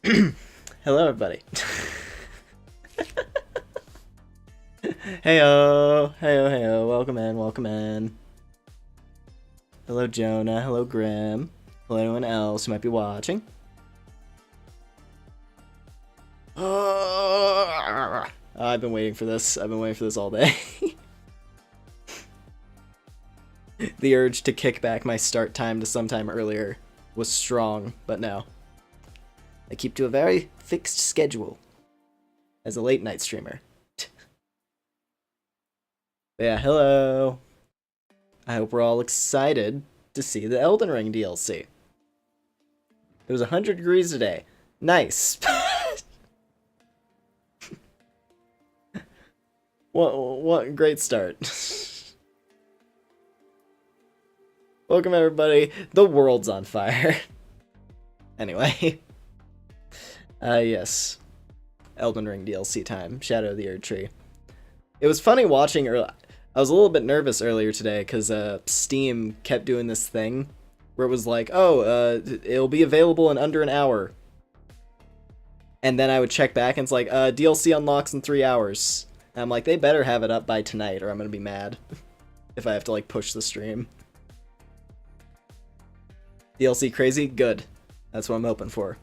Hello, everybody. Heyo, heyo, heyo. Welcome in, welcome in. Hello, Jonah. Hello, Grim. Hello, anyone else who might be watching. I've been waiting for this. I've been waiting for this all day. The urge to kick back my start time to sometime earlier was strong, but no. I keep to a very fixed schedule as a late night streamer. Yeah, hello. I hope we're all excited to see the Elden Ring DLC. It was 100 degrees today. Nice. What great start. Welcome everybody. The world's on fire. Anyway. Yes. Elden Ring DLC time. Shadow of the Erdtree. It was funny watching I was a little bit nervous earlier today because Steam kept doing this thing where it was like, oh, it'll be available in under an hour. And then I would check back and it's like, DLC unlocks in 3 hours. And I'm like, they better have it up by tonight or I'm going to be mad if I have to like push the stream. DLC crazy? Good. That's what I'm hoping for.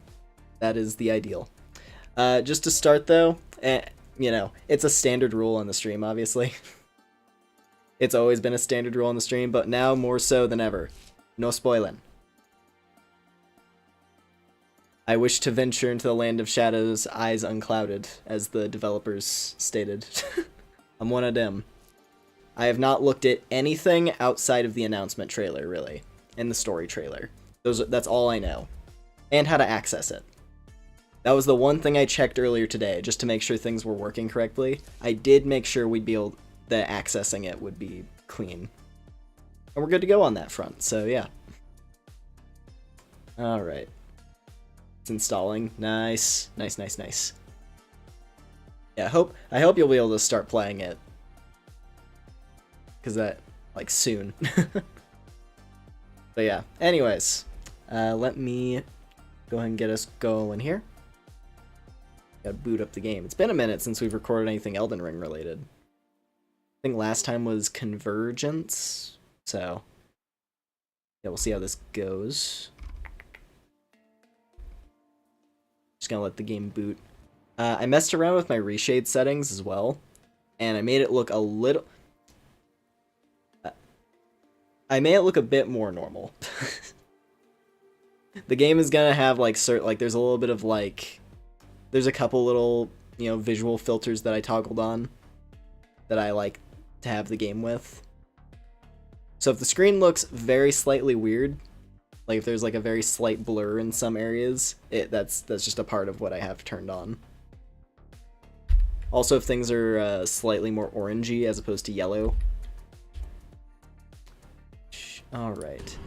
That is the ideal. Just to start though, you know, it's a standard rule on the stream, obviously. It's always been a standard rule on the stream, but now more so than ever. No spoiling. I wish to venture into the land of shadows, eyes unclouded, as the developers stated. I'm one of them. I have not looked at anything outside of the announcement trailer, really, and the story trailer. That's all I know. And how to access it. That was the one thing I checked earlier today, just to make sure things were working correctly. I did make sure we'd be able, that accessing it would be clean. And we're good to go on that front, so yeah. Alright. It's installing. Nice. Nice, nice, nice. Yeah, I hope you'll be able to start playing it. Because that, like, soon. But yeah, anyways. Let me go ahead and get us going here. Gotta boot up the game. It's been a minute since we've recorded anything Elden Ring related. I think last time was Convergence, so yeah, we'll see how this goes. Just gonna let the game boot. I messed around with my reshade settings as well, and I made it look a little... I made it look a bit more normal. The game is gonna have like there's a little bit of like... There's a couple little, you know, visual filters that I toggled on that I like to have the game with. So if the screen looks very slightly weird, like if there's like a very slight blur in some areas, that's just a part of what I have turned on. Also, if things are slightly more orangey as opposed to yellow. All right.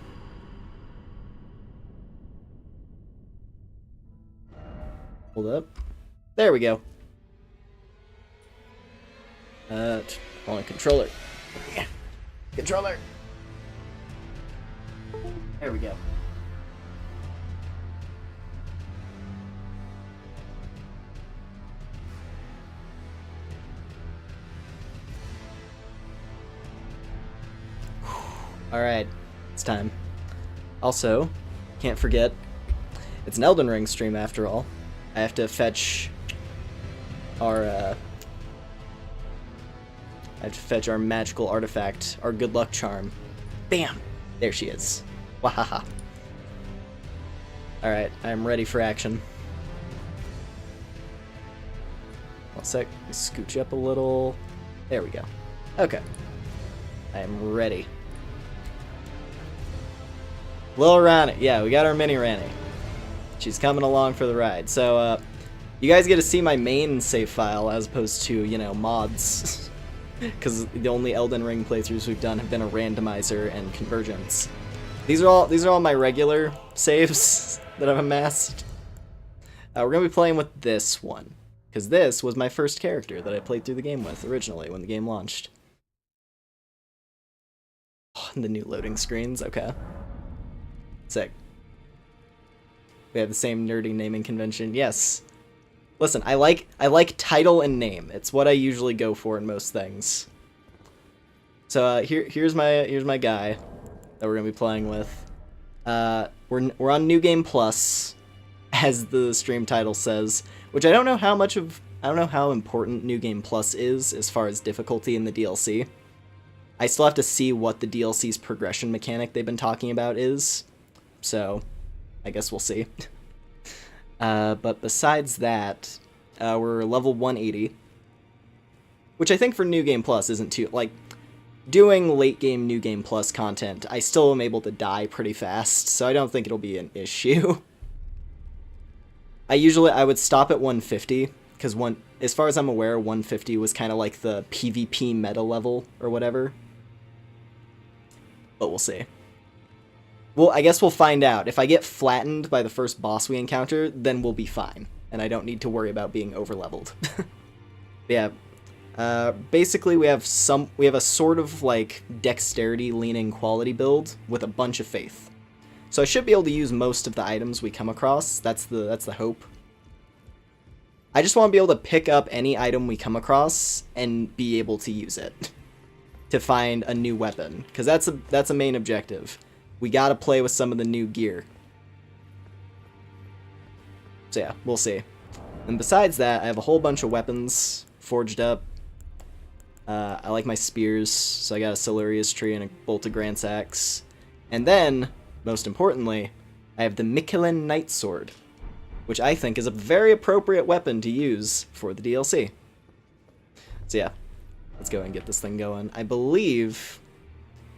Hold up. There we go. On controller. Yeah. Controller. There we go. Alright. It's time. Also, can't forget, it's an Elden Ring stream after all. I have to fetch our magical artifact, our good luck charm. Bam! There she is. Wahaha. Alright, I'm ready for action. One sec, scooch up a little. There we go. Okay. I am ready. Little Rani. Yeah, we got our mini Rani. She's coming along for the ride. So, you guys get to see my main save file as opposed to, you know, mods. Because the only Elden Ring playthroughs we've done have been a randomizer and Convergence. These are all my regular saves that I've amassed. We're going to be playing with this one. Because this was my first character that I played through the game with originally when the game launched. Oh, and the new loading screens, okay. Sick. We have the same nerdy naming convention. Yes. Listen, I like title and name. It's what I usually go for in most things. So here's my guy that we're gonna be playing with. We're on New Game Plus, as the stream title says, which I don't know how important New Game Plus is as far as difficulty in the DLC. I still have to see what the DLC's progression mechanic they've been talking about is, so I guess we'll see. But besides that, we're level 180, which I think for New Game Plus isn't too, like, doing late game New Game Plus content, I still am able to die pretty fast, so I don't think it'll be an issue. I would stop at 150, because as far as I'm aware, 150 was kind of like the PvP meta level, or whatever. But we'll see. Well, I guess we'll find out. If I get flattened by the first boss we encounter, then we'll be fine, and I don't need to worry about being overleveled. Yeah. Basically, we have a sort of like dexterity leaning quality build with a bunch of faith. So I should be able to use most of the items we come across. That's the hope. I just want to be able to pick up any item we come across and be able to use it to find a new weapon, because that's a main objective. We gotta play with some of the new gear. So yeah, we'll see. And besides that, I have a whole bunch of weapons forged up. I like my spears, so I got a Siluria's tree and a Bolt of Grant's axe. And then, most importantly, I have the Michelin Knight Sword, which I think is a very appropriate weapon to use for the DLC. So yeah, let's go and get this thing going. I believe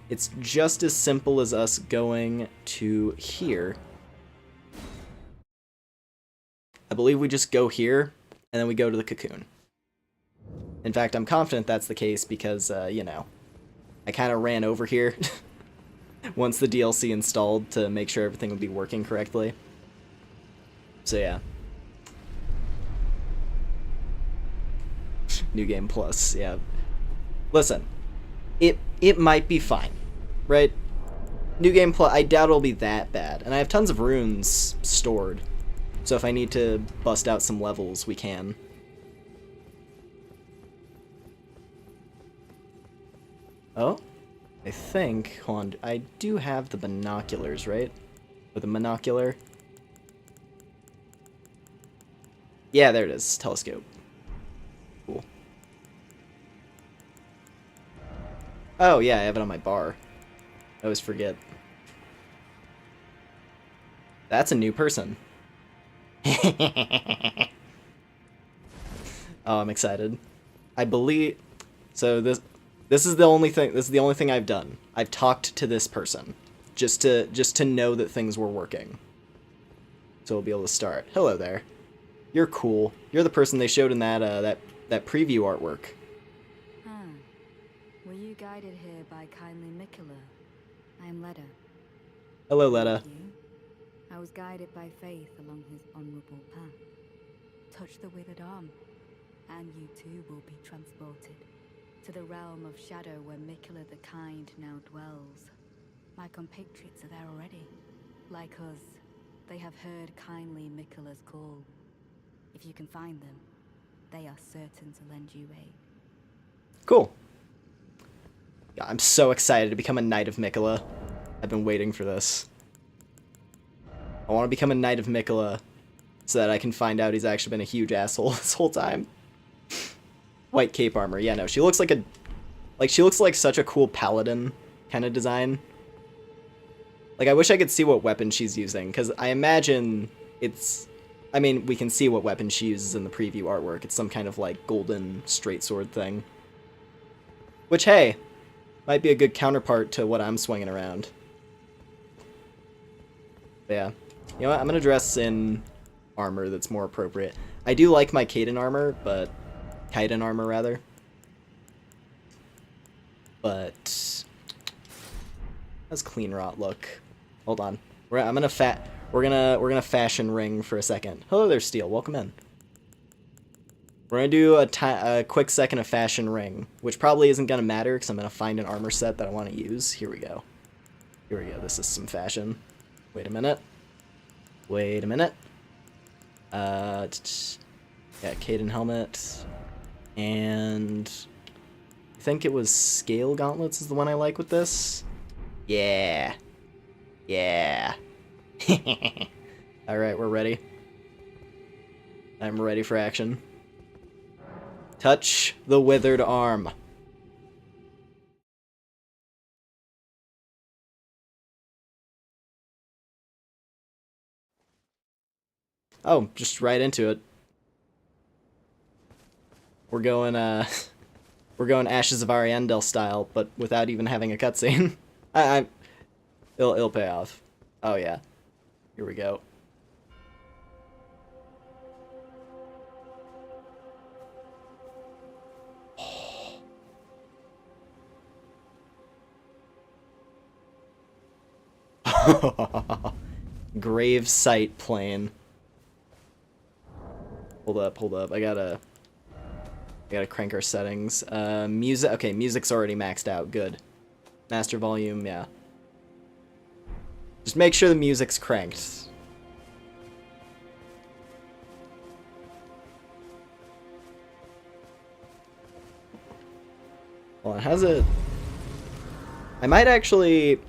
it's just as simple as us going to here. I believe we just go here, and then we go to the cocoon. In fact, I'm confident that's the case because, you know, I kind of ran over here once the DLC installed to make sure everything would be working correctly. So yeah. New Game Plus, yeah. Listen, it might be fine, right? New Game Plus, I doubt it'll be that bad. And I have tons of runes stored, so if I need to bust out some levels, we can. Oh, I think, hold on, I do have the binoculars, right? With a monocular. Yeah, there it is, telescope. Cool. Oh, yeah, I have it on my bar. I always forget. That's a new person. Oh, I'm excited. I believe... So this is the only thing I've done. I've talked to this person. Just to know that things were working. So we'll be able to start. Hello there. You're cool. You're the person they showed in that preview artwork. Were you guided here by kindly Mikola? I am Leda. Hello, Leda. I was guided by faith along his honorable path. Touch the withered arm, and you too will be transported to the realm of shadow where Mikola the Kind now dwells. My compatriots are there already. Like us, they have heard kindly Mikola's call. If you can find them, they are certain to lend you aid. Cool. Yeah, I'm so excited to become a Knight of Mikola. I've been waiting for this. I want to become a Knight of Mikola so that I can find out he's actually been a huge asshole this whole time. White cape armor. Yeah, no, she looks like she looks like such a cool paladin kind of design. Like, I wish I could see what weapon she's using, because I imagine it's... I mean, we can see what weapon she uses in the preview artwork. It's some kind of, like, golden straight sword thing. Which, hey, might be a good counterpart to what I'm swinging around. But yeah. You know what? I'm going to dress in armor that's more appropriate. I do like my Kaiden armor, but... Kaiden armor, rather. But... how's Clean Rot look? Hold on. We're gonna fashion ring for a second. Hello there, Steel. Welcome in. We're gonna do a quick second of fashion ring, which probably isn't gonna matter because I'm gonna find an armor set that I want to use. Here we go. Here we go. This is some fashion. Wait a minute. Wait a minute. Yeah, Caden helmet. And I think it was Scale Gauntlets is the one I like with this. Yeah. Yeah. Alright, we're ready. I'm ready for action. Touch the withered arm. Oh, just right into it. We're going we're going Ashes of Ariandel style, but without even having a cutscene. It'll pay off. Oh yeah. Here we go. Grave site plane. Hold up. I gotta crank our settings. Music. Okay, music's already maxed out. Good. Master volume. Yeah. Just make sure the music's cranked. Hold on. How's it? I might actually.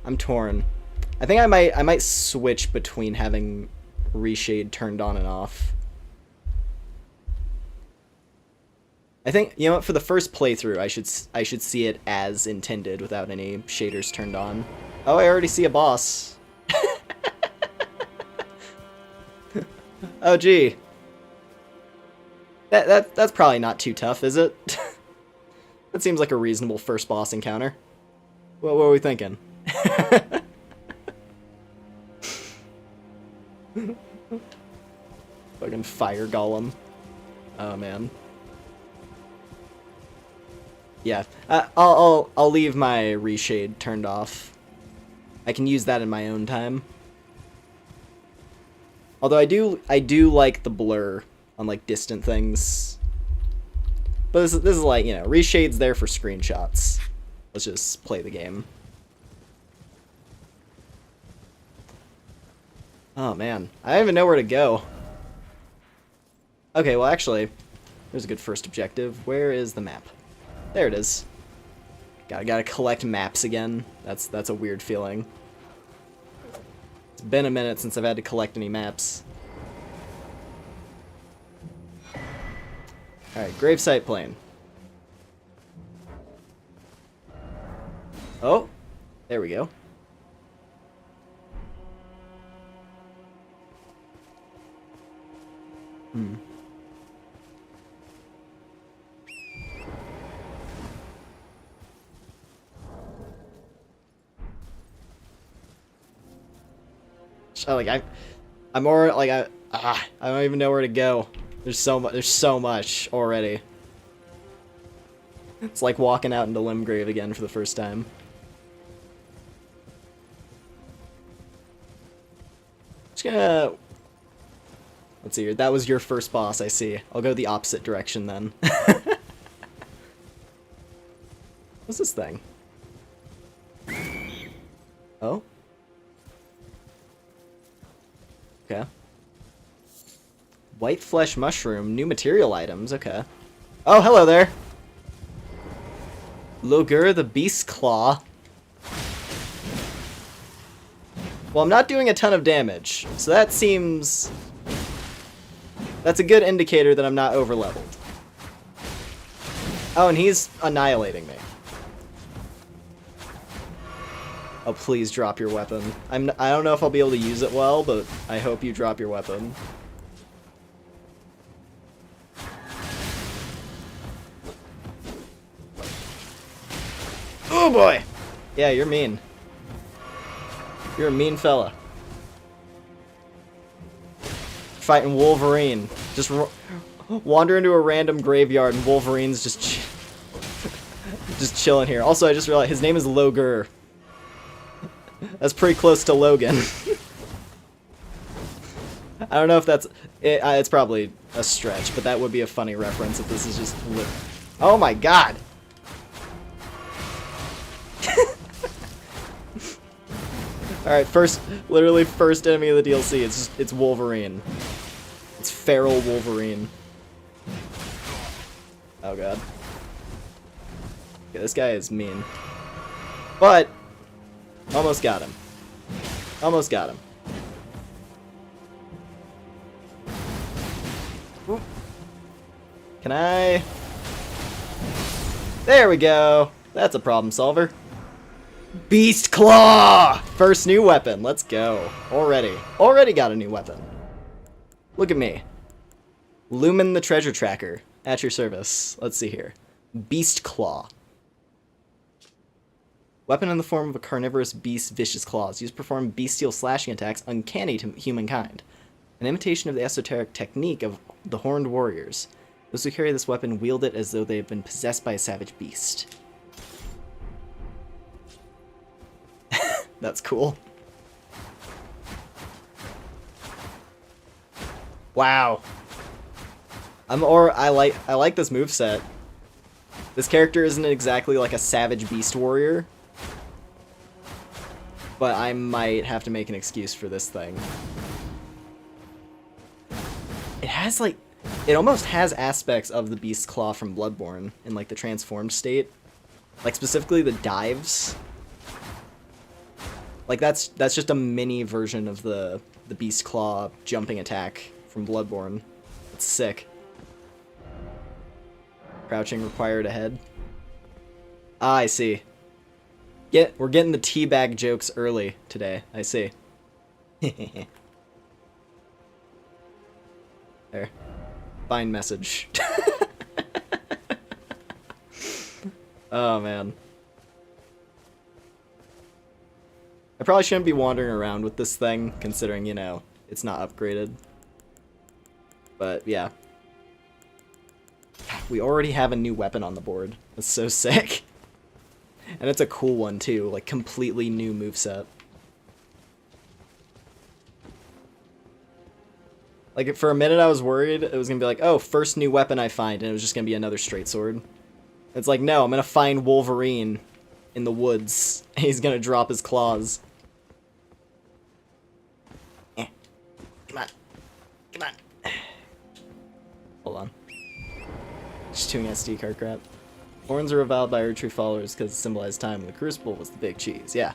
I'm torn. I think I might switch between having reshade turned on and off. I think, you know what, for the first playthrough I should see it as intended without any shaders turned on. Oh, I already see a boss. Oh gee. That's probably not too tough, is it? That seems like a reasonable first boss encounter. What were we thinking? Fucking fire golem. Oh man. Yeah, I'll leave my reshade turned off. I can use that in my own time. Although I do like the blur on like distant things. But this is like, you know, reshade's there for screenshots. Let's just play the game. Oh man, I don't even know where to go. Okay, well actually, there's a good first objective. Where is the map? There it is. Gotta collect maps again. That's a weird feeling. It's been a minute since I've had to collect any maps. Alright, gravesite plane. Oh, there we go. Oh, like I'm already like I don't even know where to go. There's so much already. It's like walking out into Limgrave again for the first time. Just gonna. Let's see here. That was your first boss, I see. I'll go the opposite direction then. What's this thing? Oh? Okay. White flesh mushroom, new material items, okay. Oh, hello there! Logur the Beast Claw. Well, I'm not doing a ton of damage, so that seems... That's a good indicator that I'm not over-leveled. Oh, and he's annihilating me. Oh, please drop your weapon. I don't know if I'll be able to use it well, but I hope you drop your weapon. Oh boy! Yeah, you're mean. You're a mean fella. Fighting Wolverine. Just wander into a random graveyard and Wolverine's just chilling here. Also, I just realized his name is Logur. That's pretty close to Logan. I don't know if that's... It's probably a stretch, but that would be a funny reference if this is just... Oh my god! Alright, literally first enemy of the DLC, it's Wolverine. It's feral Wolverine. Oh god. Yeah, this guy is mean. But, almost got him. Almost got him. Oop. Can I? There we go. That's a problem solver. Beast Claw! First new weapon. Let's go. Already got a new weapon. Look at me. Lumen the Treasure Tracker. At your service. Let's see here. Beast Claw. Weapon in the form of a carnivorous beast's vicious claws. Used to perform bestial slashing attacks uncanny to humankind. An imitation of the esoteric technique of the Horned Warriors. Those who carry this weapon wield it as though they have been possessed by a savage beast. That's cool. Wow. I like this moveset. This character isn't exactly like a savage beast warrior, but I might have to make an excuse for this thing. It has like, it almost has aspects of the Beast's Claw from Bloodborne in like the transformed state. Like specifically the dives. Like that's just a mini version of the Beast's Claw jumping attack from Bloodborne. It's sick. Crouching required ahead. Ah, I see. We're getting the teabag jokes early today. I see. There. Fine message. Oh, man. I probably shouldn't be wandering around with this thing, considering, you know, it's not upgraded. But, yeah. We already have a new weapon on the board. That's so sick. And it's a cool one, too. Like, completely new moveset. Like, for a minute I was worried it was gonna be like, oh, first new weapon I find, and it was just gonna be another straight sword. It's like, no, I'm gonna find Wolverine in the woods. He's gonna drop his claws. Come on. Come on. Hold on. Just doing SD card crap. Horns are reviled by Erdtree followers because it symbolized time when the Crucible was the big cheese. Yeah.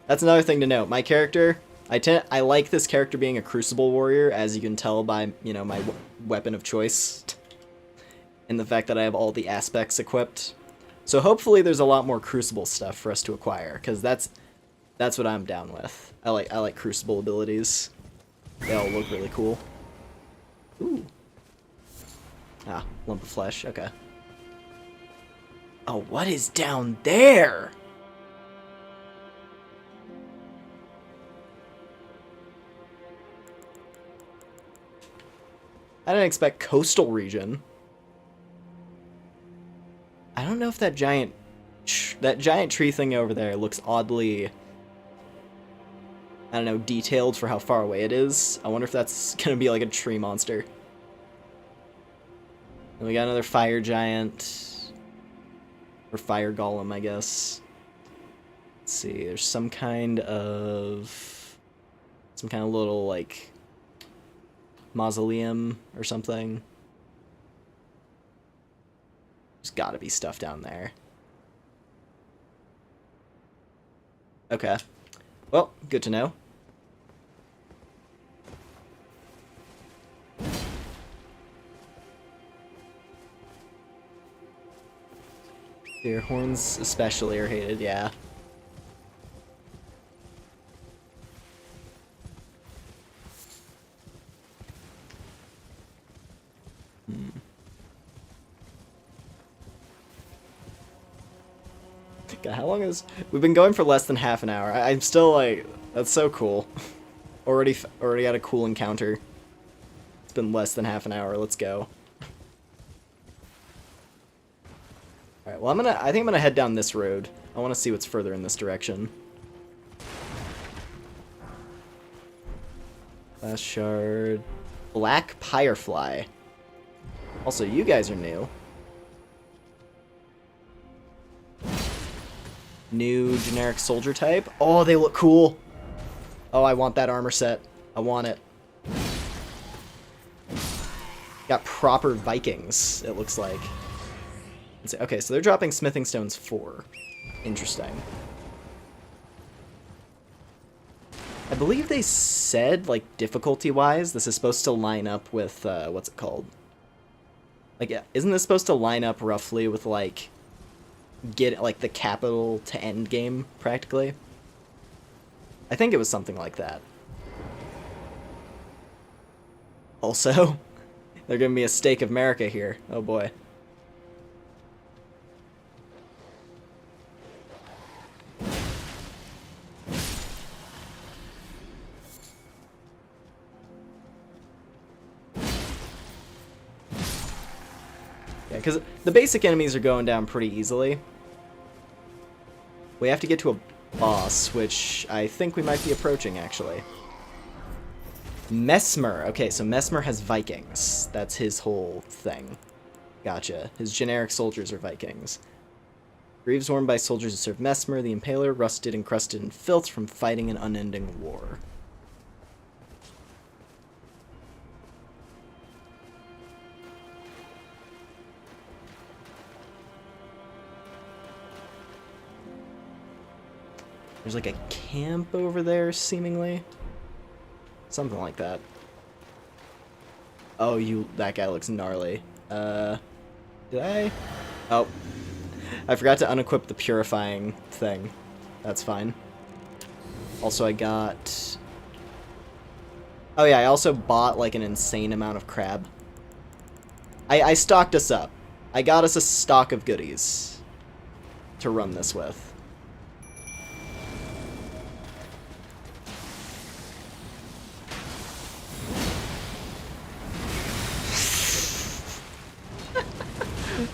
That's another thing to note. My character, I like this character being a Crucible warrior, as you can tell by, you know, my weapon of choice. And the fact that I have all the aspects equipped. So hopefully there's a lot more Crucible stuff for us to acquire, because that's what I'm down with. I like Crucible abilities. They all look really cool. Ooh. Ah, lump of flesh, okay. Oh, what is down there? I didn't expect coastal region. I don't know if that giant tree thing over there looks oddly, I don't know, detailed for how far away it is. I wonder if that's gonna be like a tree monster. And we got another fire giant. Or fire golem, I guess. Let's see, there's some kind of little, like, mausoleum or something. There's gotta be stuff down there. Okay. Well, good to know. Your horns especially are hated, yeah. God, how long is... We've been going for less than half an hour. I'm still like... That's so cool. Already had a cool encounter. It's been less than half an hour. Let's go. Alright, well I think I'm gonna head down this road. I wanna see what's further in this direction. Last shard. Black Firefly. Also, you guys are new. New generic soldier type. Oh, they look cool. Oh, I want that armor set. I want it. Got proper Vikings, it looks like. Okay, so they're dropping smithing stones 4. Interesting. I believe they said, like, difficulty-wise, this is supposed to line up with, what's it called? Like, isn't this supposed to line up roughly with, like, get, like, the capital to end game, practically? I think it was something like that. Also, they're giving me a Stake of America here. Oh boy. Yeah, because the basic enemies are going down pretty easily. We have to get to a boss, which I think we might be approaching, actually. Mesmer. Okay, so Mesmer has Vikings. That's his whole thing. Gotcha. His generic soldiers are Vikings. Greaves worn by soldiers who serve Mesmer, the Impaler, rusted and crusted in filth from fighting an unending war. There's like a camp over there, seemingly. Something like that. Oh, that guy looks gnarly. Did I? Oh. I forgot to unequip the purifying thing. That's fine. Also, I got... Oh yeah, I also bought like an insane amount of crab. I stocked us up. I got us a stock of goodies to run this with.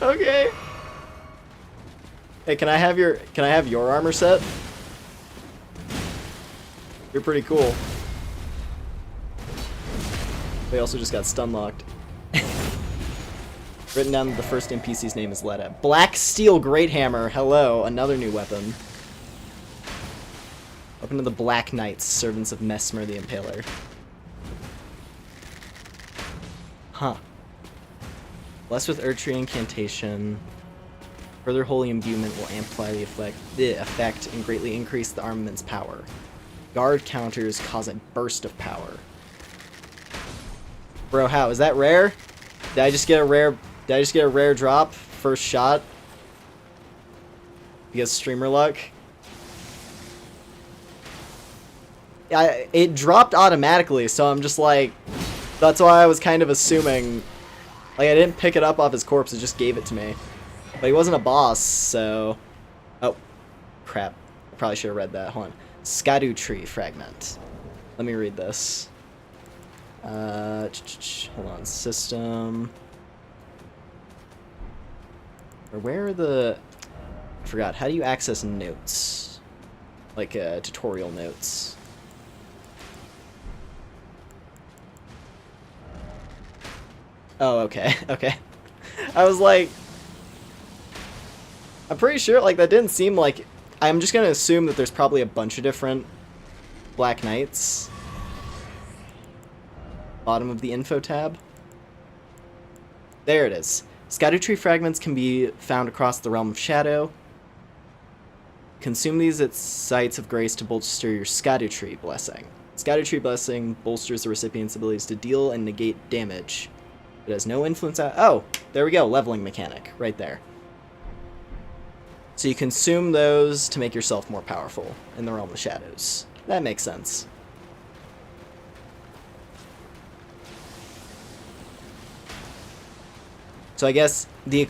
Okay. Hey, can I have your armor set? You're pretty cool. They also just got stun locked. Written down that the first NPC's name is Leda. Black Steel Great Hammer. Hello, another new weapon. Welcome to the Black Knights, servants of Mesmer the Impaler. Huh. Blessed with Erdtree incantation. Further holy imbuement will amplify the effect and greatly increase the armament's power. Guard counters cause a burst of power. Bro, how? Is that rare? Did I just get a rare drop? First shot? Because streamer luck? Yeah, it dropped automatically, so I'm just like... That's why I was kind of assuming... Like, I didn't pick it up off his corpse, it just gave it to me. But he wasn't a boss, so... Oh, crap. I probably should have read that. Hold on. Erdtree fragment. Let me read this. Hold on. System... Or where are the... I forgot. How do you access notes? Like, tutorial notes. Oh, okay. Okay. I was like... I'm pretty sure, like, that didn't seem like... I'm just gonna assume that there's probably a bunch of different Black Knights. Bottom of the info tab. There it is. Erdtree fragments can be found across the realm of shadow. Consume these at sites of grace to bolster your Erdtree blessing. Erdtree blessing bolsters the recipient's abilities to deal and negate damage. It has no influence on... Oh, there we go. Leveling mechanic. Right there. So you consume those to make yourself more powerful in the realm of shadows. That makes sense. So I guess the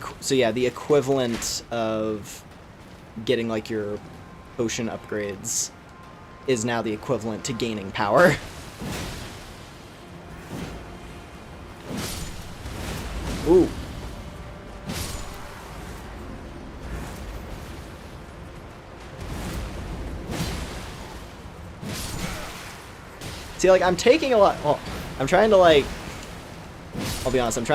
equivalent of getting like your potion upgrades is now the equivalent to gaining power. Ooh. See, like, I'm taking a lot... Well, I'm trying to, like... I'll be honest, I'm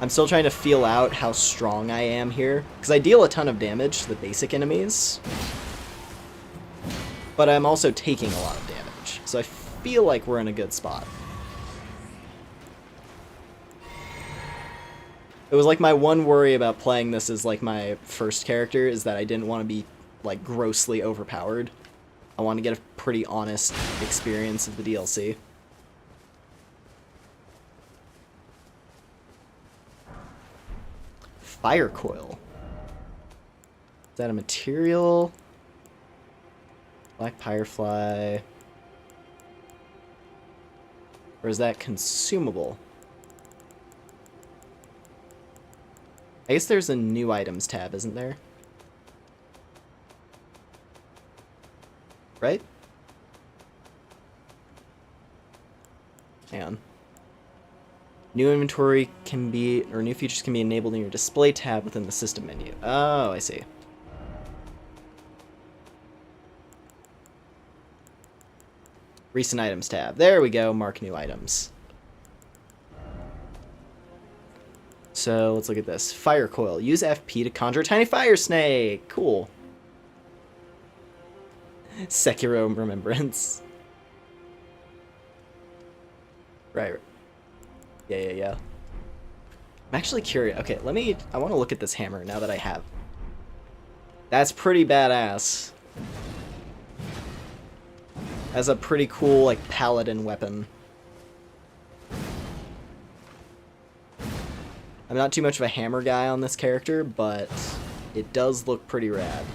still trying to feel out how strong I am here. Because I deal a ton of damage to the basic enemies. but I'm also taking a lot of damage. So I feel like we're in a good spot. It was like my one worry about playing this as like my first character is that I didn't want to be like grossly overpowered. I want to get a pretty honest experience of the DLC. Fire coil. Is that a material? Black firefly. Or is that consumable? I guess there's a new items tab, isn't there? Right? Hang on. New inventory can be, or new features can be enabled in your display tab within the system menu. Oh, I see. Recent items tab. There we go, mark new items. So let's look at this. Fire coil. Use FP to conjure a tiny fire snake. Cool. Sekiro remembrance. Right. Yeah. I'm actually curious. Okay, I want to look at this hammer now that I have. That's pretty badass. That's a pretty cool, like, paladin weapon. I'm not too much of a hammer guy on this character, but it does look pretty rad.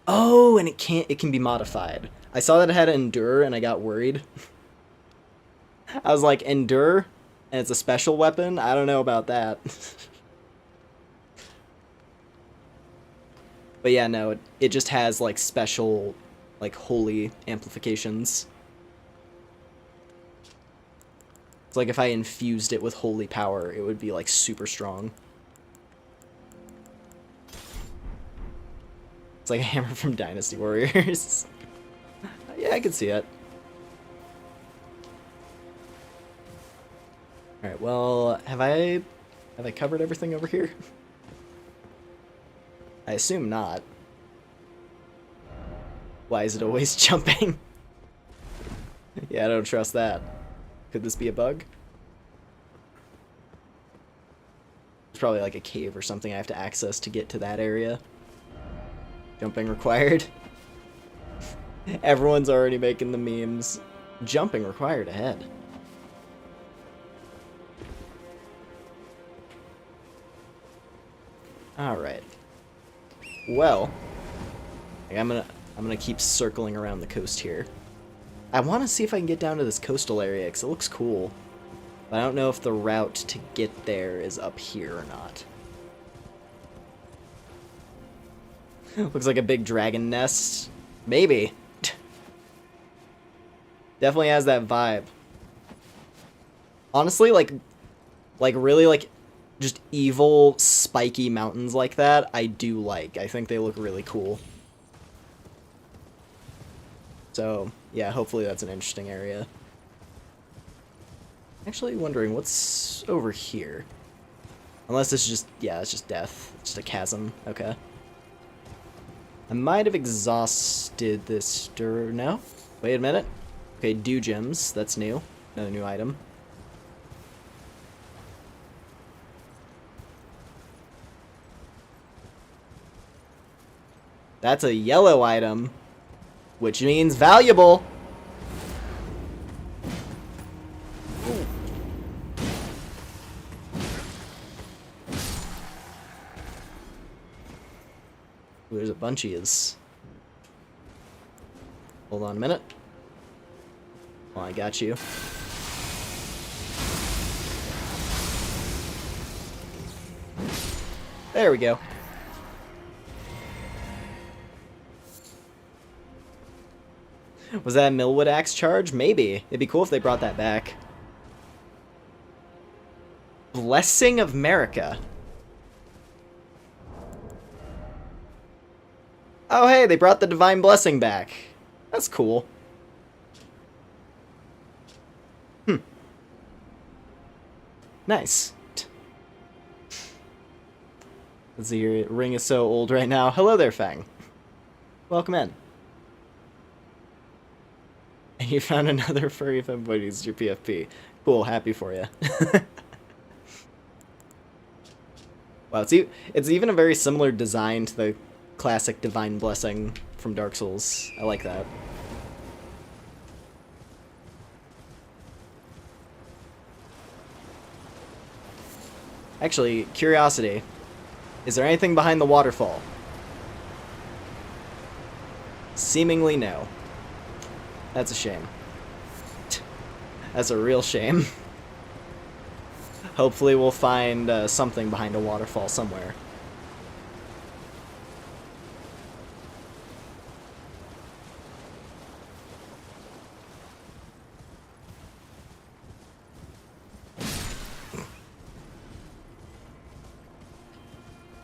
Oh, and it can be modified. I saw that it had endure and I got worried. I was like, endure? And it's a special weapon? I don't know about that. But yeah, no, it just has like special, like holy amplifications. It's like if I infused it with holy power, it would be like super strong. It's like a hammer from Dynasty Warriors. Yeah, I can see it. Alright, well, have I covered everything over here? I assume not. Why is it always jumping? Yeah, I don't trust that. Could this be a bug? It's probably like a cave or something I have to access to get to that area. Jumping required. Everyone's already making the memes. Jumping required ahead. Alright. Well, I'm gonna keep circling around the coast here. I want to see if I can get down to this coastal area because it looks cool, but I don't know if the route to get there is up here or not. Looks like a big dragon nest. Maybe. Definitely has that vibe. Honestly, like really like just evil spiky mountains like that, I do like. I think they look really cool. So, yeah, hopefully that's an interesting area. Actually wondering what's over here. Unless it's just, yeah, it's just death. It's just a chasm. Okay. I might have exhausted this no? Wait a minute. Okay, dew gems. That's new. Another new item. That's a yellow item, which means valuable. Ooh. Ooh, there's a bunch of yous. Hold on a minute. Oh, I got you. There we go. Was that a Millwood axe charge? Maybe. It'd be cool if they brought that back. Blessing of America. Oh, hey, they brought the Divine Blessing back. That's cool. Nice. Let's see here. Ring is so old right now. Hello there, Fang. Welcome in. And you found another furry femboy to use your PFP. Cool, happy for you. Wow, it's even a very similar design to the classic Divine Blessing from Dark Souls. I like that. Actually, curiosity. Is there anything behind the waterfall? Seemingly no. That's a shame. That's a real shame. Hopefully we'll find something behind a waterfall somewhere.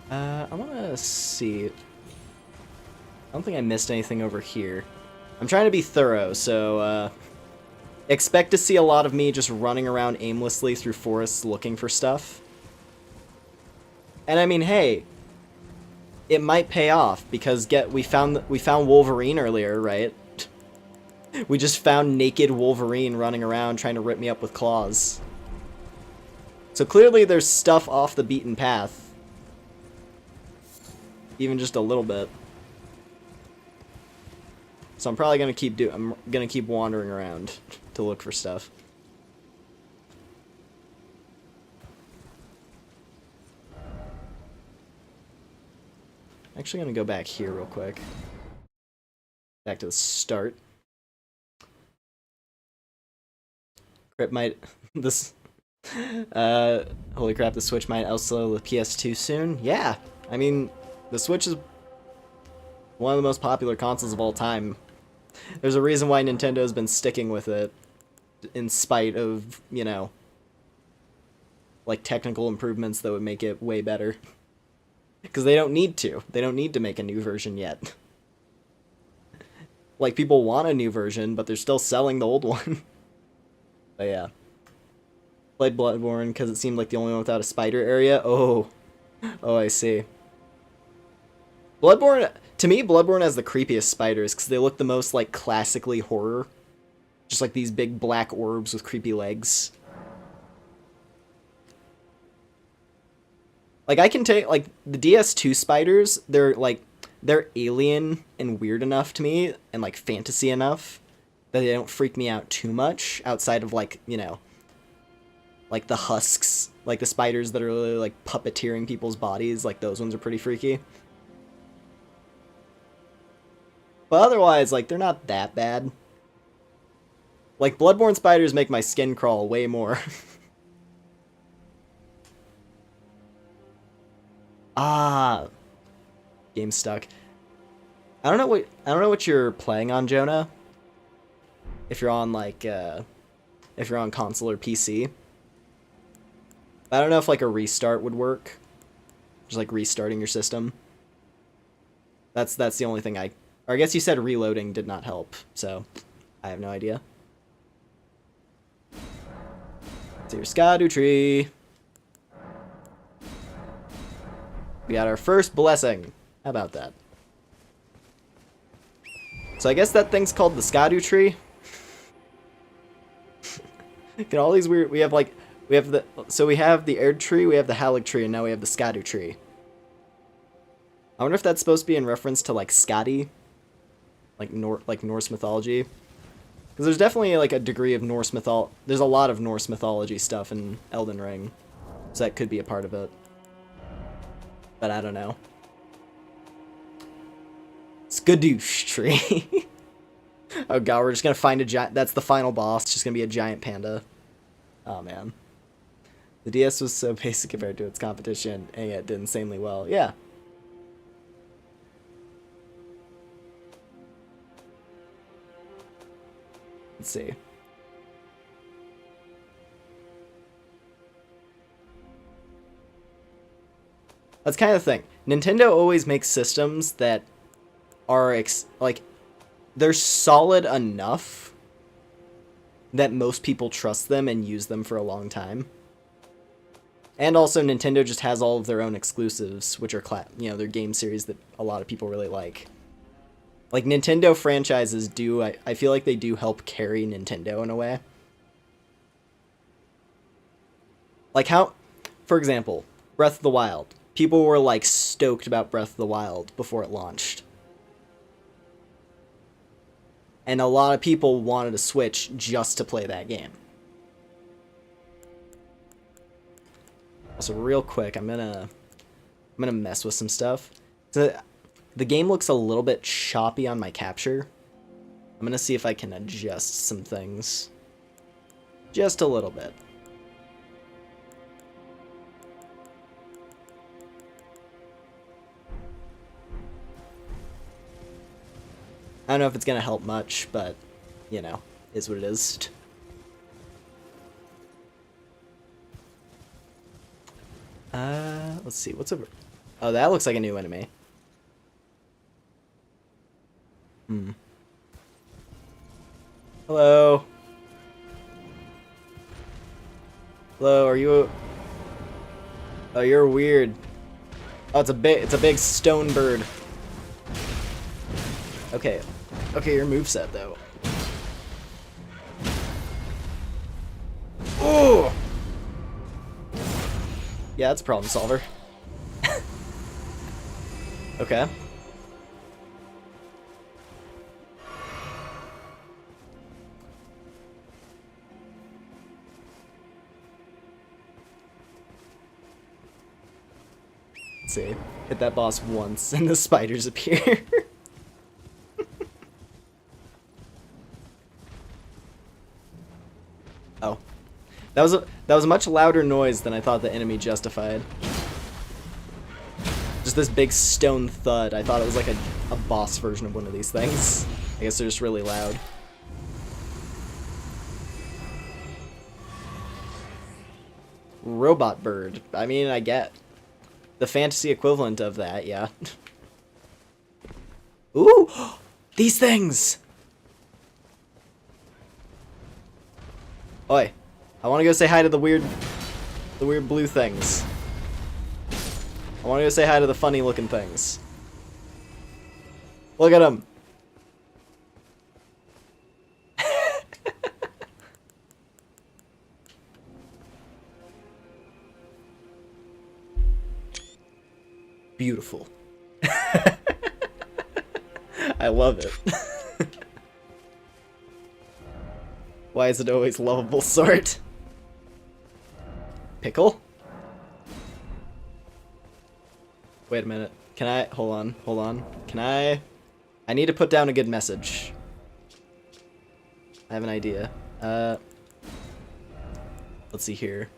I want to see. I don't think I missed anything over here. I'm trying to be thorough, so expect to see a lot of me just running around aimlessly through forests looking for stuff. And I mean, hey, it might pay off because we found Wolverine earlier, right? We just found naked Wolverine running around trying to rip me up with claws. So clearly there's stuff off the beaten path. Even just a little bit. So I'm probably gonna keep wandering around to look for stuff. Actually gonna go back here real quick. Back to the start. Crap might this holy crap, the Switch might outsell the PS2 soon. Yeah. I mean, the Switch is one of the most popular consoles of all time. There's a reason why Nintendo has been sticking with it, in spite of, you know, like technical improvements that would make it way better. Because they don't need to. They don't need to make a new version yet. Like, people want a new version, but they're still selling the old one. But yeah. Played Bloodborne because it seemed like the only one without a spider area. Oh, I see. Bloodborne, to me, Bloodborne has the creepiest spiders because they look the most, like, classically horror. Just like these big black orbs with creepy legs. Like, I can take, like, the DS2 spiders, they're alien and weird enough to me, and, like, fantasy enough, that they don't freak me out too much, outside of, like, you know, like the husks, like the spiders that are really, like, puppeteering people's bodies, like, those ones are pretty freaky. But otherwise, like, they're not that bad. Like, Bloodborne spiders make my skin crawl way more. Ah, game stuck. I don't know what you're playing on, Jonah. If you're on like if you're on console or PC. I don't know if like a restart would work. Just like restarting your system. That's the only thing or I guess you said reloading did not help, so I have no idea. It's your Erdtree. We got our first blessing. How about that? So I guess that thing's called the Erdtree. Get all these weird. We have the Erdtree, we have the Haligtree, and now we have the Erdtree. I wonder if that's supposed to be in reference to like Skadi, like Norse mythology. Because there's definitely like a degree of Norse mythology. There's a lot of Norse mythology stuff in Elden Ring, so that could be a part of it. But I don't know. Skadoosh tree. Oh god, we're just gonna find a giant. That's the final boss. It's just gonna be a giant panda. Oh man. The DS was so basic compared to its competition, and yet it did insanely well. Yeah. Let's see. That's kind of the thing. Nintendo always makes systems that are like they're solid enough that most people trust them and use them for a long time. And also Nintendo just has all of their own exclusives, which are their game series that a lot of people really like. Like Nintendo franchises do, I feel like they do help carry Nintendo in a way. Like how, for example, Breath of the Wild. People were like stoked about Breath of the Wild before it launched. And a lot of people wanted a Switch just to play that game. Also, real quick, I'm gonna mess with some stuff. So, the game looks a little bit choppy on my capture. I'm gonna see if I can adjust some things. Just a little bit. I don't know if it's gonna help much, but, you know, is what it is. Let's see, what's over... Oh, that looks like a new enemy. Hello? Hello, are you... Oh, you're weird. Oh, it's a big stone bird. Okay. Okay, your moveset, though. Oh! Yeah, that's a problem solver. Okay. Let's see. Hit that boss once and the spiders appear. Oh. That was a much louder noise than I thought the enemy justified. Just this big stone thud. I thought it was like a boss version of one of these things. I guess they're just really loud. Robot bird. I mean, I get the fantasy equivalent of that, yeah. Ooh! These things! Oi. I want to go say hi to the weird blue things. I want to go say hi to the funny looking things. Look at them. Beautiful. I love it. Why is it always lovable sort? Pickle? Wait a minute. Can I... Hold on. Can I need to put down a good message. I have an idea. Let's see here.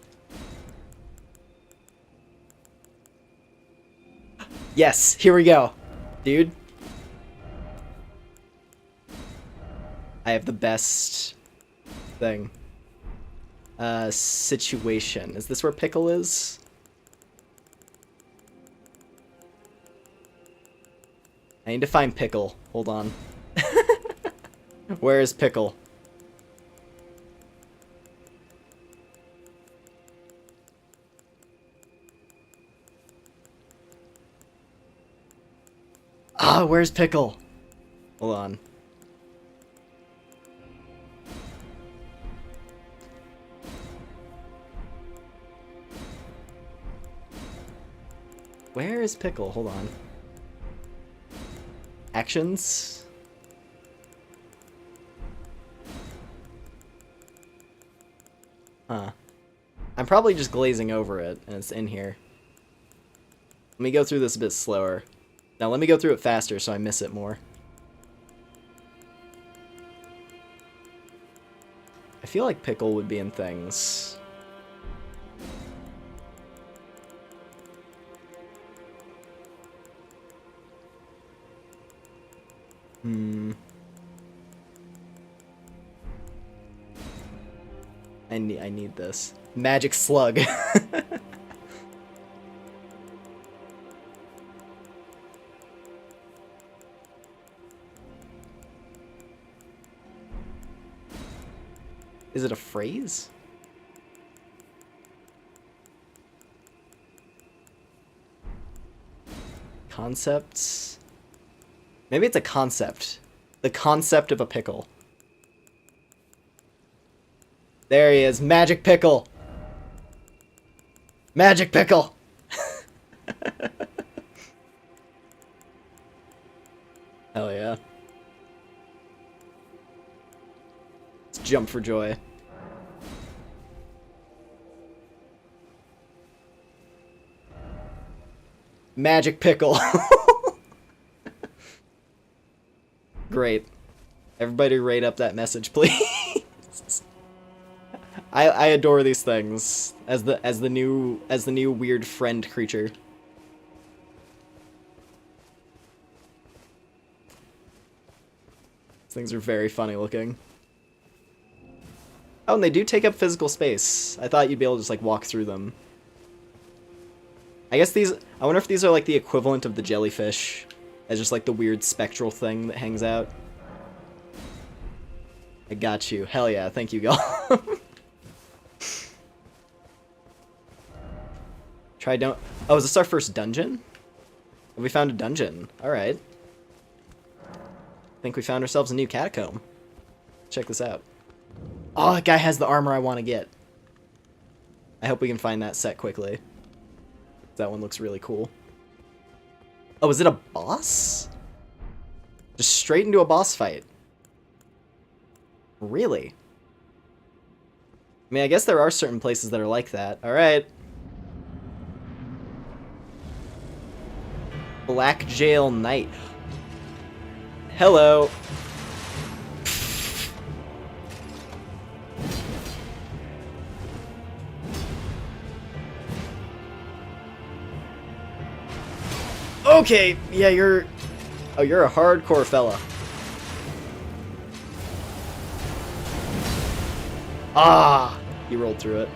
Yes, here we go. Dude. I have the best thing. Situation. Is this where Pickle is? I need to find Pickle. Hold on. Where is Pickle? Ah, where's Pickle? Hold on. Where is Pickle? Hold on. Actions? Huh. I'm probably just glazing over it, and it's in here. Let me go through this a bit slower. Now let me go through it faster so I miss it more. I feel like Pickle would be in things. I need this. Magic slug. Is it a phrase? Concepts? Maybe it's a concept. The concept of a pickle. There he is. Magic pickle. Magic pickle. Hell yeah. Let's jump for joy. Magic pickle. Great. Everybody rate up that message, please. I adore these things as the new weird friend creature. These things are very funny looking. Oh, and they do take up physical space. I thought you'd be able to just like walk through them. I guess these, I wonder if these are like the equivalent of the jellyfish, as just like the weird spectral thing that hangs out. I got you. Hell yeah, thank you, Gull. Try don't. Oh, is this our first dungeon? We found a dungeon. Alright. I think we found ourselves a new catacomb. Check this out. Oh, that guy has the armor I want to get. I hope we can find that set quickly. That one looks really cool. Oh, is it a boss? Just straight into a boss fight. Really? I mean, I guess there are certain places that are like that. Alright. Black Jail Knight. Hello. Okay, yeah, you're... Oh, you're a hardcore fella. Ah! He rolled through it.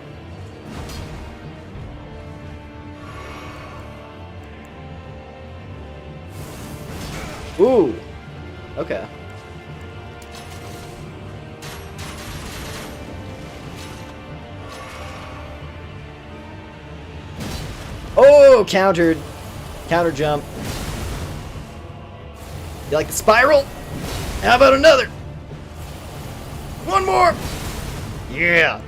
Ooh! Okay. Oh! Countered! Counter jump. You like the spiral? How about another? One more! Yeah!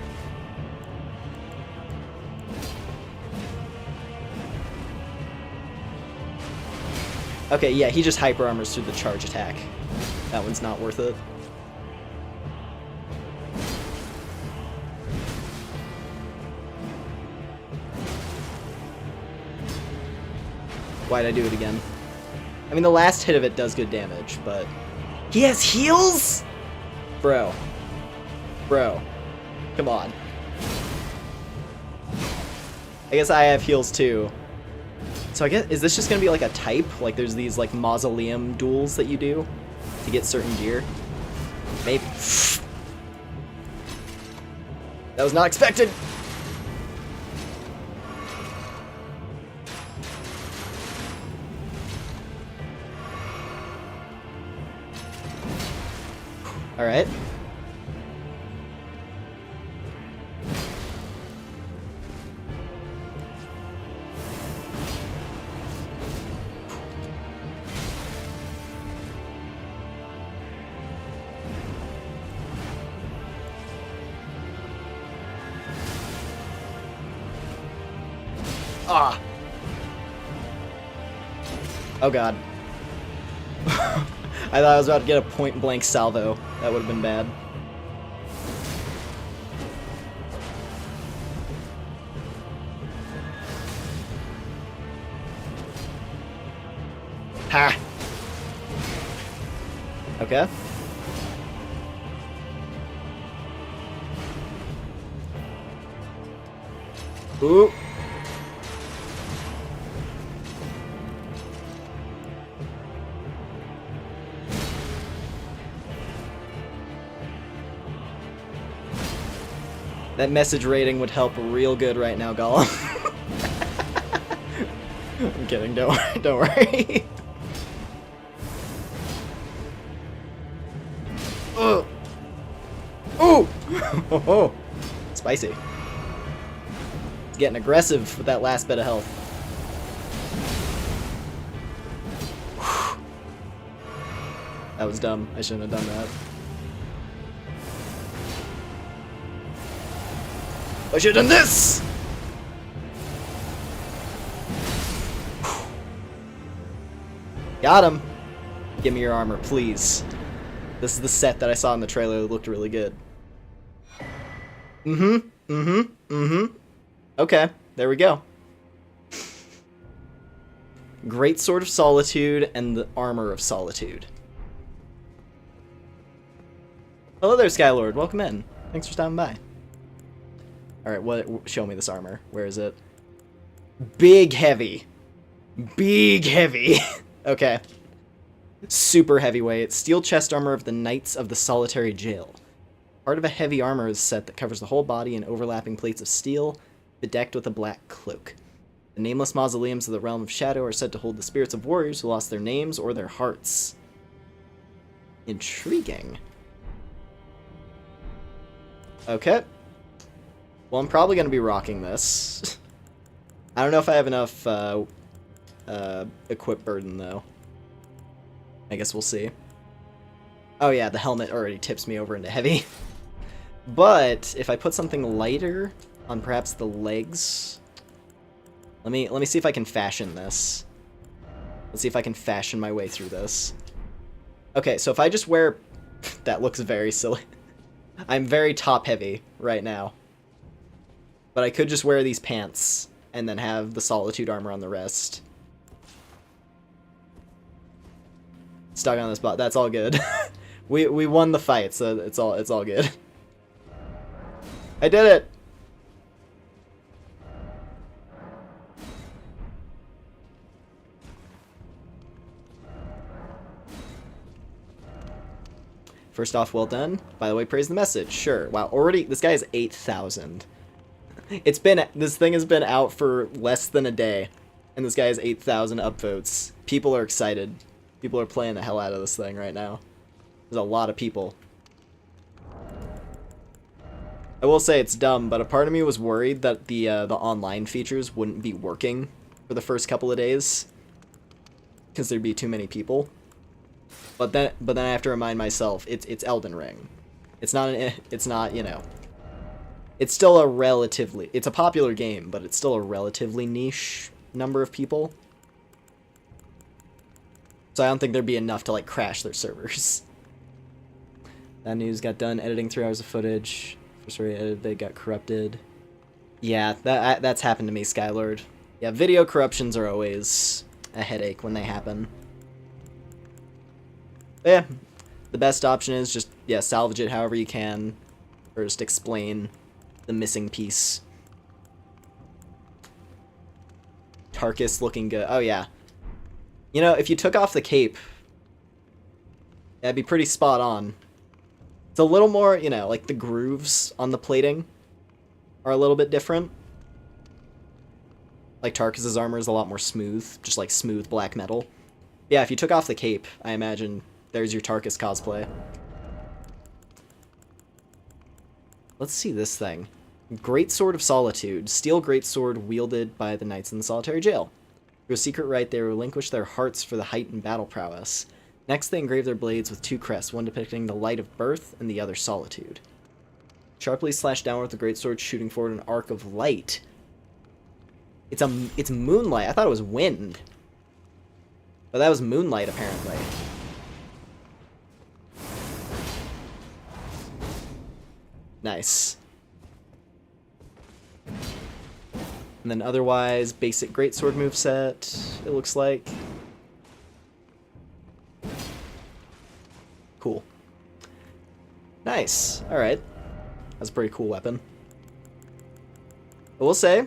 Okay, yeah, he just hyper armors through the charge attack. That one's not worth it. Why'd I do it again? I mean, the last hit of it does good damage, but... He has heals?! Bro. Bro. Come on. I guess I have heals too. So I guess, is this just gonna be like a type? Like there's these like mausoleum duels that you do to get certain gear? Maybe. That was not expected! Alright. Ah! Oh god. I thought I was about to get a point-blank salvo. That would have been bad. Ha! Okay. Ooh. That message rating would help real good right now, Gollum. I'm kidding, don't worry. Ooh! Ooh! Oh, spicy. It's getting aggressive with that last bit of health. That was dumb. I shouldn't have done that. I should have done this! Got him! Give me your armor, please. This is the set that I saw in the trailer. It looked really good. Okay, there we go. Great Sword of Solitude and the Armor of Solitude. Hello there, Skylord. Welcome in. Thanks for stopping by. Alright, show me this armor. Where is it? Big heavy. Big heavy. Okay. Super heavyweight. Steel chest armor of the Knights of the Solitary Jail. Part of a heavy armor is set that covers the whole body in overlapping plates of steel, bedecked with a black cloak. The nameless mausoleums of the Realm of Shadow are said to hold the spirits of warriors who lost their names or their hearts. Intriguing. Okay. Well, I'm probably going to be rocking this. I don't know if I have enough equip burden, though. I guess we'll see. Oh yeah, the helmet already tips me over into heavy. But if I put something lighter on perhaps the legs... Let me see if I can fashion this. Let's see if I can fashion my way through this. Okay, so if I just wear... That looks very silly. I'm very top-heavy right now. But I could just wear these pants and then have the Solitude armor on the rest. Stuck on the spot. That's all good. we won the fight, so it's all good. I did it. First off, well done. By the way, praise the message. Sure. Wow, already this guy is 8,000. This thing has been out for less than a day, and this guy has 8,000 upvotes. People are excited. People are playing the hell out of this thing right now. There's a lot of people. I will say it's dumb, but a part of me was worried that the online features wouldn't be working for the first couple of days because there'd be too many people. But then I have to remind myself it's Elden Ring. It's not you know. It's still it's a popular game, but it's still a relatively niche number of people. So I don't think there'd be enough to like crash their servers. That news got done editing 3 hours of footage. First already edited, they got corrupted. Yeah, that's happened to me, Skylord. Yeah, video corruptions are always a headache when they happen. But yeah, the best option is just, yeah, salvage it however you can, or just explain the missing piece. Tarkus looking good. Oh yeah. You know, if you took off the cape, that'd be pretty spot on. It's a little more, you know, like the grooves on the plating are a little bit different. Like Tarkus' armor is a lot more smooth, just like smooth black metal. Yeah, if you took off the cape, I imagine there's your Tarkus cosplay. Let's see this thing. Great Sword of Solitude. Steel greatsword wielded by the Knights in the Solitary Jail. Through a secret rite, they relinquish their hearts for the heightened battle prowess. Next, they engrave their blades with 2 crests, one depicting the light of birth and the other solitude. Sharply slash downward with the greatsword, shooting forward an arc of light. It's moonlight. I thought it was wind. But that was moonlight, apparently. Nice. And then otherwise, basic greatsword moveset, it looks like. Cool. Nice. Alright. That's a pretty cool weapon. I will say,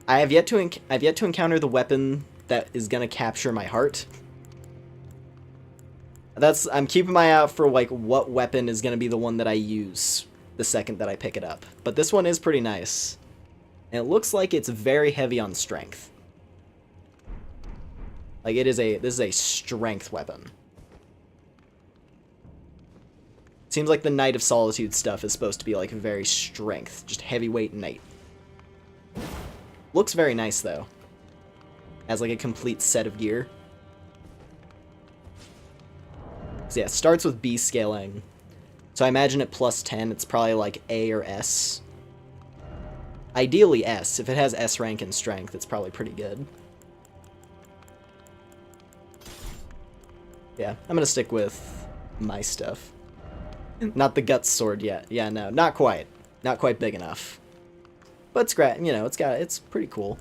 I have yet to encounter the weapon that is gonna capture my heart. I'm keeping my eye out for like what weapon is gonna be the one that I use the second that I pick it up. But this one is pretty nice. And it looks like it's very heavy on strength. Like this is a strength weapon. Seems like the Knight of Solitude stuff is supposed to be like very strength, just heavyweight knight. Looks very nice though. As like a complete set of gear. So yeah, starts with B scaling. So I imagine at plus 10, it's probably like A or S. Ideally S. If it has S rank in strength, it's probably pretty good. Yeah, I'm gonna stick with my stuff. Not the guts sword yet. Yeah, no, not quite. Not quite big enough. But it's, you know, it's pretty cool.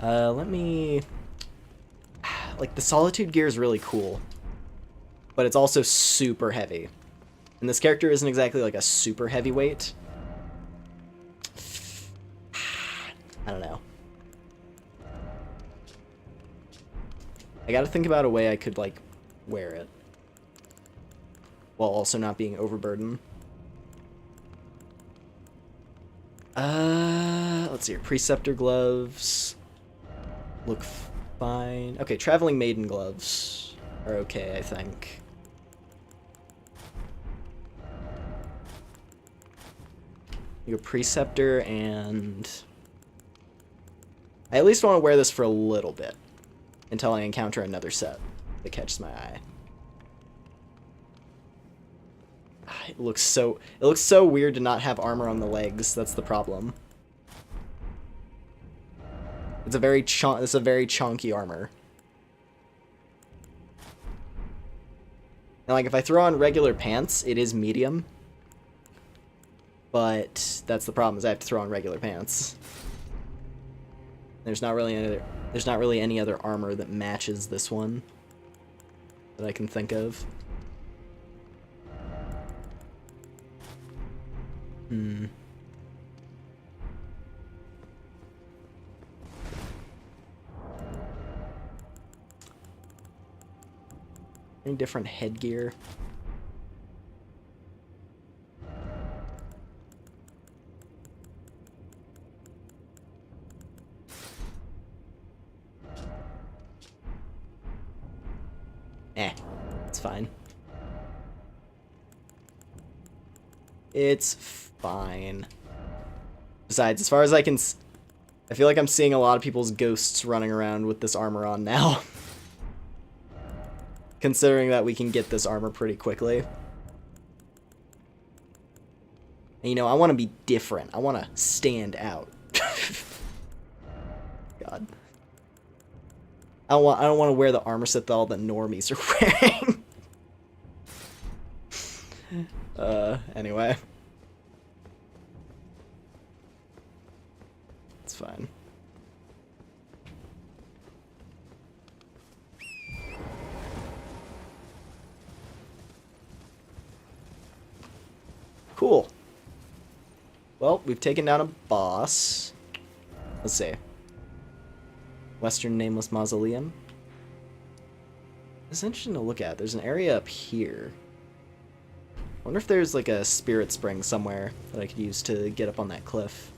Let me... Like, the Solitude gear is really cool. But it's also super heavy. And this character isn't exactly like a super heavyweight. I don't know. I gotta think about a way I could, like, wear it. While also not being overburdened. Let's see here. Preceptor gloves. Look fine. Okay, Traveling Maiden gloves are okay, I think. You go Preceptor, and I at least want to wear this for a little bit until I encounter another set that catches my eye. It looks so weird to not have armor on the legs. That's the problem. It's a very chunky armor. And like if I throw on regular pants, it is medium. But that's the problem, is I have to throw on regular pants. There's not really any other armor that matches this one that I can think of. Any different headgear? It's fine. It's fine. Besides, as far as I can... I feel like I'm seeing a lot of people's ghosts running around with this armor on now. Considering that we can get this armor pretty quickly. And, you know, I want to be different. I want to stand out. God. I don't want to wear the armor set that all the normies are wearing. Anyway. It's fine. Cool. Well, we've taken down a boss. Let's see. Western Nameless Mausoleum. It's interesting to look at. There's an area up here. I wonder if there's like a spirit spring somewhere that I could use to get up on that cliff.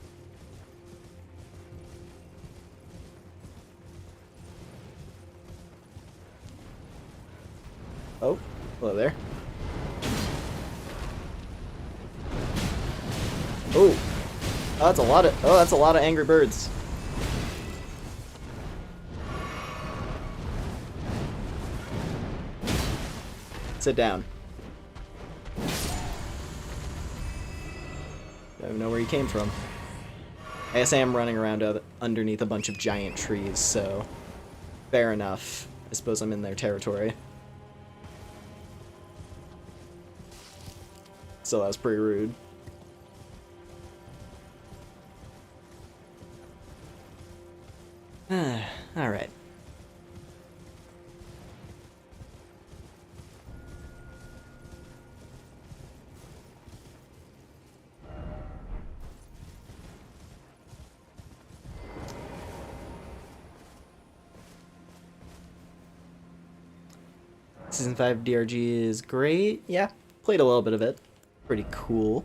Oh, hello there. Oh, that's a lot of angry birds. Sit down. Don't even know where you came from. I guess I am running around underneath a bunch of giant trees, so fair enough. I suppose I'm in their territory. So that was pretty rude. Alright. Season 5 DRG is great. Yeah, played a little bit of it. Pretty cool.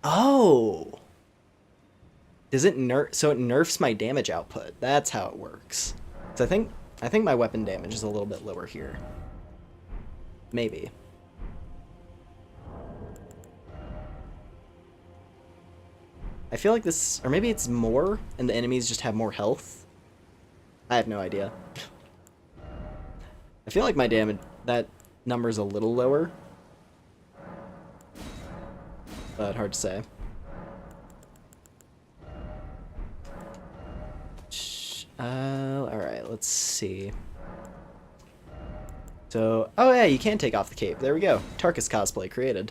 Oh! Does it so it nerfs my damage output. That's how it works. So I think my weapon damage is a little bit lower here. Maybe. I feel like this, or maybe it's more and the enemies just have more health. I have no idea. feel like my damage, that number's a little lower. But hard to say. Alright, let's see. So, oh yeah, you can take off the cape. There we go. Tarkus cosplay created.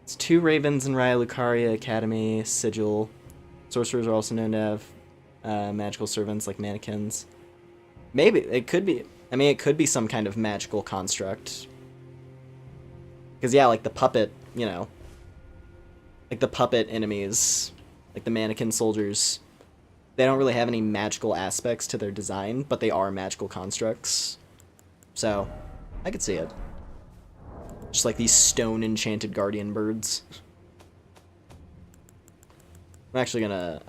It's 2 ravens in Raya Lucaria Academy, Sigil. Sorcerers are also known to have magical servants like mannequins. Maybe, it could be, I mean, it could be some kind of magical construct. Because, yeah, like the puppet, you know, like the puppet enemies, like the mannequin soldiers, they don't really have any magical aspects to their design, but they are magical constructs. So, I could see it. Just like these stone enchanted guardian birds. I'm actually gonna,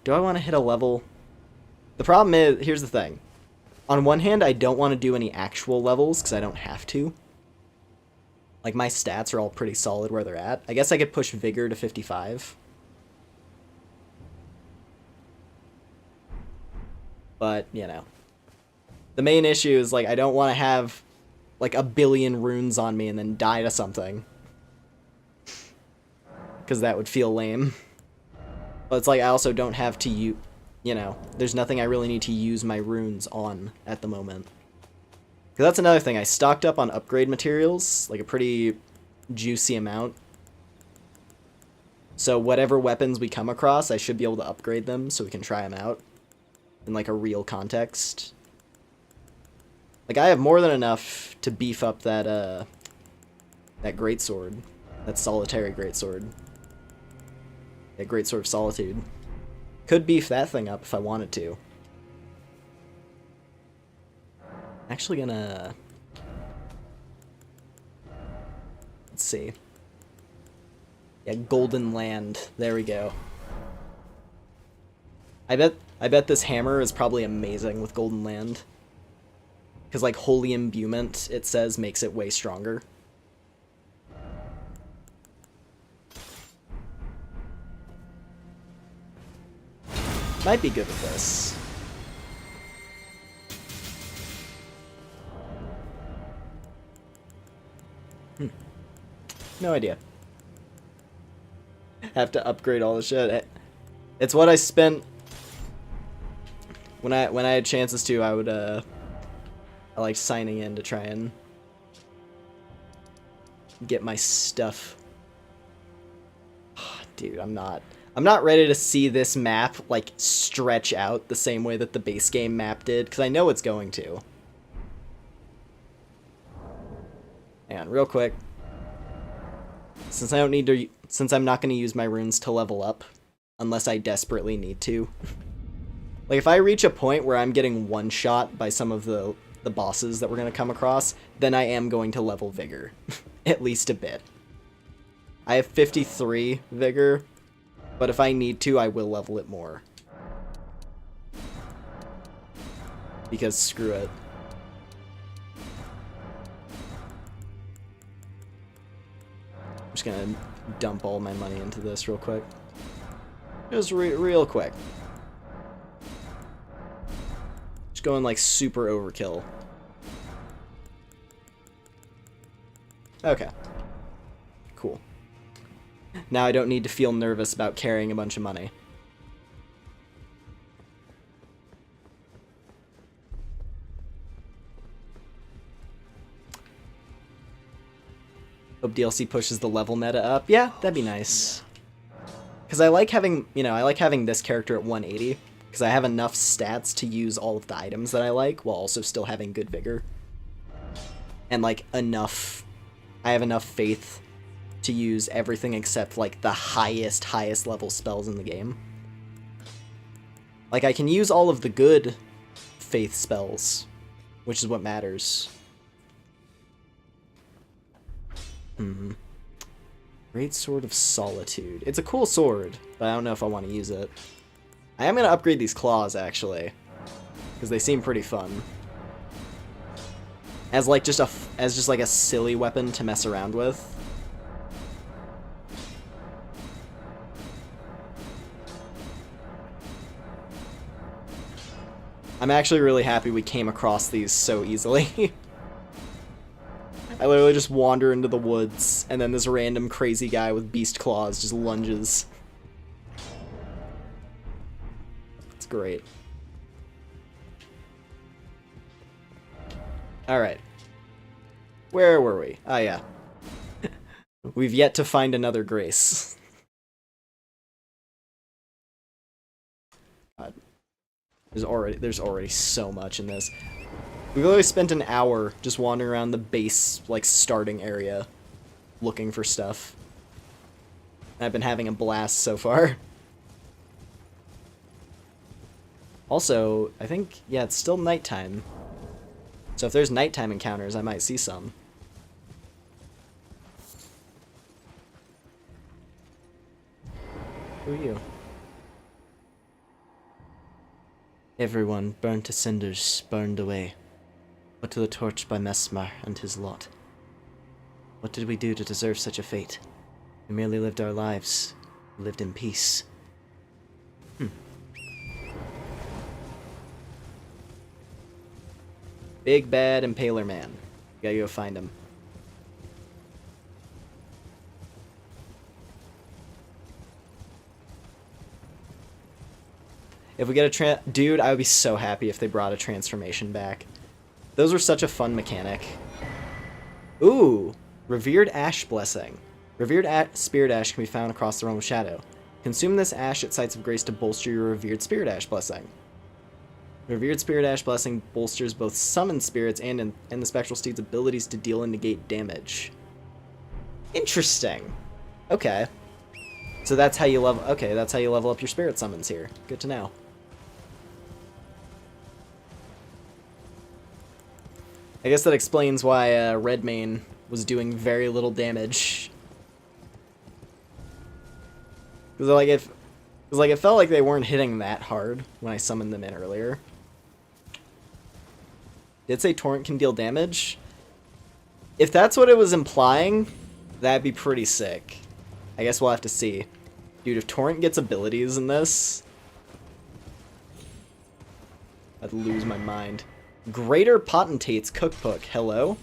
do I want to hit a level? The problem is, here's the thing. On one hand, I don't want to do any actual levels, because I don't have to. Like, my stats are all pretty solid where they're at. I guess I could push Vigor to 55. But, you know. The main issue is, like, I don't want to have, like, 1 billion runes on me and then die to something. Because that would feel lame. But it's like, I also don't have to use... You know, there's nothing I really need to use my runes on at the moment. Because that's another thing, I stocked up on upgrade materials, like a pretty juicy amount. So whatever weapons we come across, I should be able to upgrade them so we can try them out in like a real context. Like I have more than enough to beef up that that greatsword, that solitary greatsword. That greatsword of solitude. Could beef that thing up if I wanted to. Actually gonna... Let's see. Yeah, Golden Land. There we go. I bet this hammer is probably amazing with Golden Land. Because like Holy Imbuement, it says, makes it way stronger. Might be good with this. No idea. Have to upgrade all the shit. It's what I spent when I had chances to. I would I like signing in to try and get my stuff. Dude, I'm not ready to see this map, like, stretch out the same way that the base game map did, because I know it's going to. Hang on, real quick. Since I'm not going to use my runes to level up, unless I desperately need to. Like, if I reach a point where I'm getting one-shot by some of the bosses that we're going to come across, then I am going to level Vigor. At least a bit. I have 53 Vigor. But if I need to, I will level it more. Because screw it. I'm just gonna dump all my money into this real quick. Just real quick. Just going like super overkill. Okay. Cool. Now I don't need to feel nervous about carrying a bunch of money. Hope DLC pushes the level meta up. Yeah, that'd be nice. Because I like having, you know, I like having this character at 180. Because I have enough stats to use all of the items that I like, while also still having good vigor. And like enough, I have enough faith to use everything except like the highest level spells in the game. Like I can use all of the good faith spells, which is what matters. Great Sword of Solitude. It's a cool sword, but I don't know if I want to use it. I am going to upgrade these claws actually, because they seem pretty fun. As like just a silly weapon to mess around with. I'm actually really happy we came across these so easily. I literally just wander into the woods, and then this random crazy guy with beast claws just lunges. It's great. Alright. Where were we? Ah, yeah. We've yet to find another Grace. God. There's already so much in this. We've literally spent an hour just wandering around the base, like, starting area, looking for stuff. And I've been having a blast so far. Also, I think, yeah, it's still nighttime. So if there's nighttime encounters, I might see some. Who are you? Everyone, burnt to cinders, burned away. Put to the torch by Messmer and his lot. What did we do to deserve such a fate? We merely lived our lives. We lived in peace. Big bad Impaler Man. Gotta go find him. If we get a dude, I would be so happy if they brought a transformation back. Those were such a fun mechanic. Ooh, Revered Ash Blessing. Revered Spirit Ash can be found across the realm of Shadow. Consume this ash at sites of grace to bolster your Revered Spirit Ash Blessing. Revered Spirit Ash Blessing bolsters both summoned spirits and the Spectral Steed's abilities to deal and negate damage. Interesting. Okay. So that's how you level. Okay, that's how you level up your spirit summons here. Good to know. I guess that explains why Redmane was doing very little damage. Because it felt like they weren't hitting that hard when I summoned them in earlier. Did it say Torrent can deal damage? If that's what it was implying, that'd be pretty sick. I guess we'll have to see. Dude, if Torrent gets abilities in this, I'd lose my mind. Greater Potentate's Cookbook. Hello.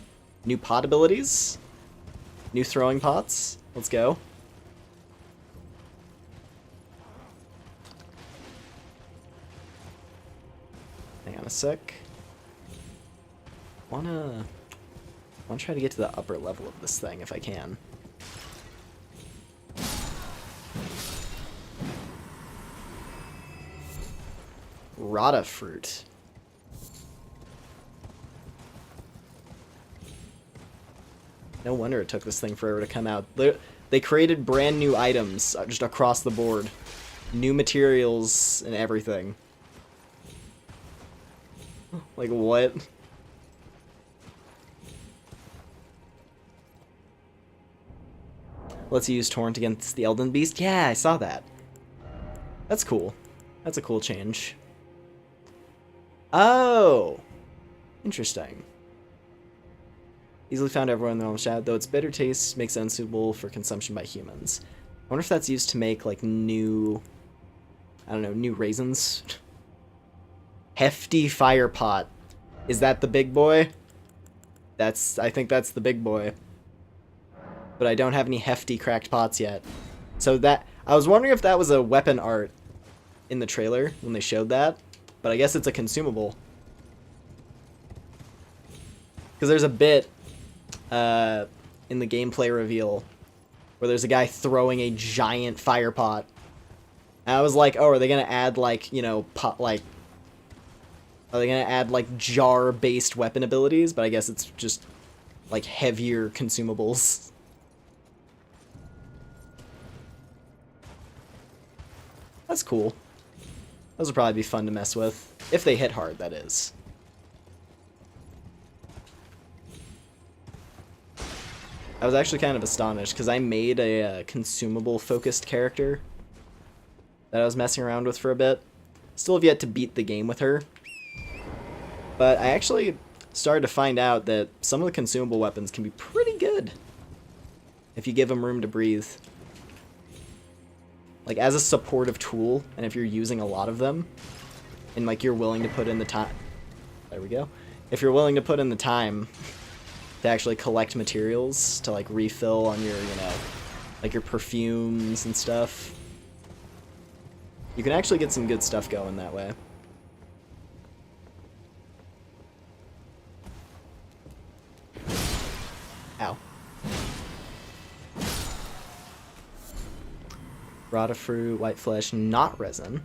New pot abilities. New throwing pots. Let's go. Hang on a sec. Wanna try to get to the upper level of this thing if I can. Rata fruit. No wonder it took this thing forever to come out. They created brand new items just across the board. New materials and everything. Like, what? Let's use Torrent against the Elden Beast. Yeah, I saw that. That's cool. That's a cool change. Oh! Interesting. Easily found everywhere in the realm of Shadow, though its bitter taste makes it unsuitable for consumption by humans. I wonder if that's used to make, like, new... I don't know, new raisins? Hefty Fire Pot. Is that the big boy? I think that's the big boy. But I don't have any hefty cracked pots yet. So that... I was wondering if that was a weapon art in the trailer when they showed that. But I guess it's a consumable. Because there's a bit in the gameplay reveal where there's a guy throwing a giant fire pot. And I was like, oh, are they going to add, like, you know, pot, like... Are they going to add, like, jar-based weapon abilities? But I guess it's just, like, heavier consumables. That's cool. Those would probably be fun to mess with. If they hit hard, that is. I was actually kind of astonished, because I made a consumable-focused character that I was messing around with for a bit. Still have yet to beat the game with her. But I actually started to find out that some of the consumable weapons can be pretty good if you give them room to breathe. Like, as a supportive tool, and if you're using a lot of them, and like you're willing to put in the time, there we go. If you're willing to put in the time to actually collect materials to like refill on your, you know, like your perfumes and stuff, you can actually get some good stuff going that way. Ow. Rata fruit, white flesh, not resin.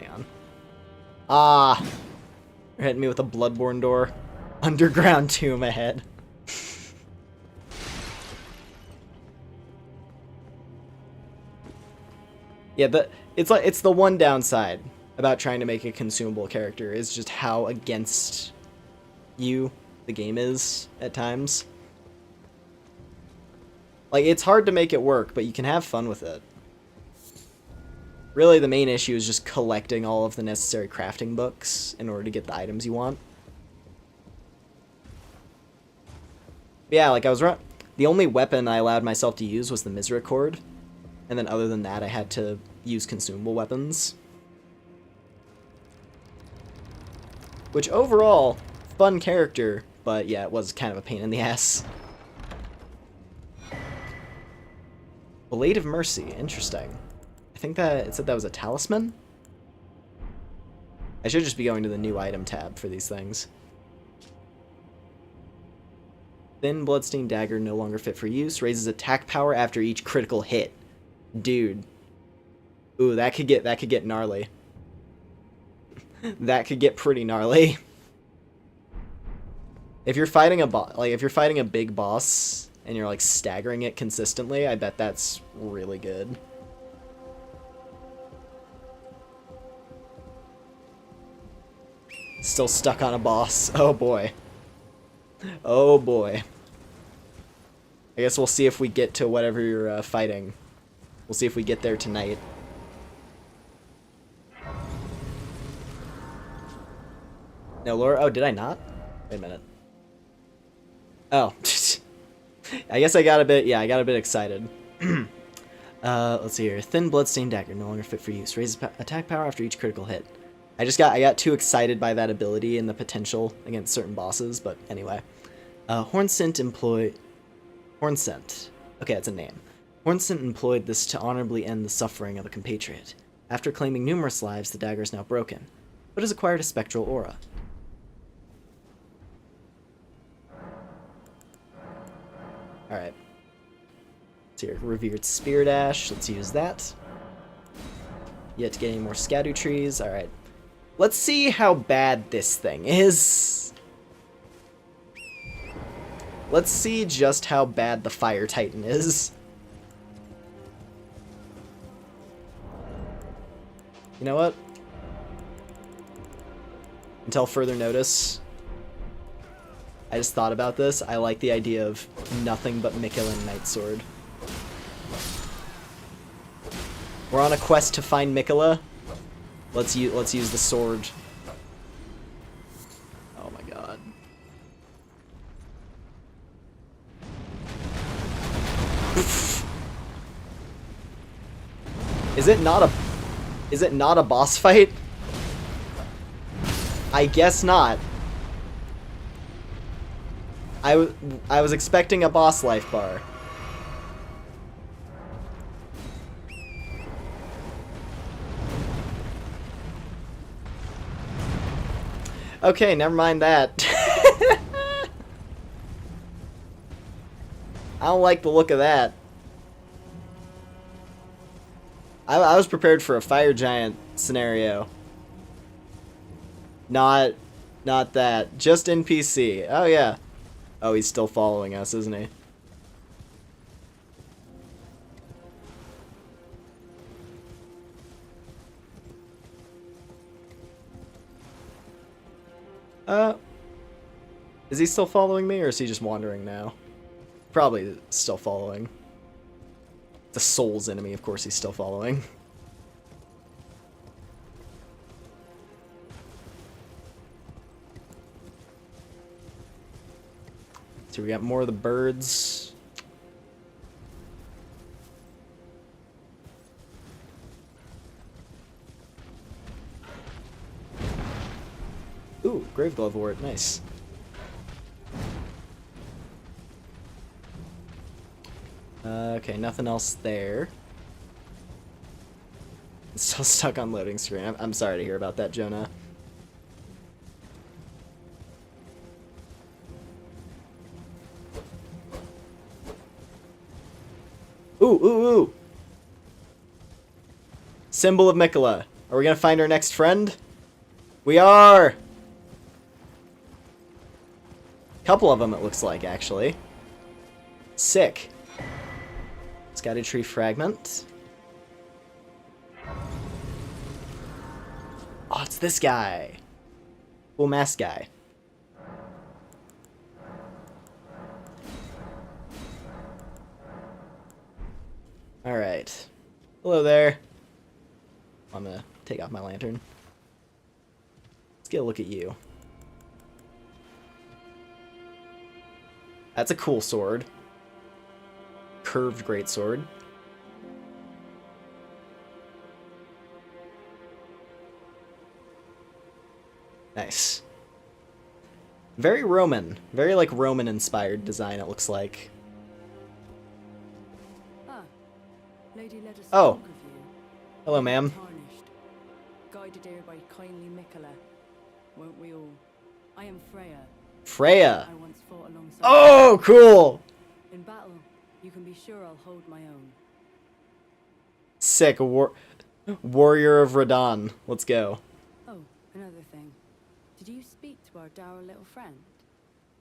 Hang on. Ah! You're hitting me with a bloodborne door. Underground tomb ahead. Yeah, but it's the one downside about trying to make a consumable character is just how against you the game is at times. Like, it's hard to make it work, but you can have fun with it. Really, the main issue is just collecting all of the necessary crafting books in order to get the items you want. But yeah, like I was right. The only weapon I allowed myself to use was the Misericord. And then other than that, I had to use consumable weapons. Which overall, fun character, but yeah, it was kind of a pain in the ass. Blade of Mercy, interesting. I think that it said that was a talisman? I should just be going to the new item tab for these things. Thin bloodstained dagger, no longer fit for use, raises attack power after each critical hit. Dude. Ooh, that could get gnarly. That could get pretty gnarly. If you're fighting if you're fighting a big boss and you're like staggering it consistently, I bet that's really good. Still stuck on a boss. Oh boy. Oh boy. I guess we'll see if we get to whatever you're fighting. We'll see if we get there tonight. No, Laura. Oh, did I not? Wait a minute. Oh. I guess I got a bit, yeah, I got a bit excited. Let's see here. Thin bloodstained dagger, no longer fit for use. Raises attack power after each critical hit. I got too excited by that ability and the potential against certain bosses, but anyway. Hornsent. Okay, that's a name. Hornsent employed this to honorably end the suffering of a compatriot. After claiming numerous lives, the dagger is now broken, but has acquired a spectral aura. Alright. Let's see here. Revered Spear Dash. Let's use that. Yet to get any more Scadu trees. Alright. Let's see how bad this thing is. Let's see just how bad the Fire Titan is. You know what? Until further notice, I just thought about this. I like the idea of nothing but Miquelin Nightsword. We're on a quest to find Miquella. Let's use the sword. Oh my god. Is it not a boss fight? I guess not. I was expecting a boss life bar. Okay, never mind that. I don't like the look of that. I was prepared for a fire giant scenario. Not that. Just NPC. Oh yeah. Oh, he's still following us, isn't he? Is he still following me, or is he just wandering now? Probably still following. The soul's enemy, of course he's still following. So we got more of the birds. Grave Glove Wart, nice. Okay, nothing else there. Still stuck on loading screen. I'm sorry to hear about that, Jonah. Ooh. Symbol of Mikola. Are we gonna find our next friend? We are! Couple of them, it looks like, actually. Sick. Scattered tree fragment. Oh, it's this guy. Cool mask guy. Alright. Hello there. I'm gonna take off my lantern. Let's get a look at you. That's a cool sword. Curved greatsword. Nice. Very Roman. Very, like, Roman-inspired design, it looks like. Lady led us Oh. of you. Hello, ma'am. Tarnished, guided here by kindly Mikola, won't we all? I am Freya. Freya. I once fought alongside. Oh, cool! In battle, you can be sure I'll hold my own. Sick. Warrior of Radon. Let's go. Oh, another thing. Did you speak to our dour little friend?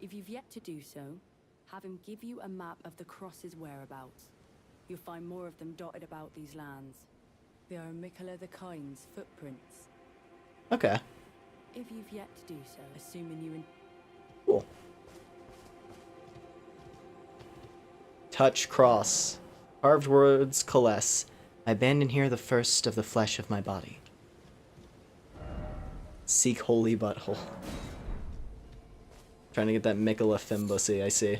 If you've yet to do so, have him give you a map of the cross's whereabouts. You'll find more of them dotted about these lands. They are Mikola the Kind's footprints. Okay. If you've yet to do so, assuming you Cool. Touch cross. Carved words coalesce. I abandon here the first of the flesh of my body. Seek holy butthole. Trying to get that Mikola Fimbussy, I see.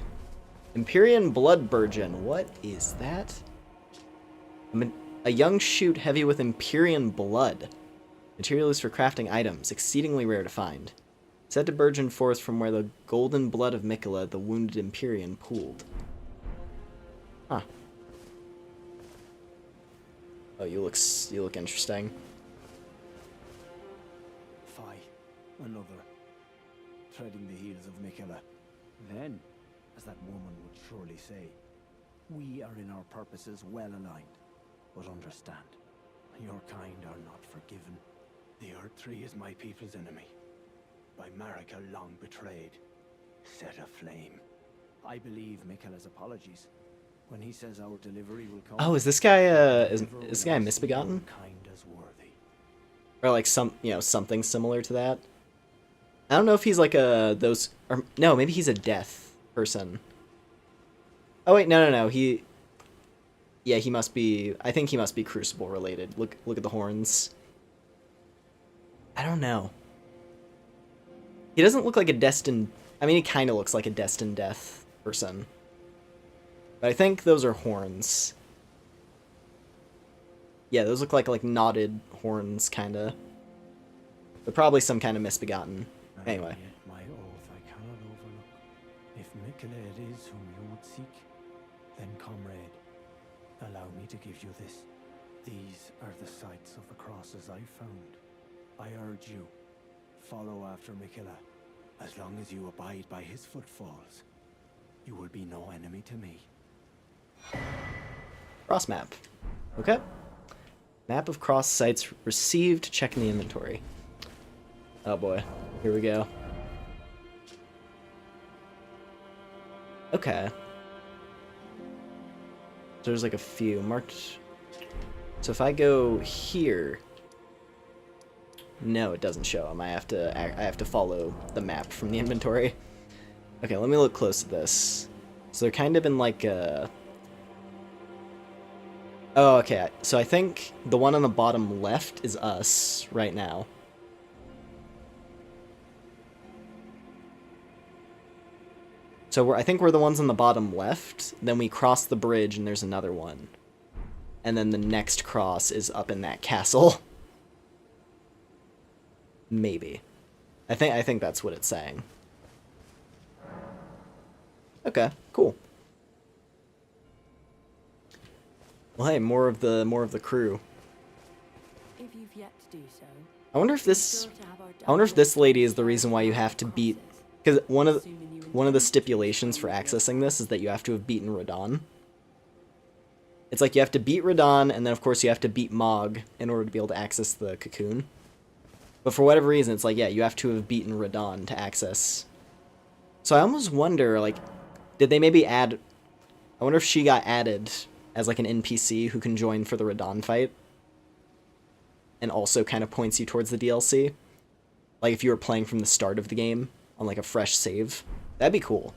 Empyrean Blood Burgeon. What is that? A young shoot heavy with Empyrean blood. Material used for crafting items, exceedingly rare to find. Said to burgeon forth from where the golden blood of Mikola, the wounded Empyrean, pooled. Huh. Oh, you look interesting. Fie, another. Treading the heels of Mikola. Then, as that woman would surely say, we are in our purposes well aligned. But understand, your kind are not forgiven. The Erdtree is my people's enemy. By Marika long betrayed. Set aflame. I believe Mikola's apologies. When he says our delivery will come. Oh, is this guy is this guy misbegotten? Kind as worthy. Or like something similar to that? I don't know if he's like those, or no, maybe he's a death person. Oh wait, no. Yeah, he must be. I think he must be Crucible related. Look at the horns. I don't know. He doesn't look like a destined. I mean, he kind of looks like a destined death person. But I think those are horns. Yeah, those look like knotted horns, kinda. But probably some kind of misbegotten. Anyway. Yet my oath I cannot overlook. If Mikola it is whom you would seek, then comrade, allow me to give you this. These are the sites of the crosses I found. I urge you, follow after Mikola. As long as you abide by his footfalls, you will be no enemy to me. Cross map. Okay. Map of cross sites received. Check in the inventory. Oh boy. Here we go. Okay. There's like a few marked. So if I go here, no, it doesn't show them. I have to follow the map from the inventory. Okay, let me look close at this. So they're kind of in like a. Oh, okay. So I think the one on the bottom left is us right now. So I think we're the ones on the bottom left. Then we cross the bridge and there's another one. And then the next cross is up in that castle. Maybe. I think that's what it's saying. Okay, cool. Well, hey, more of the crew. If you've yet to do so, I wonder if be this sure to have our I wonder if this dialogue lady is the reason why you have to crosses, beat, because one of assuming you the intend to stipulations for defend your accessing this is that you have to have beaten Radon. It's like you have to beat Radon, and then of course you have to beat Mog in order to be able to access the cocoon. But for whatever reason, it's like, yeah, you have to have beaten Radon to access. So I almost wonder, like, did they maybe add... I wonder if she got added as, like, an NPC who can join for the Radon fight. And also kind of points you towards the DLC. Like, if you were playing from the start of the game on, like, a fresh save. That'd be cool.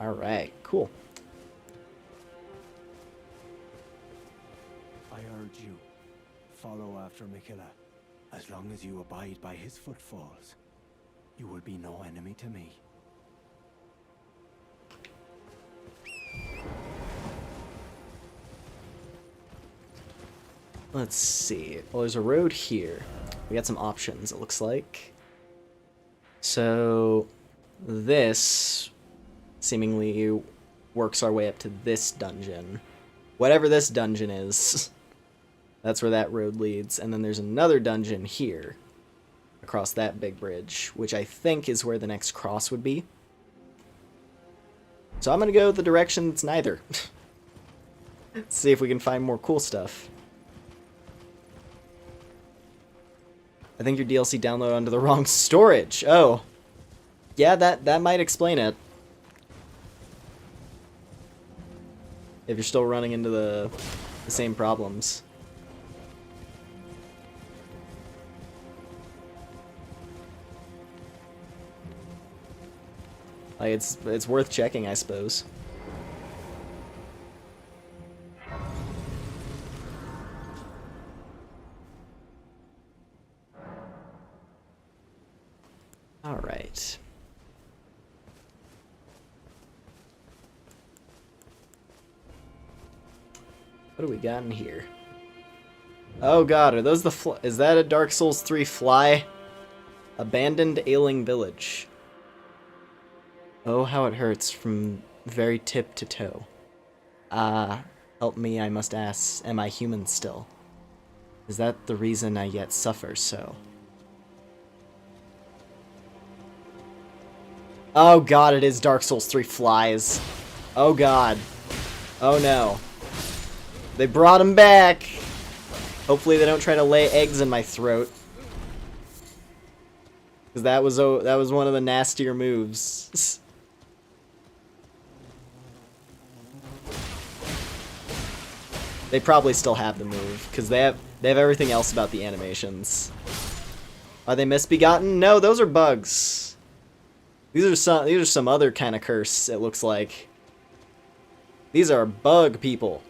Alright, cool. I urge you, follow after Miquella. As long as you abide by his footfalls, you will be no enemy to me. Let's see. Well, there's a road here. We got some options, it looks like. So, this seemingly works our way up to this dungeon. Whatever this dungeon is, that's where that road leads. And then there's another dungeon here, across that big bridge, which I think is where the next cross would be. So I'm gonna go the direction that's neither. Let's see if we can find more cool stuff. I think your DLC downloaded onto the wrong storage. Oh. Yeah, that might explain it. If you're still running into the same problems. Like, it's worth checking, I suppose. All right. What do we got in here? Oh god, are those the is that a Dark Souls 3 fly? Abandoned ailing village. Oh, how it hurts from very tip to toe. Help me, I must ask, am I human still? Is that the reason I yet suffer so? Oh god, it is Dark Souls 3 flies. Oh god. Oh no. They brought him back! Hopefully they don't try to lay eggs in my throat. Because that was one of the nastier moves. They probably still have the move, because they have everything else about the animations. Are they misbegotten? No, those are bugs. These are some other kind of curse, it looks like. These are bug people.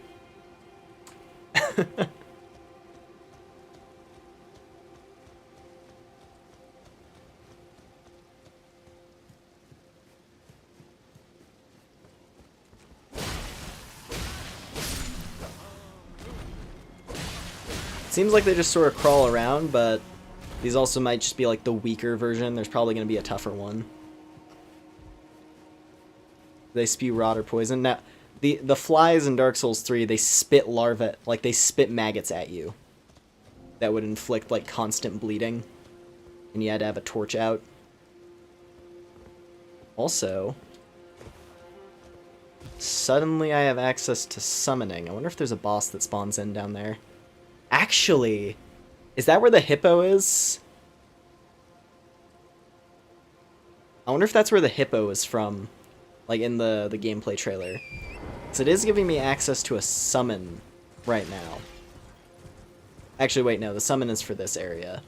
Seems like they just sort of crawl around, but these also might just be like the weaker version. There's probably going to be a tougher one. They spew rot or poison. Now, the flies in Dark Souls 3, they spit larvae, like they spit maggots at you. That would inflict like constant bleeding. And you had to have a torch out. Also, suddenly I have access to summoning. I wonder if there's a boss that spawns in down there. Actually, is that where the hippo is? I wonder if that's where the hippo is from, like in the gameplay trailer. So it is giving me access to a summon right now. Actually, wait, no, the summon is for this area.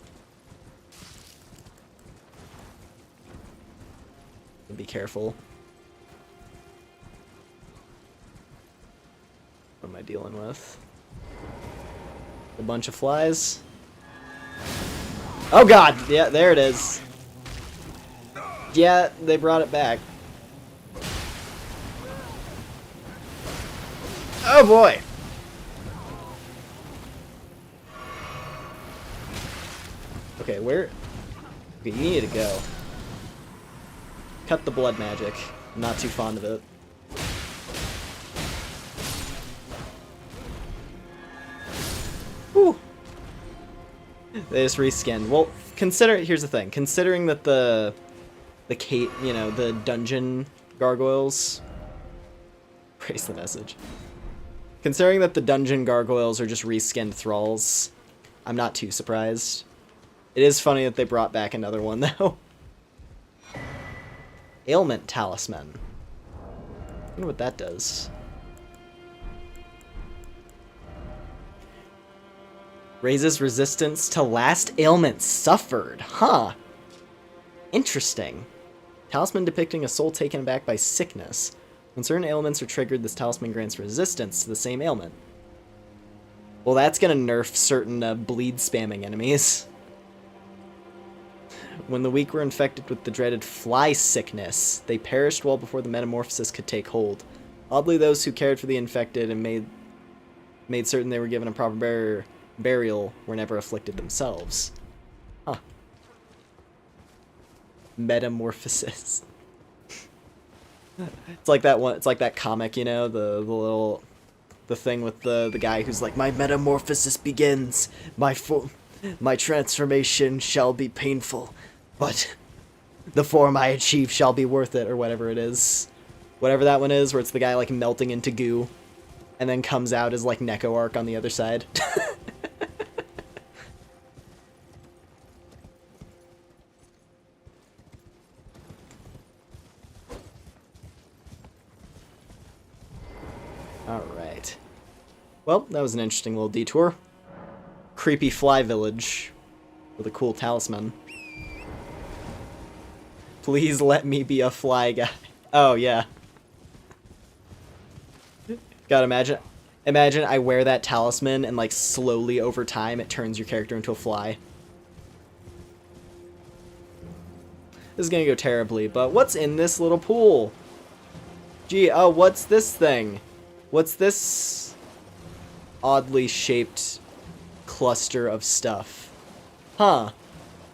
Be careful. What am I dealing with? A bunch of flies. Oh god! Yeah, there it is. Yeah, they brought it back. Oh boy! Okay, where? Okay, you need to go. Cut the blood magic. I'm not too fond of it. Whew. They just reskinned. Well, here's the thing. Considering that the dungeon gargoyles. Praise the message. Considering that the dungeon gargoyles are just reskinned thralls, I'm not too surprised. It is funny that they brought back another one, though. Ailment Talisman. I wonder what that does. Raises resistance to last ailment suffered. Huh. Interesting. Talisman depicting a soul taken back by sickness. When certain ailments are triggered, this talisman grants resistance to the same ailment. Well, that's gonna nerf certain bleed spamming enemies. When the weak were infected with the dreaded fly sickness, they perished well before the metamorphosis could take hold. Oddly, those who cared for the infected and made certain they were given a proper burial were never afflicted themselves. Huh. Metamorphosis. It's like that one. It's like that comic, you know, the thing with the guy who's like, my metamorphosis begins, my transformation shall be painful, but the form I achieve shall be worth it, or whatever it is, whatever that one is, where it's the guy like melting into goo, and then comes out as like Neko Arc on the other side. Alright. Well, that was an interesting little detour. Creepy fly village with a cool talisman. Please let me be a fly guy. Oh, yeah. God, imagine I wear that talisman and, like, slowly over time it turns your character into a fly. This is gonna go terribly, but what's in this little pool? Gee, oh, what's this thing? What's this oddly shaped cluster of stuff? Huh.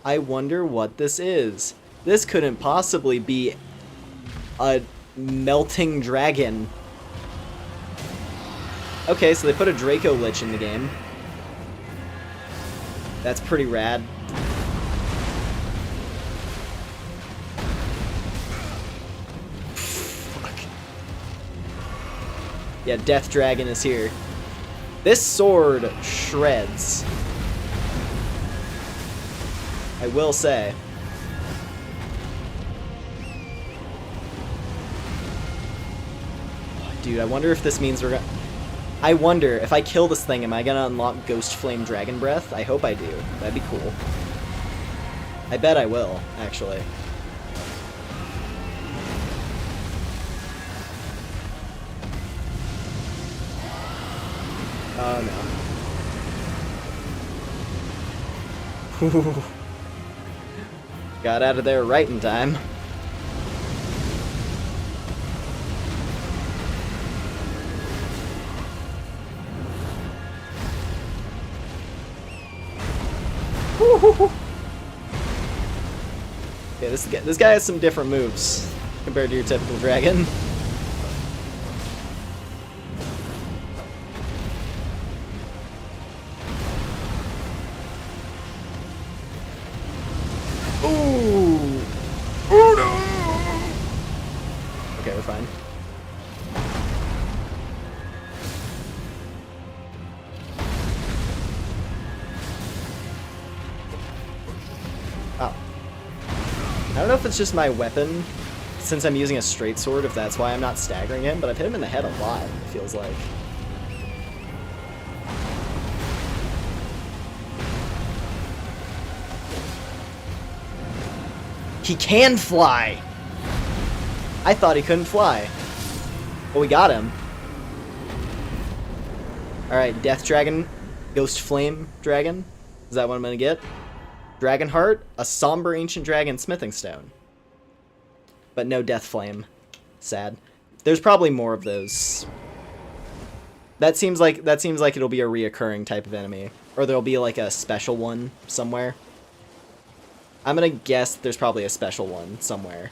I wonder what this is. This couldn't possibly be a melting dragon. Okay, so they put a Draco Lich in the game. That's pretty rad. Yeah, Death Dragon is here. This sword shreds. I will say. Dude, I wonder if this means we're gonna... I wonder, if I kill this thing, am I gonna unlock Ghost Flame Dragon Breath? I hope I do. That'd be cool. I bet I will, actually. Oh, no. Got out of there right in time. Yeah, this guy has some different moves compared to your typical dragon. Ooh! Oh no! Okay, we're fine. Oh. I don't know if it's just my weapon, since I'm using a straight sword, if that's why I'm not staggering him, but I've hit him in the head a lot, it feels like. He can fly! I thought he couldn't fly. But we got him. Alright, Death Dragon, Ghost Flame Dragon. Is that what I'm gonna get? Dragon Heart, a Somber Ancient Dragon Smithing Stone. But no Death Flame. Sad. There's probably more of those. That seems like it'll be a reoccurring type of enemy. Or there'll be like a special one somewhere. I'm gonna guess there's probably a special one somewhere.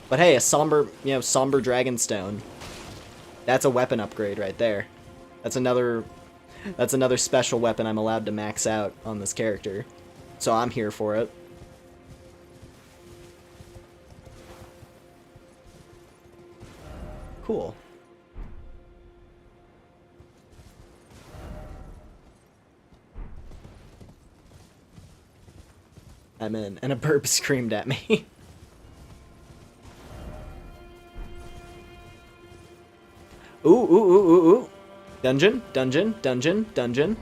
But hey, a somber, somber dragonstone. That's a weapon upgrade right there. That's another special weapon I'm allowed to max out on this character. So I'm here for it. Cool. I'm in, and a burp screamed at me. Ooh, ooh, ooh, ooh, ooh. Dungeon, dungeon, dungeon, dungeon.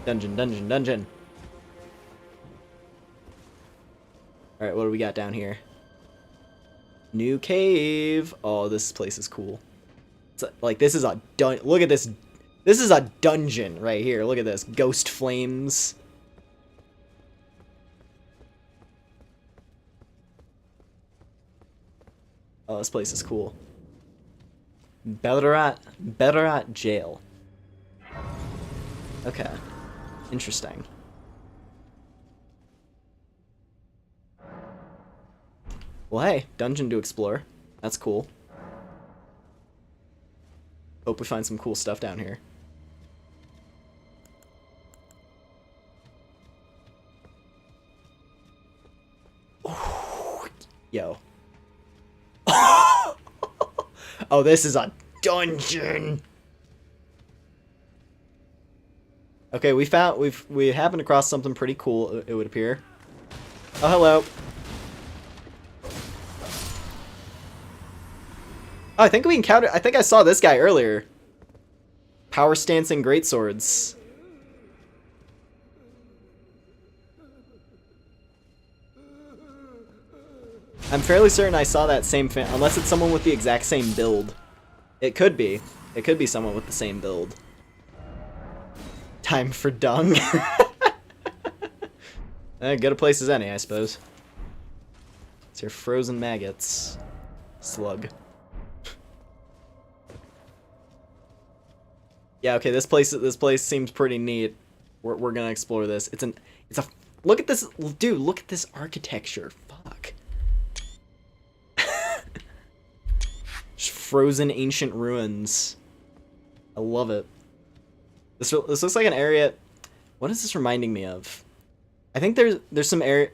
Dungeon, dungeon, dungeon. Alright, what do we got down here? New cave. Oh, this place is cool. It's like, this is a look at this. This is a dungeon right here. Look at this. Ghost flames. Oh, this place is cool. Bellarat Jail. Okay. Interesting. Well, hey, dungeon to explore. That's cool. Hope we find some cool stuff down here. Ooh, yo. Oh, this is a dungeon. Okay, we happened across something pretty cool, it would appear. Oh, hello. Oh, I think we encountered, I think I saw this guy earlier. Power stancing greatswords. I'm fairly certain I saw that same unless it's someone with the exact same build. It could be. It could be someone with the same build. Time for dung. Good a place as any, I suppose. It's your frozen maggots. Slug. Yeah, okay, this place seems pretty neat. We're gonna explore this. It's a look at this, dude, look at this architecture. Fuck. Just frozen ancient ruins. I love it. This looks like an area. What is this reminding me of? I think there's some area.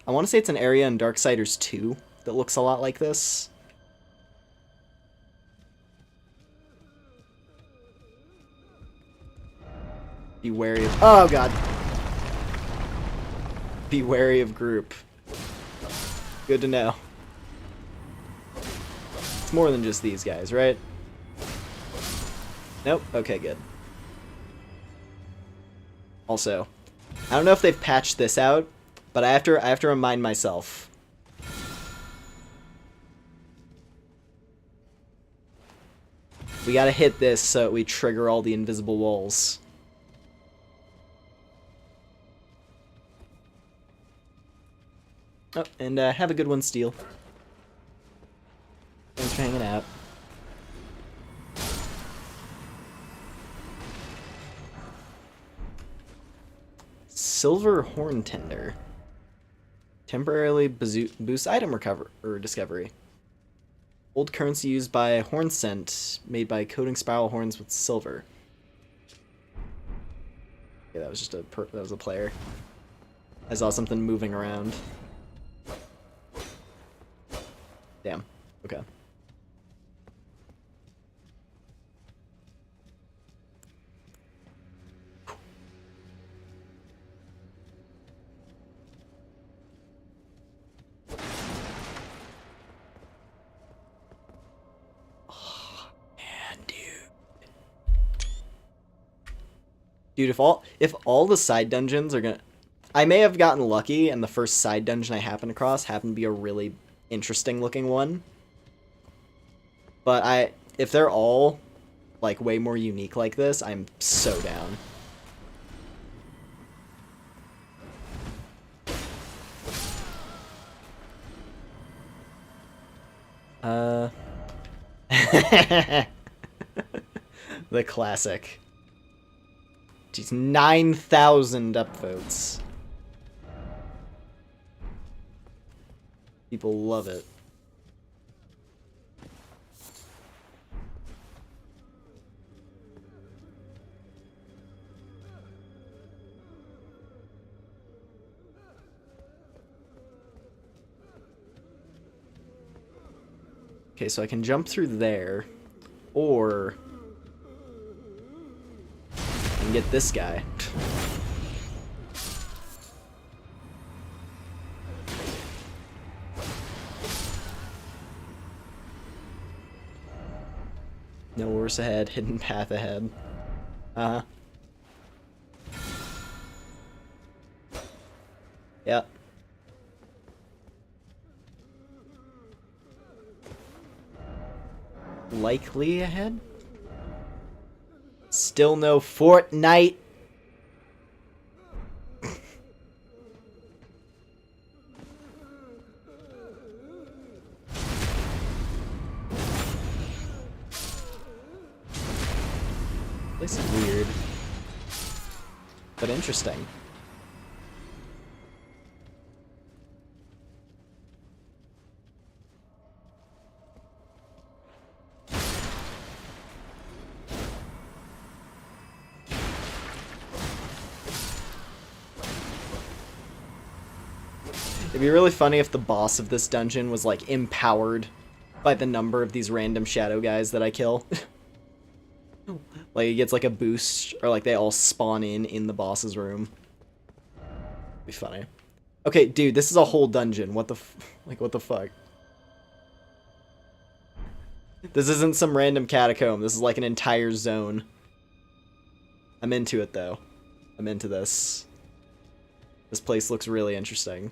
I want to say it's an area in Darksiders 2 that looks a lot like this. Be wary of. Oh god. Be wary of group. Good to know. It's more than just these guys, right? Nope. Okay, good. Also, I don't know if they've patched this out, but I have to remind myself. We gotta hit this so we trigger all the invisible walls. Oh, and have a good one, Steel. Thanks for hanging out. Silver Horn Tender. Temporarily boost item discovery. Old currency used by horn scent, made by coating spiral horns with silver. Okay, that was just that was a player. I saw something moving around. Damn. Okay. Dude, if all the side dungeons are gonna... I may have gotten lucky and the first side dungeon I happened across happened to be a really interesting looking one. But if they're all like way more unique like this, I'm so down. The classic. Jeez, 9,000 upvotes. People love it. Okay, so I can jump through there, or I can get this guy. No worse ahead, hidden path ahead. Uh-huh. Yep. Likely ahead? Still no Fortnite. This is weird, but interesting. It'd be really funny if the boss of this dungeon was, like, empowered by the number of these random shadow guys that I kill. Like, he gets, like, a boost, or, like, they all spawn in the boss's room. Be funny. Okay, dude, this is a whole dungeon. What the what the fuck? This isn't some random catacomb. This is, like, an entire zone. I'm into it, though. I'm into this. This place looks really interesting.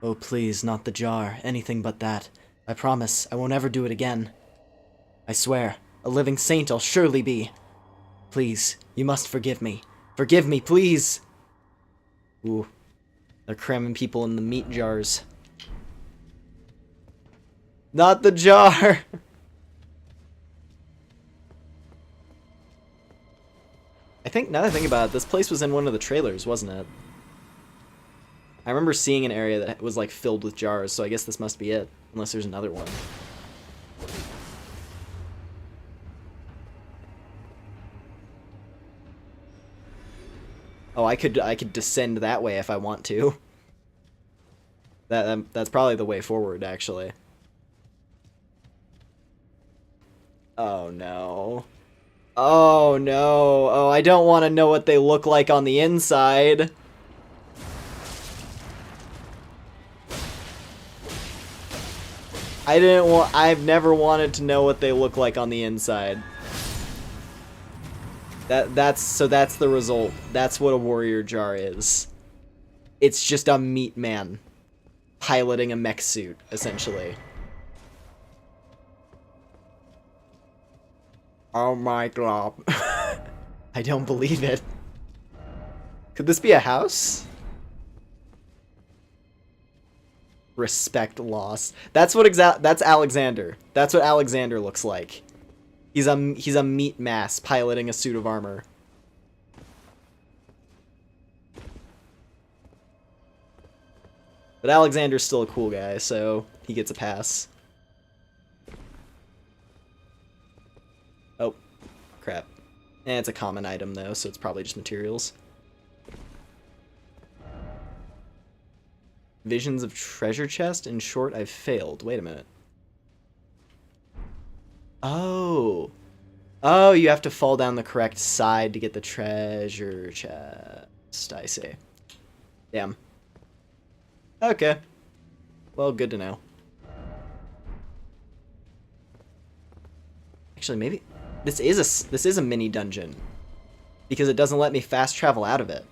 Oh, please, not the jar. Anything but that. I promise, I won't ever do it again. I swear, a living saint I'll surely be. Please, you must forgive me. Forgive me, please! Ooh. They're cramming people in the meat jars. Not the jar! I think, now that I think about it, this place was in one of the trailers, wasn't it? I remember seeing an area that was, like, filled with jars, so I guess this must be it. Unless there's another one. Oh, I could descend that way if I want to. That's probably the way forward, actually. Oh, no. Oh, no. Oh, I don't want to know what they look like on the inside. I've never wanted to know what they look like on the inside. That's the result. That's what a warrior jar is. It's just a meat man piloting a mech suit, essentially. Oh my god. I don't believe it. Could this be a house? Respect lost. That's Alexander. That's what Alexander looks like. He's a meat mass piloting a suit of armor. But Alexander's still a cool guy, so he gets a pass. Oh, crap. It's a common item though, so it's probably just materials. Visions of treasure chest? In short, I've failed. Wait a minute. Oh. Oh, you have to fall down the correct side to get the treasure chest. I see. Damn. Okay. Well, good to know. Actually, maybe this is a mini dungeon because it doesn't let me fast travel out of it.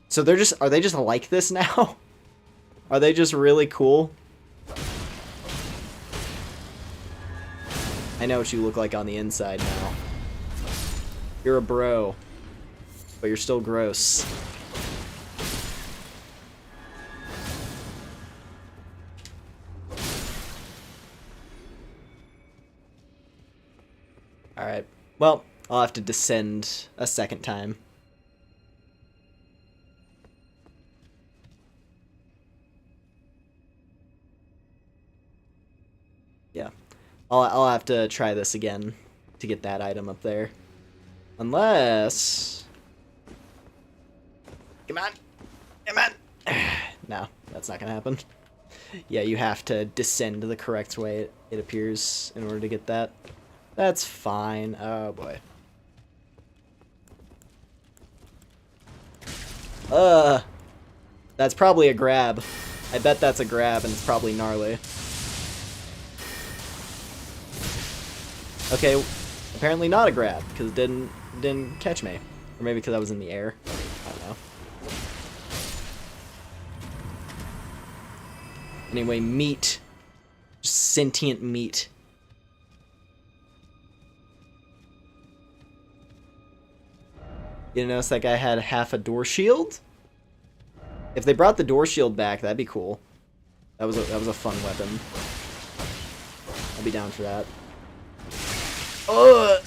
So are they just like this now? Are they just really cool? I know what you look like on the inside now. You're a bro, but you're still gross. Alright, well, I'll have to descend a second time. Yeah. I'll have to try this again to get that item up there. Unless... Come on! Come on! No, that's not gonna happen. Yeah, you have to descend the correct way, it appears, in order to get that. That's fine. Oh, boy. That's probably a grab. I bet that's a grab, and it's probably gnarly. Okay, apparently not a grab, because it didn't catch me. Or maybe because I was in the air. I don't know. Anyway, meat. Just sentient meat. You notice that guy had half a door shield? If they brought the door shield back, that'd be cool. That was a fun weapon. I'll be down for that. Ugh!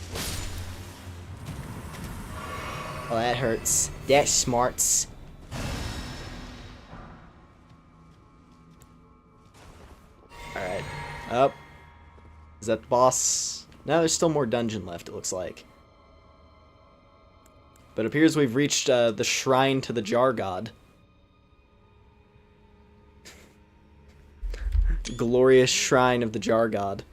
Oh, that hurts. That smarts. Alright. Up. Is that the boss? No, there's still more dungeon left, it looks like. But it appears we've reached the shrine to the Jar God. Glorious shrine of the Jar God.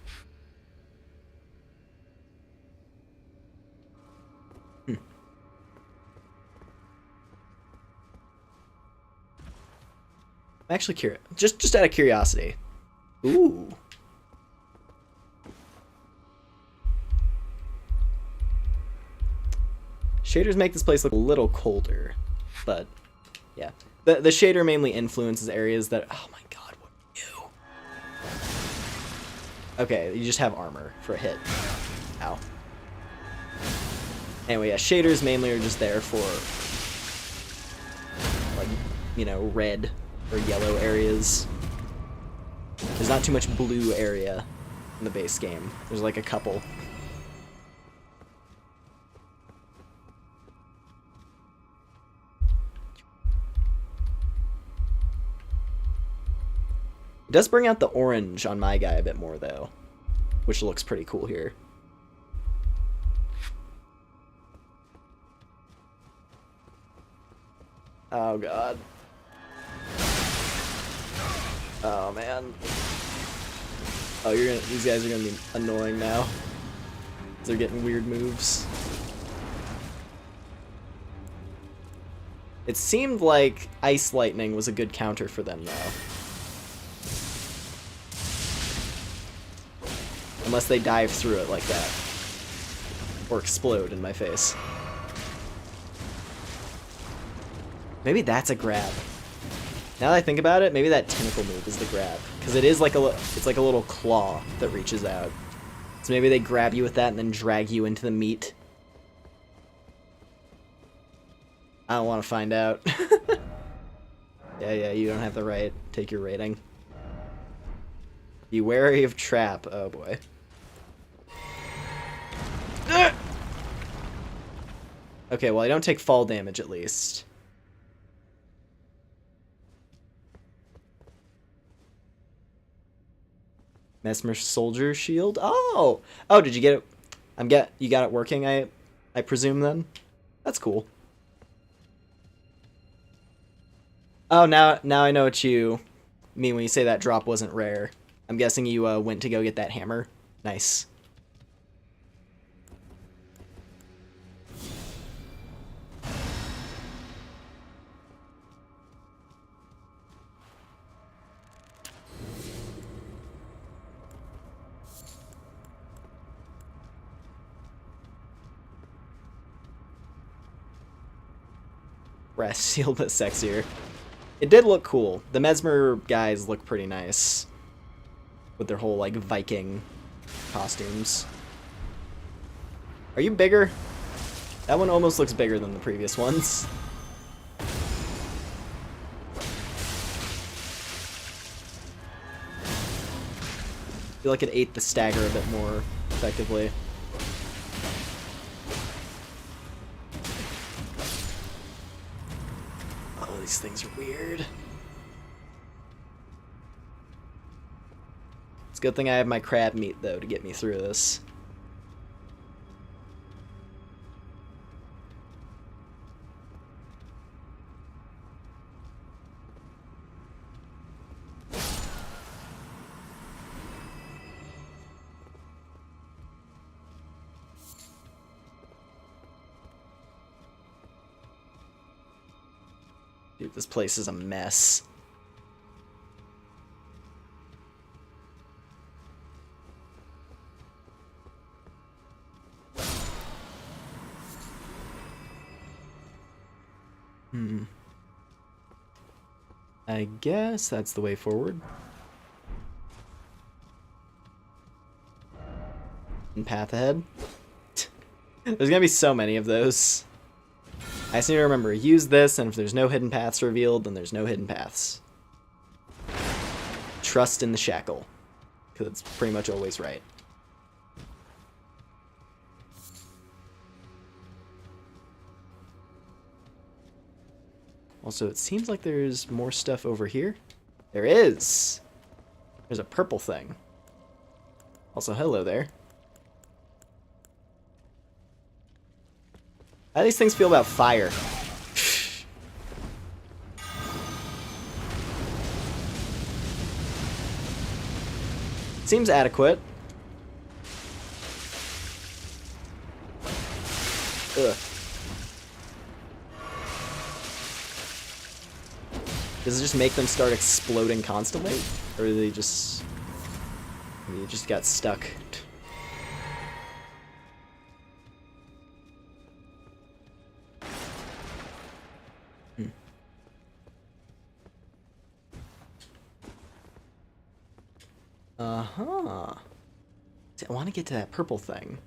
I'm actually curious. Just out of curiosity. Ooh. Shaders make this place look a little colder, but yeah. The shader mainly influences areas that... Oh my god, what are you? Okay, you just have armor for a hit. Ow. Anyway, yeah, shaders mainly are just there for, like, you know, red or yellow areas. There's not too much blue area in the base game. There's like a couple. It does bring out the orange on my guy a bit more, though, which looks pretty cool here. Oh, God. Oh, man. Oh, these guys are gonna be annoying now. They're getting weird moves. It seemed like Ice Lightning was a good counter for them, though. Unless they dive through it like that. Or explode in my face. Maybe that's a grab. Now that I think about it, maybe that tentacle move is the grab. Because it is like it's like a little claw that reaches out. So maybe they grab you with that and then drag you into the meat. I don't want to find out. Yeah, you don't have the right. Take your rating. Be wary of trap. Oh boy. Okay, well I don't take fall damage at least. Mesmer Soldier Shield? Oh! Oh, did you get it? You got it working, I presume then? That's cool. Oh, now I know what you mean when you say that drop wasn't rare. I'm guessing you went to go get that hammer. Nice. Brass sealed but sexier. It did look cool. The Mesmer guys look pretty nice. With their whole, like, Viking costumes. Are you bigger? That one almost looks bigger than the previous ones. I feel like it ate the stagger a bit more effectively. These things are weird. It's a good thing I have my crab meat, though, to get me through this. Dude, this place is a mess. I guess that's the way forward. And path ahead. There's gonna be so many of those. I just need to remember, use this, and if there's no hidden paths revealed, then there's no hidden paths. Trust in the shackle, because it's pretty much always right. Also, it seems like there's more stuff over here. There is! There's a purple thing. Also, hello there. How do these things feel about fire? Seems adequate. Ugh. Does it just make them start exploding constantly? Or do they just... You just got stuck? Uh-huh. See, I want to get to that purple thing.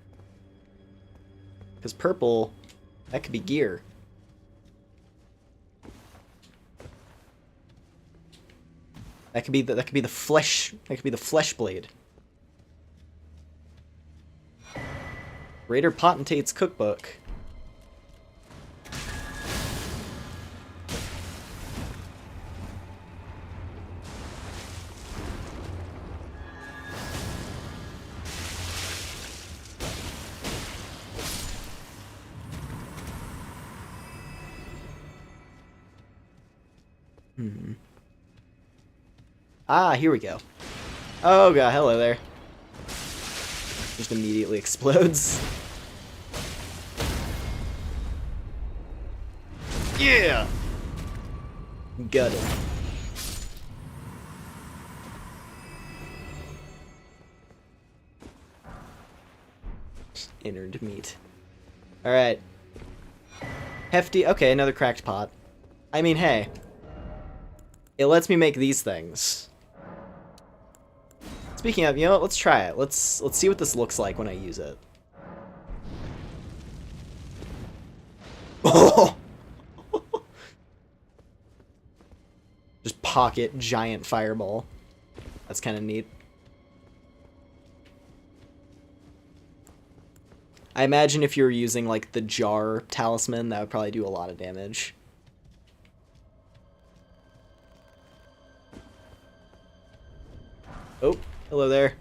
Because purple, that could be gear. That could be the flesh. That could be the flesh blade. Raider Potentate's cookbook. Ah, here we go. Oh god, hello there. Just immediately explodes. Yeah! Got it. Innard meat. Alright. Hefty. Okay, another cracked pot. I mean, hey. It lets me make these things. Speaking of, you know what? Let's try it. Let's see what this looks like when I use it. Oh! Just pocket giant fireball. That's kind of neat. I imagine if you were using like the jar talisman, that would probably do a lot of damage. Oh, hello there.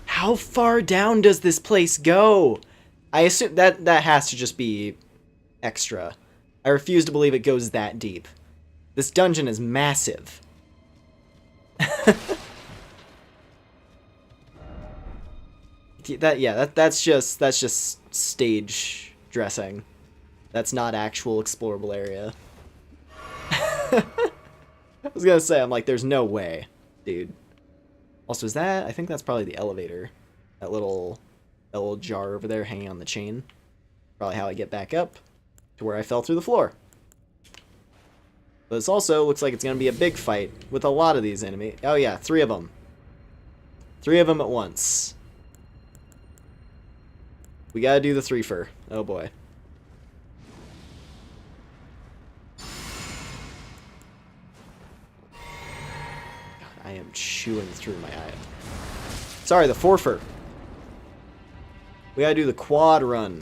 How far down does this place go? I assume that has to just be extra. I refuse to believe it goes that deep. This dungeon is massive. That's just stage dressing. That's not actual explorable area. I was gonna say, I'm like, there's no way, dude. Also, is that? I think that's probably the elevator. That little jar over there hanging on the chain. Probably how I get back up to where I fell through the floor. But this also looks like it's going to be a big fight with a lot of these enemies. Oh yeah, 3 of them. 3 of them at once. We gotta do the 3-fer. Oh boy. I am chewing through my eye. Sorry, the forfer. We gotta do the quad run.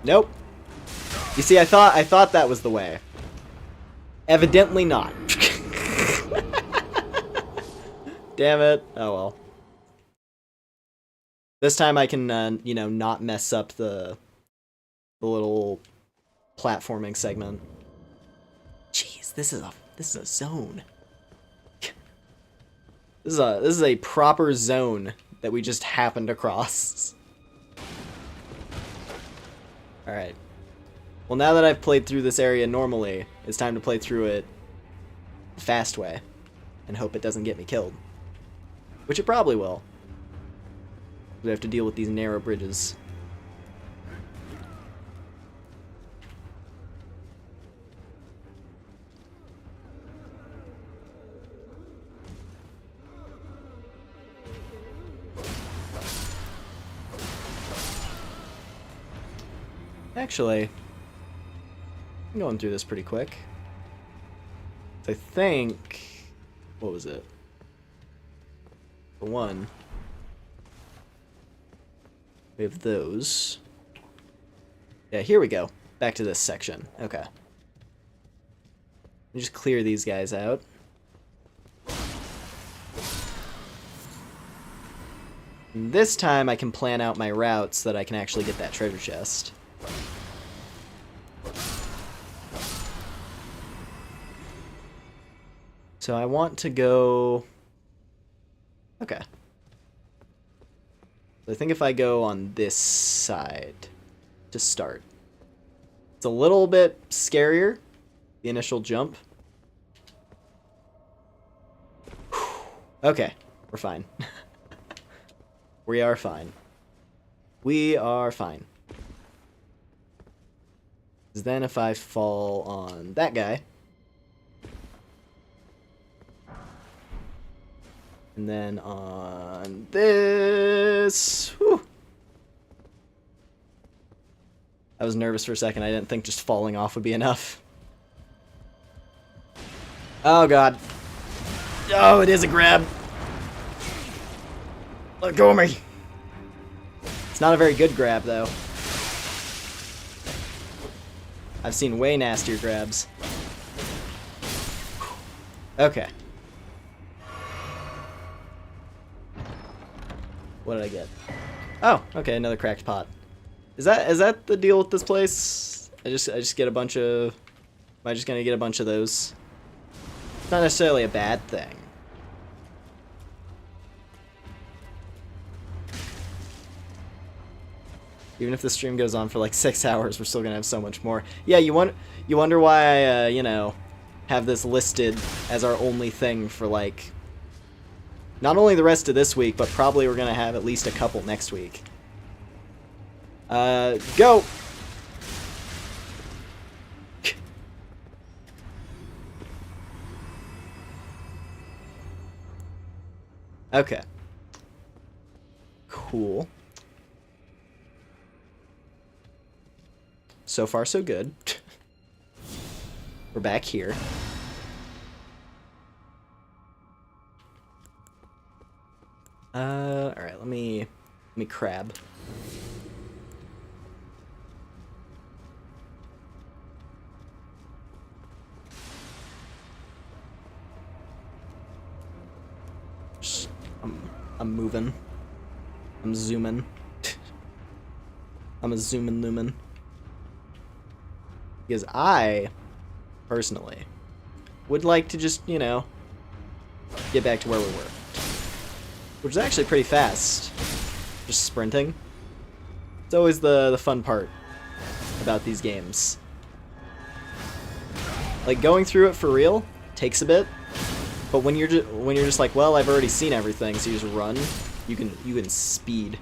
Nope. You see, I thought that was the way. Evidently not. Damn it. Oh well. This time I can, you know, not mess up the little platforming segment. Jeez, this is a zone. This is a proper zone that we just happened across. All right. Well, now that I've played through this area normally, it's time to play through it the fast way and hope it doesn't get me killed. Which it probably will. We have to deal with these narrow bridges. Actually, I'm going through this pretty quick. I think... What was it? For one, we have those. Yeah, here we go. Back to this section. Okay. Let me just clear these guys out. And this time I can plan out my routes so that I can actually get that treasure chest. So I want to go... Okay. So I think if I go on this side to start. It's a little bit scarier, the initial jump. Okay, we're fine. We are fine. We are fine. Because then if I fall on that guy... And then on this... Whew. I was nervous for a second. I didn't think just falling off would be enough. Oh, God. Oh, it is a grab. Let go of me. It's not a very good grab, though. I've seen way nastier grabs. Okay. What did I get? Oh, okay, another cracked pot. Is that the deal with this place? I just get a bunch of... Am I just gonna get a bunch of those? It's not necessarily a bad thing. Even if the stream goes on for like 6 hours, we're still gonna have so much more. Yeah, you wonder why I, you know, have this listed as our only thing for like... Not only the rest of this week, but probably we're gonna have at least a couple next week. Go! Okay. Cool. So far, so good. We're back here. Alright, let me crab. I'm moving. I'm zooming. I'm a zoomin' lumen. Because I, personally, would like to just, you know, get back to where we were. Which is actually pretty fast. Just sprinting. It's always the fun part about these games. Like, going through it for real takes a bit. But when you're just like, well, I've already seen everything, so you just run, you can speed.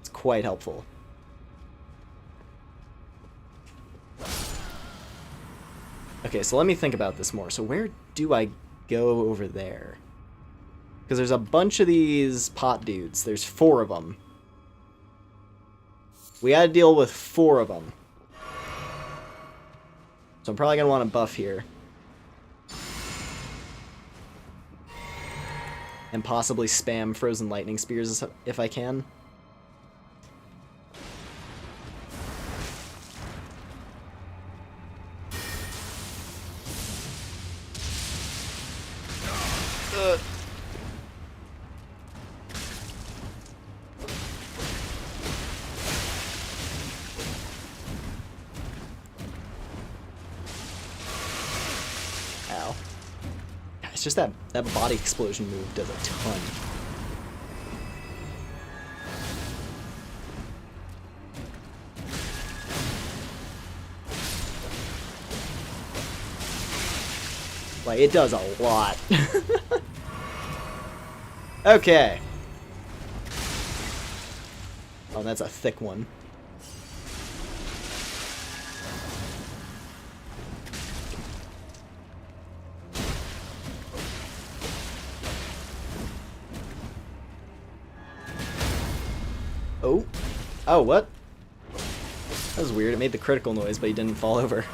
It's quite helpful. Okay, so let me think about this more. So where do I go over there? Because there's a bunch of these pot dudes. There's 4 of them. We gotta deal with 4 of them. So I'm probably gonna want to buff here. And possibly spam Frozen Lightning Spears if I can. Ow. It's just that body explosion move does a ton. Like, it does a lot. Okay. Oh, that's a thick one. Oh. Oh, what? That was weird. It made the critical noise, but he didn't fall over.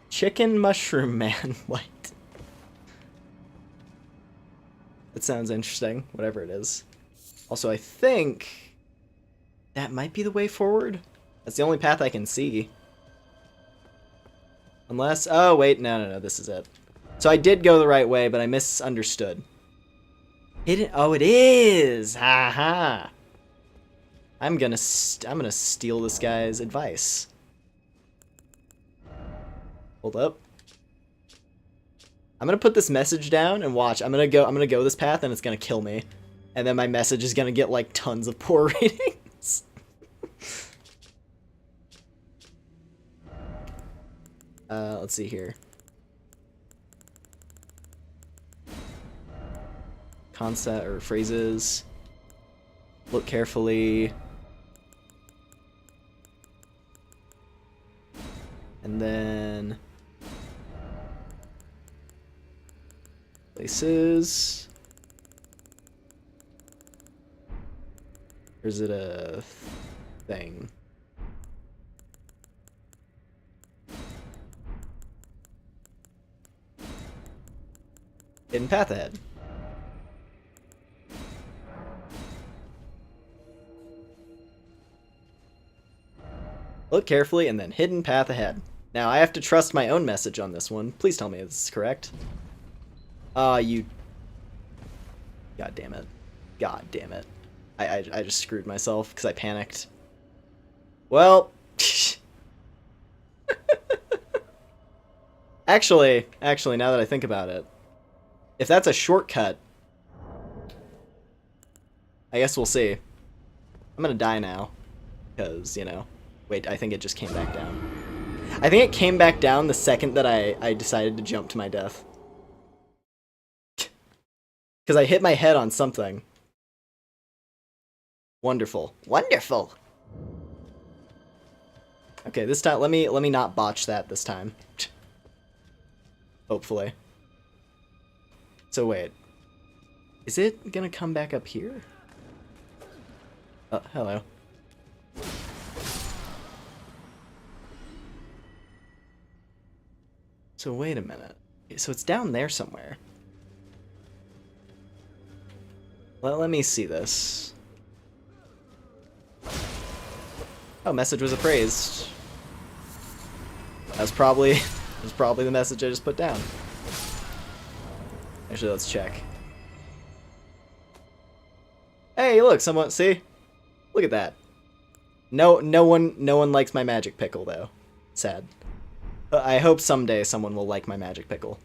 Chicken Mushroom Man. What? That sounds interesting, whatever it is. Also, I think that might be the way forward. That's the only path I can see. Unless... Oh, wait. No, this is it. So I did go the right way, but I misunderstood. Oh, it is! Haha! I'm gonna steal this guy's advice. Hold up. I'm gonna put this message down and watch. I'm gonna go this path and it's gonna kill me. And then my message is gonna get like tons of poor ratings. Let's see here. Concept or phrases. Look carefully. And then places. Or is it a thing? Hidden path ahead. Look carefully and then hidden path ahead. Now I have to trust my own message on this one. Please tell me this is correct. You... God damn it. God damn it. I just screwed myself because I panicked. Well... Actually, now that I think about it, if that's a shortcut, I guess we'll see. I'm gonna die now, because, you know... Wait, I think it just came back down. I think it came back down the second that I decided to jump to my death. Because I hit my head on something. Wonderful. Wonderful! Okay, this time, let me not botch that this time. Hopefully. So wait. Is it gonna come back up here? Oh, hello. So wait a minute. So it's down there somewhere. Let me see this. Oh, message was appraised. That was probably the message I just put down. Actually, let's check. Hey, look, someone see? Look at that. No one likes my magic pickle though. Sad. I hope someday someone will like my magic pickle.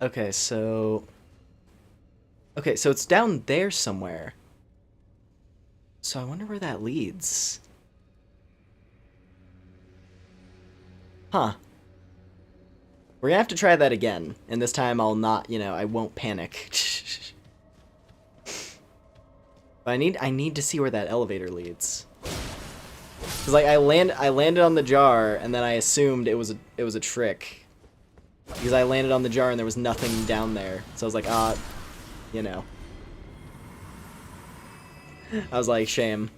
Okay, so it's down there somewhere. So I wonder where that leads. Huh. We're gonna have to try that again, and this time I'll not, I won't panic. But I need to see where that elevator leads. Cause like I landed on the jar and then I assumed it was a trick. Because I landed on the jar and there was nothing down there. So I was like, you know. I was like, shame.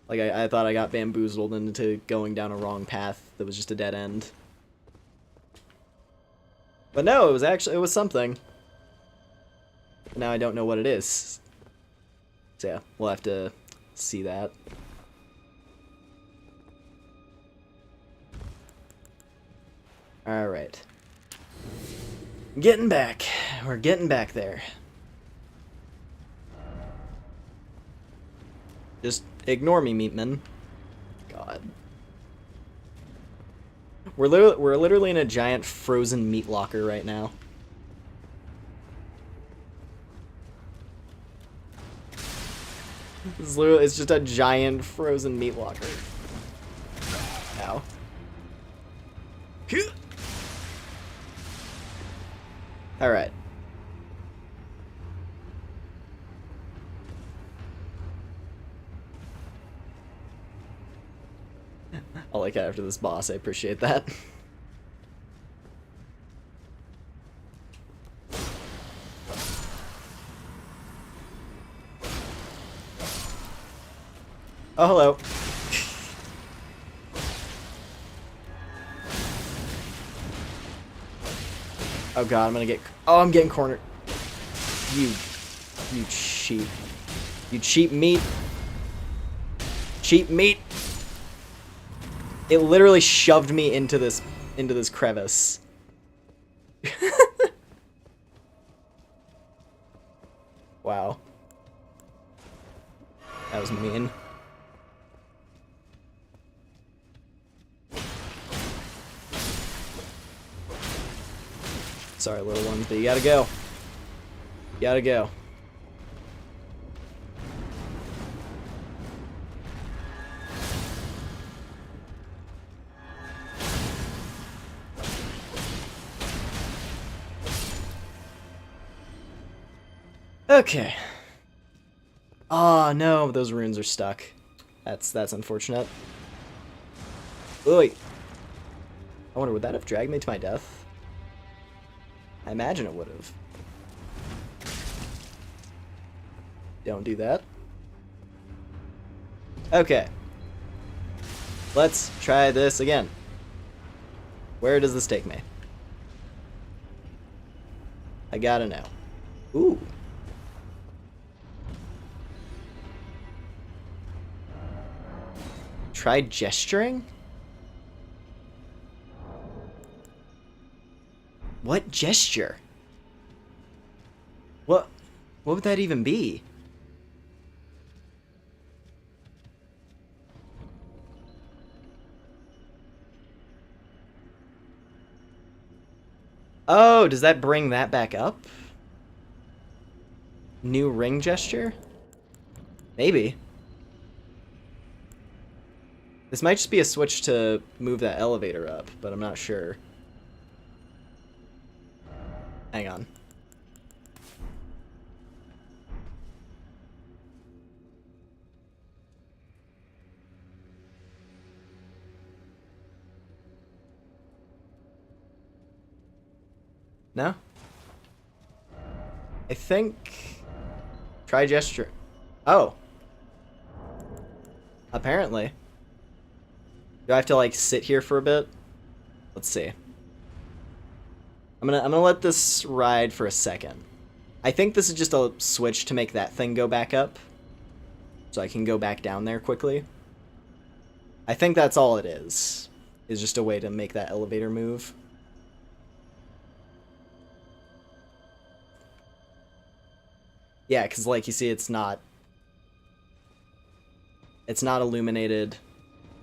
Like I thought I got bamboozled into going down a wrong path that was just a dead end. But no, it was something. But now I don't know what it is. So yeah, we'll have to see that. Alright. Getting back. We're getting back there. Just ignore me, Meatman. God. We're literally in a giant frozen meat locker right now. It's just a giant frozen meat locker. Ow. Alright. I'll like it after this boss, I appreciate that. Oh, hello. Oh god, I'm gonna get... Oh, I'm getting cornered. You cheap. You cheap meat. Cheap meat. It literally shoved me into this crevice. Wow. That was mean. Sorry, little ones, but you gotta go. You gotta go. Okay. Oh no, those runes are stuck. That's unfortunate. Oy. I wonder, would that have dragged me to my death? I imagine it would have. Don't do that. Okay. Let's try this again. Where does this take me? I gotta know. Ooh. Try gesturing? What gesture? What would that even be? Oh, does that bring that back up? New ring gesture? Maybe. This might just be a switch to move that elevator up, but I'm not sure. Hang on. No? I think... Try gesture. Oh. Apparently. Do I have to, like, sit here for a bit? Let's see. I'm gonna let this ride for a second. I think this is just a switch to make that thing go back up. So I can go back down there quickly. I think that's all it is. Is just a way to make that elevator move. Yeah, because like you see, it's not illuminated.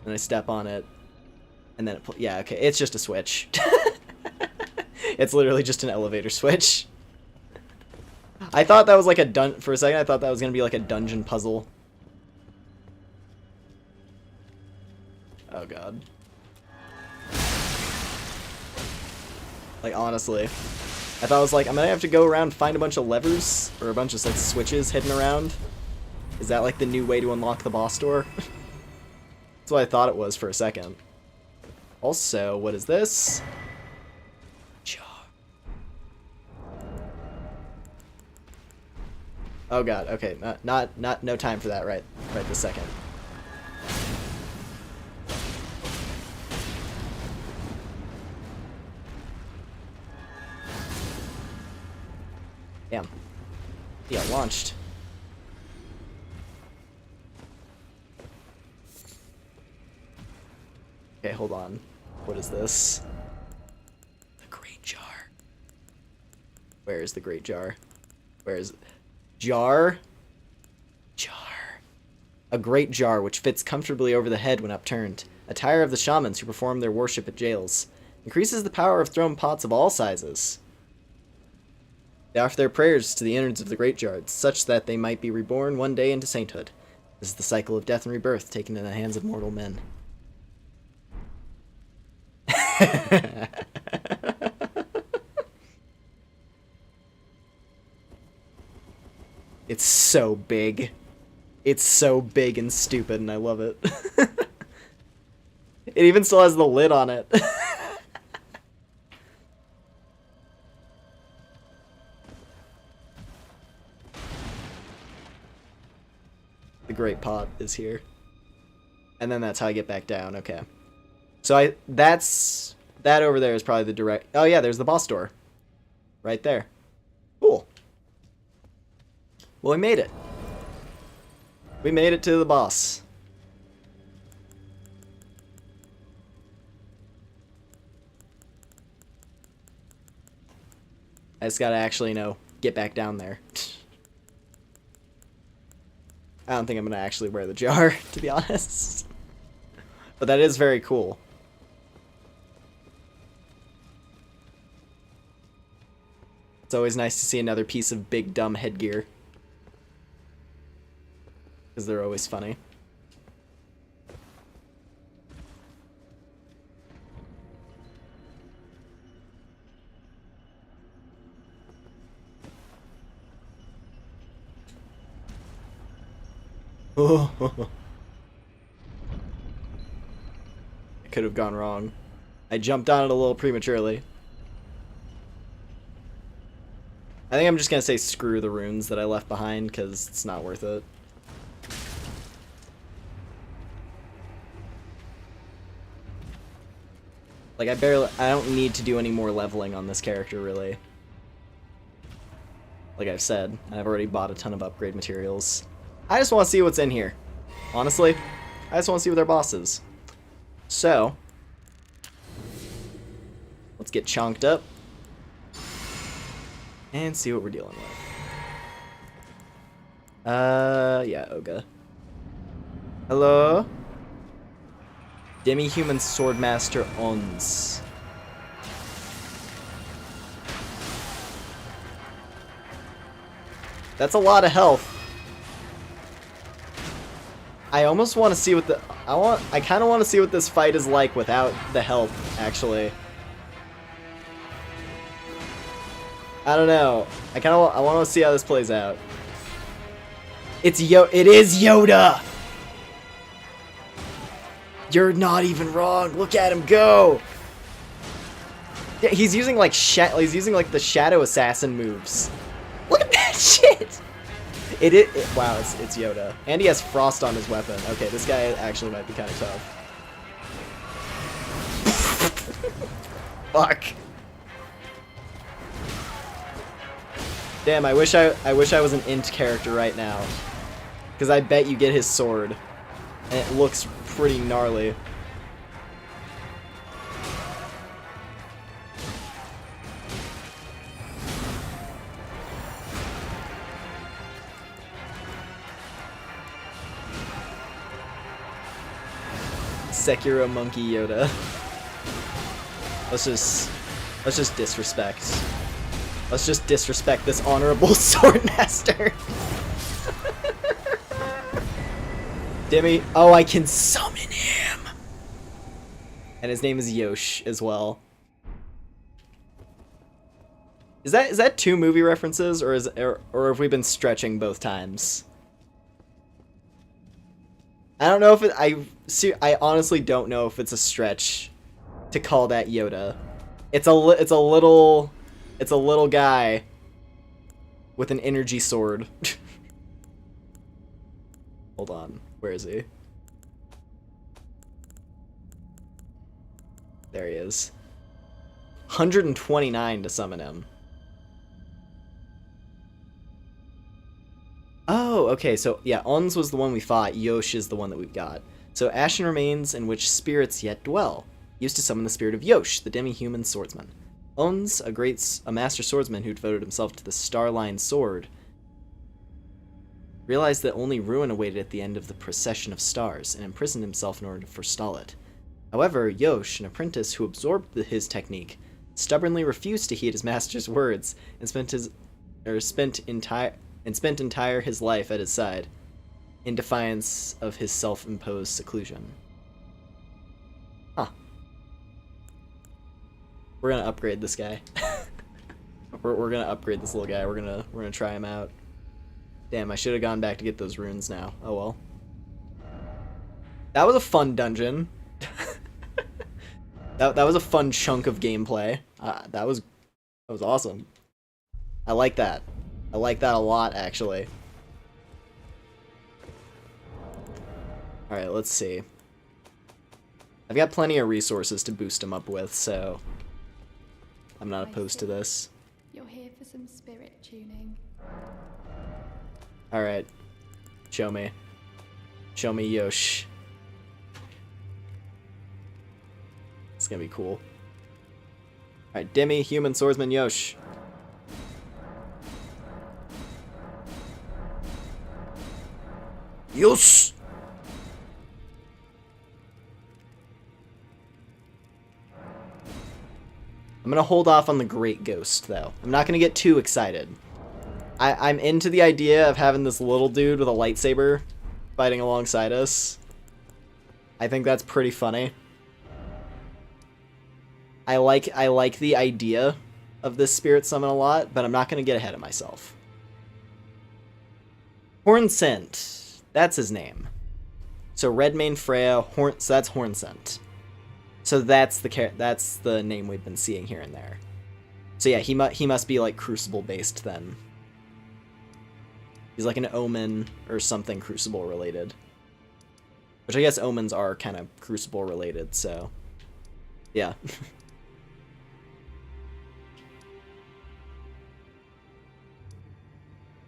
And I step on it. And then yeah, okay, it's just a switch. It's literally just an elevator switch. I thought that was like for a second I thought that was gonna be like a dungeon puzzle. Oh god. Like honestly. I thought I was like, I'm gonna have to go around, find a bunch of levers, or a bunch of like switches hidden around. Is that like the new way to unlock the boss door? That's what I thought it was for a second. Also, what is this? Jar. Oh god, okay, no time for that right this second. Damn. Yeah, launched. Okay, hold on. What is this? The Great Jar. Where is the Great Jar? Where is it? Jar? Jar. A great jar which fits comfortably over the head when upturned. Attire of the shamans who perform their worship at jails. Increases the power of thrown pots of all sizes. They offer their prayers to the innards of the Great Jar, such that they might be reborn one day into sainthood. This is the cycle of death and rebirth taken in the hands of mortal men. It's so big. It's so big and stupid, and I love it. It even still has the lid on it. The Great Pot is here. And then that's how I get back down, okay. So that over there is probably the direct... Oh yeah, there's the boss door. Right there. Cool. Well, we made it. We made it to the boss. I just gotta actually, you know, get back down there. I don't think I'm gonna actually wear the jar, to be honest. But that is very cool. It's always nice to see another piece of big dumb headgear. Because they're always funny. Oh. It could have gone wrong. I jumped on it a little prematurely. I think I'm just gonna say screw the runes that I left behind, because it's not worth it. Like, I don't need to do any more leveling on this character, really. Like I've said, I've already bought a ton of upgrade materials. I just want to see what's in here. Honestly, I just want to see what their boss is. So, let's get chonked up and see what we're dealing with. Yeah, Oga. Hello? Demi-human swordmaster Ons. That's a lot of health. I almost want to see what I kind of want to see what this fight is like without the health, actually. I don't know. I want to see how this plays out. It is Yoda. You're not even wrong. Look at him go. Yeah, he's using like the shadow assassin moves. Look at that shit. Wow, it's Yoda. And he has frost on his weapon. Okay, this guy actually might be kind of tough. Fuck. Damn, I wish I was an int character right now. Because I bet you get his sword. And it looks pretty gnarly. Sekiro monkey Yoda. Let's just disrespect. Let's just disrespect this honorable swordmaster. Demi. Oh, I can summon him. And his name is Yosh as well. Is that 2 movie references, or have we been stretching both times? I don't know if it. I honestly don't know if it's a stretch to call that Yoda. It's a little guy with an energy sword. Hold on, where is he? There he is. 129 to summon him. Oh, okay, so yeah, Ons was the one we fought, Yosh is the one that we've got. So ashen remains in which spirits yet dwell, used to summon the spirit of Yosh, the demi-human swordsman. Ons, a master swordsman who devoted himself to the Starline sword, realized that only ruin awaited at the end of the procession of stars, and imprisoned himself in order to forestall it. However, Yosh, an apprentice who absorbed his technique, stubbornly refused to heed his master's words, and spent entire his life at his side, in defiance of his self-imposed seclusion. Huh. We're gonna upgrade this guy. we're gonna upgrade this little guy. We're gonna try him out. Damn, I should have gone back to get those runes now. Oh well. That was a fun dungeon. that was a fun chunk of gameplay. That was awesome. I like that. I like that a lot, actually. Alright, let's see. I've got plenty of resources to boost him up with, so I'm not opposed to this. You're here for some spirit tuning. Alright. Show me. Show me Yosh. It's gonna be cool. Alright, Demi, human swordsman Yosh. Yosh! I'm gonna hold off on the Great Ghost, though. I'm not gonna get too excited. I'm into the idea of having this little dude with a lightsaber fighting alongside us. I think that's pretty funny. I like the idea of this spirit summon a lot, but I'm not gonna get ahead of myself. Hornsent. That's his name. So Redmane Freya, so that's Hornsent. So that's the name we've been seeing here and there. So yeah, he must be like Crucible based then. He's like an omen or something Crucible related. Which I guess omens are kind of Crucible related, so yeah.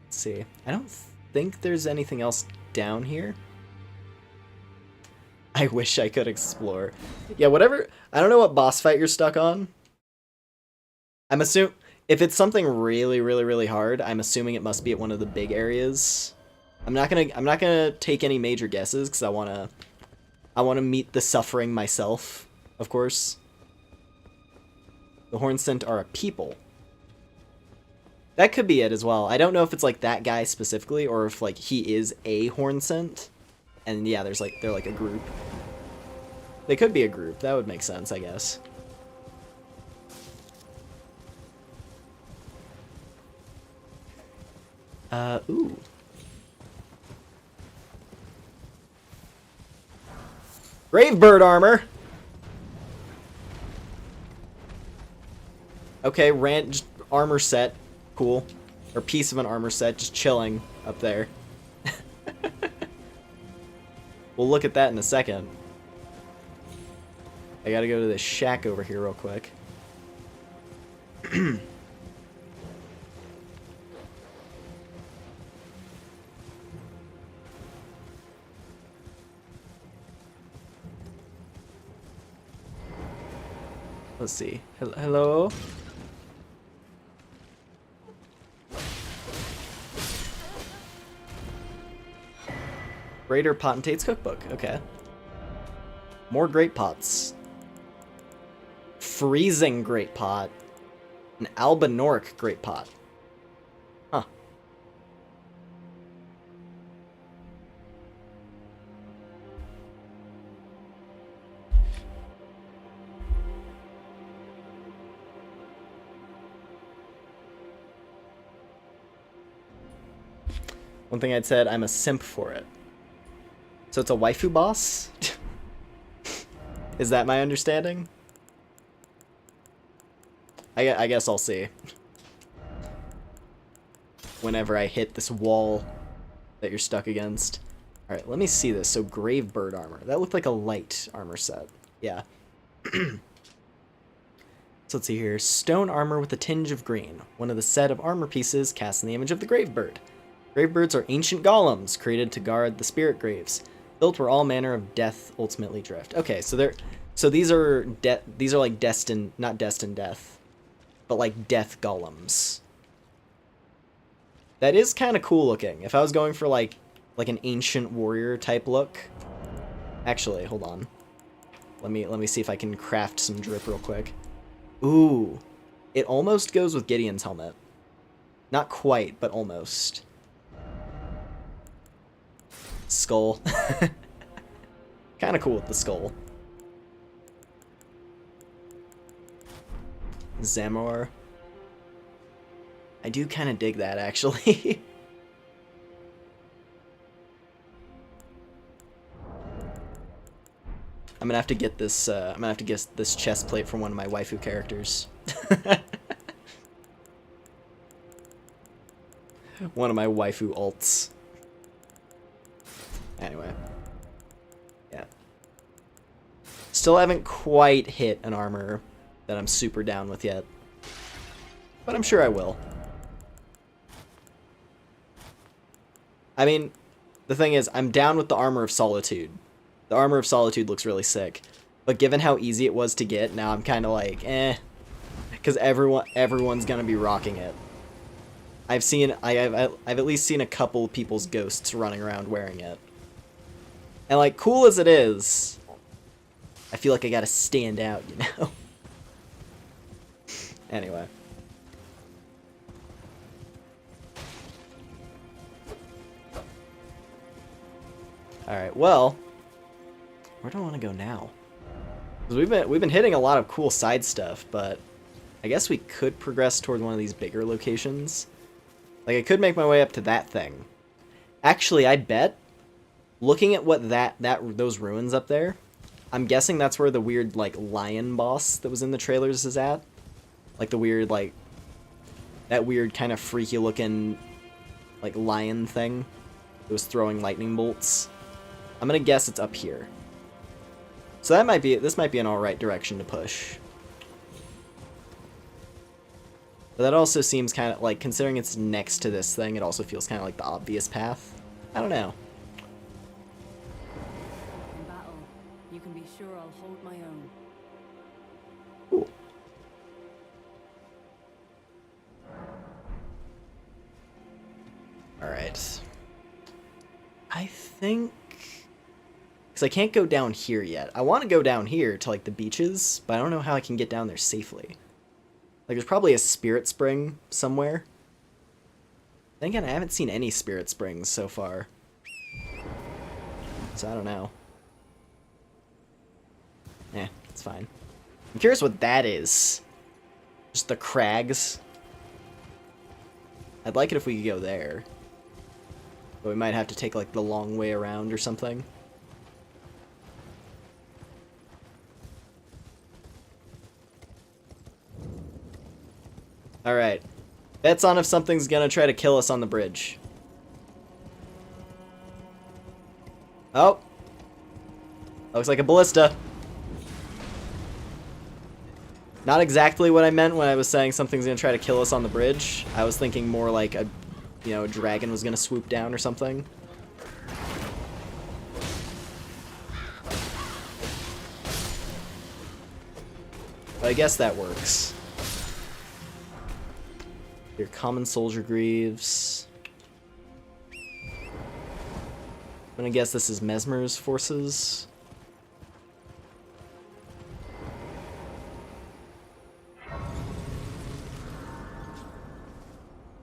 Let's see. I don't think there's anything else down here. I wish I could explore. Yeah, whatever. I don't know what boss fight you're stuck on. I'm assuming if it's something really, really, really hard, I'm assuming it must be at one of the big areas. I'm not gonna take any major guesses because I wanna meet the suffering myself, of course. The Hornsent are a people. That could be it as well. I don't know if it's like that guy specifically or if like he is a Hornsent. And yeah, they're like a group. They could be a group. That would make sense, I guess. Ooh. Gravebird armor! Okay, just armor set. Cool. Or piece of an armor set, just chilling up there. We'll look at that in a second. I gotta go to this shack over here real quick. Let's see. Hello? Greater Potentate's Cookbook. Okay. More Great Pots. Freezing Great Pot. An Albinork Great Pot. Huh. One thing I'd said, I'm a simp for it. So it's a waifu boss? Is that my understanding? I guess I'll see. Whenever I hit this wall that you're stuck against. Alright, let me see this. So Grave Bird armor. That looked like a light armor set. Yeah. So let's see here. Stone armor with a tinge of green. One of the set of armor pieces cast in the image of the Grave Bird. Grave Birds are ancient golems created to guard the spirit graves, built where all manner of death ultimately drift. Okay, so these are like destined, not destined death, but like death golems. That is kind of cool looking. If I was going for like an ancient warrior type look. Actually, hold on. Let me see if I can craft some drip real quick. Ooh. It almost goes with Gideon's helmet. Not quite, but almost. Skull. Kind of cool with the skull. Zamor. I do kind of dig that, actually. I'm gonna have to get this. I'm gonna have to get this chest plate from one of my waifu characters. One of my waifu alts. Anyway. Yeah. Still haven't quite hit an armor that I'm super down with yet. But I'm sure I will. I mean, the thing is, I'm down with the Armor of Solitude. The Armor of Solitude looks really sick. But given how easy it was to get, now I'm kind of like, eh. Because everyone's gonna be rocking it. I've at least seen a couple people's ghosts running around wearing it. And like, cool as it is, I feel like I gotta stand out, you know? Anyway. Alright, well, where do I want to go now? Because we've been hitting a lot of cool side stuff, but I guess we could progress toward one of these bigger locations. Like, I could make my way up to that thing. Actually, I bet, looking at what those ruins up there, I'm guessing that's where the weird, like, lion boss that was in the trailers is at. Like, the weird, like, that weird kind of freaky looking, like, lion thing that was throwing lightning bolts. I'm gonna guess it's up here. So this might be an alright direction to push. But that also seems kind of like, considering it's next to this thing, it also feels kind of like the obvious path. I don't know. In battle, you can be sure I'll hold my own. Cool. Alright. I think... Because I can't go down here yet. I want to go down here to, like, the beaches, but I don't know how I can get down there safely. Like, there's probably a spirit spring somewhere. Then again, I haven't seen any spirit springs so far. So I don't know. Eh, it's fine. I'm curious what that is. Just the crags. I'd like it if we could go there. But we might have to take, like, the long way around or something. Alright. Bets on if something's gonna try to kill us on the bridge. Oh. Looks like a ballista. Not exactly what I meant when I was saying something's gonna try to kill us on the bridge. I was thinking more like a dragon was gonna swoop down or something. But I guess that works. Your common soldier greaves. I'm gonna guess this is Mesmer's forces.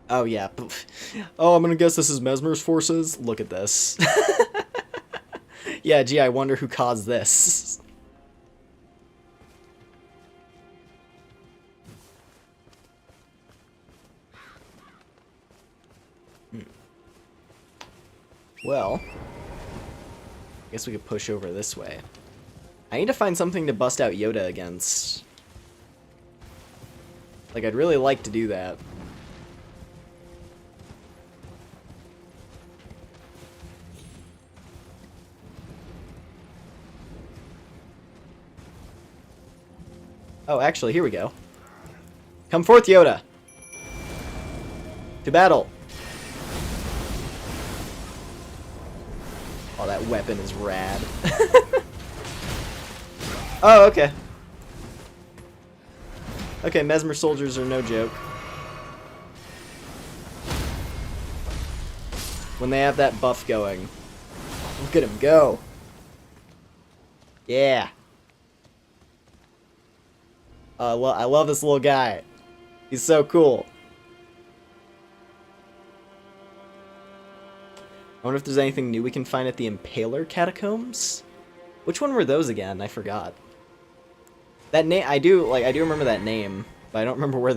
Oh yeah. Oh, I'm gonna guess this is Mesmer's forces. Look at this. Yeah, gee, I wonder who caused this. Well, I guess we could push over this way. I need to find something to bust out Yoda against. Like, I'd really like to do that. Oh, actually, here we go. Come forth, Yoda! To battle! Oh, that weapon is rad. Oh, okay. Okay, Mesmer soldiers are no joke. When they have that buff going. Look at him go! Yeah! I love this little guy. He's so cool. I wonder if there's anything new we can find at the Impaler Catacombs? Which one were those again? I forgot. That name, I do remember that name, but I don't remember where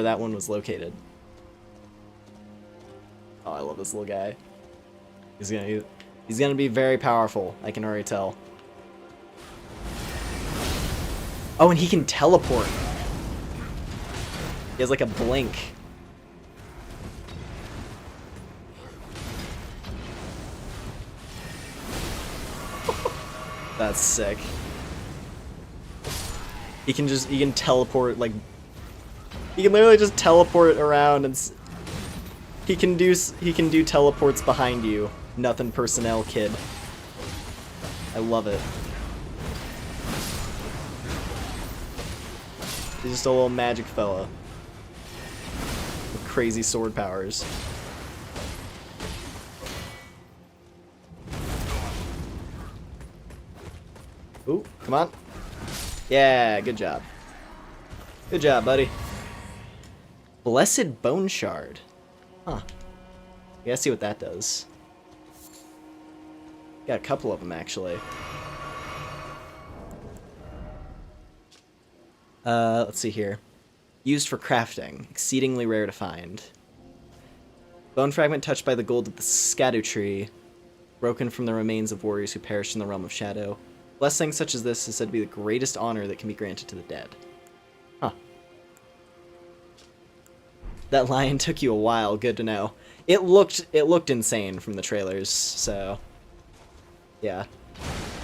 that one was located. Oh, I love this little guy. He's gonna be very powerful, I can already tell. Oh, and he can teleport. He has like a blink. That's sick. He can teleport, like, he can literally just teleport around and he can do teleports behind you. Nothing personnel, kid. I love it. He's just a little magic fella with crazy sword powers. Ooh, come on. Yeah, good job. Good job, buddy. Blessed Bone Shard. Huh. Yeah, see what that does. Got a couple of them, actually. Let's see here. Used for crafting. Exceedingly rare to find. Bone fragment touched by the gold of the Erdtree. Broken from the remains of warriors who perished in the realm of shadow. Blessing such as this is said to be the greatest honor that can be granted to the dead. Huh. That lion took you a while, good to know. It looked insane from the trailers, so yeah.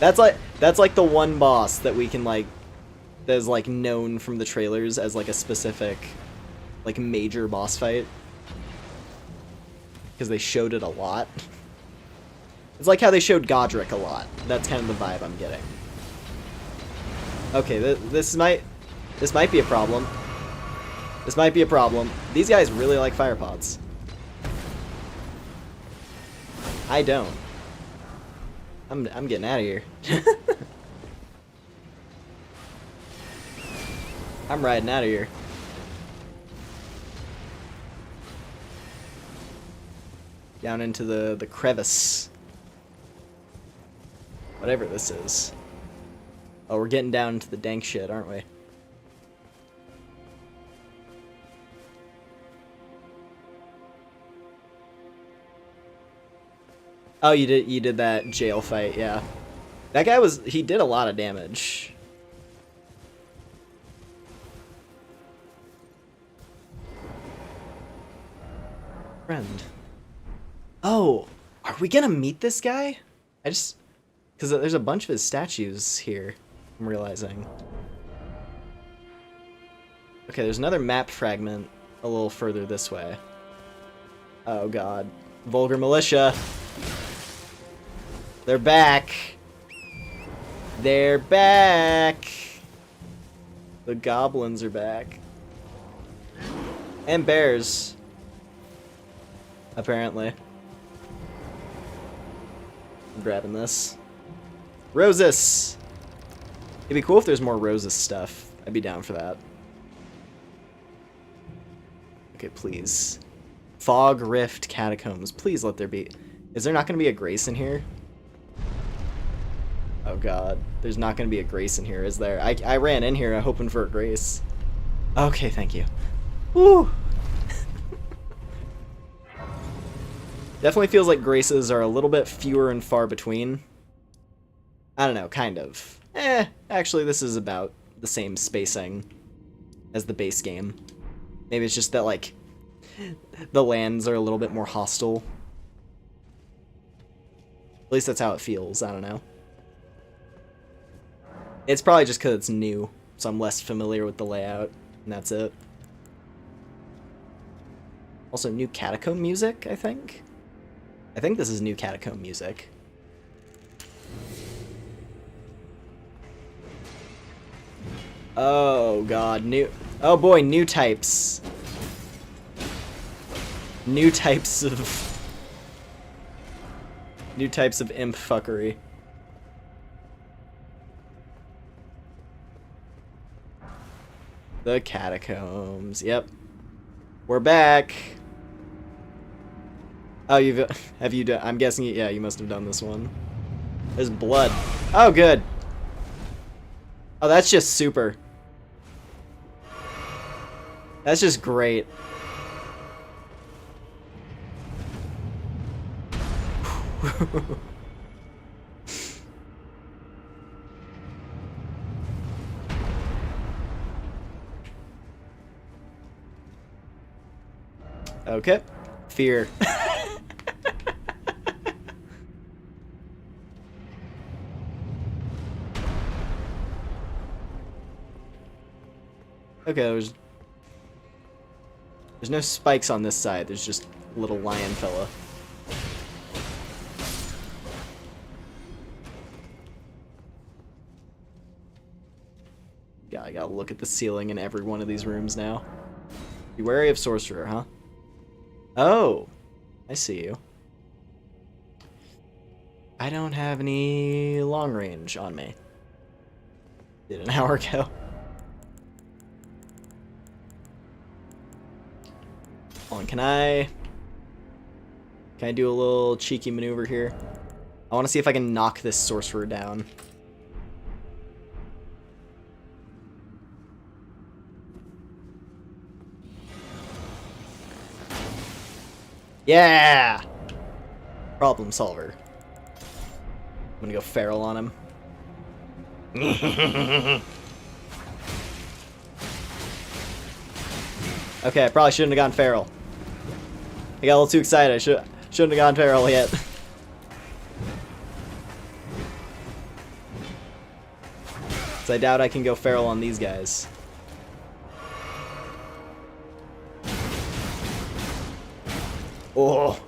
That's like the one boss that we can like that is like known from the trailers as like a specific like major boss fight. Because they showed it a lot. It's like how they showed Godric a lot. That's kind of the vibe I'm getting. Okay, this might be a problem. This might be a problem. These guys really like fire pods. I don't. I'm getting out of here. I'm riding out of here. Down into the crevice. Whatever this is. Oh, we're getting down into the dank shit, aren't we? Oh, you did that jail fight, yeah. That guy he did a lot of damage. Friend. Oh, are we gonna meet this guy? Because there's a bunch of his statues here, I'm realizing. Okay, there's another map fragment a little further this way. Oh god. Vulgar Militia. They're back. They're back. The goblins are back. And bears. Apparently. I'm grabbing this. Roses! It'd be cool if there's more Roses stuff. I'd be down for that. Okay, please. Fog Rift Catacombs. Please let there be... Is there not going to be a Grace in here? Oh god. There's not going to be a Grace in here, is there? I ran in here hoping for a Grace. Okay, thank you. Woo! Definitely feels like graces are a little bit fewer and far between. I don't know, kind of. Actually, this is about the same spacing as the base game. Maybe it's just that, like, the lands are a little bit more hostile. At least that's how it feels, I don't know. It's probably just because it's new, so I'm less familiar with the layout, and that's it. Also, new catacomb music, I think? I think this is new catacomb music. Oh god, oh boy, new types. New types of imp fuckery. The catacombs. Yep. We're back. Oh, have you done? I'm guessing, yeah, you must have done this one. There's blood. Oh, good. Oh, that's just super. That's just great. Okay. Fear. Okay, there's no spikes on this side. There's just a little lion fella. Yeah, I gotta look at the ceiling in every one of these rooms now. Be wary of sorcerer, huh? Oh, I see you. I don't have any long range on me. Did an hour ago. Hold on, can I do a little cheeky maneuver here? I want to see if I can knock this sorcerer down. Yeah! Problem solver. I'm gonna go feral on him. Okay, I probably shouldn't have gone feral. I got a little too excited. I shouldn't have gone feral yet. So I doubt I can go feral on these guys. Oh.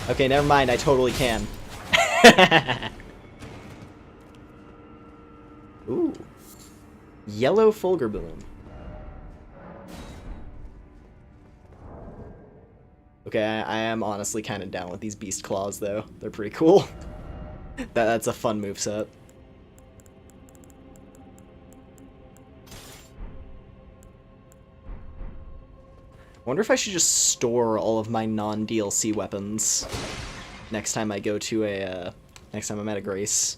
Okay, never mind. I totally can. Ooh. Yellow Fulgur Bloom. Okay, I am honestly kind of down with these Beast Claws, though. They're pretty cool. That's a fun moveset. I wonder if I should just store all of my non-DLC weapons next time I go to a, next time I'm at a Grace.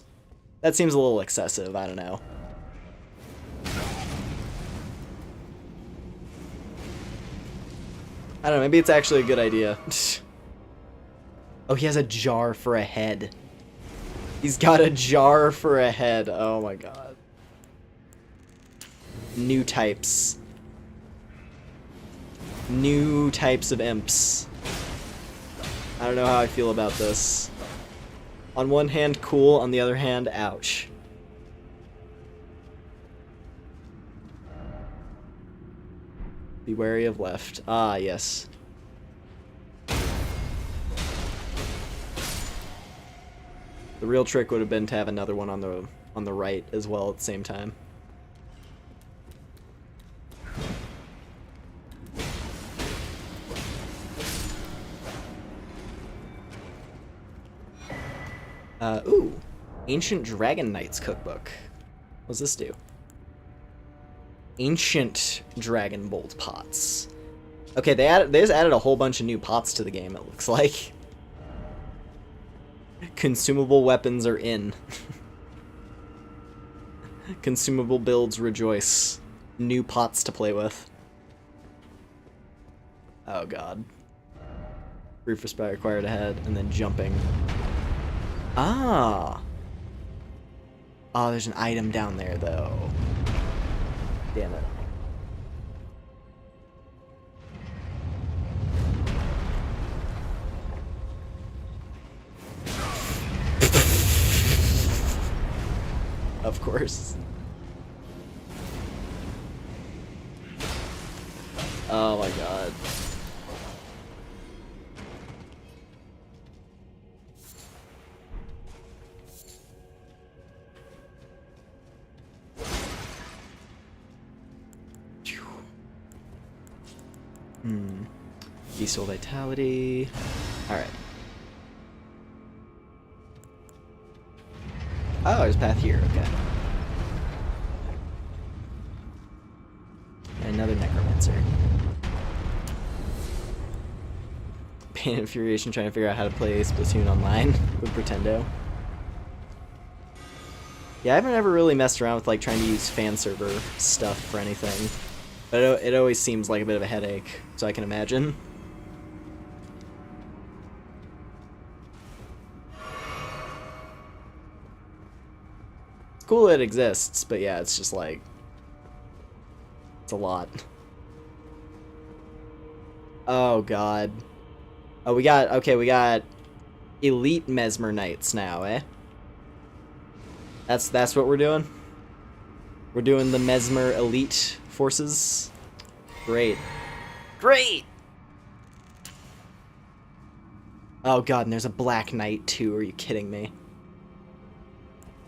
That seems a little excessive, I don't know. I don't know, maybe it's actually a good idea. Oh, he has a jar for a head. He's got a jar for a head. Oh my god. New types. New types of imps. I don't know how I feel about this. On one hand, cool. On the other hand, ouch. Be wary of left. Ah, yes. The real trick would have been to have another one on the right as well at the same time. Ooh. Ancient Dragon Knights cookbook. What's this do? Ancient Dragon Bolt pots. Okay, they just added a whole bunch of new pots to the game, it looks like. Consumable weapons are in. Consumable builds rejoice. New pots to play with. Oh god. Brief respite required ahead, and then jumping. Ah! Oh, there's an item down there, though. Damn it. Of course. Oh my god. Diesel vitality. Alright. Oh, there's a path here, okay. And another necromancer. Pain and infuriation trying to figure out how to play Splatoon online with Pretendo. Yeah, I haven't ever really messed around with like trying to use fan server stuff for anything. But it always seems like a bit of a headache, so I can imagine. It's cool that it exists, but yeah, it's just like... it's a lot. Oh god. Oh, we got elite Mesmer Knights now, eh? That's what we're doing? We're doing the Mesmer Elite forces? Great. Great! Oh god, and there's a Black Knight too, are you kidding me?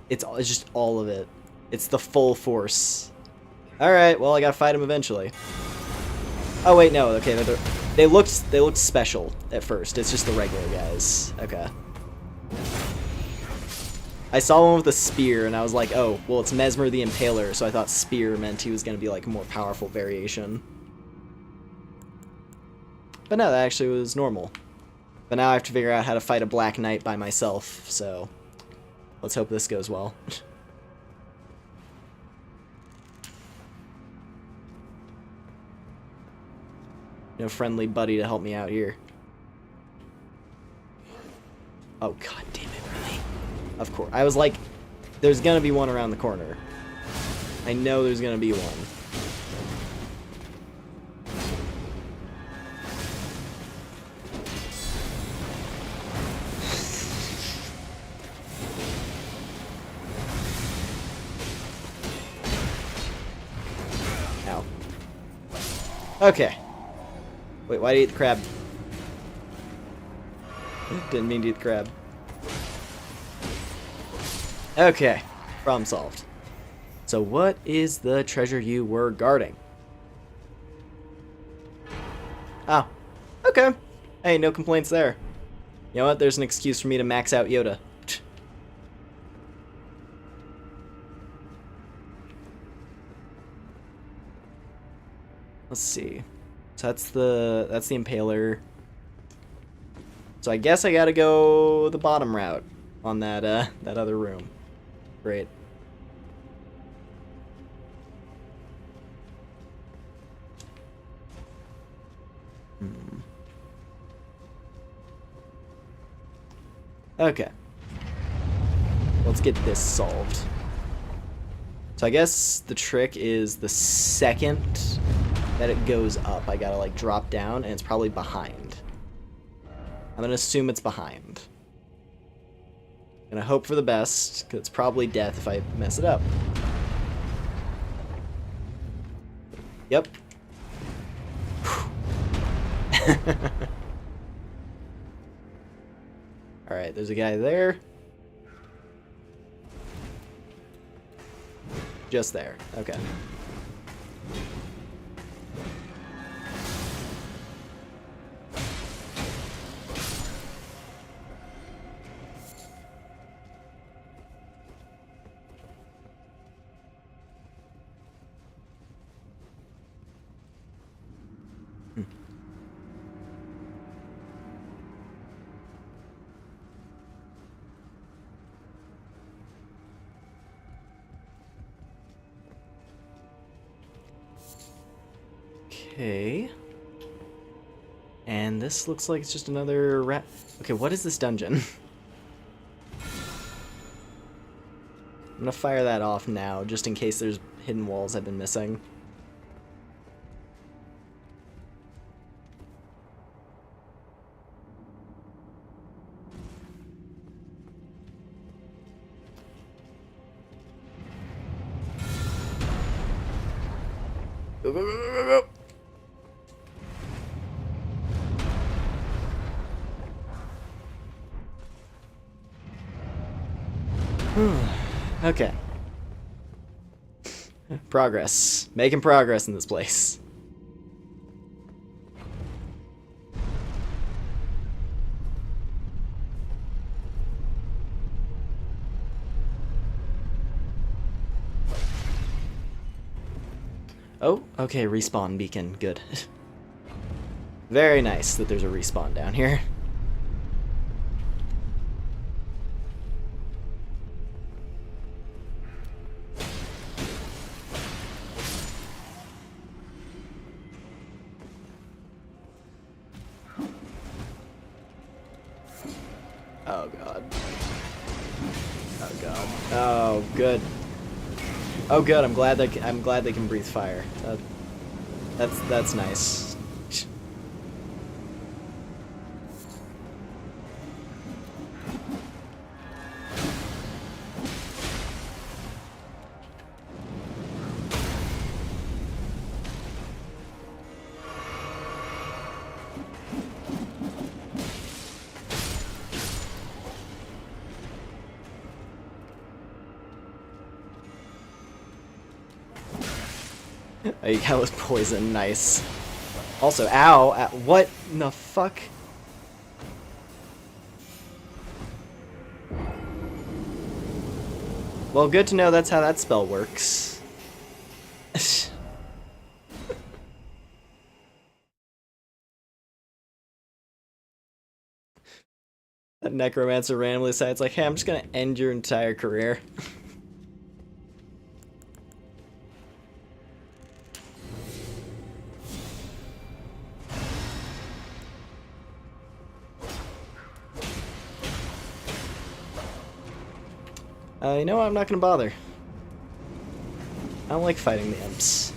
It's just all of it. It's the full force. Alright, well I gotta fight him eventually. Oh wait, no, okay, they looked special at first. It's just the regular guys. Okay. I saw one with a spear, and I was like, oh, well, it's Mesmer the Impaler, so I thought spear meant he was going to be, like, a more powerful variation. But no, that actually was normal. But now I have to figure out how to fight a Black Knight by myself, so let's hope this goes well. No friendly buddy to help me out here. Oh, god damn it, really? Of course. I was like, there's gonna be one around the corner. I know there's gonna be one. Ow. Okay. Wait, why did you eat the crab? Didn't mean to eat the crab. Okay, problem solved. So what is the treasure you were guarding? Oh, okay. Hey, no complaints there. You know what? There's an excuse for me to max out Yoda. Let's see. So that's the Impaler. So I guess I gotta go the bottom route on that that other room. Great. Okay. Let's get this solved. So I guess the trick is the second that it goes up, I gotta like drop down, and it's probably behind. I'm gonna assume it's behind. Gonna hope for the best, because it's probably death if I mess it up. Yep. Alright, there's a guy there. Just there. Okay. Okay. And this looks like it's just another rat. Okay, what is this dungeon? I'm gonna fire that off now, just in case there's hidden walls I've been missing. Go, go, go, go, go, go. Okay. Progress. Making progress in this place. Oh, okay, respawn beacon. Good. Very nice that there's a respawn down here. Oh god. Oh god. Oh good. Oh good. I'm glad they can breathe fire. That's nice. Oh, you got with poison, nice. Also, ow, what in the fuck? Well, good to know that's how that spell works. That necromancer randomly decides like, hey, I'm just gonna end your entire career. You know what? I'm not gonna bother. I don't like fighting the imps.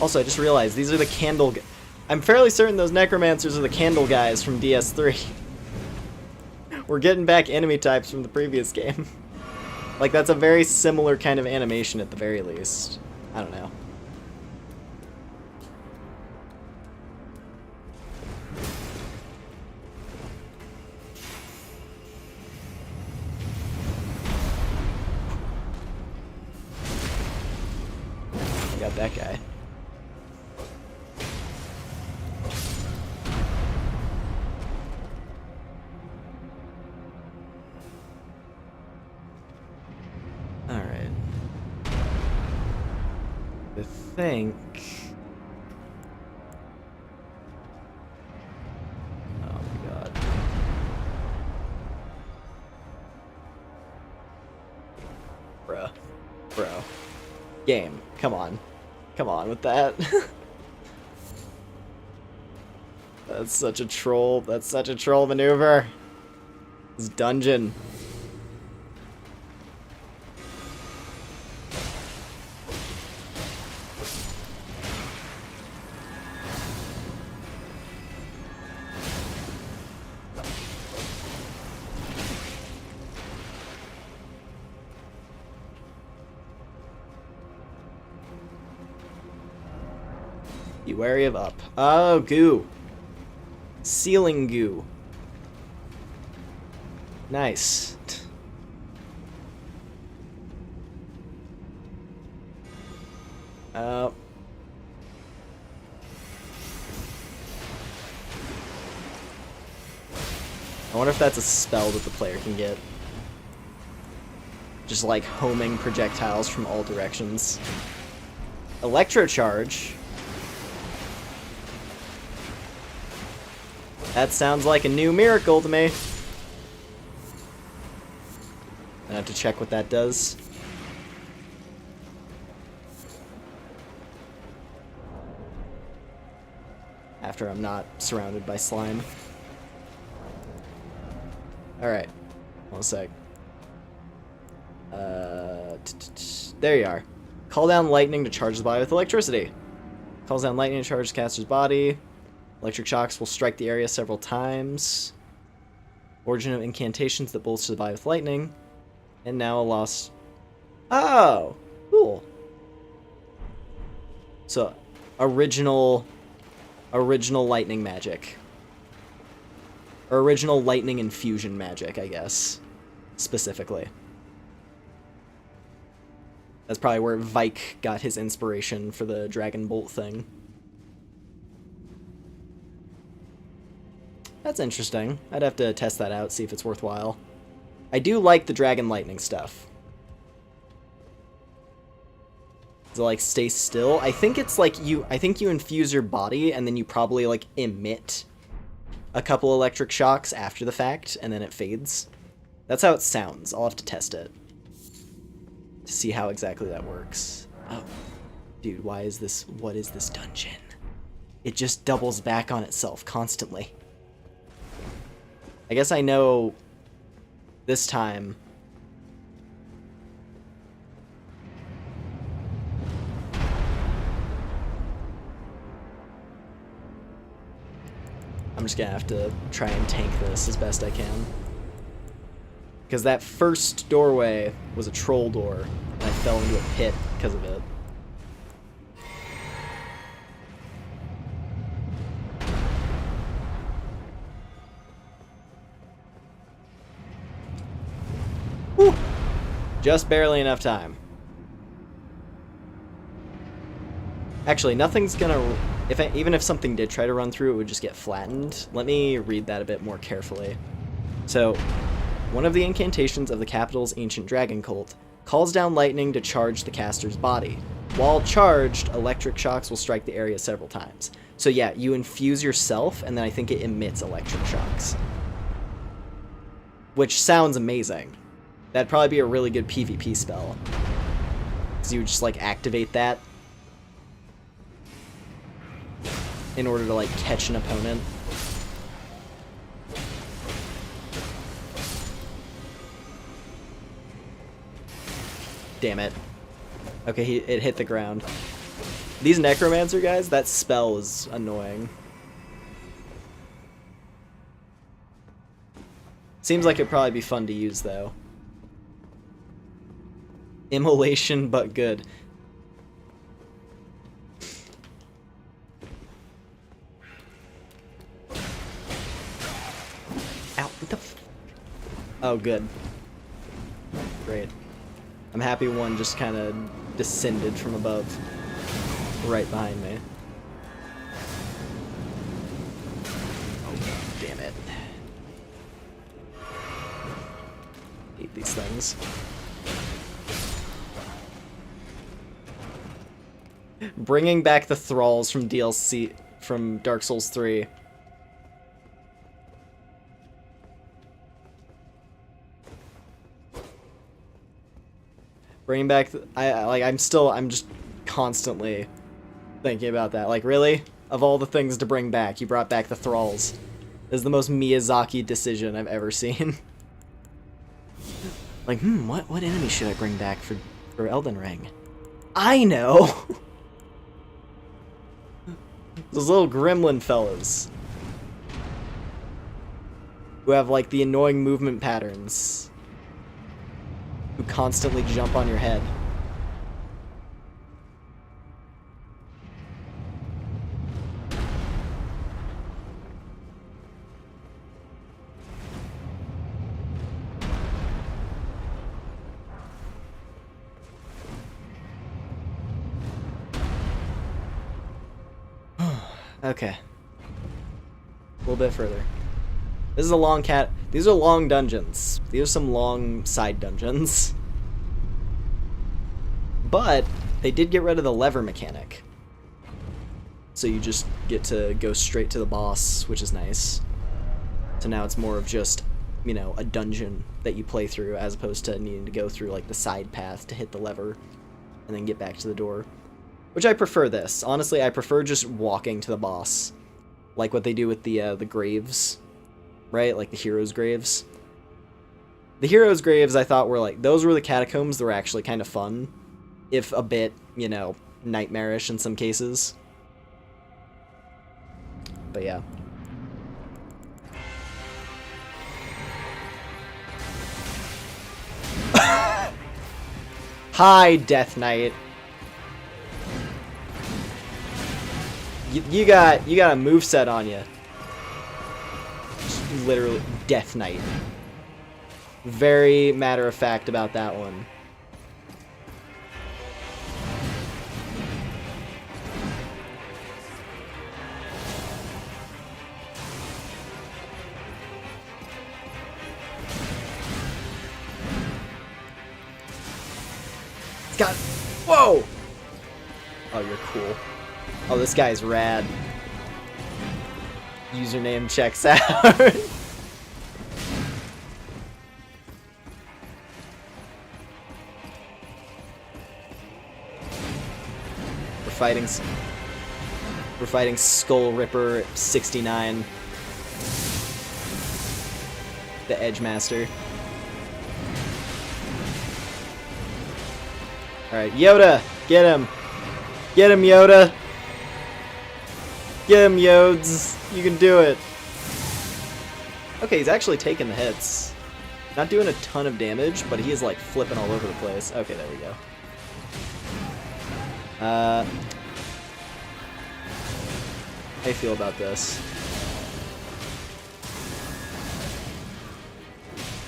Also, I just realized these are the candle. I'm fairly certain those necromancers are the candle guys from DS3. We're getting back enemy types from the previous game. Like, that's a very similar kind of animation at the very least. I don't know. Got that guy. Alright. I think... Oh my god. Bro. Game. Come on. Come on with that. That's such a troll. That's such a troll maneuver. This dungeon. Be wary of up. Oh, goo. Ceiling goo. Nice. I wonder if that's a spell that the player can get. Just like homing projectiles from all directions. Electrocharge. That sounds like a new miracle to me. I have to check what that does. After I'm not surrounded by slime. Alright. One sec. There you are. Call down lightning to charge the body with electricity. Calls down lightning to charge the caster's body. Electric shocks will strike the area several times. Origin of incantations that bolster the body with lightning. And now a lost... Oh! Cool. So, original lightning magic. Or original lightning infusion magic, I guess. Specifically. That's probably where Vike got his inspiration for the Dragon Bolt thing. That's interesting. I'd have to test that out, see if it's worthwhile. I do like the Dragon Lightning stuff. Does it, like, stay still? I think it's like I think you infuse your body and then you probably, like, emit a couple electric shocks after the fact and then it fades. That's how it sounds. I'll have to test it to see how exactly that works. Oh, dude, what is this dungeon? It just doubles back on itself constantly. I guess I know this time. I'm just gonna have to try and tank this as best I can. Because that first doorway was a troll door, and I fell into a pit because of it. Whew. Just barely enough time. Actually, nothing's gonna... Even if something did try to run through, it would just get flattened. Let me read that a bit more carefully. So... One of the incantations of the capital's ancient dragon cult calls down lightning to charge the caster's body. While charged, electric shocks will strike the area several times. So yeah, you infuse yourself, and then I think it emits electric shocks. Which sounds amazing. That'd probably be a really good PvP spell. Because you would just, like, activate that in order to, like, catch an opponent. Damn it. Okay, it hit the ground. These Necromancer guys, that spell is annoying. Seems like it'd probably be fun to use, though. Immolation, but good. Ow, what the f... Oh, good. Great. I'm happy one just kind of descended from above, right behind me. Oh, damn it. Hate these things. Bringing back the thralls from DLC, from Dark Souls 3. Bringing back, I'm just constantly thinking about that. Like, really? Of all the things to bring back, you brought back the thralls. This is the most Miyazaki decision I've ever seen. Like, what enemy should I bring back for Elden Ring? I know! Those little gremlin fellas. Who have, like, the annoying movement patterns. Who constantly jump on your head. Okay. A little bit further. This is a long cat. These are long dungeons. These are some long side dungeons. But they did get rid of the lever mechanic. So you just get to go straight to the boss, which is nice. So now it's more of just you know, a dungeon that you play through, as opposed to needing to go through like the side path to hit the lever and then get back to the door. Which I prefer this. Honestly, I prefer just walking to the boss. Like what they do with the graves, right? Like the heroes' graves. The heroes' graves, I thought, were like, those were the catacombs that were actually kind of fun, if a bit, you know, nightmarish in some cases. But yeah. Hi, Death Knight. You got a moveset on you. Literally, Death Knight. Very matter of fact about that one. God, whoa! Oh, you're cool. Oh, this guy's rad. Username checks out. We're fighting Skull Ripper 69. The Edge Master. Alright, Yoda! Get him! Get him, Yoda! Get him, Yodes! You can do it! Okay, he's actually taking the hits. Not doing a ton of damage, but he is like flipping all over the place. Okay, there we go. How do you feel about this?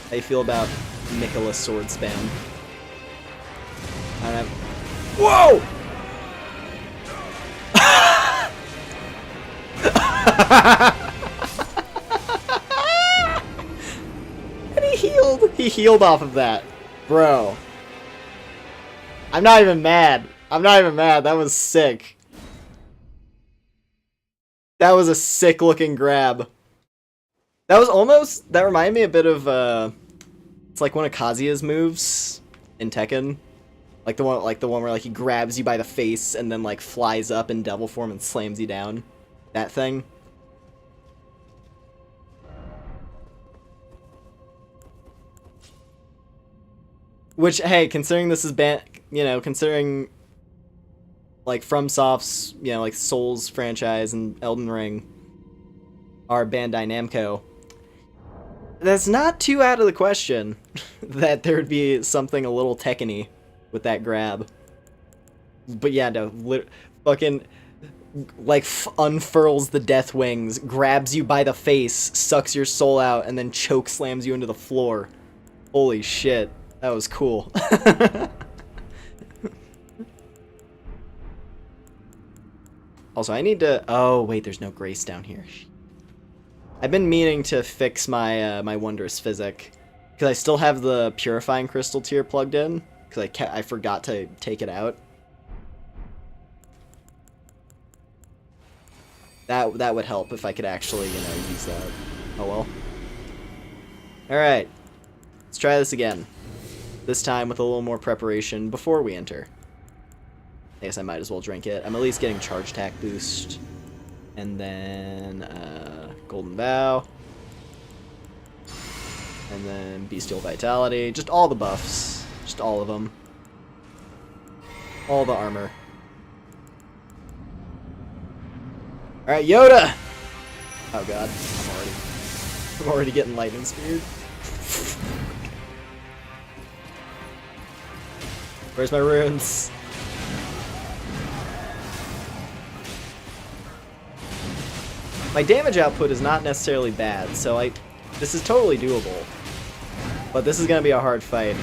How do you feel about Nicholas sword spam? I don't have... Whoa! And he healed. He healed off of that. Bro. I'm not even mad. I'm not even mad. That was sick. That was a sick looking grab. That was almost... That reminded me a bit of... It's like one of Kazuya's moves in Tekken. Like the one where like he grabs you by the face and then like flies up in devil form and slams you down. That thing. Which, hey, considering this is considering like FromSoft's, you know, like Souls franchise and Elden Ring are Bandai Namco, that's not too out of the question that there would be something a little Tekken-y with that grab. But yeah, no, fucking like unfurls the death wings, grabs you by the face, sucks your soul out, and then choke slams you into the floor. Holy shit, that was cool. Also, I need to... Oh, wait, there's no grace down here. I've been meaning to fix my my Wondrous Physic, because I still have the Purifying Crystal tier plugged in, because I forgot to take it out. That would help if I could actually, you know, use that. Oh well. Alright. Let's try this again. This time with a little more preparation before we enter. I guess I might as well drink it. I'm at least getting charge attack boost. And then Golden Vow. And then Bestial Vitality. Just all the buffs. Just all of them. All the armor. Alright, Yoda! Oh god, I'm already getting lightning speared. Where's my runes? My damage output is not necessarily bad, so this is totally doable. But this is gonna be a hard fight.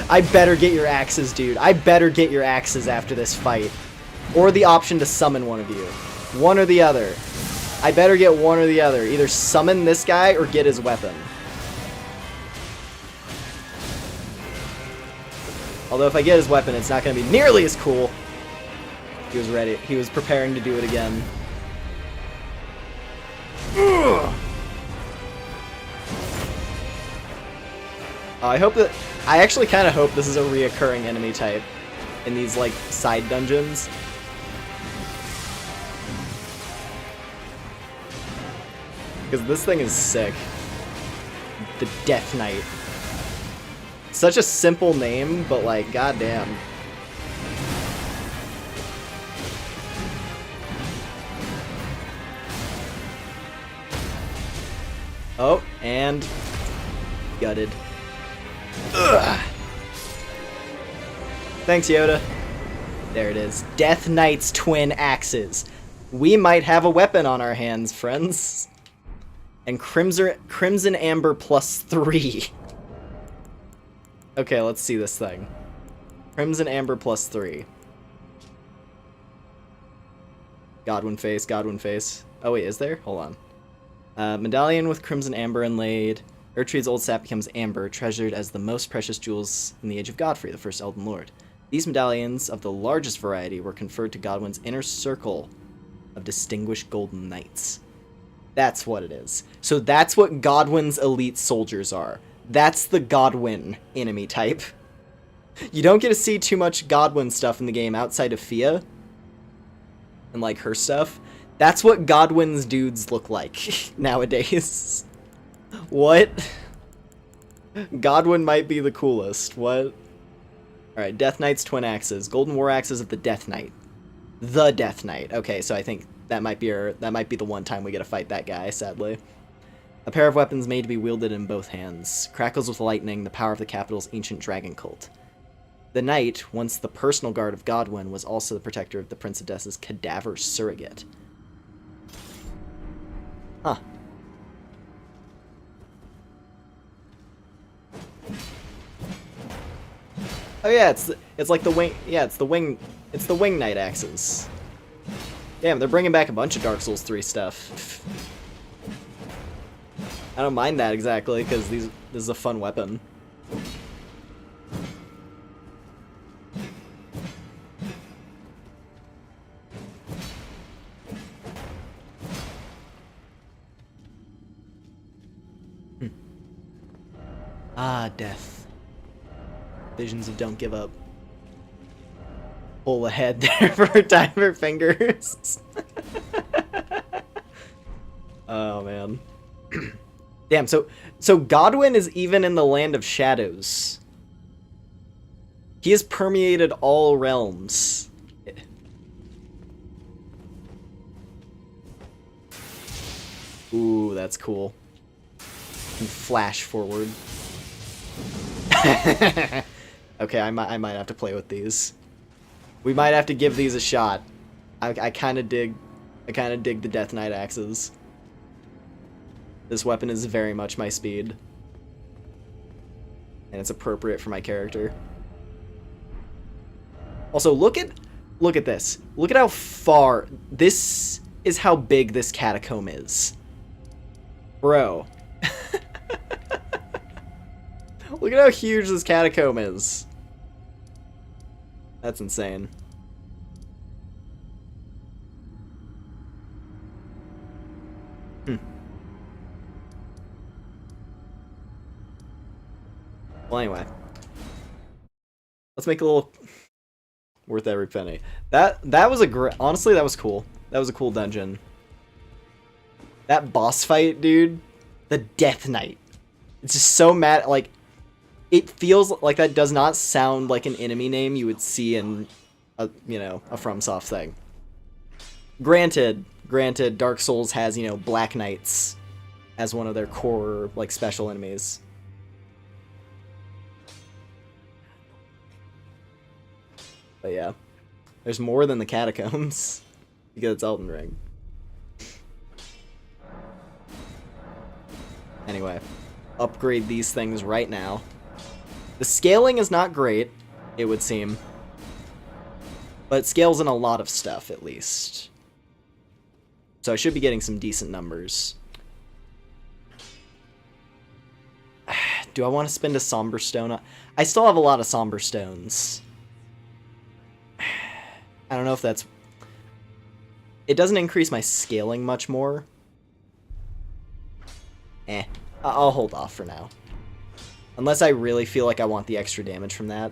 I better get your axes, dude. I better get your axes after this fight. Or the option to summon one of you. One or the other. I better get one or the other. Either summon this guy or get his weapon. Although if I get his weapon, it's not going to be nearly as cool. He was ready. He was preparing to do it again. Ugh. I hope that... I actually kind of hope this is a reoccurring enemy type in these, like, side dungeons. Because this thing is sick. The Death Knight. Such a simple name, but, like, goddamn. Oh, and... gutted. Ugh. Thanks, Yoda. There it is. Death Knight's twin axes. We might have a weapon on our hands, friends. And Crimson Amber +3. Okay, let's see this thing. Crimson Amber +3. Godwin face, Godwin face. Oh wait, is there? Hold on. Medallion with Crimson Amber inlaid. Erdtree's old sap becomes amber, treasured as the most precious jewels in the Age of Godfrey, the first Elden Lord. These medallions, of the largest variety, were conferred to Godwin's inner circle of distinguished golden knights. That's what it is. So that's what Godwin's elite soldiers are. That's the Godwin enemy type. You don't get to see too much Godwin stuff in the game outside of Fia and, like, her stuff. That's what Godwin's dudes look like nowadays. What? Godwin might be the coolest. What? Alright, Death Knight's twin axes. Golden war axes of the Death Knight. The Death Knight. Okay, so I think that might be the one time we get to fight that guy, sadly. A pair of weapons made to be wielded in both hands. Crackles with lightning, the power of the capital's ancient dragon cult. The knight, once the personal guard of Godwin, was also the protector of the princess's cadaver surrogate. Huh. Oh yeah, it's like the wing. Yeah, it's the wing knight axes. Damn, they're bringing back a bunch of Dark Souls 3 stuff. I don't mind that exactly, because this is a fun weapon. Ah, death. Visions of Don't Give Up. Pull ahead there for timer fingers. Oh man. Damn, so Godwin is even in the Land of Shadows. He has permeated all realms. Ooh, that's cool. And flash forward. Okay, I might have to play with these. We might have to give these a shot. I kind of dig the Death Knight axes. This weapon is very much my speed. And it's appropriate for my character. Also, look at this. Look at how far. This is how big this catacomb is. Bro. Look at how huge this catacomb is. That's insane. Well, anyway. Let's make a little... worth every penny. That was a great... Honestly, that was cool. That was a cool dungeon. That boss fight, dude. The Death Knight. It's just so mad... Like, it feels like that does not sound like an enemy name you would see in a, you know, a FromSoft thing. Granted, Dark Souls has, you know, Black Knights as one of their core, like, special enemies. But yeah, there's more than the catacombs because it's Elden Ring. Anyway, upgrade these things right now. The scaling is not great, it would seem. But it scales in a lot of stuff, at least. So I should be getting some decent numbers. Do I want to spend a somber stone? I still have a lot of somber stones. I don't know if that's... It doesn't increase my scaling much more. I'll hold off for now. Unless I really feel like I want the extra damage from that.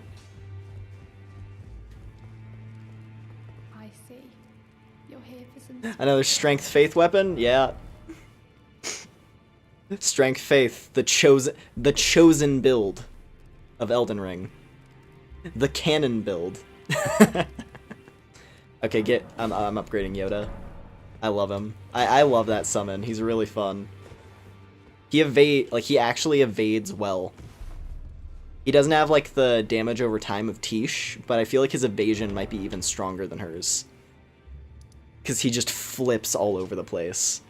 I see. You're here for some... Another strength faith weapon? Yeah. Strength faith, the chosen build of Elden Ring. The canon build. Okay, I'm upgrading Yoda. I love him. I love that summon. He's really fun. He actually evades well. He doesn't have like the damage over time of Tish, but I feel like his evasion might be even stronger than hers. Cause he just flips all over the place.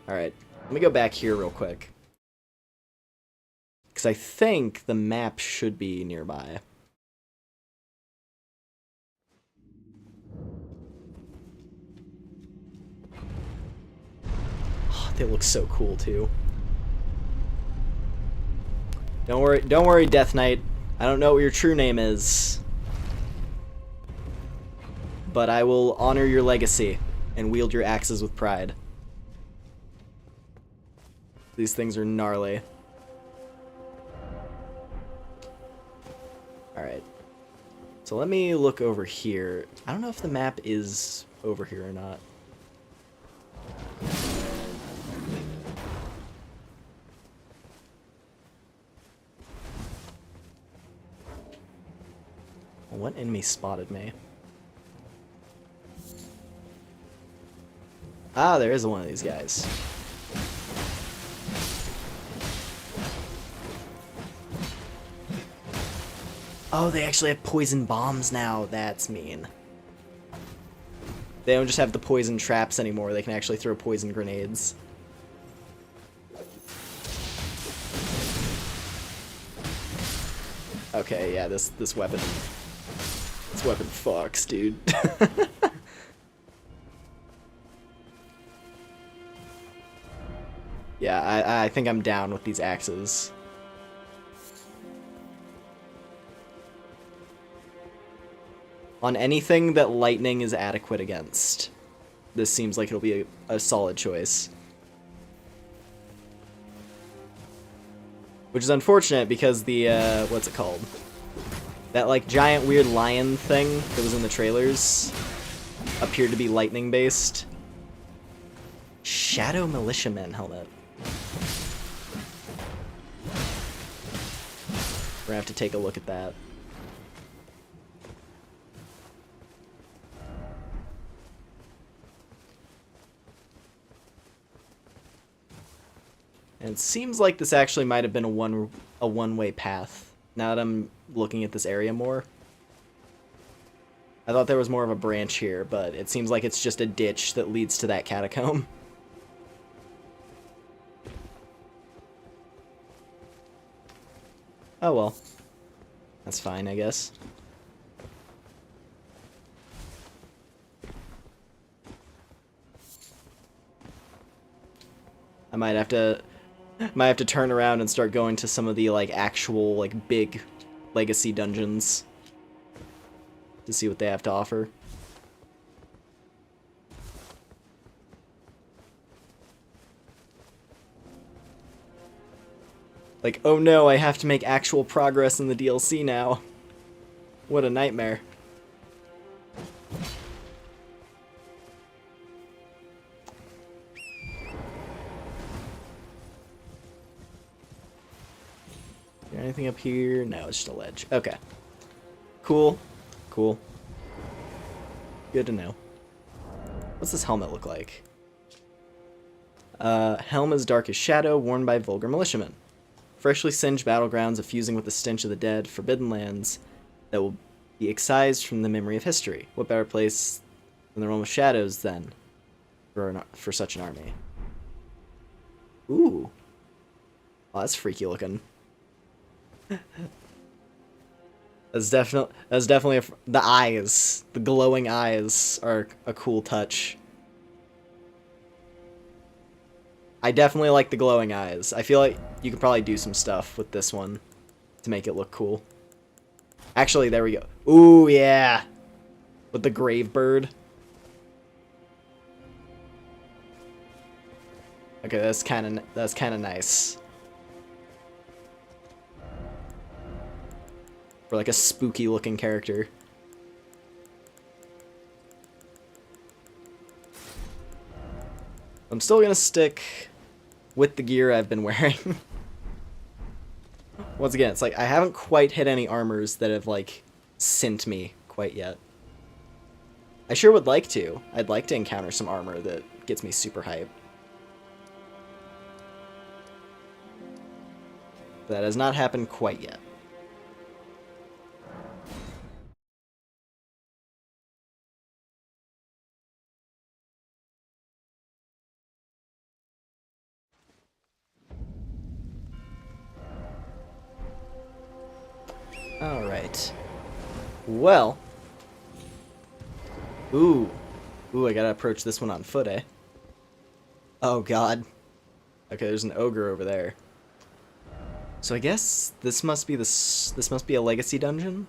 Alright, let me go back here real quick. Cause I think the map should be nearby. They look so cool too. Don't worry, Death Knight. I don't know what your true name is, but I will honor your legacy and wield your axes with pride. These things are gnarly. Alright. So let me look over here. I don't know if the map is over here or not. What enemy spotted me? Ah, there is one of these guys. Oh, they actually have poison bombs now. That's mean. They don't just have the poison traps anymore. They can actually throw poison grenades. Okay, yeah, this weapon... This weapon fucks, dude. Yeah, I think I'm down with these axes. On anything that lightning is adequate against, this seems like it'll be a solid choice. Which is unfortunate because the, what's it called? That, like, giant weird lion thing that was in the trailers appeared to be lightning-based. Shadow Militiaman helmet. We're gonna have to take a look at that. And it seems like this actually might have been a one-way path. Now that I'm looking at this area more. I thought there was more of a branch here, but it seems like it's just a ditch that leads to that catacomb. Oh well. That's fine, I guess. I might have to turn around and start going to some of the like actual like big legacy dungeons to see what they have to offer. Like, oh no, I have to make actual progress in the DLC now. What a nightmare. Is there anything up here? No, it's just a ledge. Okay. Cool. Cool. Good to know. What's this helmet look like? Helm is dark as shadow, worn by vulgar militiamen. Freshly singed battlegrounds effusing with the stench of the dead, forbidden lands that will be excised from the memory of history. What better place than the realm of shadows, then, for such an army? Ooh. Oh, that's freaky looking. That's definitely the eyes, the glowing eyes are a cool touch. I definitely like the glowing eyes. I feel like you could probably do some stuff with this one to make it look cool. Actually, there we go. Ooh, yeah. With the grave bird. Okay, that's kind of nice. For like a spooky looking character. I'm still gonna stick with the gear I've been wearing. Once again, it's like I haven't quite hit any armors that have like sent me quite yet. I sure would like to. I'd like to encounter some armor that gets me super hype. But that has not happened quite yet. Alright. Well. Ooh. Ooh, I gotta approach this one on foot, eh? Oh, God. Okay, there's an ogre over there. So I guess this must be this must be a legacy dungeon?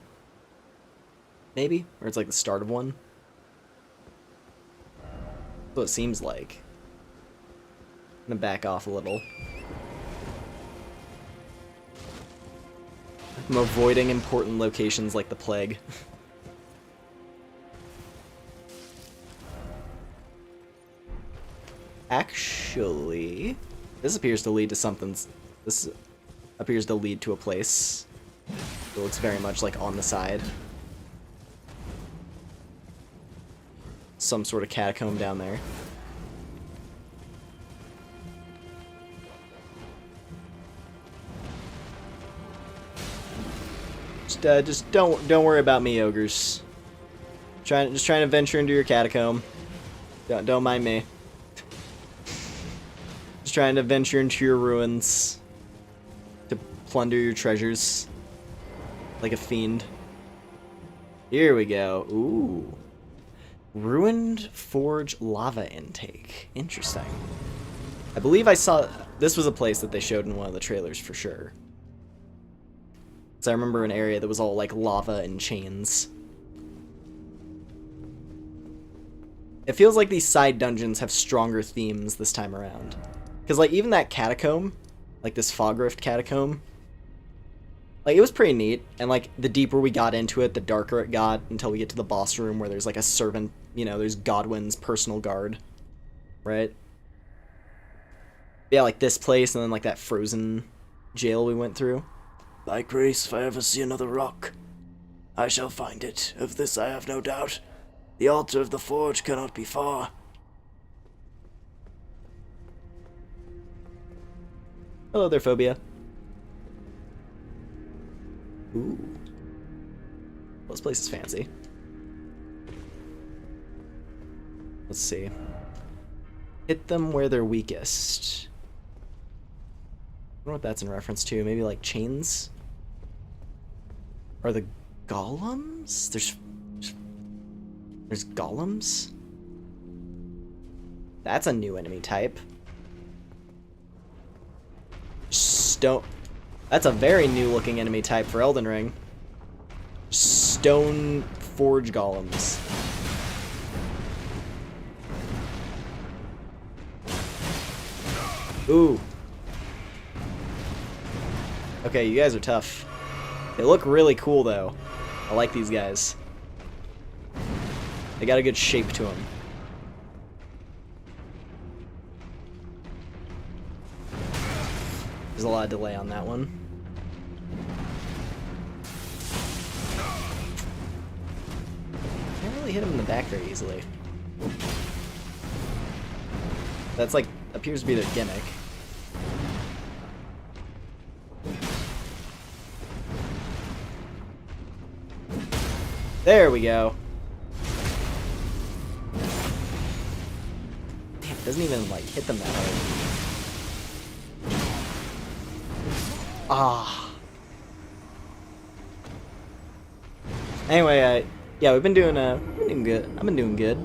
Maybe? Or it's like the start of one? That's what it seems like. I'm gonna back off a little. I'm avoiding important locations like the plague. Actually, this appears to lead to something. This appears to lead to a place. It looks very much like on the side. Some sort of catacomb down there. Just don't worry about me, ogres. Just trying to venture into your catacomb. Don't mind me. Just trying to venture into your ruins to plunder your treasures like a fiend. Here we go. Ooh. Ruined Forge lava intake. Interesting. I believe I saw this was a place that they showed in one of the trailers for sure. So I remember an area that was all like lava and chains. It feels like these side dungeons have stronger themes this time around. Because like even that catacomb, like this fog rift catacomb, like it was pretty neat. And like the deeper we got into it, the darker it got until we get to the boss room where there's like a servant, you know, there's Godwin's personal guard, right? Yeah, like this place and then like that frozen jail we went through. By grace, if I ever see another rock, I shall find it. Of this I have no doubt. The altar of the forge cannot be far. Hello there, Phobia. Ooh. Well, this place is fancy. Let's see. Hit them where they're weakest. I wonder what that's in reference to. Maybe like chains? Are the golems? There's golems? That's a new enemy type. Stone. That's a very new looking enemy type for Elden Ring. Stone forge golems. Ooh. Okay, you guys are tough. They look really cool though. I like these guys. They got a good shape to them. There's a lot of delay on that one. Can't really hit him in the back very easily. That's like, appears to be their gimmick. There we go. Damn, it doesn't even like hit them that hard. Ah. Anyway, yeah, we've been doing good. I've been doing good.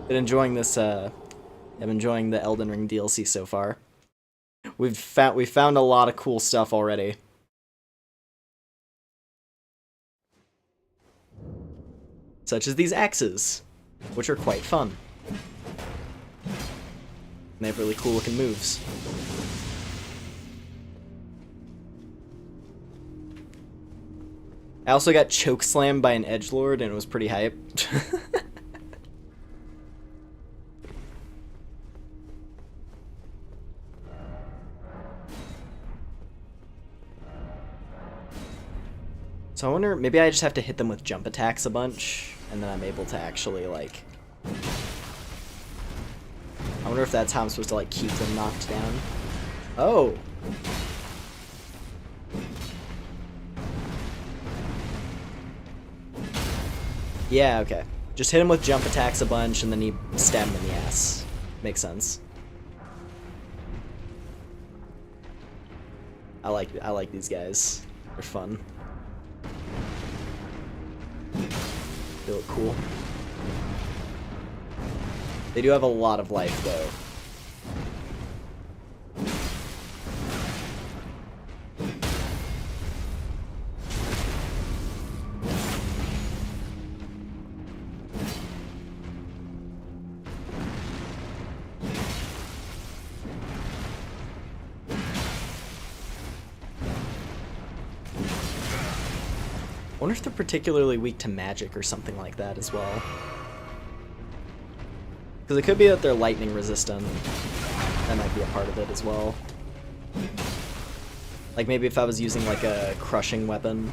Been enjoying this I'm enjoying the Elden Ring DLC so far. We found a lot of cool stuff already. Such as these axes, which are quite fun. And they have really cool looking moves. I also got chokeslammed by an edgelord and it was pretty hype. So I wonder, maybe I just have to hit them with jump attacks a bunch, and then I'm able to actually, like... I wonder if that's how I'm supposed to, like, keep them knocked down. Oh! Yeah, okay. Just hit him with jump attacks a bunch, and then you stab him in the ass. Makes sense. I like these guys. They're fun. They look cool. They do have a lot of life, though. I wonder if they're particularly weak to magic or something like that as well. Because it could be that they're lightning resistant. That might be a part of it as well. Like maybe if I was using like a crushing weapon,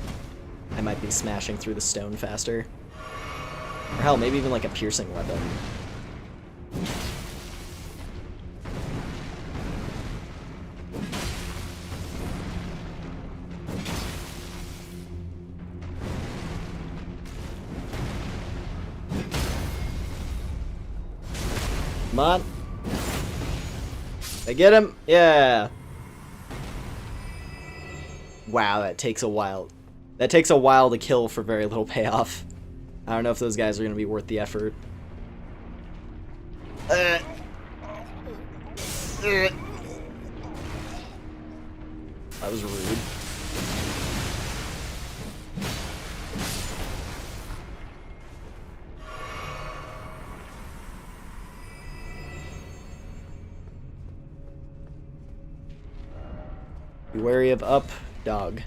I might be smashing through the stone faster. Or hell, maybe even like a piercing weapon. Come on. I get him? Yeah. Wow, that takes a while. That takes a while to kill for very little payoff. I don't know if those guys are going to be worth the effort. That was rude. Be wary of up, dog.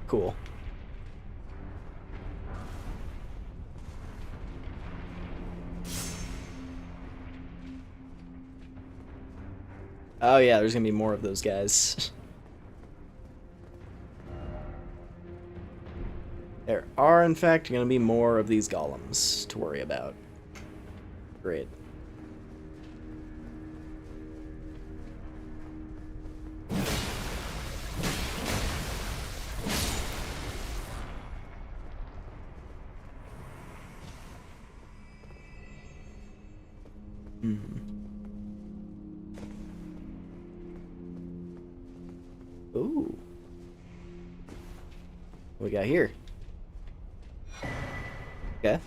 Cool. Oh yeah, there's gonna be more of those guys. There are, in fact, gonna be more of these golems to worry about. Great. Ooh. What we got here? Okay.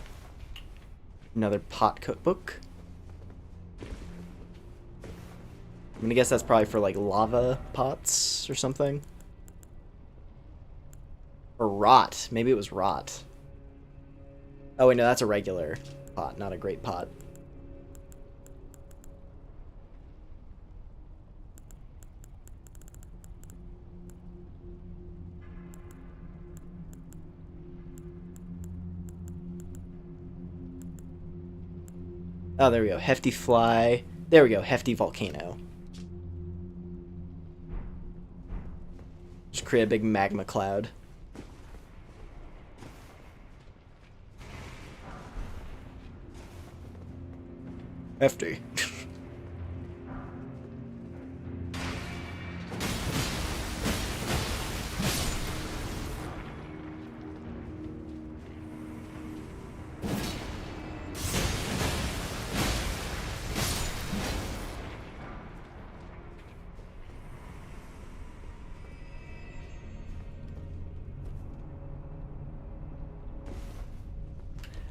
Another pot cookbook. I'm gonna guess that's probably for like lava pots or something. Or rot. Maybe it was rot. Oh wait, no, that's a regular pot, not a great pot. Oh, there we go. Hefty fly. There we go. Hefty volcano. Just create a big magma cloud. Hefty.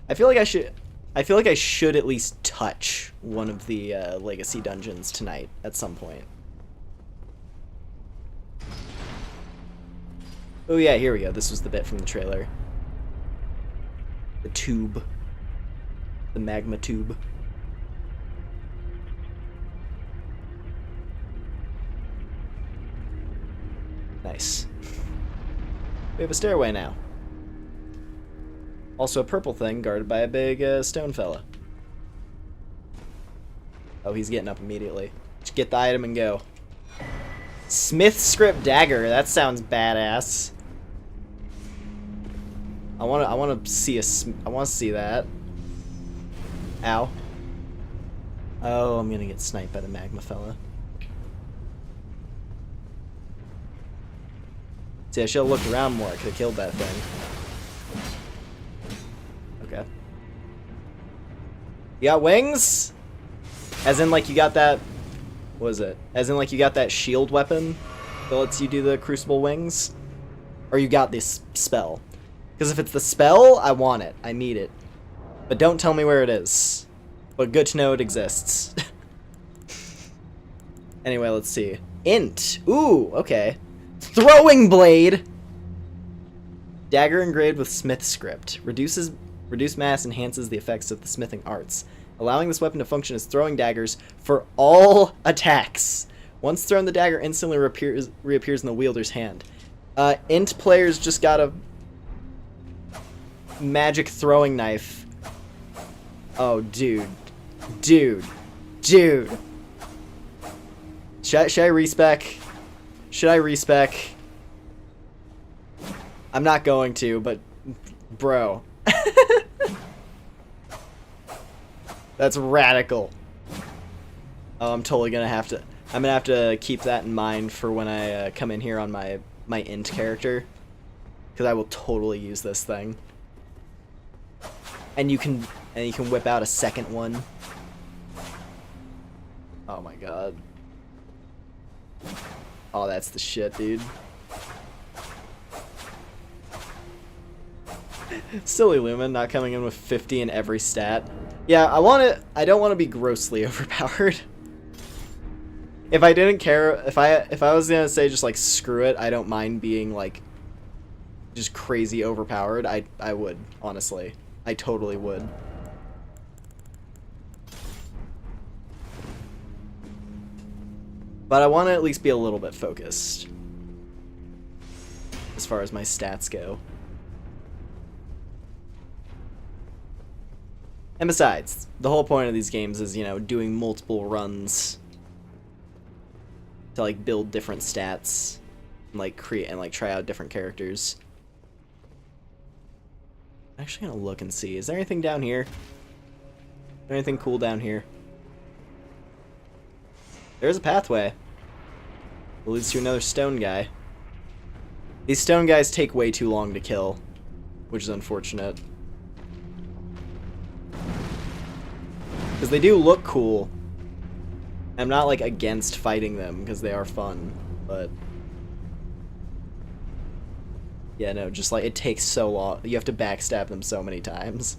I feel like I should... I feel like I should at least touch one of the legacy dungeons tonight at some point. Oh yeah, here we go. This was the bit from the trailer. The tube. The magma tube. Nice. We have a stairway now. Also a purple thing guarded by a big stone fella. Oh, he's getting up immediately. Just get the item and go. Smith script dagger. That sounds badass. I want to see that. Ow. Oh, I'm gonna get sniped by the magma fella. See, I should have looked around more. I could have killed that thing. Okay. You got wings? As in, like, you got that... What is it? As in, like, you got that shield weapon that lets you do the crucible wings? Or you got this spell? Because if it's the spell, I want it. I need it. But don't tell me where it is. But good to know it exists. Anyway, let's see. Int. Ooh, okay. Throwing blade! Dagger engraved with smith script. Reduced mass enhances the effects of the smithing arts, allowing this weapon to function as throwing daggers for all attacks. Once thrown, the dagger instantly reappears in the wielder's hand. Int players just got a magic throwing knife. Oh, dude. Dude. Should I respec? Should I respec? I'm not going to, but bro. That's radical. Oh, I'm totally gonna have to. I'm gonna have to keep that in mind for when I come in here on my int character, because I will totally use this thing. And you can whip out a second one. Oh my god. Oh, that's the shit, dude. Silly Lumen not coming in with 50 in every stat. Yeah, I don't want to be grossly overpowered. If I didn't care, if I was gonna say just like screw it, I don't mind being like just crazy overpowered, I would, honestly. I totally would. But I want to at least be a little bit focused as far as my stats go. And besides, the whole point of these games is, you know, doing multiple runs to like build different stats and like create and like try out different characters. I'm actually gonna look and see. Is there anything down here? Is there anything cool down here? There's a pathway. It leads to another stone guy. These stone guys take way too long to kill, which is unfortunate. Because they do look cool. I'm not like against fighting them because they are fun, but yeah, no, just like it takes so long. You have to backstab them so many times.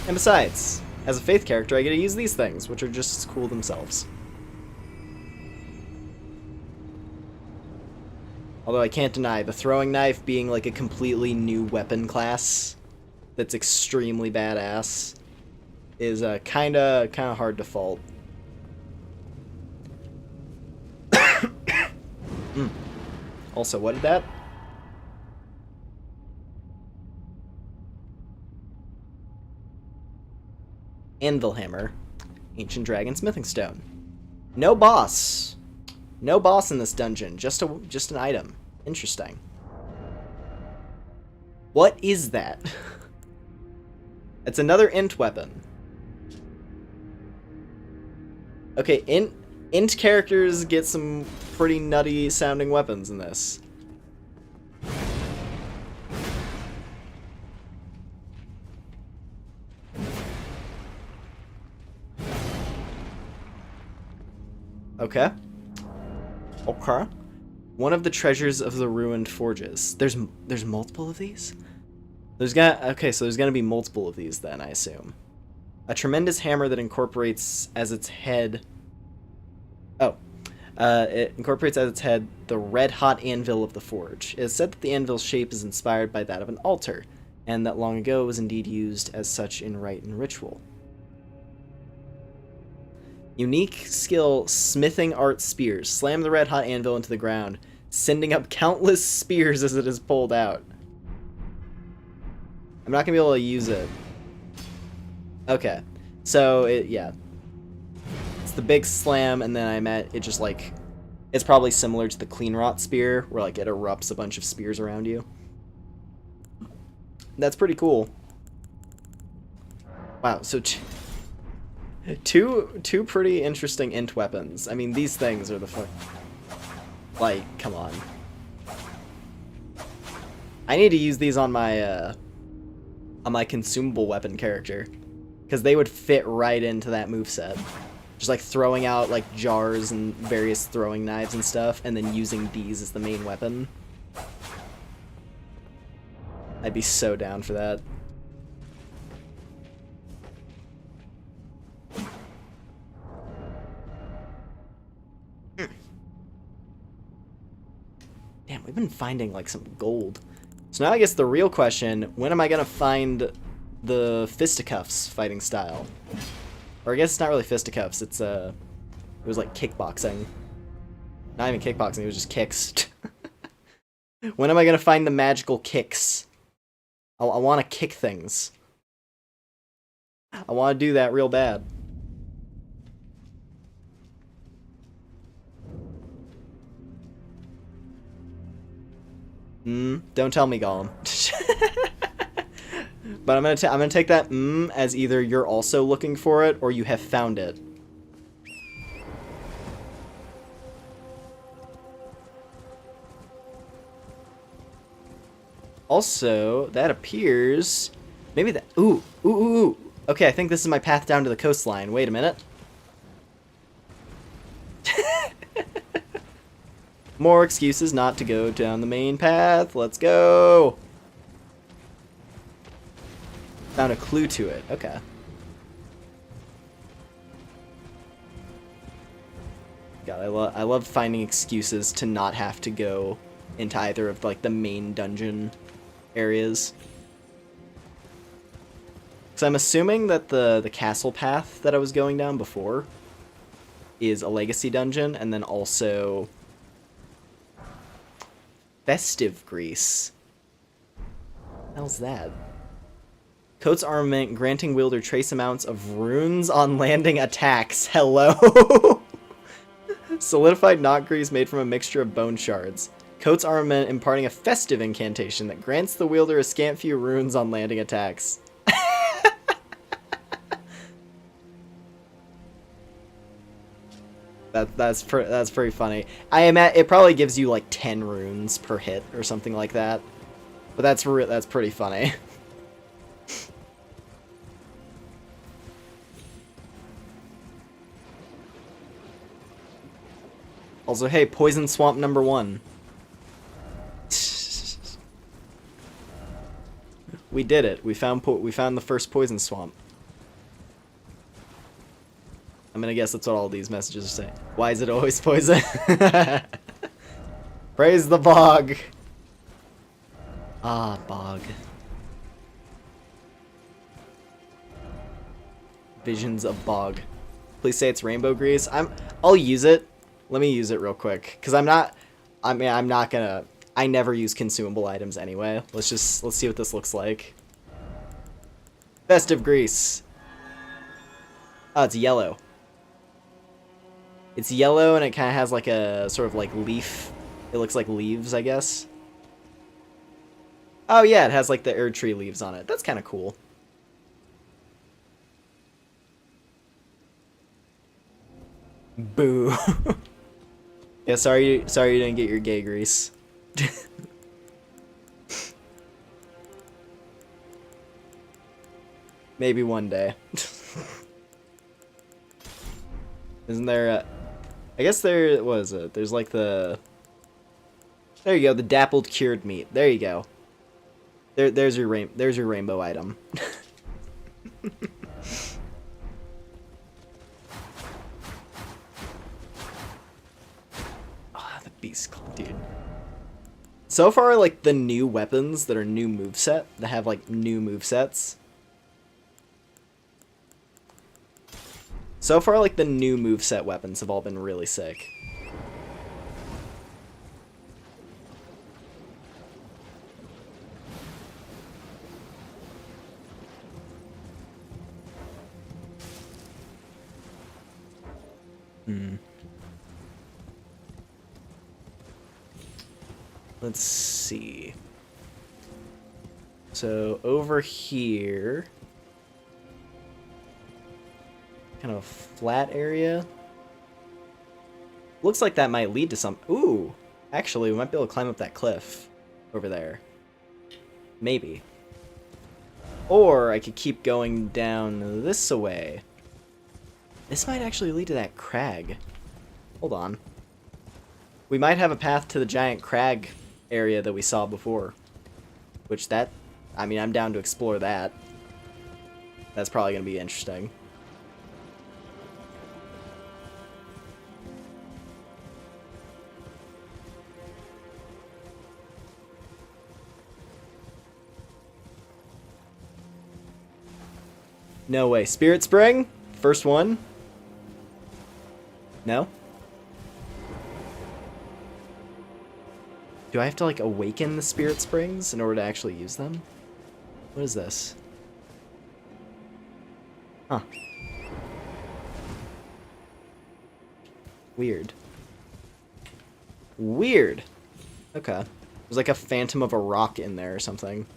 And besides, as a Faith character, I get to use these things, which are just as cool themselves. Although I can't deny, the throwing knife being like a completely new weapon class that's extremely badass is kinda hard to fault. Also, what is that? Anvil hammer, ancient dragon smithing stone. No boss. No boss in this dungeon. Just an item. Interesting. What is that? It's another int weapon. Okay, int characters get some pretty nutty sounding weapons in this. Okay. Okay. One of the treasures of the ruined forges. There's multiple of these? So there's gonna be multiple of these then, I assume. A tremendous hammer that incorporates as its head... it incorporates as its head the red-hot anvil of the forge. It is said that the anvil's shape is inspired by that of an altar, and that long ago was indeed used as such in rite and ritual. Unique skill, smithing art spears. Slam the red-hot anvil into the ground, sending up countless spears as it is pulled out. I'm not gonna be able to use it. Okay, so yeah. It's the big slam, and then I met it just like, it's probably similar to the clean rot spear, where like it erupts a bunch of spears around you. That's pretty cool. Wow, so two pretty interesting int weapons. I mean, these things are the fuck. Like, come on. I need to use these on my consumable weapon character, because they would fit right into that moveset. Just like throwing out like jars and various throwing knives and stuff, and then using these as the main weapon. I'd be so down for that. Damn, we've been finding like some gold. So now I guess the real question, when am I gonna find the fisticuffs fighting style? Or I guess it's not really fisticuffs, it was like kickboxing. Not even kickboxing, it was just kicks. When am I gonna find the magical kicks? I want to kick things. I want to do that real bad. Don't tell me, Gollum. But I'm gonna take that as either you're also looking for it or you have found it. Also, that appears... Maybe that... Ooh. Okay, I think this is my path down to the coastline. Wait a minute. More excuses not to go down the main path. Let's go! Found a clue to it. Okay. God, I love finding excuses to not have to go into either of like the main dungeon areas. So I'm assuming that the castle path that I was going down before is a legacy dungeon, and then also festive grease. What the hell's that? Coat's armament granting wielder trace amounts of runes on landing attacks. Hello. Solidified knot grease made from a mixture of bone shards. Coat's armament imparting a festive incantation that grants the wielder a scant few runes on landing attacks. That's pretty funny. It probably gives you like 10 runes per hit or something like that. But that's pretty funny. Also, hey, poison swamp number 1. We did it. We found the first poison swamp. I'm gonna guess that's what all these messages are saying. Why is it always poison? Praise the bog. Ah, bog. Visions of bog. Please say it's rainbow grease. I'll use it. Let me use it real quick, because I'm not gonna... I never use consumable items anyway. Let's see what this looks like. Festive grease. Oh, it's yellow. It's yellow, and it kind of has like a sort of like leaf. It looks like leaves, I guess. Oh yeah, it has like the Erdtree leaves on it. That's kind of cool. Boo. Yeah, sorry you didn't get your gay grease. Maybe one day. Isn't there I guess there, what is it? There's like the There you go, the dappled cured meat. There you go. There's your rainbow item. Ah, the beast claw, dude. So far, like, the new weapons that are new moveset, that have, like, new movesets. So far, like, the new moveset weapons have all been really sick. Let's see. So over here, kind of a flat area. Looks like that might lead to some. Ooh, actually, we might be able to climb up that cliff over there. Maybe. Or I could keep going down this way. This might actually lead to that crag. Hold on. We might have a path to the giant crag area that we saw before. Which that, I mean, I'm down to explore that. That's probably going to be interesting. No way. Spirit Spring? First one? No? Do I have to, like, awaken the Spirit Springs in order to actually use them? What is this? Huh. Weird. Weird. Okay. There's like a phantom of a rock in there or something.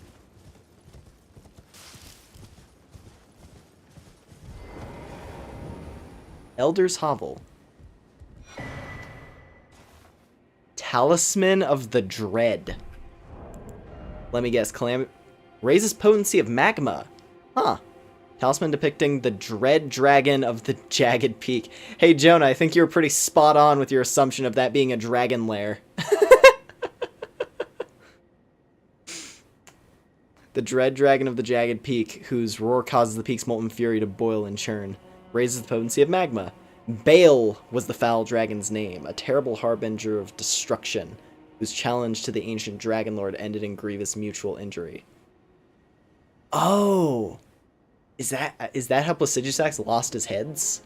Elder's Hovel. Talisman of the Dread. Let me guess. Raises potency of magma. Huh. Talisman depicting the Dread Dragon of the Jagged Peak. Hey, Jonah, I think you were pretty spot on with your assumption of that being a dragon lair. The Dread Dragon of the Jagged Peak, whose roar causes the peak's molten fury to boil and churn. Raises the potency of magma. Bale was the foul dragon's name, a terrible harbinger of destruction, whose challenge to the ancient dragon lord ended in grievous mutual injury. Oh! Is that how Placidusax lost his heads?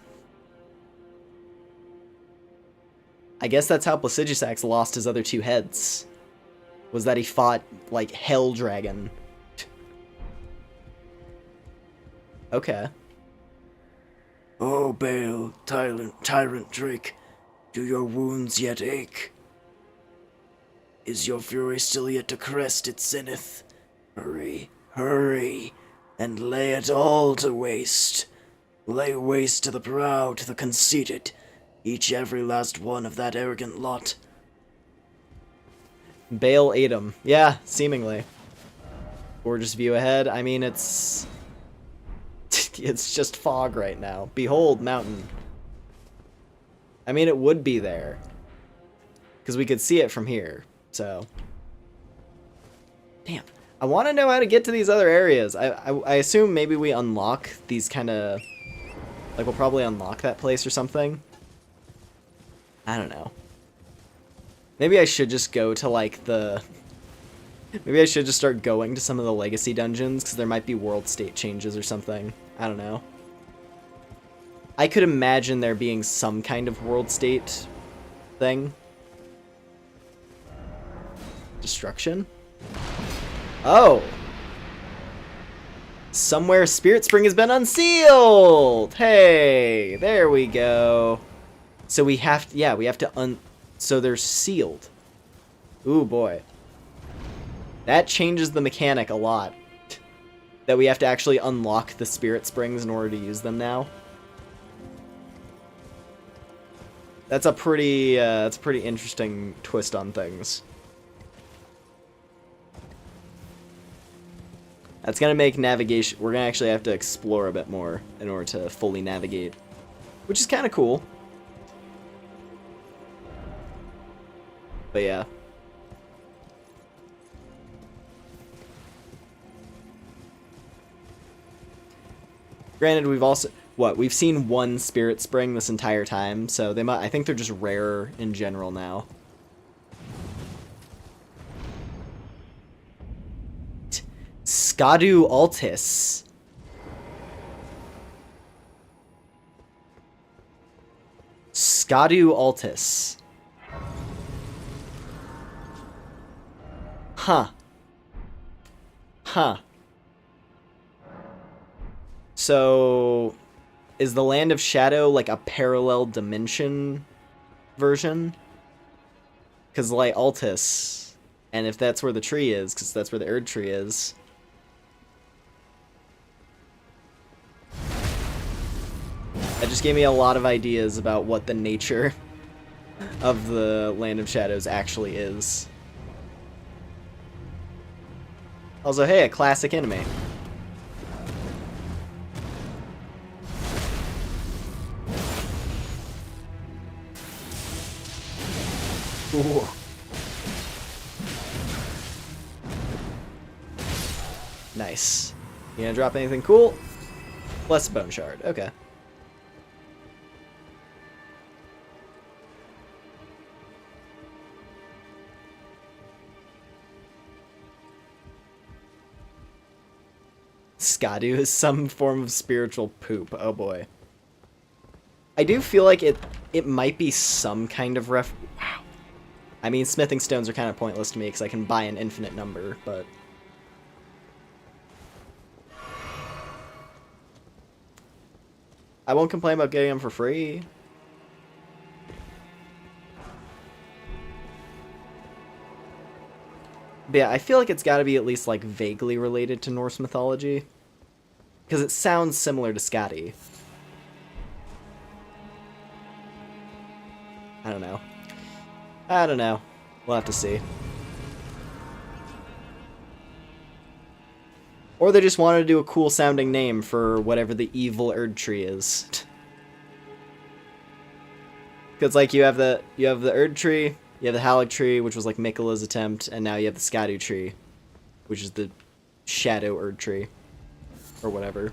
I guess that's how Placidusax lost his other two heads. Was that he fought, like, Hell Dragon. Okay. Oh, Bale, tyrant Drake, do your wounds yet ache? Is your fury still yet to crest its zenith? Hurry, hurry, and lay it all to waste. Lay waste to the proud, to the conceited, every last one of that arrogant lot. Bale ate him. Yeah, seemingly. Gorgeous view ahead. I mean, it's just fog right now. Behold, mountain. I mean, it would be there. Because we could see it from here, so. Damn. I want to know how to get to these other areas. I assume maybe we unlock these kind of. Like, we'll probably unlock that place or something. I don't know. Maybe I should just go to, like, the. Maybe I should just start going to some of the legacy dungeons, because there might be world state changes or something. I don't know. I could imagine there being some kind of world state thing. Destruction? Oh! Somewhere Spirit Spring has been unsealed! Hey! There we go. So we have to, yeah, we have to so they're sealed. Ooh, boy. That changes the mechanic a lot. That we have to actually unlock the Spirit Springs in order to use them now. That's a pretty interesting twist on things. That's gonna make navigation. We're gonna actually have to explore a bit more in order to fully navigate, which is kind of cool. But yeah. Granted, we've seen one Spirit Spring this entire time, so I think they're just rarer in general now. Skadu Altis. Skadu Altis. Huh. Huh. So, is the Land of Shadow like a parallel dimension version? Because like Altis, and if that's where the tree is, because that's where the Erdtree is. That just gave me a lot of ideas about what the nature of the Land of Shadows actually is. Also, hey, a classic enemy. Ooh. Nice. You gonna drop anything cool? Less bone shard. Okay. Skadu is some form of spiritual poop. Oh boy. I do feel like it might be some kind of Wow. I mean, smithing stones are kind of pointless to me because I can buy an infinite number, but... I won't complain about getting them for free. But yeah, I feel like it's gotta be at least, like, vaguely related to Norse mythology. Because it sounds similar to Skadi. I don't know. I don't know. We'll have to see. Or they just wanted to do a cool sounding name for whatever the evil Erdtree is. Because like you have the Erdtree, you have the Haligtree, which was like Miquella's attempt, and now you have the Skadu tree, which is the Shadow Erdtree. Or whatever.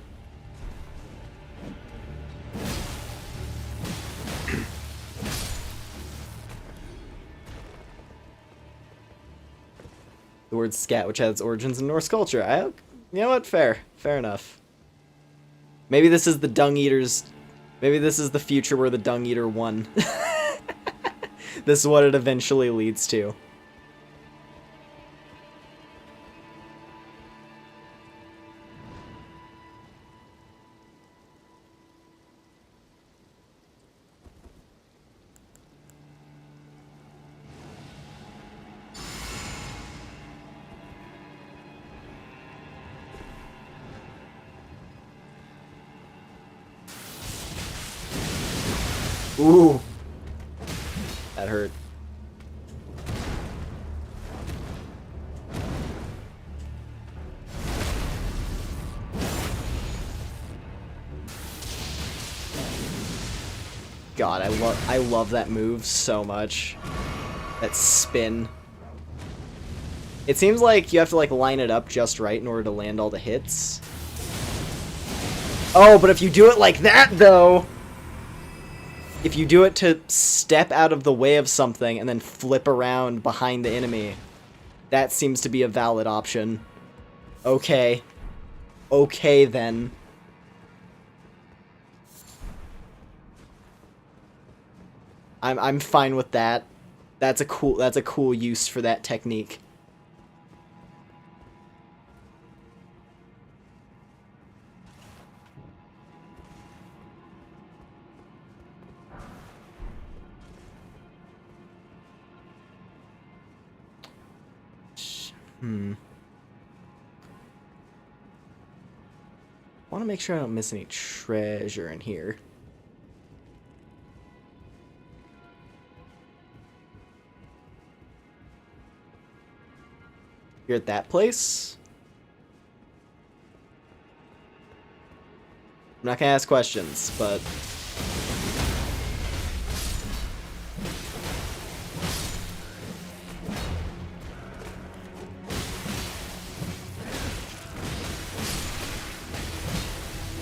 The word scat, which has its origins in Norse culture. You know what? Fair enough. Maybe this is the Dung Eaters. Maybe this is the future where the Dung Eater won. This is what it eventually leads to. Ooh. That hurt. God, I love that move so much. That spin. It seems like you have to like line it up just right in order to land all the hits. Oh, but if you do it like that though, if you do it to step out of the way of something and then flip around behind the enemy, that seems to be a valid option. Okay. Okay then. I'm fine with that. That's a cool use for that technique. I want to make sure I don't miss any treasure in here. You're at that place? I'm not gonna ask questions, but...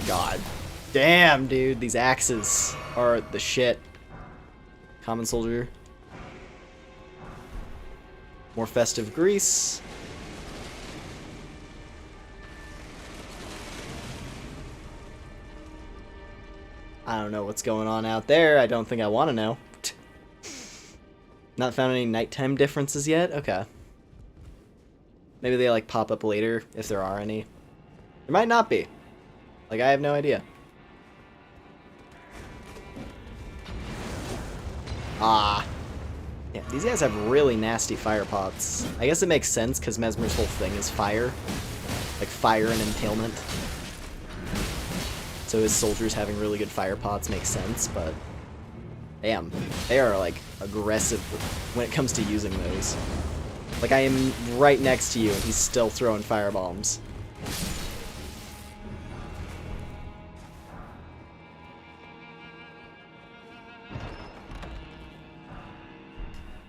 God. Damn, dude, these axes are the shit. Common soldier. More festive grease. I don't know what's going on out there. I don't think I want to know. Not found any nighttime differences yet? Okay. Maybe they like pop up later if there are any. There might not be. Like, I have no idea. Ah. Yeah, these guys have really nasty fire pots. I guess it makes sense because Mesmer's whole thing is fire. Like fire and impalement. So his soldiers having really good fire pots makes sense, but damn, they are like aggressive when it comes to using those. Like, I am right next to you and he's still throwing firebombs.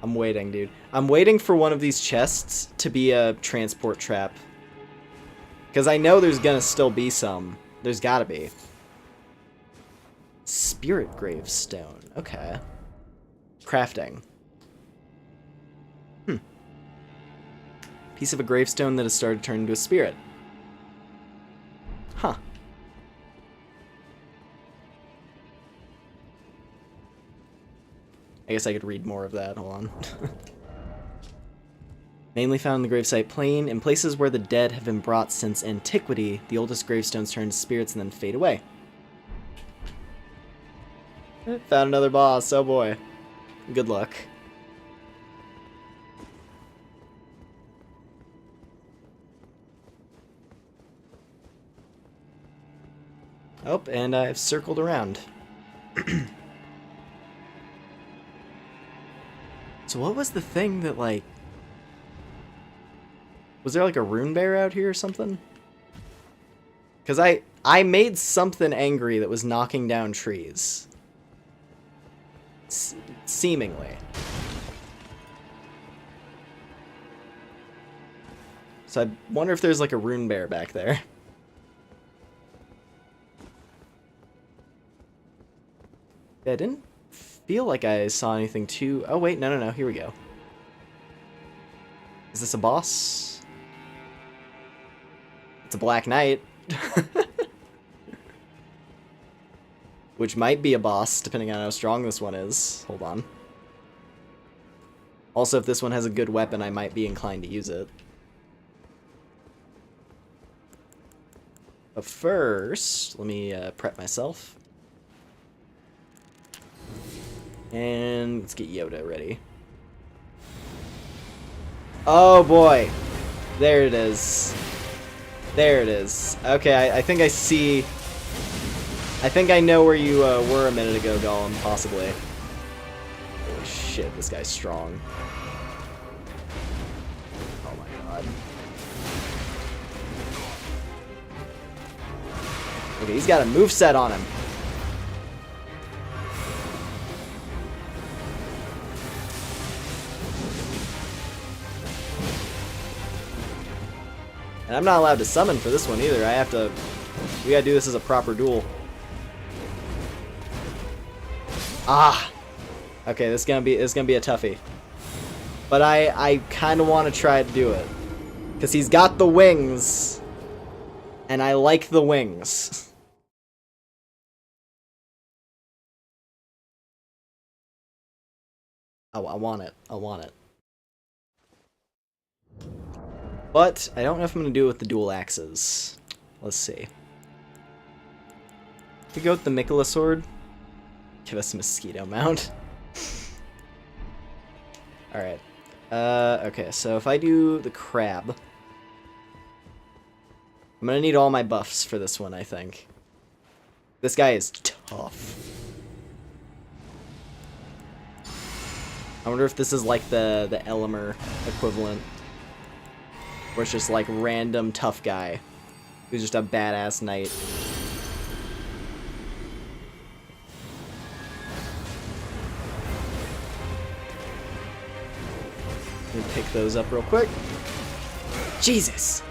I'm waiting, dude. I'm waiting for one of these chests to be a transport trap. Because I know there's gonna still be some. There's gotta be. Spirit gravestone. Okay. Crafting. Piece of a gravestone that has started turning into a spirit. Huh. I guess I could read more of that. Hold on. Mainly found in the gravesite plain, in places where the dead have been brought since antiquity, the oldest gravestones turn to spirits and then fade away. Found another boss, oh boy. Good luck. Oh, and I've circled around. So what was the thing that, like... Was there, like, a rune bear out here or something? Because I made something angry that was knocking down trees. Seemingly. So I wonder if there's, like, a rune bear back there. Yeah, I didn't feel like I saw anything too... Oh, wait, no, here we go. Is this a boss? It's a Black Knight. Which might be a boss, depending on how strong this one is. Hold on. Also, if this one has a good weapon, I might be inclined to use it. But first, let me prep myself. And let's get Yoda ready. Oh boy. There it is. There it is. Okay, I think I see... I think I know where you were a minute ago, Gollum, possibly. Holy shit, this guy's strong. Oh my god. Okay, he's got a moveset on him. And I'm not allowed to summon for this one either. I have to... We gotta do this as a proper duel. Ah! Okay, this is gonna be a toughie. But I kinda wanna try to do it. Because he's got the wings. And I like the wings. Oh, I want it. I want it. But I don't know if I'm going to do it with the dual axes. Let's see. To go with the Mikola sword. Give us a mosquito mount. Alright. Okay, so if I do the crab... I'm going to need all my buffs for this one, I think. This guy is tough. I wonder if this is like the Elimer equivalent. Where it's just like random tough guy who's just a badass knight. Let me pick those up real quick. Jesus!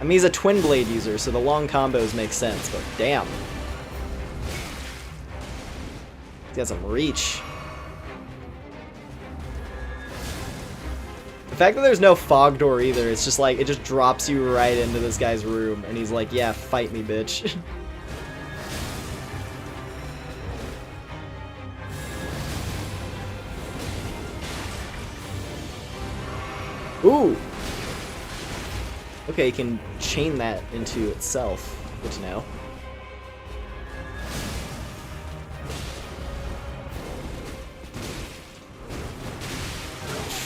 I mean, he's a twin blade user, so the long combos make sense, but damn. He's got some reach. The fact that there's no fog door either, it's just like, it just drops you right into this guy's room, and he's like, yeah, fight me, bitch. Ooh! Okay, you can chain that into itself. Good to know.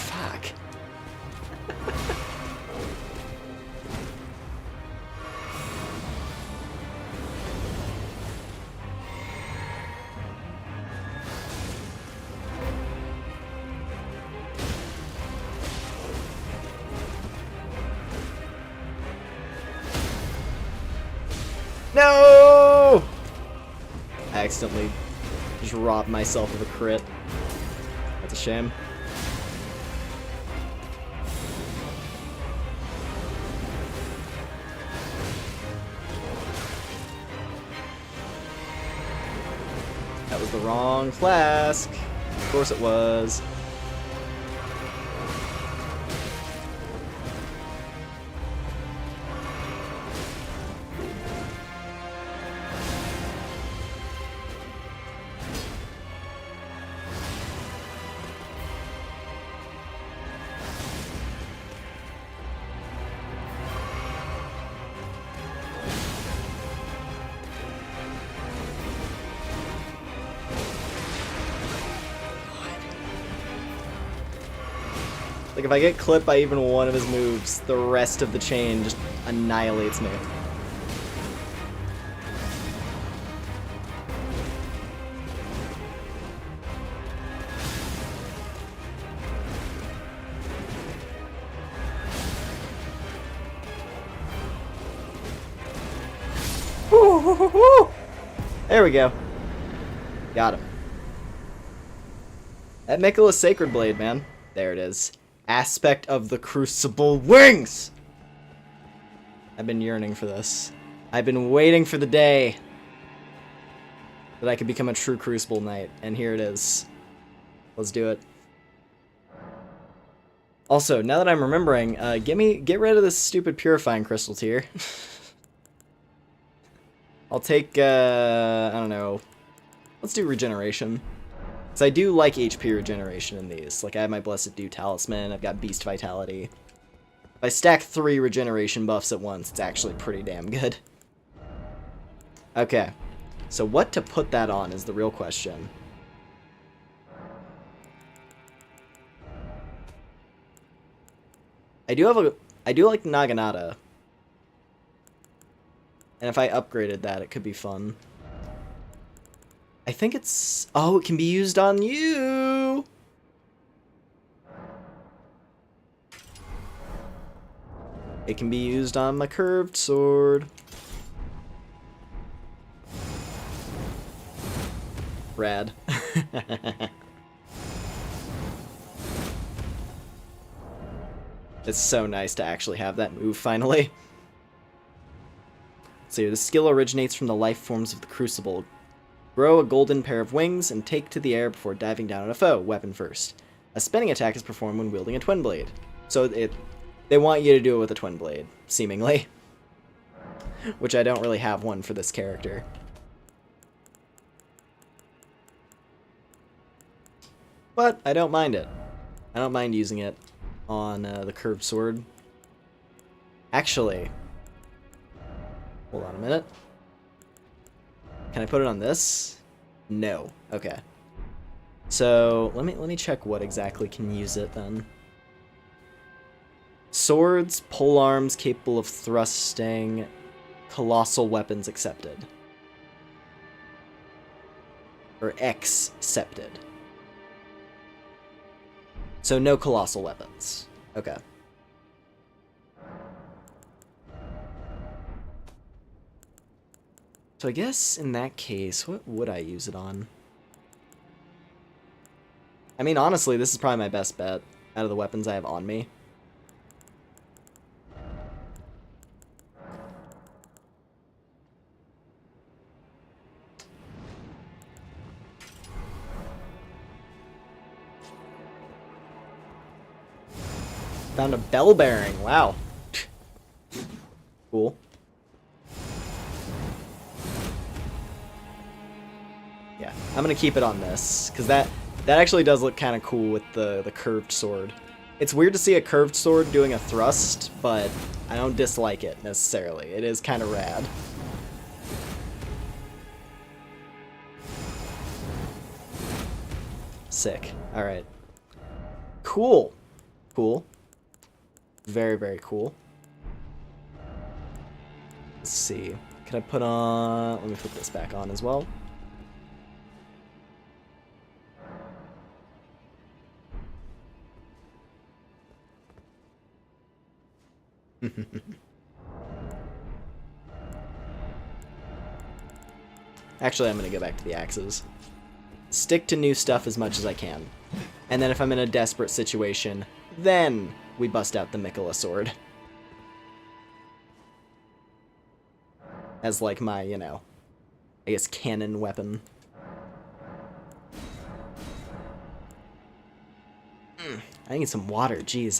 Fuck. No! I accidentally just robbed myself of a crit. That's a shame. That was the wrong flask. Of course it was. Like, if I get clipped by even one of his moves, the rest of the chain just annihilates me. There we go. Got him. That Mikola's Sacred Blade, man. There it is. Aspect of the Crucible Wings! I've been yearning for this. I've been waiting for the day that I could become a true Crucible Knight, and here it is. Let's do it. Also, now that I'm remembering, get rid of this stupid Purifying Crystal tier. I'll take, I don't know. Let's do Regeneration. So I do like HP regeneration in these. Like, I have my Blessed Dew Talisman, I've got Beast Vitality. If I stack 3 regeneration buffs at once, it's actually pretty damn good. Okay. So what to put that on is the real question. I do like Naginata. And if I upgraded that, it could be fun. I think it's... Oh, it can be used on you! It can be used on my curved sword. Rad. It's so nice to actually have that move, finally. So the skill originates from the life forms of the Crucible. Grow a golden pair of wings and take to the air before diving down on a foe, weapon first. A spinning attack is performed when wielding a twin blade. So they want you to do it with a twin blade, seemingly. Which I don't really have one for this character. But I don't mind it. I don't mind using it on the curved sword. Actually, hold on a minute. Can I put it on this? No. Okay. So let me check what exactly can use it then. Swords, polearms capable of thrusting, colossal weapons accepted. Or accepted. So no colossal weapons. Okay. So I guess in that case, what would I use it on? I mean, honestly, this is probably my best bet out of the weapons I have on me. Found a bell bearing. Wow. Cool. Yeah, I'm gonna keep it on this, because that actually does look kind of cool with the curved sword. It's weird to see a curved sword doing a thrust, but I don't dislike it necessarily. It is kind of rad. Sick. Alright. Cool. Cool. Very, very cool. Let's see. Can I put on... Let me put this back on as well. Actually, I'm going to go back to the axes. Stick to new stuff as much as I can. And then if I'm in a desperate situation, then we bust out the Mikola sword. As like my, you know, I guess cannon weapon. I need some water. Jeez,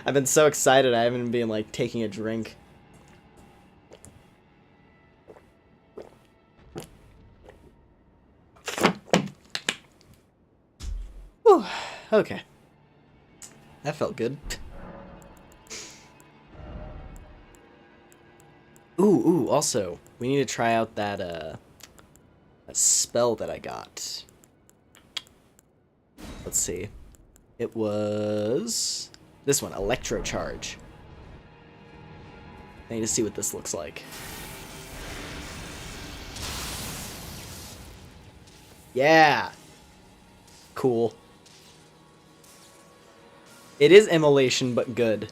I've been so excited I haven't been like taking a drink. Whew, okay. That felt good. Ooh, also, we need to try out that spell that I got. Let's see. It was this one, Electro Charge. I need to see what this looks like. Yeah! Cool. It is immolation, but good.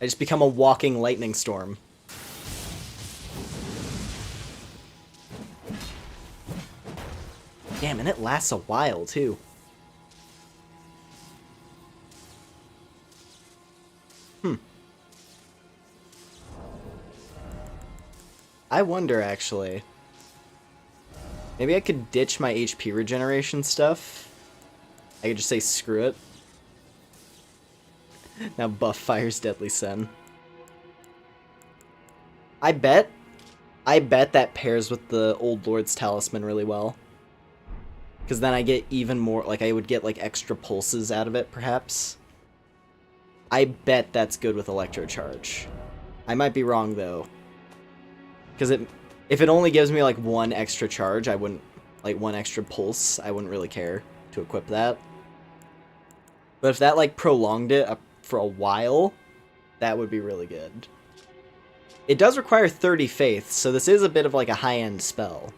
I just become a walking lightning storm. Damn, and it lasts a while, too. I wonder, actually. Maybe I could ditch my HP regeneration stuff. I could just say screw it. Now buff Fire's Deadly Sin. I bet that pairs with the Old Lord's Talisman really well. Because then I get even more, like I would get like extra pulses out of it, perhaps. I bet that's good with Electro Charge. I might be wrong, though. Because if it only gives me like one extra charge, I wouldn't, like one extra pulse, I wouldn't really care to equip that. But if that like prolonged it for a while, that would be really good. It does require 30 faith, so this is a bit of like a high-end spell.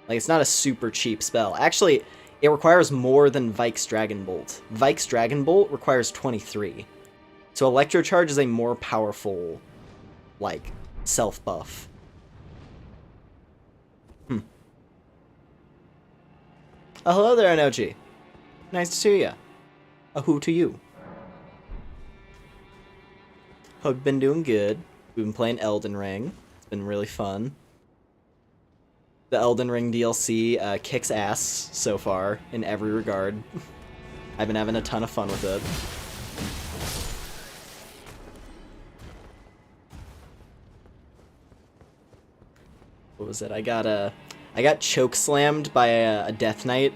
Like it's not a super cheap spell. Actually, it requires more than Vike's Dragon Bolt. Vike's Dragon Bolt requires 23. So Electro Charge is a more powerful, like, self-buff. Oh, hello there, Anochi. Nice to see ya. A who to you. Hope you've been doing good. We've been playing Elden Ring. It's been really fun. The Elden Ring DLC kicks ass so far in every regard. I've been having a ton of fun with it. What was it? I got choke slammed by a Death Knight.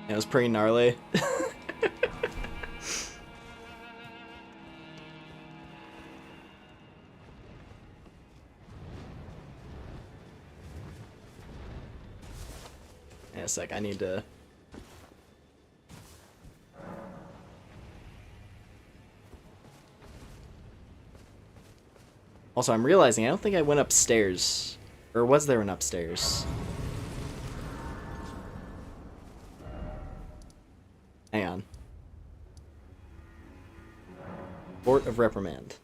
It was pretty gnarly. Yeah, a sec, I need to... Also, I'm realizing I don't think I went upstairs. Or was there an upstairs? Hang on. Fort of Reprimand.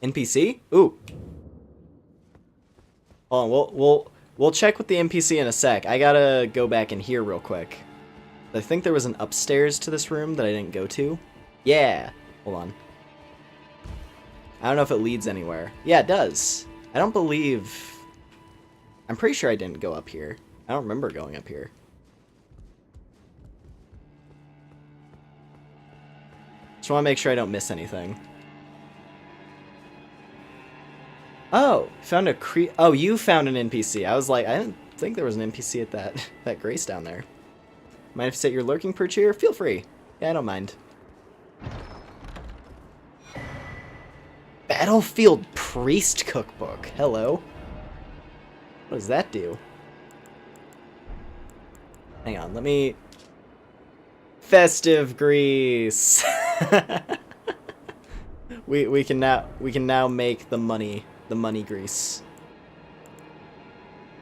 NPC? Ooh. Hold on, we'll check with the NPC in a sec. I gotta go back in here real quick. I think there was an upstairs to this room that I didn't go to. Yeah. Hold on. I don't know if it leads anywhere. Yeah, it does. I don't believe... I'm pretty sure I didn't go up here. I don't remember going up here. Just want to make sure I don't miss anything. Oh, found a oh, you found an NPC. I was like, I didn't think there was an NPC at that grace down there. Mind if you set your lurking perch here? Feel free. Yeah, I don't mind. Battlefield Priest Cookbook. Hello. What does that do? Hang on, let me... Festive grease. we can now make the money grease.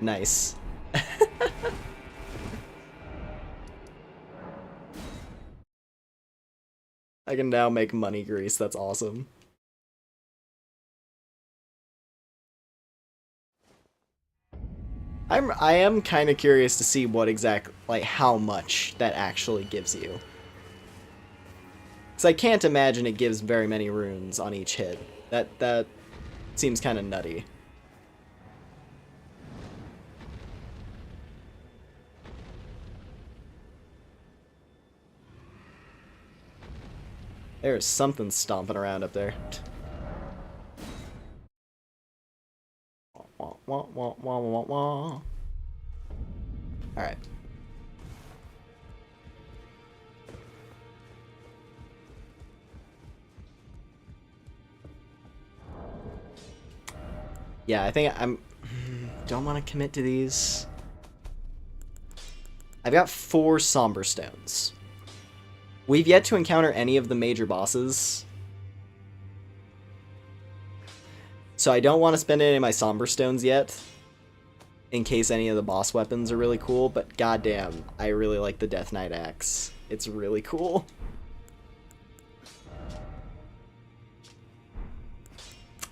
Nice. I can now make money grease. That's awesome. I am kind of curious to see what how much that actually gives you. Because I can't imagine it gives very many runes on each hit. That seems kind of nutty. There's something stomping around up there. Alright. Yeah, I think don't want to commit to these. I've got 4 Somber Stones. We've yet to encounter any of the major bosses. So I don't want to spend any of my Somber Stones yet, in case any of the boss weapons are really cool, but goddamn, I really like the Death Knight Axe. It's really cool.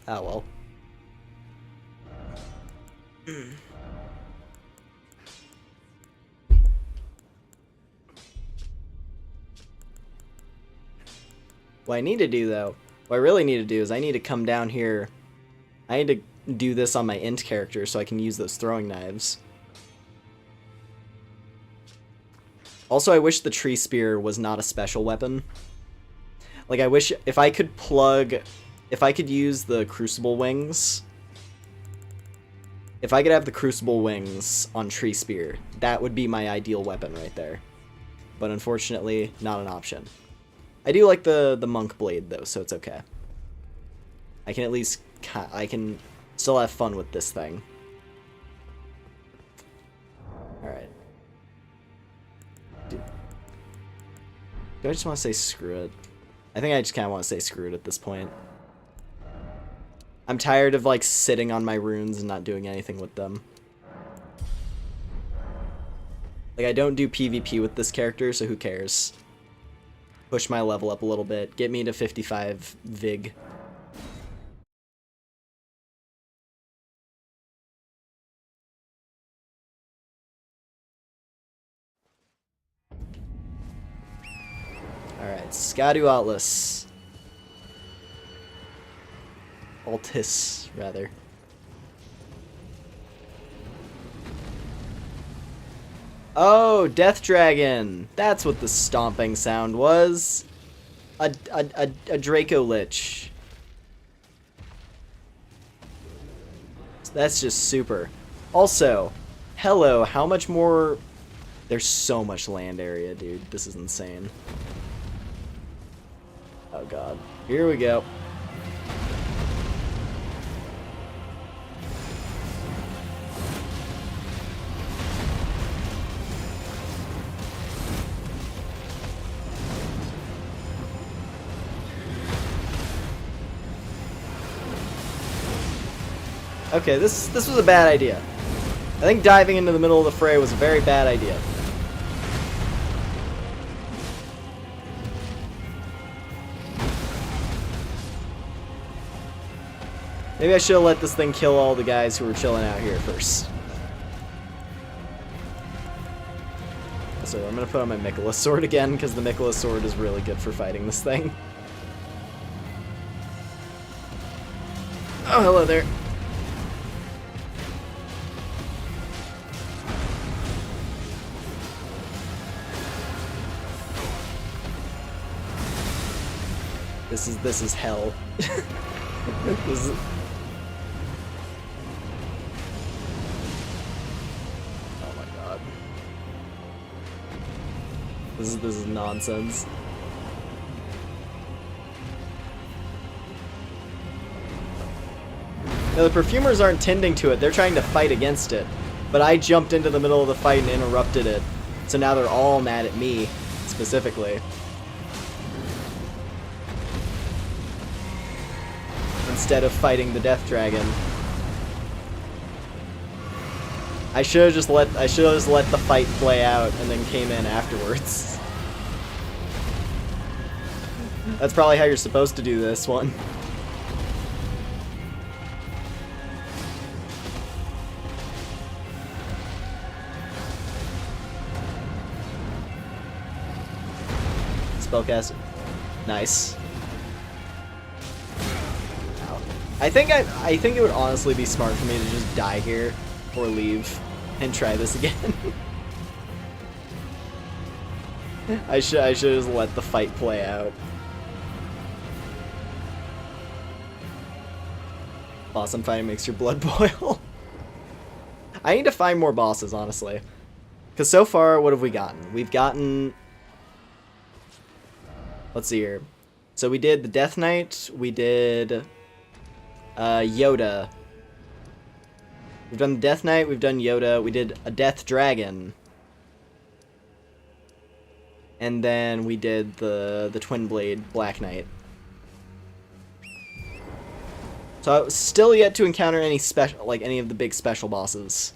Oh well. What I need to do, though, what I really need to do is I need to come down here. I need to do this on my int character so I can use those throwing knives. Also, I wish the tree spear was not a special weapon. Like, I wish if I could use the crucible wings. If I could have the crucible wings on tree spear, that would be my ideal weapon right there. But unfortunately, not an option. I do like the monk blade though, so it's okay. I can at least I can still have fun with this thing. All right. Do I just want to say screw it? I think I just kind of want to say screw it at this point. I'm tired of like sitting on my runes and not doing anything with them. Like, I don't do PvP with this character, so who cares? Push my level up a little bit. Get me to 55 Vig. Alright, Skadu Atlas. Altis, rather. Oh, Death Dragon! That's what the stomping sound was. A Draco Lich. That's just super. Also, hello, how much more... There's so much land area, dude. This is insane. Oh god. Here we go. Okay, this was a bad idea. I think diving into the middle of the fray was a very bad idea. Maybe I should have let this thing kill all the guys who were chilling out here first. So I'm gonna put on my Mikula sword again, because the Mikula sword is really good for fighting this thing. Oh, hello there. This is hell. This is... Oh my god. This is nonsense. Now, the perfumers aren't tending to it, they're trying to fight against it. But I jumped into the middle of the fight and interrupted it. So now they're all mad at me, specifically. Instead of fighting the Death Dragon. I should have just let the fight play out and then came in afterwards. That's probably how you're supposed to do this one. Spellcaster. Nice. I think it would honestly be smart for me to just die here or leave and try this again. I should just let the fight play out. Boss I'm fighting makes your blood boil. I need to find more bosses, honestly. Because so far, what have we gotten? We've gotten... Let's see here. So we did the Death Knight, we did... Yoda. We've done the Death Knight, we've done Yoda, we did a Death Dragon. And then we did the Twin Blade Black Knight. So I was still yet to encounter any special, like any of the big special bosses.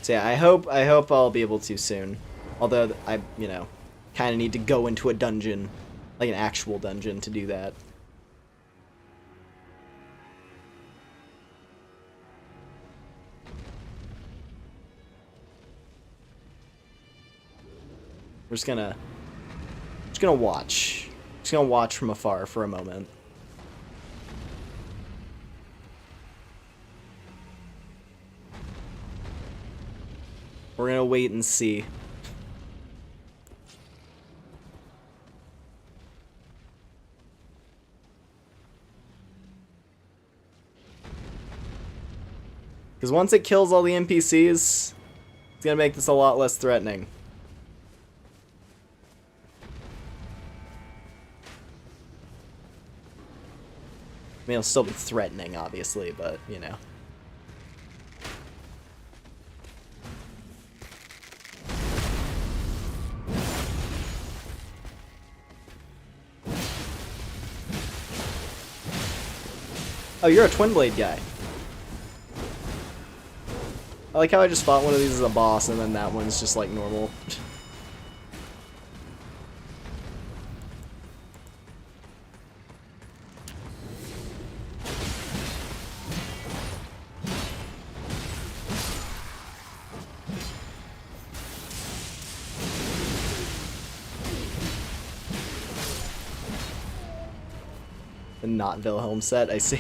So yeah, I hope I'll be able to soon. Although I, you know, kind of need to go into a dungeon, like an actual dungeon, to do that. We're just gonna watch. Just gonna watch from afar for a moment. We're gonna wait and see. Because once it kills all the NPCs, it's gonna make this a lot less threatening. I mean, it'll still be threatening, obviously, but, you know. Oh, you're a Twin Blade guy. I like how I just fought one of these as a boss, and then that one's just, like, normal. The not Wilhelm set, I see.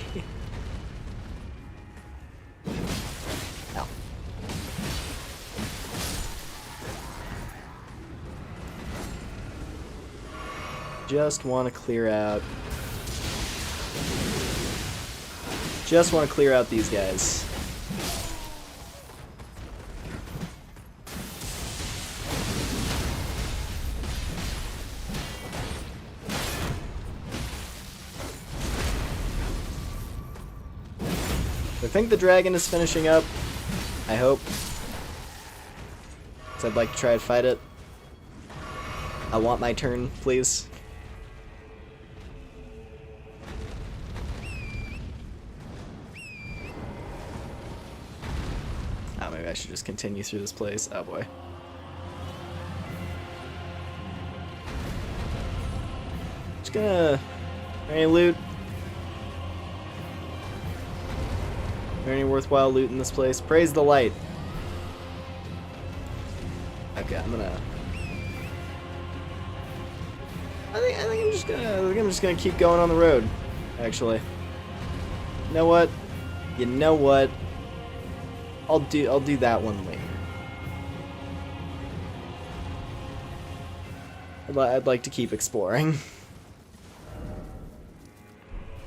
Ow. Just want to clear out. Just want to clear out these guys. I think the dragon is finishing up. I hope. So I'd like to try and fight it. I want my turn, please. Oh, maybe I should just continue through this place. Oh boy. Just gonna... Any loot? Is there any worthwhile loot in this place? Praise the light. Okay, I'm gonna... I think I'm just gonna keep going on the road. actually. You know what? You know what? I'll do that one later. I'd like to keep exploring.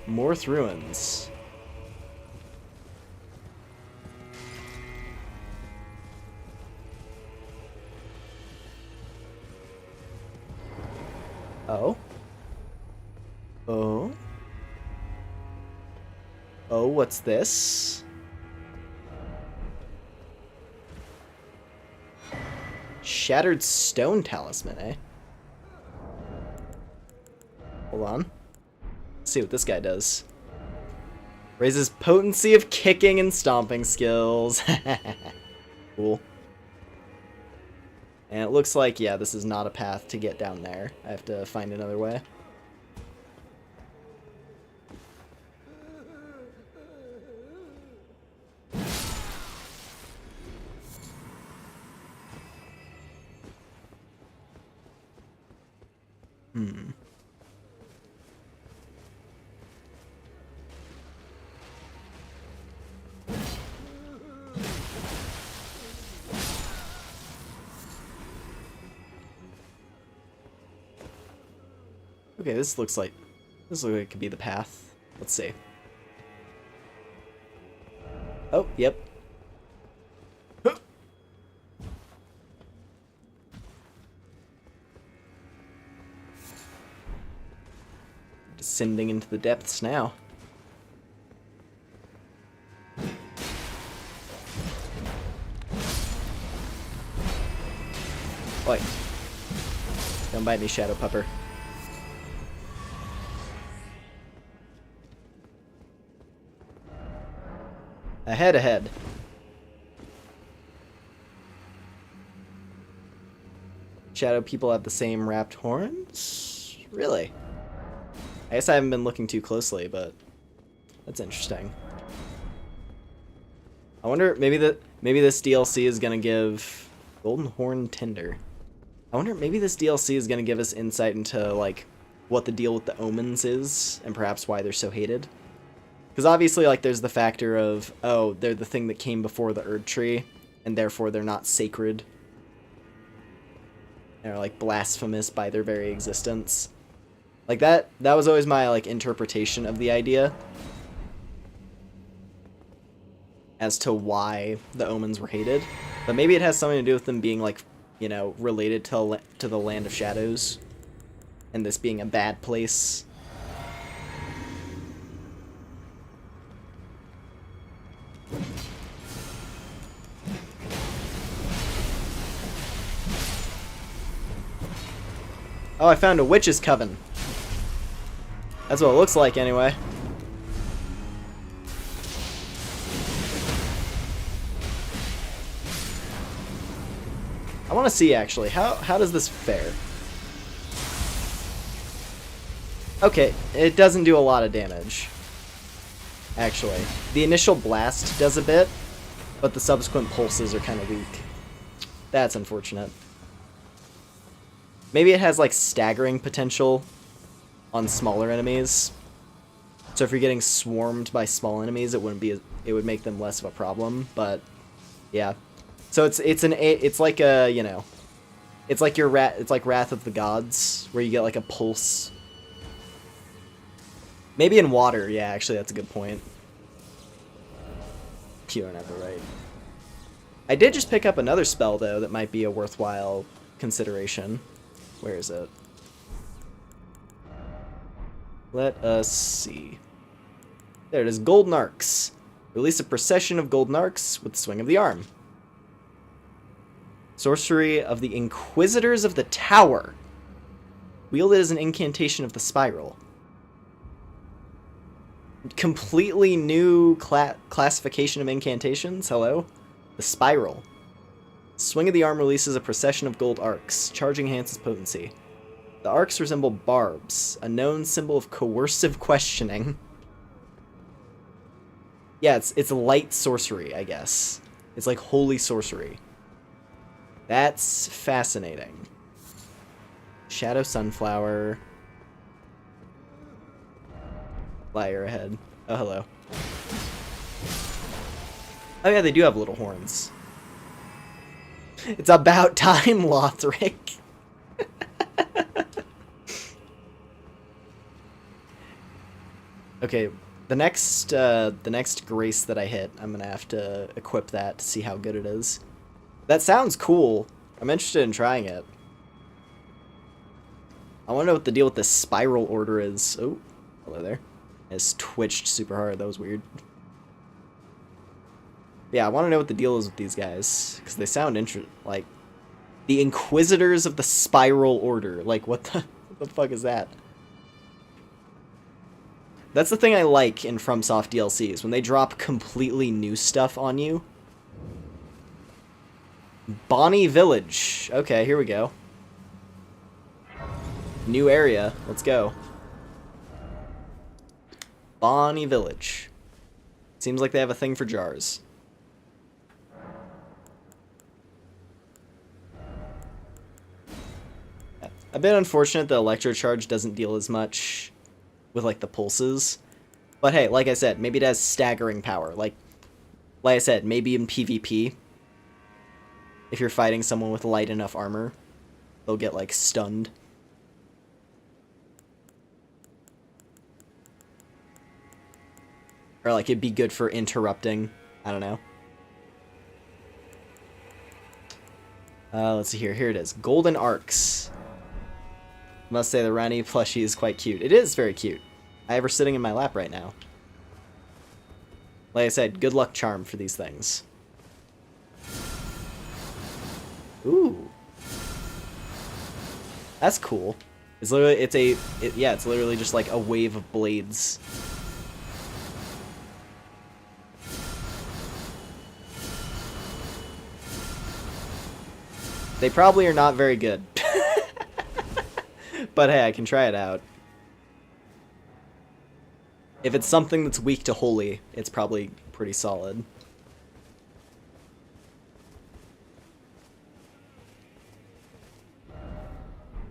Morth Ruins. Oh? Oh? Oh, what's this? Shattered stone talisman, eh? Hold on. Let's see what this guy does. Raises potency of kicking and stomping skills. Cool. And it looks like, yeah, this is not a path to get down there. I have to find another way. Okay, this looks like it could be the path. Let's see. Oh, yep. Huh. Descending into the depths now. Oi. Don't bite me, Shadow Pupper. Ahead. Shadow people have the same wrapped horns? Really? I guess I haven't been looking too closely, but that's interesting. I wonder, maybe this DLC is gonna give Golden Horn Tinder. I wonder, maybe this DLC is gonna give us insight into like what the deal with the omens is, and perhaps why they're so hated. Because obviously, like, there's the factor of, oh, they're the thing that came before the Erdtree, and therefore they're not sacred. They're, like, blasphemous by their very existence. Like, that was always my, like, interpretation of the idea. As to why the omens were hated. But maybe it has something to do with them being, like, you know, related to the Land of Shadows. And this being a bad place. Oh, I found a witch's coven. That's what it looks like, anyway. I want to see, actually, how does this fare? Okay, it doesn't do a lot of damage. Actually. The initial blast does a bit, but the subsequent pulses are kind of weak. That's unfortunate. Maybe it has, like, staggering potential on smaller enemies. So if you're getting swarmed by small enemies, it would make them less of a problem, but yeah. So it's like a, you know, it's like Wrath of the Gods, where you get like a pulse. Maybe in water, yeah, actually that's a good point. You don't have the right. I did just pick up another spell though that might be a worthwhile consideration. Where is it? Let us see. There it is, Golden Arcs. Release a procession of golden arcs with the swing of the arm. Sorcery of the Inquisitors of the Tower. Wielded as an incantation of the spiral. Completely new classification of incantations. Hello? The spiral. Swing of the arm releases a procession of gold arcs. Charging enhances potency. The arcs resemble barbs, a known symbol of coercive questioning. Yeah, it's light sorcery, I guess. It's like holy sorcery. That's fascinating. Shadow Sunflower. Flyer ahead. Oh, hello. Oh yeah, they do have little horns. It's about time, Lothric. Okay, the next grace that I hit, I'm gonna have to equip that to see how good it is. That sounds cool. I'm interested in trying it. I want to know what the deal with this spiral order is. Oh, hello there. It's twitched super hard. That was weird. Yeah, I want to know what the deal is with these guys, because they sound like the Inquisitors of the Spiral Order. Like, what the fuck is that? That's the thing I like in FromSoft DLCs, when they drop completely new stuff on you. Bonnie Village. Okay, here we go. New area. Let's go. Bonnie Village. Seems like they have a thing for jars. A bit unfortunate the electrocharge doesn't deal as much with like the pulses. But hey, like I said, maybe it has staggering power. Like I said, maybe in PvP, if you're fighting someone with light enough armor, they'll get like stunned. Or like it'd be good for interrupting. I don't know. Let's see here. Here it is. Golden Arcs. Must say the Rani plushie is quite cute. It is very cute. I have her sitting in my lap right now. Like I said, good luck charm for these things. Ooh. That's cool. It's literally, yeah, it's literally just like a wave of blades. They probably are not very good. But hey, I can try it out. If it's something that's weak to holy, it's probably pretty solid.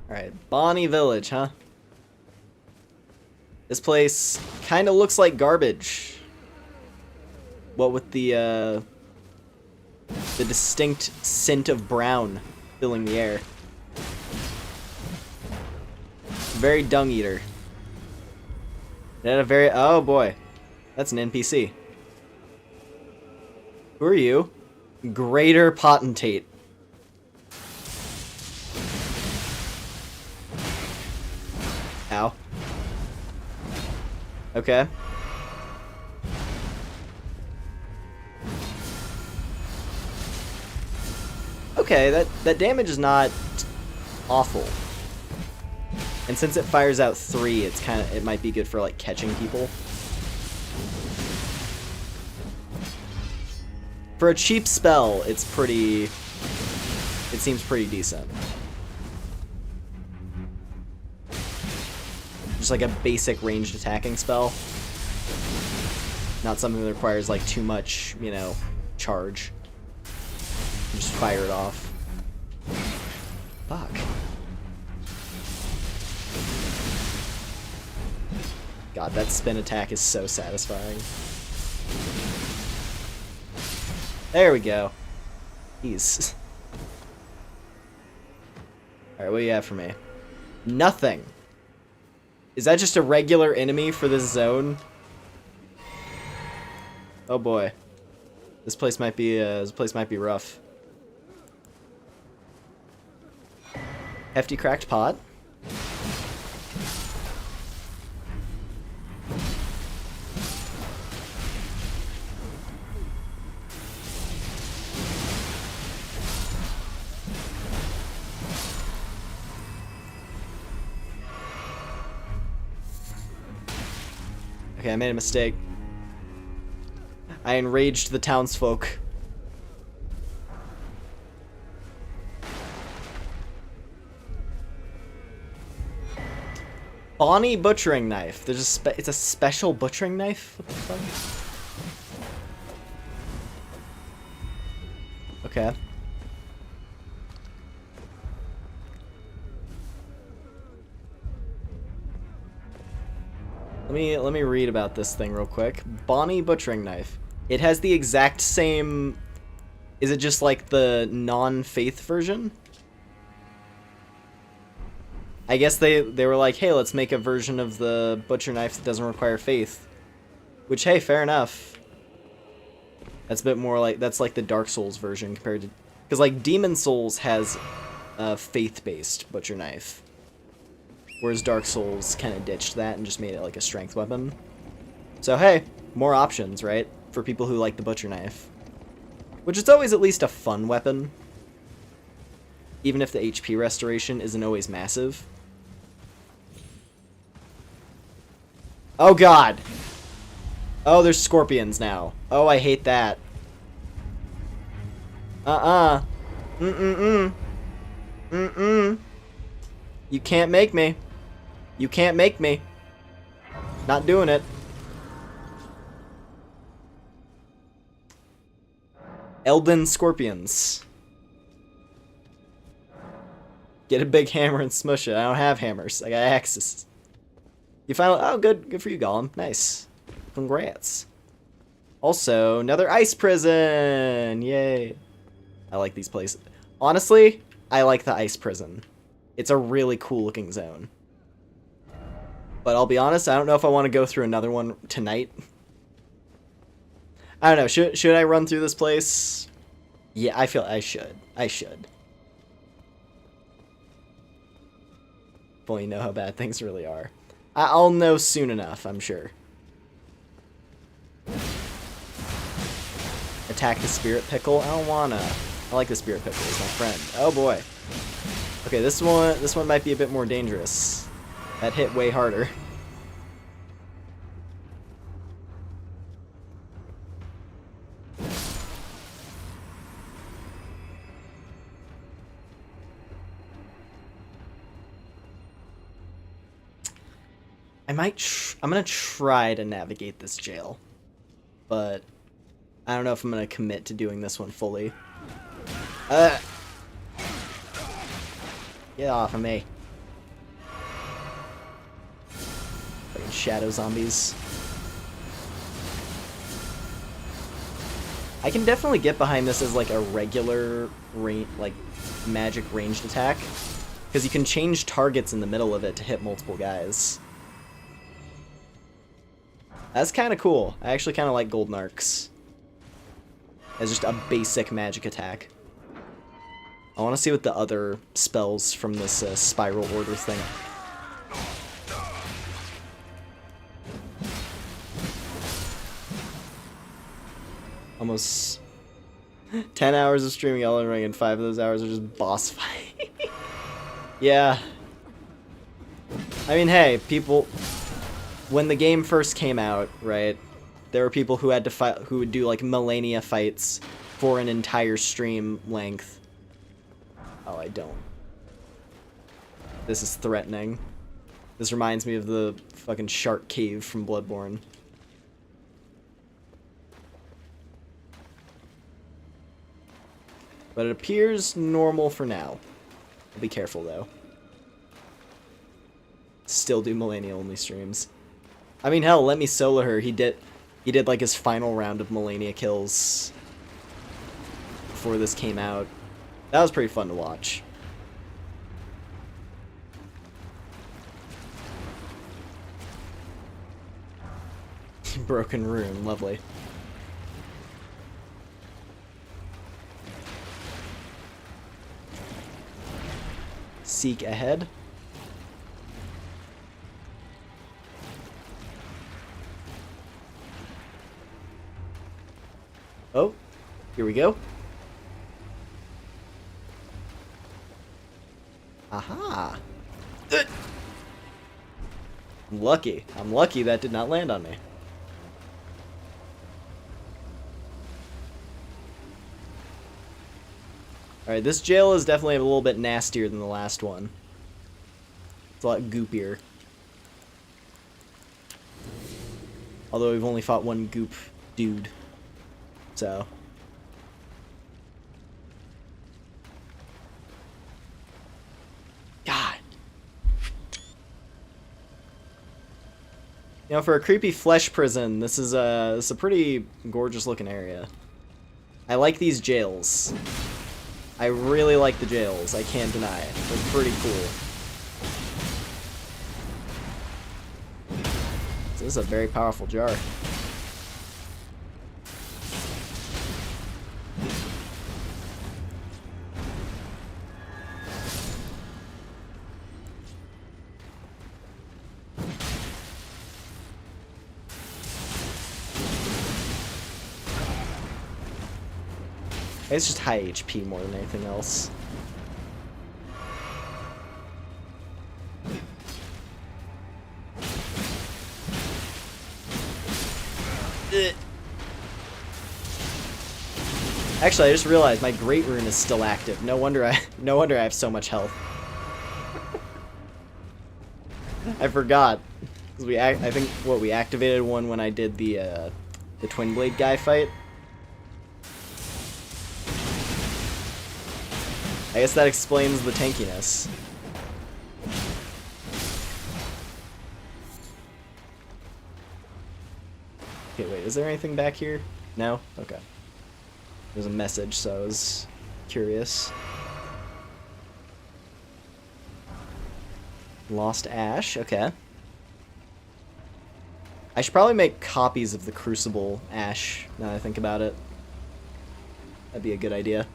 Alright, Bonnie Village, huh? This place kind of looks like garbage. What with the distinct scent of brown filling the air. Very dung eater. It had a very... Oh boy. That's an NPC. Who are you? Greater Potentate. Ow. Okay. Okay, that damage is not awful. And since it fires out 3, it might be good for like catching people. For a cheap spell, it seems pretty decent. Just like a basic ranged attacking spell. Not something that requires like too much, you know, charge. Just fire it off. Fuck. God, that spin attack is so satisfying. There we go. Jeez. Alright, what do you have for me? Nothing. Is that just a regular enemy for this zone? Oh boy. This place might be rough. Hefty cracked pot. Okay, I made a mistake. I enraged the townsfolk. Bonnie butchering knife. There's it's a special butchering knife? What the fuck? Okay. Let me read about this thing real quick. Bonnie butchering knife. It has the exact same. Is it just like the non-faith version? I guess they were like, hey, let's make a version of the butcher knife that doesn't require faith. Which, hey, fair enough. That's a bit more like, that's like the Dark Souls version compared to, because like Demon Souls has a faith-based butcher knife, whereas Dark Souls kind of ditched that and just made it like a strength weapon. So hey, more options, right, for people who like the butcher knife, which is always at least a fun weapon, even if the HP restoration isn't always massive. Oh god! Oh, there's scorpions now. Oh, I hate that. Mm-mm. You can't make me. You can't make me. Not doing it. Elden scorpions. Get a big hammer and smush it. I don't have hammers. I got axes. You finally... Oh, good. Good for you, Gollum. Nice. Congrats. Also, another ice prison! Yay. I like these places. Honestly, I like the ice prison. It's a really cool looking zone. But I'll be honest, I don't know if I want to go through another one tonight. I don't know, should I run through this place? Yeah, I feel I should. I should. If only you know how bad things really are. I'll know soon enough, I'm sure. Attack the spirit pickle? I don't wanna. I like the spirit pickle, he's my friend. Oh boy. Okay, this one might be a bit more dangerous. That hit way harder. I'm gonna try to navigate this jail, but I don't know if I'm gonna commit to doing this one fully. Get off of me. Fucking shadow zombies. I can definitely get behind this as like a regular magic ranged attack, because you can change targets in the middle of it to hit multiple guys. That's kind of cool. I actually kind of like golden arcs as just a basic magic attack. I want to see what the other spells from this spiral order thing. Almost 10 hours of streaming Elden Ring, and 5 of those hours are just boss fight. Yeah. I mean, hey, people... When the game first came out, right, there were people who had to fight, who would do like millennia fights for an entire stream length. Oh, I don't. This is threatening. This reminds me of the fucking shark cave from Bloodborne. But it appears normal for now. I'll be careful though. Still do millennia only streams. I mean, hell, let me solo her. He did like his final round of millennia kills before this came out. That was pretty fun to watch. Broken rune, lovely. Seek ahead. Oh, here we go. Aha! I'm lucky. I'm lucky that did not land on me. Alright, this jail is definitely a little bit nastier than the last one. It's a lot goopier. Although we've only fought one goop dude. So. God. You know, for a creepy flesh prison, this is a pretty gorgeous looking area. I like these jails. I really like the jails, I can't deny. They're pretty cool. This is a very powerful jar. It's just high HP more than anything else. Actually, I just realized my Great Rune is still active. No wonder I have so much health. I forgot. 'Cause I think we activated one when I did the Twin Blade guy fight. I guess that explains the tankiness. Okay, wait, is there anything back here? No? Okay. There's a message, so I was curious. Lost Ash, okay. I should probably make copies of the Crucible Ash, now that I think about it. That'd be a good idea.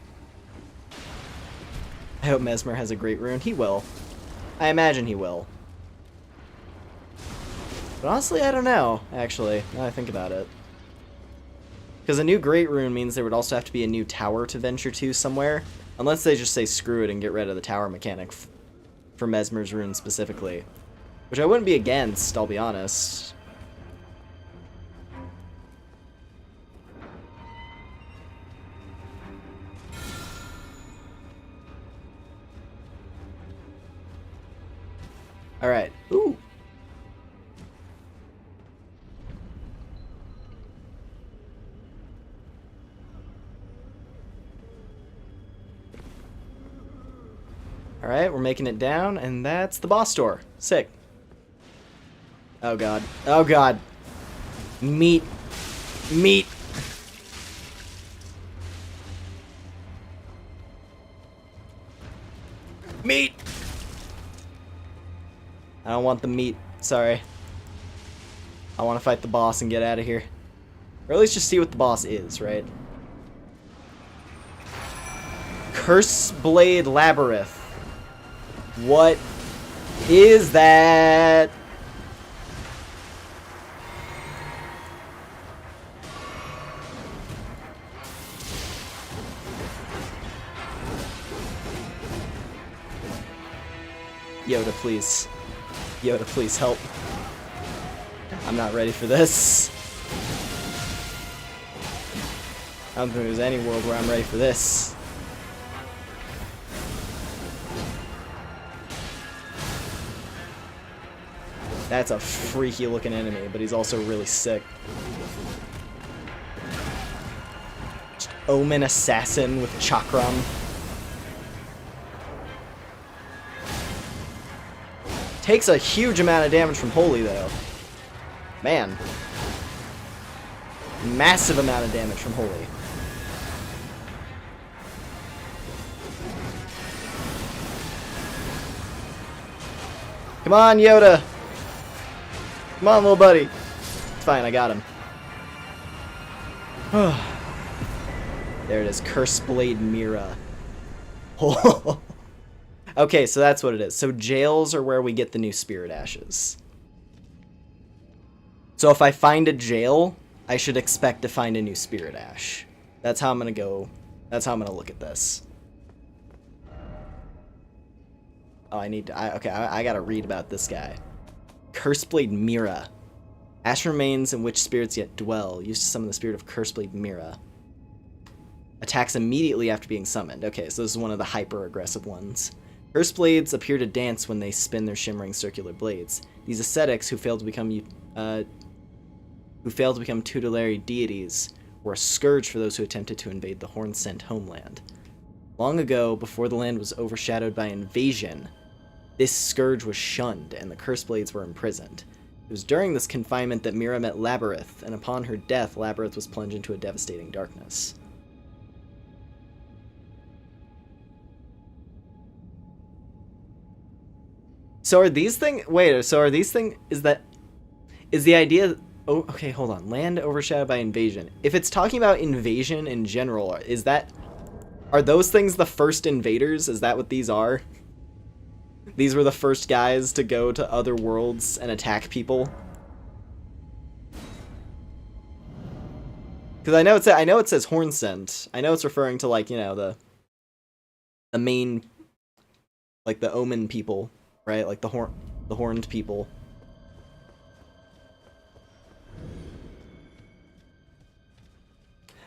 I hope Mesmer has a Great Rune. He will. I imagine he will. But honestly, I don't know, actually, now that I think about it. Because a new Great Rune means there would also have to be a new tower to venture to somewhere. Unless they just say screw it and get rid of the tower mechanic for Mesmer's rune specifically. Which I wouldn't be against, I'll be honest. Alright. Ooh. Alright, we're making it down, and that's the boss door. Sick. Oh god. Oh god. Meat. Meat. Meat! I don't want the meat. Sorry. I want to fight the boss and get out of here. Or at least just see what the boss is, right? Curse Blade Labyrinth. What is that? Yoda, please. Yoda, please help. I'm not ready for this. I don't think there's any world where I'm ready for this. That's a freaky looking enemy, but he's also really sick. Just Omen Assassin with Chakram. Takes a huge amount of damage from Holy, though. Man. Massive amount of damage from Holy. Come on, Yoda! Come on, little buddy. It's fine, I got him. There it is, Curse Blade Mira. Okay, so that's what it is. So jails are where we get the new Spirit Ashes. So if I find a jail, I should expect to find a new Spirit Ash. That's how I'm gonna go. That's how I'm gonna look at this. Oh, I need to. Okay, I gotta read about this guy. Curseblade Mira. Ash remains in which spirits yet dwell. Used to summon the spirit of Curseblade Mira. Attacks immediately after being summoned. Okay, so this is one of the hyper-aggressive ones. Curseblades appear to dance when they spin their shimmering circular blades. These ascetics who failed to become tutelary deities were a scourge for those who attempted to invade the Horn-sent homeland. Long ago, before the land was overshadowed by invasion, this scourge was shunned, and the Curseblades were imprisoned. It was during this confinement that Mira met Labyrinth, and upon her death, Labyrinth was plunged into a devastating darkness. So are these things... Wait, so are these things... Is the idea... Oh, okay, hold on. Land overshadowed by invasion. If it's talking about invasion in general, is that... Are those things the first invaders? Is that what these are? These were the first guys to go to other worlds and attack people? Because I know it says Hornsent. I know it's referring to, like, you know, the main... Like, the Omen people. Right, like the horned people.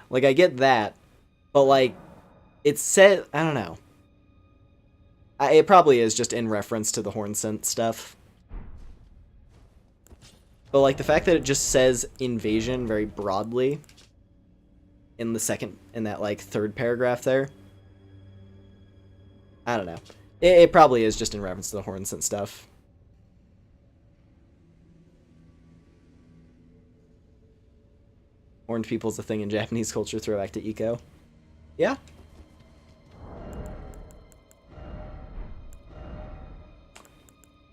Like, I get that, but like, it said, I don't know. It probably is just in reference to the Hornsent stuff. But like, the fact that it just says invasion very broadly in that like third paragraph there. I don't know. It probably is just in reference to the Hornsent stuff. Horned people's a thing in Japanese culture, throwback to Eco. Yeah?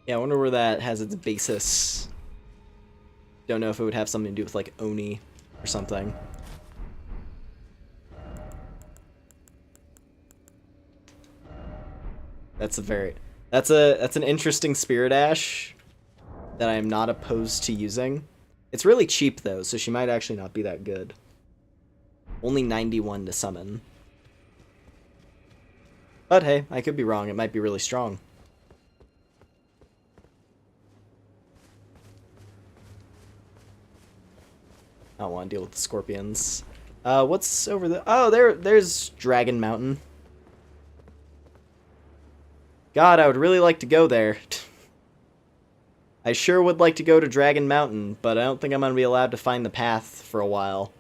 Yeah, I wonder where that has its basis. Don't know if it would have something to do with, like, Oni or something. That's an interesting Spirit Ash that I am not opposed to using. It's really cheap though, so she might actually not be that good. Only 91 to summon. But hey, I could be wrong. It might be really strong. I don't want to deal with the scorpions. What's over the... Oh, there's Dragon Mountain. God, I would really like to go there. I sure would like to go to Dragon Mountain, but I don't think I'm going to be allowed to find the path for a while.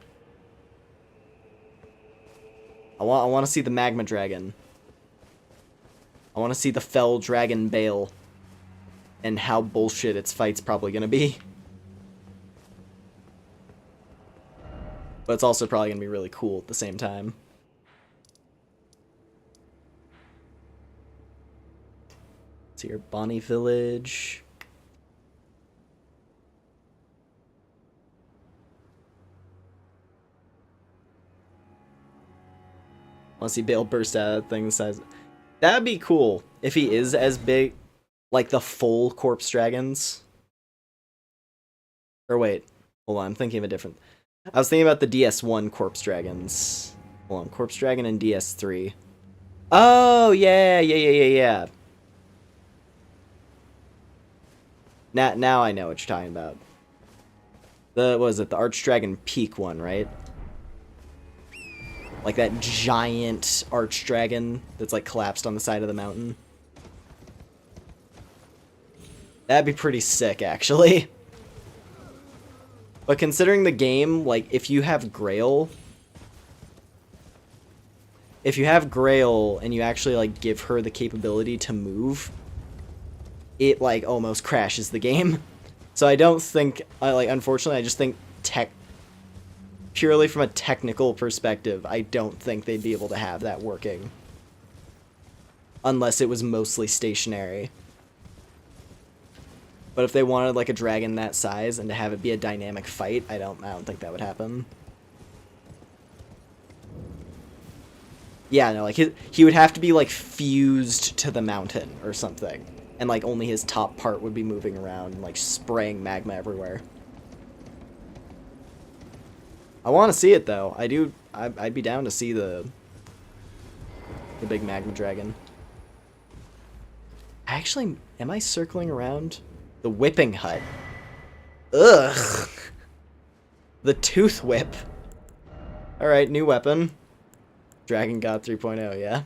I want to see the Magma Dragon. I want to see the Fell Dragon Bale. And how bullshit its fight's probably going to be. But it's also probably going to be really cool at the same time. It's here, Bonnie Village. Want to see Bale burst out of that thing the size. That'd be cool if he is as big, like the full Corpse Dragons. Or wait, hold on, I'm thinking of a different. I was thinking about the DS1 Corpse Dragons. Hold on, Corpse Dragon and DS3. Oh yeah. Now I know what you're talking about. What was it, the Archdragon Peak one, right? Like that giant Archdragon that's like collapsed on the side of the mountain. That'd be pretty sick, actually. But considering the game, like, if you have Grail and you actually, like, give her the capability to move, it, like, almost crashes the game. So I don't think, unfortunately, I just think purely from a technical perspective, I don't think they'd be able to have that working. Unless it was mostly stationary. But if they wanted, like, a dragon that size and to have it be a dynamic fight, I don't think that would happen. Yeah, no, like, he would have to be, like, fused to the mountain or something. And, like, only his top part would be moving around and, like, spraying magma everywhere. I want to see it, though. I'd be down to see the big magma dragon. Actually, am I circling around? The whipping hut. Ugh. The tooth whip. Alright, new weapon. Dragon God 3.0, yeah.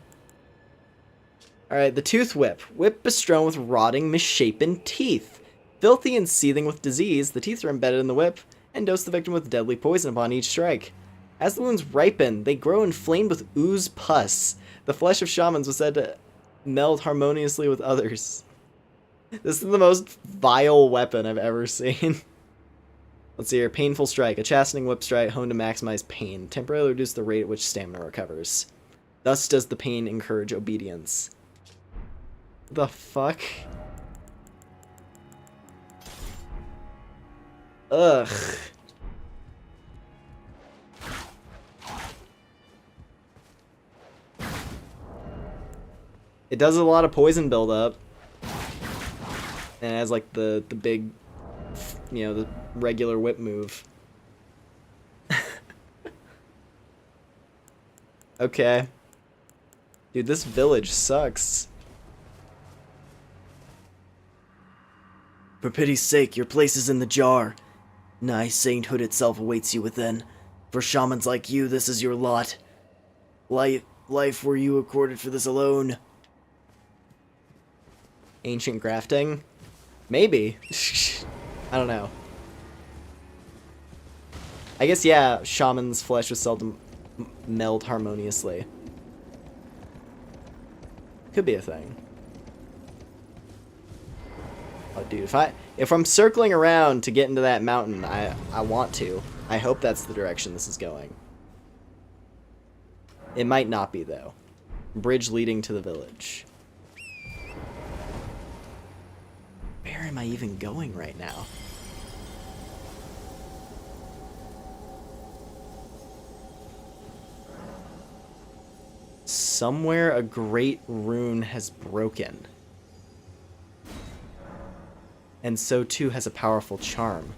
Alright, the tooth whip. Whip bestrewn with rotting, misshapen teeth. Filthy and seething with disease, the teeth are embedded in the whip and dose the victim with deadly poison upon each strike. As the wounds ripen, they grow inflamed with ooze pus. The flesh of shamans was said to meld harmoniously with others. This is the most vile weapon I've ever seen. Let's see here. Painful Strike. A chastening whip strike honed to maximize pain. Temporarily reduce the rate at which stamina recovers. Thus does the pain encourage obedience. The fuck? Ugh. It does a lot of poison buildup. And it has like the big, you know, the regular whip move. Okay. Dude, this village sucks. For pity's sake, your place is in the jar. Nigh sainthood itself awaits you within. For shamans like you, this is your lot. Life were you accorded for this alone. Ancient grafting? Maybe. I don't know. I guess, yeah, shaman's flesh was seldom meld harmoniously. Could be a thing. Oh, dude, if I'm circling around to get into that mountain, I want to. I hope that's the direction this is going. It might not be, though. Bridge leading to the village. Where am I even going right now? Somewhere a great rune has broken. And so too has a powerful charm.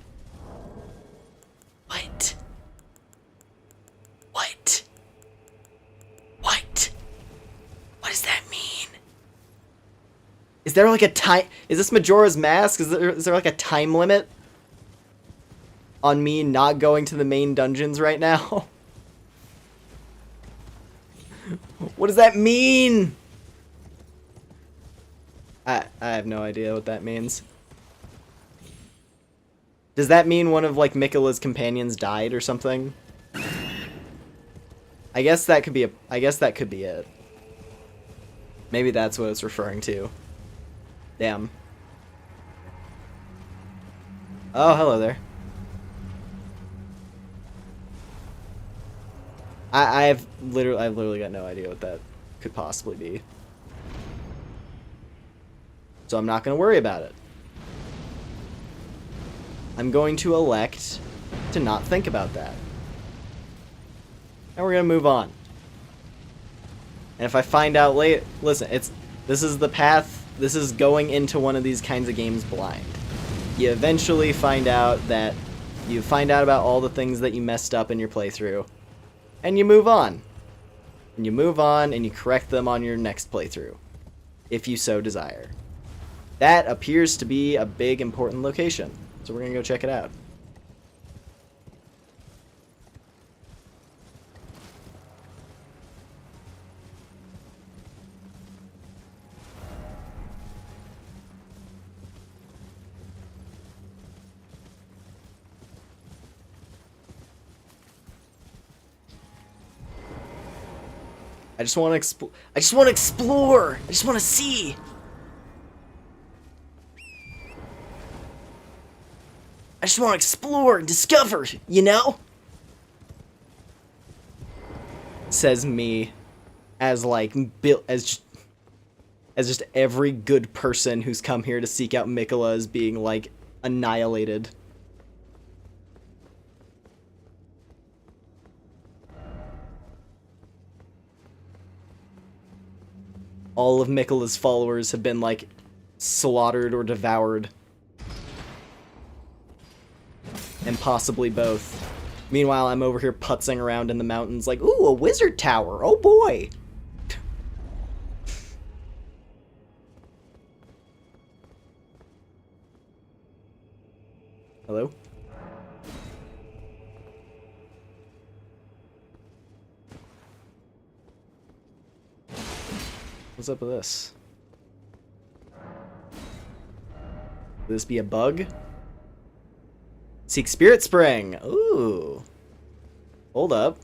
What? What? What? What does that mean? Is there like a time? Is this Majora's Mask? Is there like a time limit on me not going to the main dungeons right now? What does that mean? I have no idea what that means. Does that mean one of like Miquella's companions died or something? I guess that could be it. Maybe that's what it's referring to. Damn. Oh, hello there. I've literally got no idea what that could possibly be. So I'm not going to worry about it. I'm going to elect to not think about that. And we're going to move on. And if I find out late, listen, this is the path, this is going into one of these kinds of games blind. You eventually find out about all the things that you messed up in your playthrough. And you move on. And you move on and you correct them on your next playthrough. If you so desire. That appears to be a big important location. So we're going to go check it out. I just want to explore. I just want to explore. I just want to see. I just want to explore and discover, you know? Says me, as like as just every good person who's come here to seek out Miquella is being like annihilated. All of Miquella's followers have been like slaughtered or devoured. And possibly both. Meanwhile, I'm over here putzing around in the mountains like, ooh, a wizard tower. Oh boy. Hello? What's up with this? Would this be a bug? Seek Spirit Spring. Ooh. Hold up.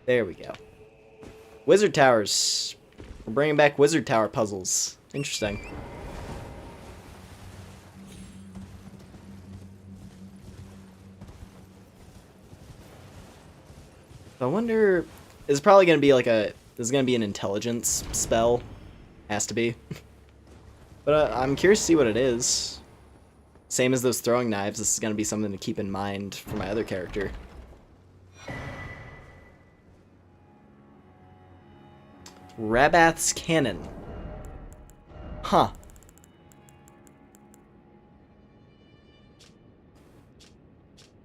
There we go. Wizard Towers. We're bringing back Wizard Tower puzzles. Interesting. I wonder... It's probably going to be like a... This is going to be an intelligence spell. Has to be. But I'm curious to see what it is. Same as those throwing knives, this is going to be something to keep in mind for my other character. Rabath's Cannon. Huh.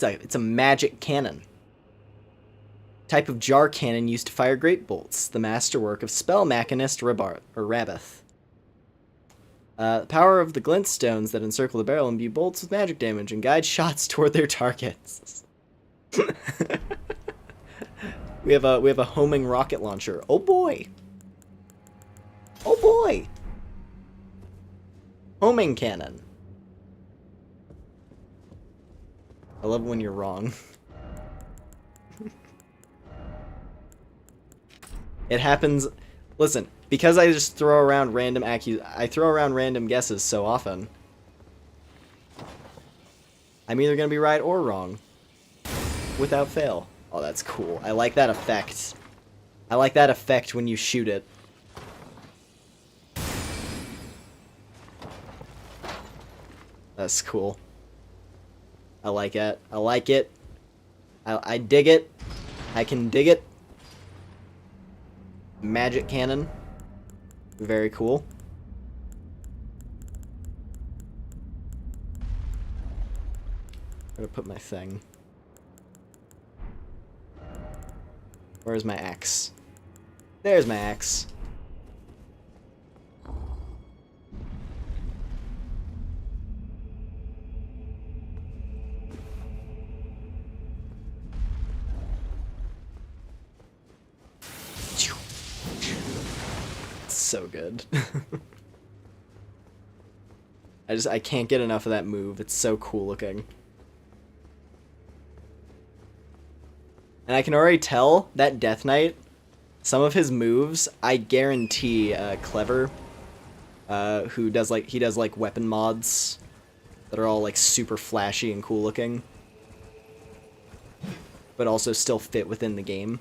It's a magic cannon. Type of jar cannon used to fire great bolts. The masterwork of spell machinist Rabath. The power of the glintstones that encircle the barrel imbue bolts with magic damage and guide shots toward their targets. we have a homing rocket launcher. Oh boy. Oh boy. Homing cannon. I love when you're wrong. It happens. Listen, because I just throw around random random guesses so often. I'm either gonna be right or wrong, without fail. Oh, that's cool. I like that effect. I like that effect when you shoot it. That's cool. I like it. I like it. I dig it. I can dig it. Magic cannon. Very cool. Where to put my thing? Where's my axe? There's my axe. So good. I can't get enough of that move. It's so cool looking. And I can already tell that Death Knight, some of his moves, I guarantee Clever, who does like weapon mods that are all like super flashy and cool looking, but also still fit within the game.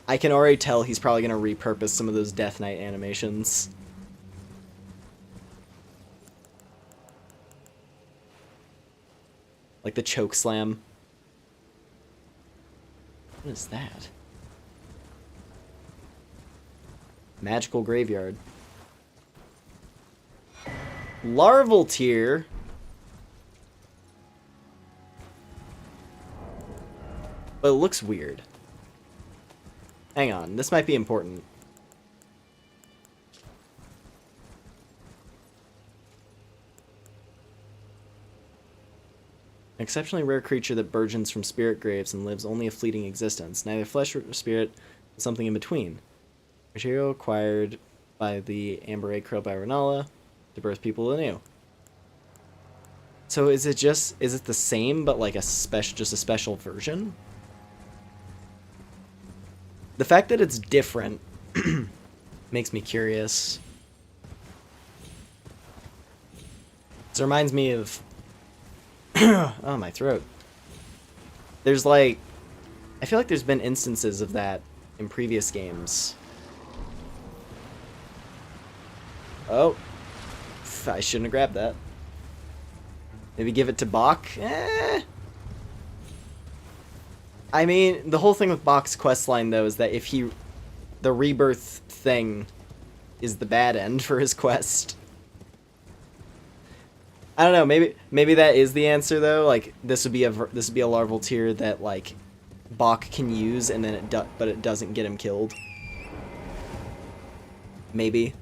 I can already tell he's probably going to repurpose some of those Death Knight animations. Like the choke slam. What is that? Magical Graveyard. Larval tier. But it looks weird. Hang on, this might be important. An exceptionally rare creature that burgeons from spirit graves and lives only a fleeting existence. Neither flesh or spirit, but something in between. Material acquired by the Amber Egg Krill by Renala to birth people anew. So is it the same but like just a special version? The fact that it's different makes me curious. This reminds me of... oh, my throat. There's like... I feel like there's been instances of that in previous games. Oh. I shouldn't have grabbed that. Maybe give it to Bach? I mean, the whole thing with Bach's questline, though, is that if the rebirth thing is the bad end for his quest. I don't know, maybe that is the answer, though. Like, this would be a larval tier that, like, Bach can use, and then but it doesn't get him killed. Maybe.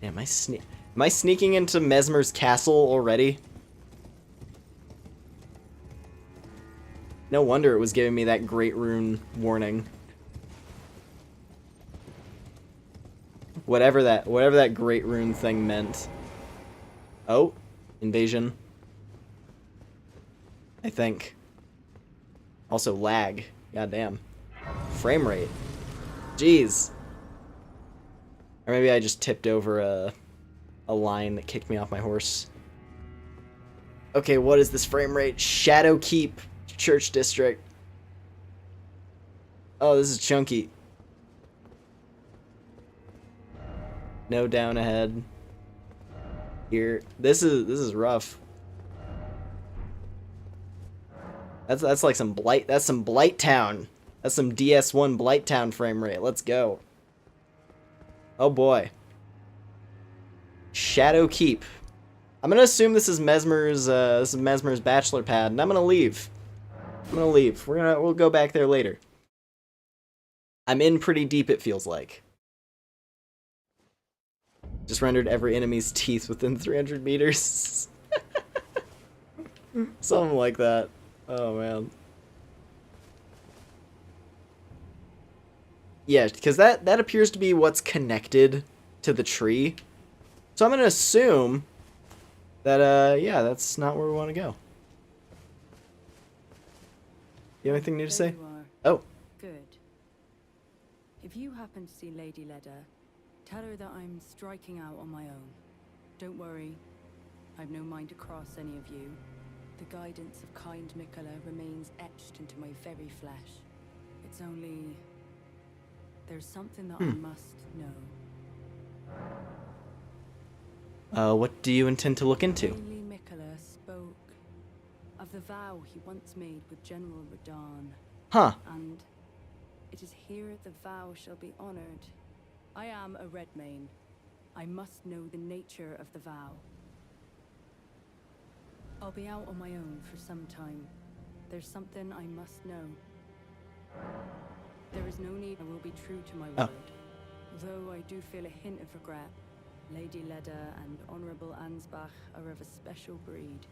Damn, am I sneaking into Mesmer's castle already? No wonder it was giving me that Great Rune warning. Whatever that Great Rune thing meant. Oh, invasion. I think. Also lag. Goddamn. Frame rate. Jeez. Or maybe I just tipped over a line that kicked me off my horse. Okay, what is this frame rate? Shadow Keep Church District. Oh, this is chunky. No down ahead. Here. This is rough. That's like some Blight. That's some Blight Town. That's some DS1 Blight Town frame rate. Let's go. Oh boy. Shadow Keep. I'm gonna assume this is Mesmer's bachelor pad, and I'm gonna leave. We'll go back there later. I'm in pretty deep, it feels like. Just rendered every enemy's teeth within 300 meters. Something like that. Oh man. Yeah, because that appears to be what's connected to the tree. So I'm gonna assume that yeah, that's not where we want to go. You have anything new to say? There you are. Oh. Good. If you happen to see Lady Leda, tell her that I'm striking out on my own. Don't worry, I've no mind to cross any of you. The guidance of kind Mikola remains etched into my very flesh. It's only... there's something that I must know. What do you intend to look into? Mainly Mikola spoke of the vow he once made with General Radahn. Huh. And it is here the vow shall be honored. I am a Redmane. I must know the nature of the vow. I'll be out on my own for some time. There's something I must know. There is no need. I will be true to my word. Though I do feel a hint of regret. Lady Leda and Honorable Ansbach are of a special breed.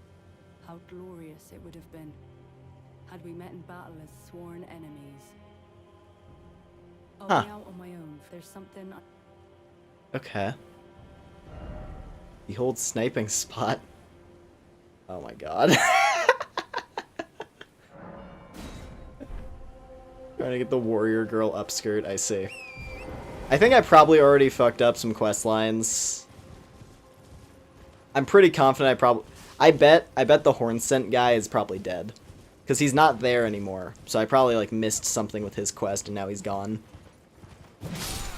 How glorious it would have been had we met in battle as sworn enemies. I'll be out on my own. There's something. Okay. Behold sniping spot. Oh my god. Trying to get the warrior girl upskirt, I see. I think I probably already fucked up some quest lines. I'm pretty confident I bet the horn scent guy is probably dead. Because he's not there anymore. So I probably like missed something with his quest and now he's gone.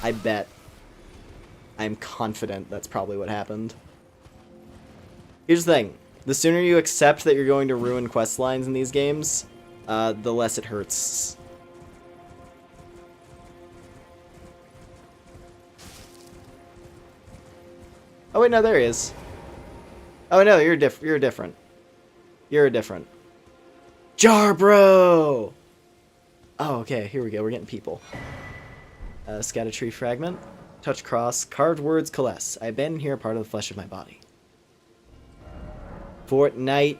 I bet. I'm confident that's probably what happened. Here's the thing. The sooner you accept that you're going to ruin quest lines in these games, the less it hurts. Oh wait, no, there he is. Oh no, you're different. You're different. Jarbro! Oh, okay, here we go. We're getting people. Scatter tree fragment. Touch cross. Carved words coalesce. I abandon here a part of the flesh of my body. Fortnite.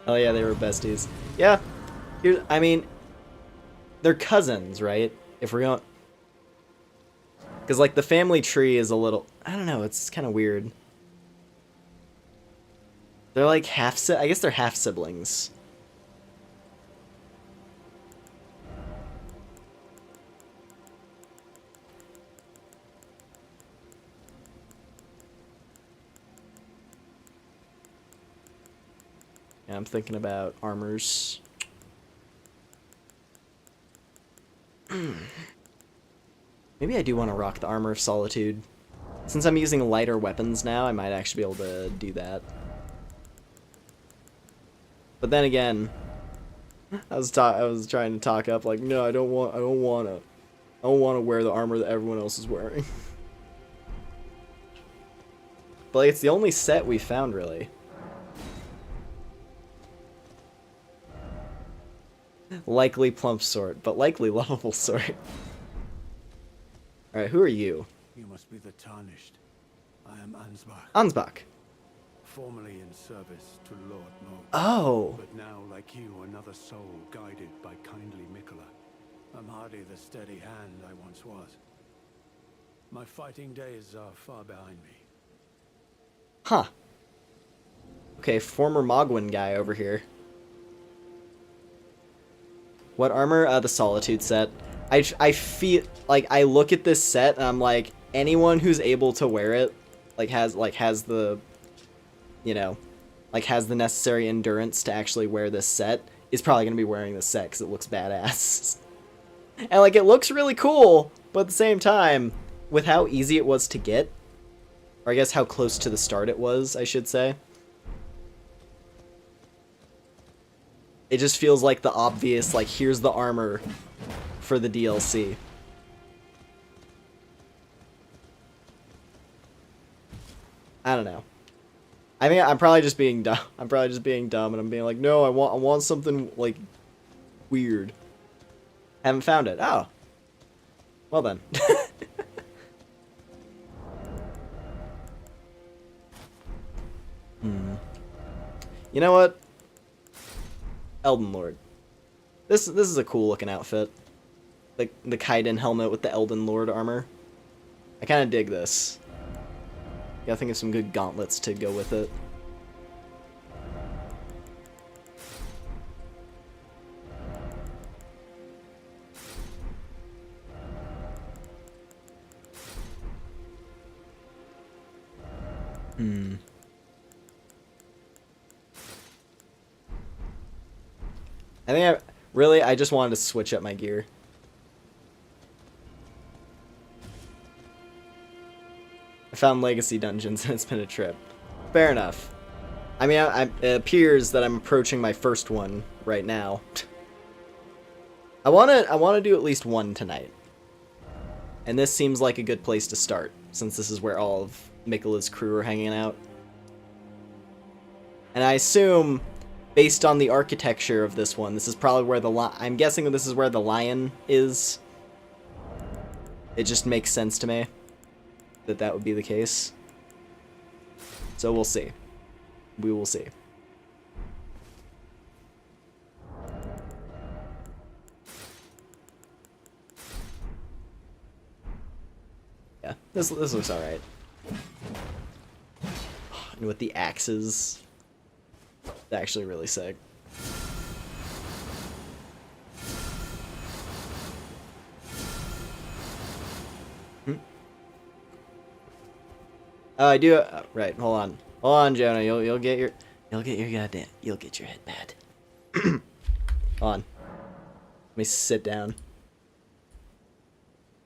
Oh yeah, they were besties. Yeah. I mean, they're cousins, right? If we're going... Because, like, the family tree is a little... I don't know, it's kind of weird. They're like I guess they're half siblings. Yeah, I'm thinking about armors. Maybe I do want to rock the Armor of Solitude. Since I'm using lighter weapons now, I might actually be able to do that. But then again, I was trying to talk up like, no, I don't want to wear the armor that everyone else is wearing. But like, it's the only set we found really. Likely plump sort, but likely lovable sort. Alright, who are you? You must be the Tarnished. I am Ansbach. Ansbach. Formerly in service to Lord Mo. Oh. But now, like you, another soul guided by kindly Mikola. I'm hardly the steady hand I once was. My fighting days are far behind me. Huh. Okay, former Mogwin guy over here. What armor? The Solitude set. I feel like I look at this set and I'm like, anyone who's able to wear it, has the, you know, has the necessary endurance to actually wear this set, is probably gonna be wearing this set because it looks badass. And like, it looks really cool, but at the same time, with how easy it was to get, or I guess how close to the start it was, I should say, it just feels like the obvious, like, here's the armor for the DLC. I don't know. I mean, I'm probably just being dumb. I'm probably just being dumb, and I'm being like, no, I want something, like, weird. Haven't found it. Oh. Well then. You know what? Elden Lord. This is a cool looking outfit. Like the Kaiden helmet with the Elden Lord armor. I kind of dig this. Gotta think of some good gauntlets to go with it. I think I just wanted to switch up my gear. I found legacy dungeons and it's been a trip. Fair enough. I mean, it appears that I'm approaching my first one right now. I want to do at least one tonight. And this seems like a good place to start, since this is where all of Miquella's crew are hanging out. And I assume, based on the architecture of this one, this is probably where I'm guessing that this is where the lion is. It just makes sense to me that that would be the case. So we'll see. We will see. Yeah, this looks alright. And with the axes, it's actually really sick. Oh, I do. Right, hold on, Jonah. You'll get your head pad. Hold on. Let me sit down.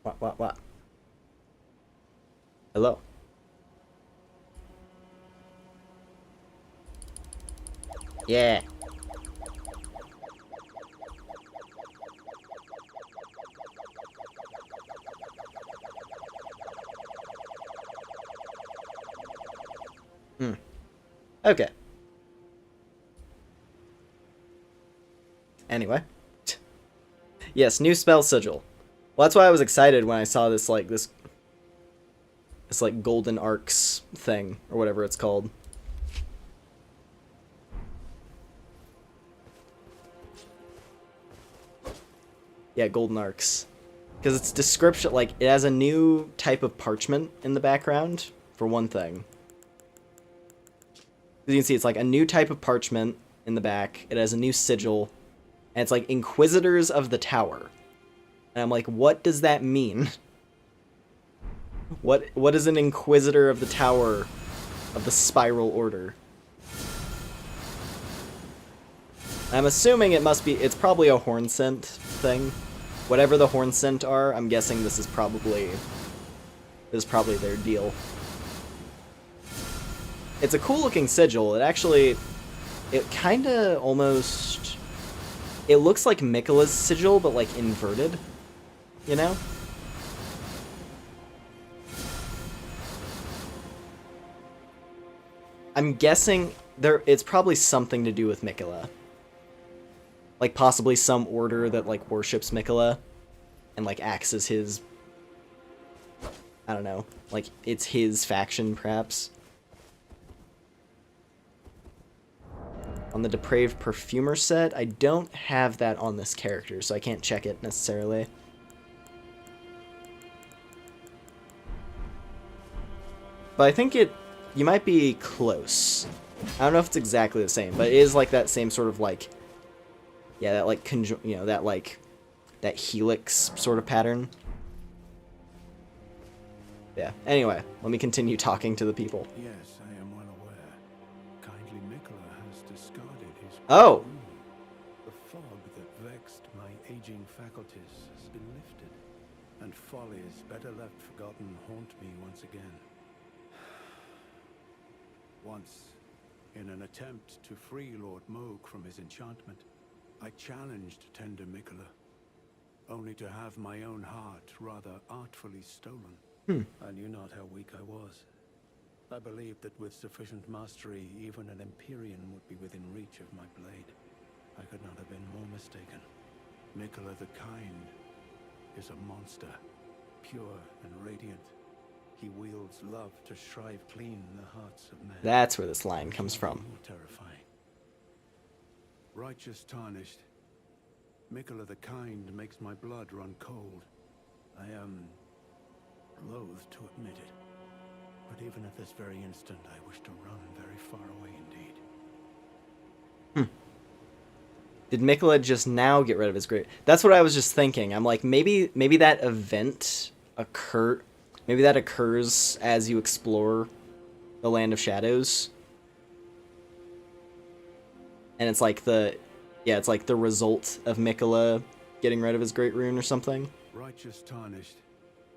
What? Hello. Yeah. Okay. Anyway. Yes, new spell sigil. Well, that's why I was excited when I saw this golden arcs thing, or whatever it's called. Yeah, golden arcs. Because its description, like, it has a new type of parchment in the background, for one thing. As you can see, it's like a new type of parchment in the back. It has a new sigil. And it's like Inquisitors of the Tower. And I'm like, what does that mean? What is an Inquisitor of the Tower of the Spiral Order? I'm assuming it's probably a horn scent thing. Whatever the horn scent are, I'm guessing this is probably their deal. It's a cool looking sigil. It kinda almost, it looks like Miquella's sigil, but like inverted, you know? I'm guessing it's probably something to do with Miquella. Like possibly some order that like worships Miquella and like acts as his, I don't know, like it's his faction perhaps. On the Depraved Perfumer set, I don't have that on this character, so I can't check it necessarily. But I think you might be close. I don't know if it's exactly the same, but it is like that same sort of like, yeah, that like that helix sort of pattern. Yeah. Anyway, let me continue talking to the people. Yes, I am well aware. Kindly Mikola has discarded his... Oh! The fog that vexed my aging faculties has been lifted, and follies better left forgotten haunt me once again. Once, in an attempt to free Lord Moog from his enchantment, I challenged tender Mikola, only to have my own heart rather artfully stolen. I knew not how weak I was. I believed that with sufficient mastery, even an Empyrean would be within reach of my blade. I could not have been more mistaken. Mikola the Kind is a monster, pure and radiant. He wields love to shrive clean the hearts of men. That's where this line comes from. More terrifying. Righteous tarnished. Mikola the Kind makes my blood run cold. I am loath to admit it, but even at this very instant, I wish to run very far away indeed. Did Mikola just now get rid of his great? That's what I was just thinking. I'm like, maybe that event maybe that occurs as you explore the Land of Shadows. And it's like it's like the result of Mikola getting rid of his great rune or something. Righteous tarnished.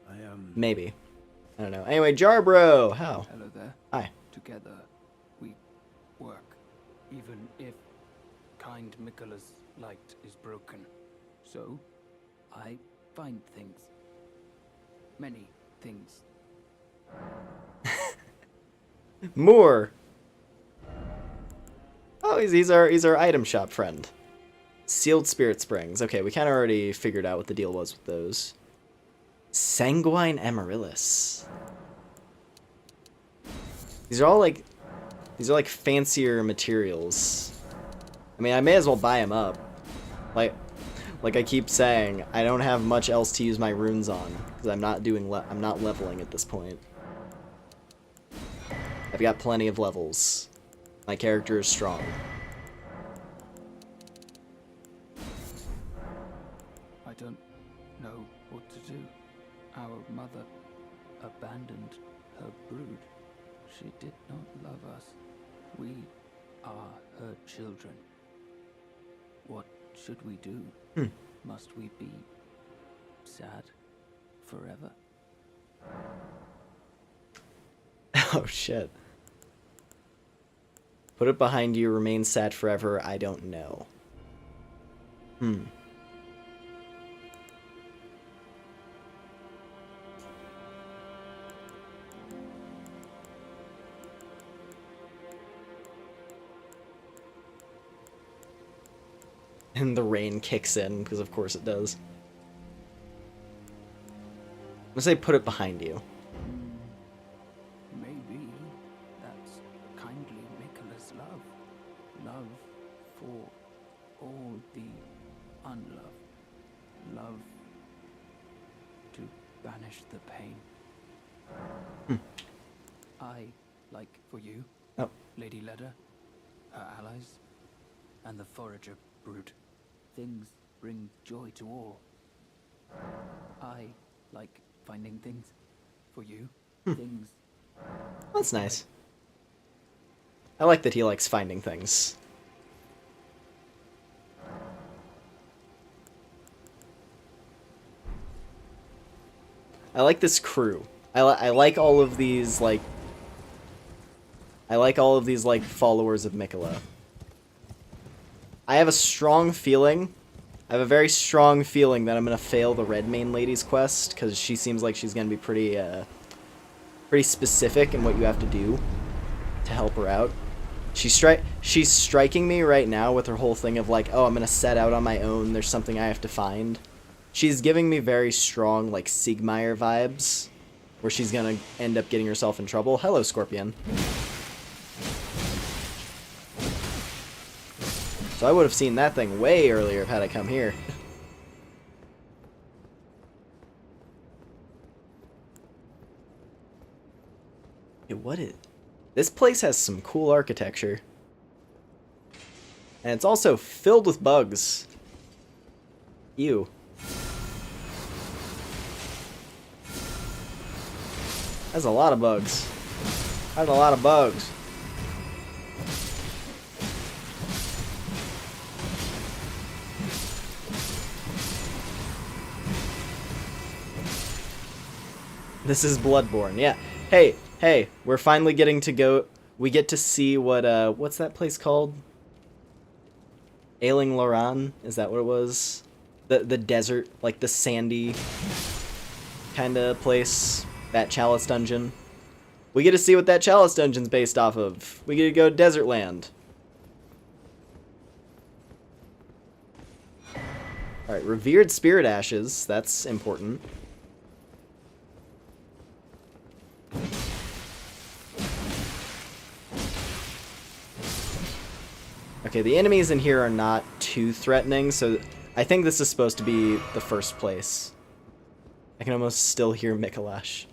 I am... Maybe. I don't know. Anyway, Jarbro, how? Hello there. Hi. Together, we work, even if kind Mikola's light is broken. So, I find things. Many things. More. Oh, he's our item shop friend. Sealed Spirit Springs. Okay, we kind of already figured out what the deal was with those. Sanguine Amaryllis. These are like fancier materials. I mean, I may as well buy them up. Like I keep saying, I don't have much else to use my runes on because I'm not leveling at this point. I've got plenty of levels. My character is strong. I don't know what to do. Our mother abandoned her brood. She did not love us. We are her children. What should we do? Must we be sad forever? Oh shit. Put it behind you, remain sad forever, I don't know. And the rain kicks in, because of course it does. I'm gonna say put it behind you. Maybe that's kindly Mikola's love. Love for all the unloved. Love to banish the pain. I like for you, Oh. Lady Leda, her allies, and the forager brood. Things bring joy to all. I like finding things for you. Things. That's nice. I like that he likes finding things. I like this crew. I like all of these, like... I like all of these, like, followers of Mikola. I have a strong feeling... I have a very strong feeling that I'm gonna fail the Redmane Lady's quest, because she seems like she's gonna be pretty, pretty specific in what you have to do to help her out. She's striking me right now with her whole thing of like, oh, I'm gonna set out on my own, there's something I have to find. She's giving me very strong, like, Siegmeyer vibes, where she's gonna end up getting herself in trouble. Hello, Scorpion. So I would have seen that thing way earlier had I come here. Hey, what is... This place has some cool architecture. And it's also filled with bugs. Ew. That's a lot of bugs. That's a lot of bugs. This is Bloodborne, yeah. Hey, we're finally getting to go. We get to see what's that place called? Ailing Loran? Is that what it was? The desert, like the sandy kind of place. That Chalice Dungeon. We get to see what that Chalice Dungeon's based off of. We get to go to Desert Land. Alright, revered spirit ashes. That's important. Okay, the enemies in here are not too threatening, so I think this is supposed to be the first place. I can almost still hear Mikolash.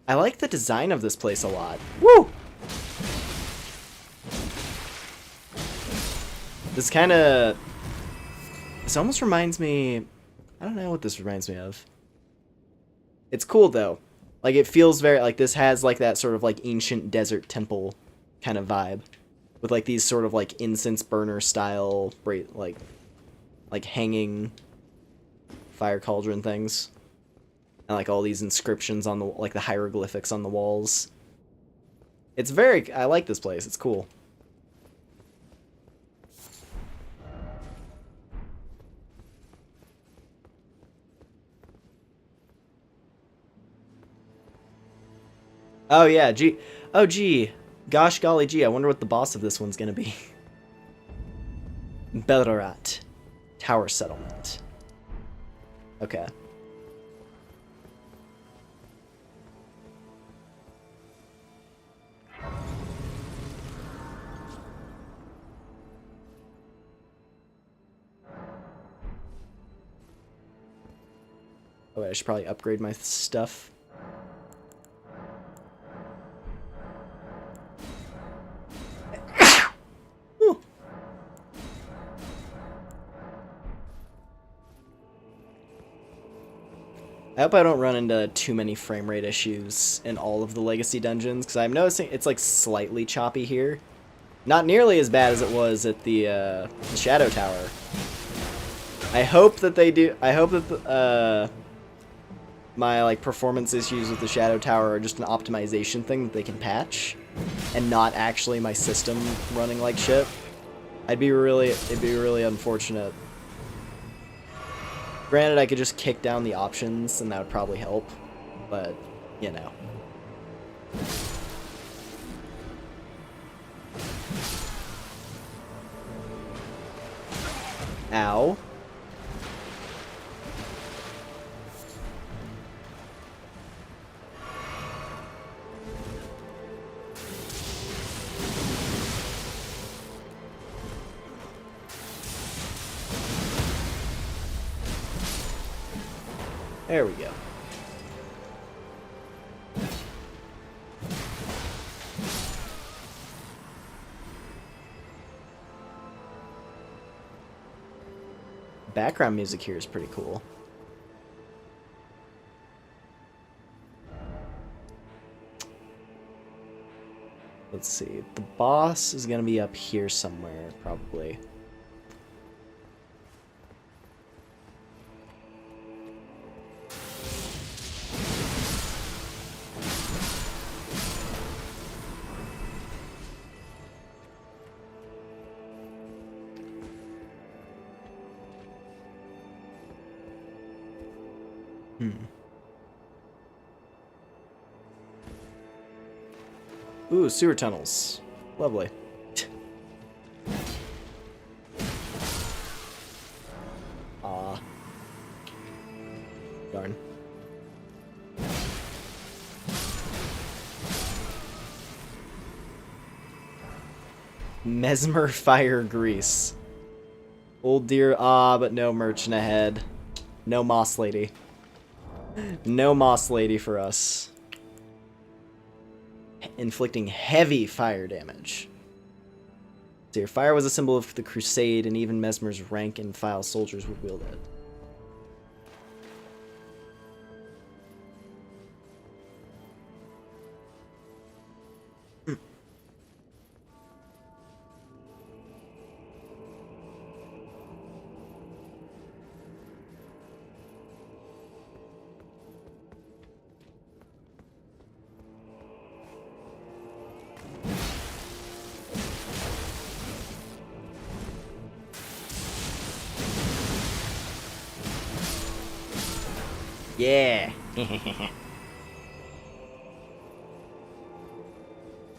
I like the design of this place a lot. Woo! This kind of... This almost reminds me... I don't know what this reminds me of. It's cool, though. Like, it feels very... Like, this has, like, that sort of, like, ancient desert temple kind of vibe. With, like, these sort of, like, incense burner style, like hanging fire cauldron things. And, like, all these inscriptions on the... Like, the hieroglyphics on the walls. It's very... I like this place. It's cool. Oh, yeah, gee. Oh, gee. Gosh golly gee, I wonder what the boss of this one's gonna be. Belrat. Tower Settlement. Okay. Oh, wait, I should probably upgrade my stuff. I hope I don't run into too many frame rate issues in all of the Legacy dungeons, because I'm noticing it's like slightly choppy here. Not nearly as bad as it was at the Shadow Tower. I hope that they do. I hope that my like performance issues with the Shadow Tower are just an optimization thing that they can patch, and not actually my system running like shit. It'd be really unfortunate. Granted, I could just kick down the options, and that would probably help, but, you know. Ow. There we go. Background music here is pretty cool. Let's see. The boss is gonna be up here somewhere, probably. Ooh, sewer tunnels. Lovely. Aw. Darn. Mesmer Fire Grease. Old dear, but no merchant ahead. No Moss Lady. No Moss Lady for us. inflicting heavy fire damage. So your fire was a symbol of the crusade, and even Mesmer's rank and file soldiers would wield it. Yeah. That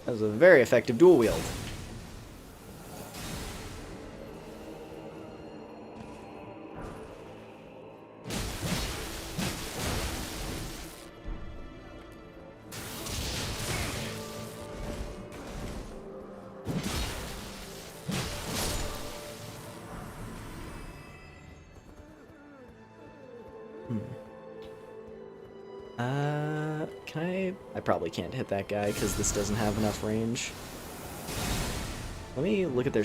was a very effective dual wield. Can I probably can't hit that guy because this doesn't have enough range. Let me look at their...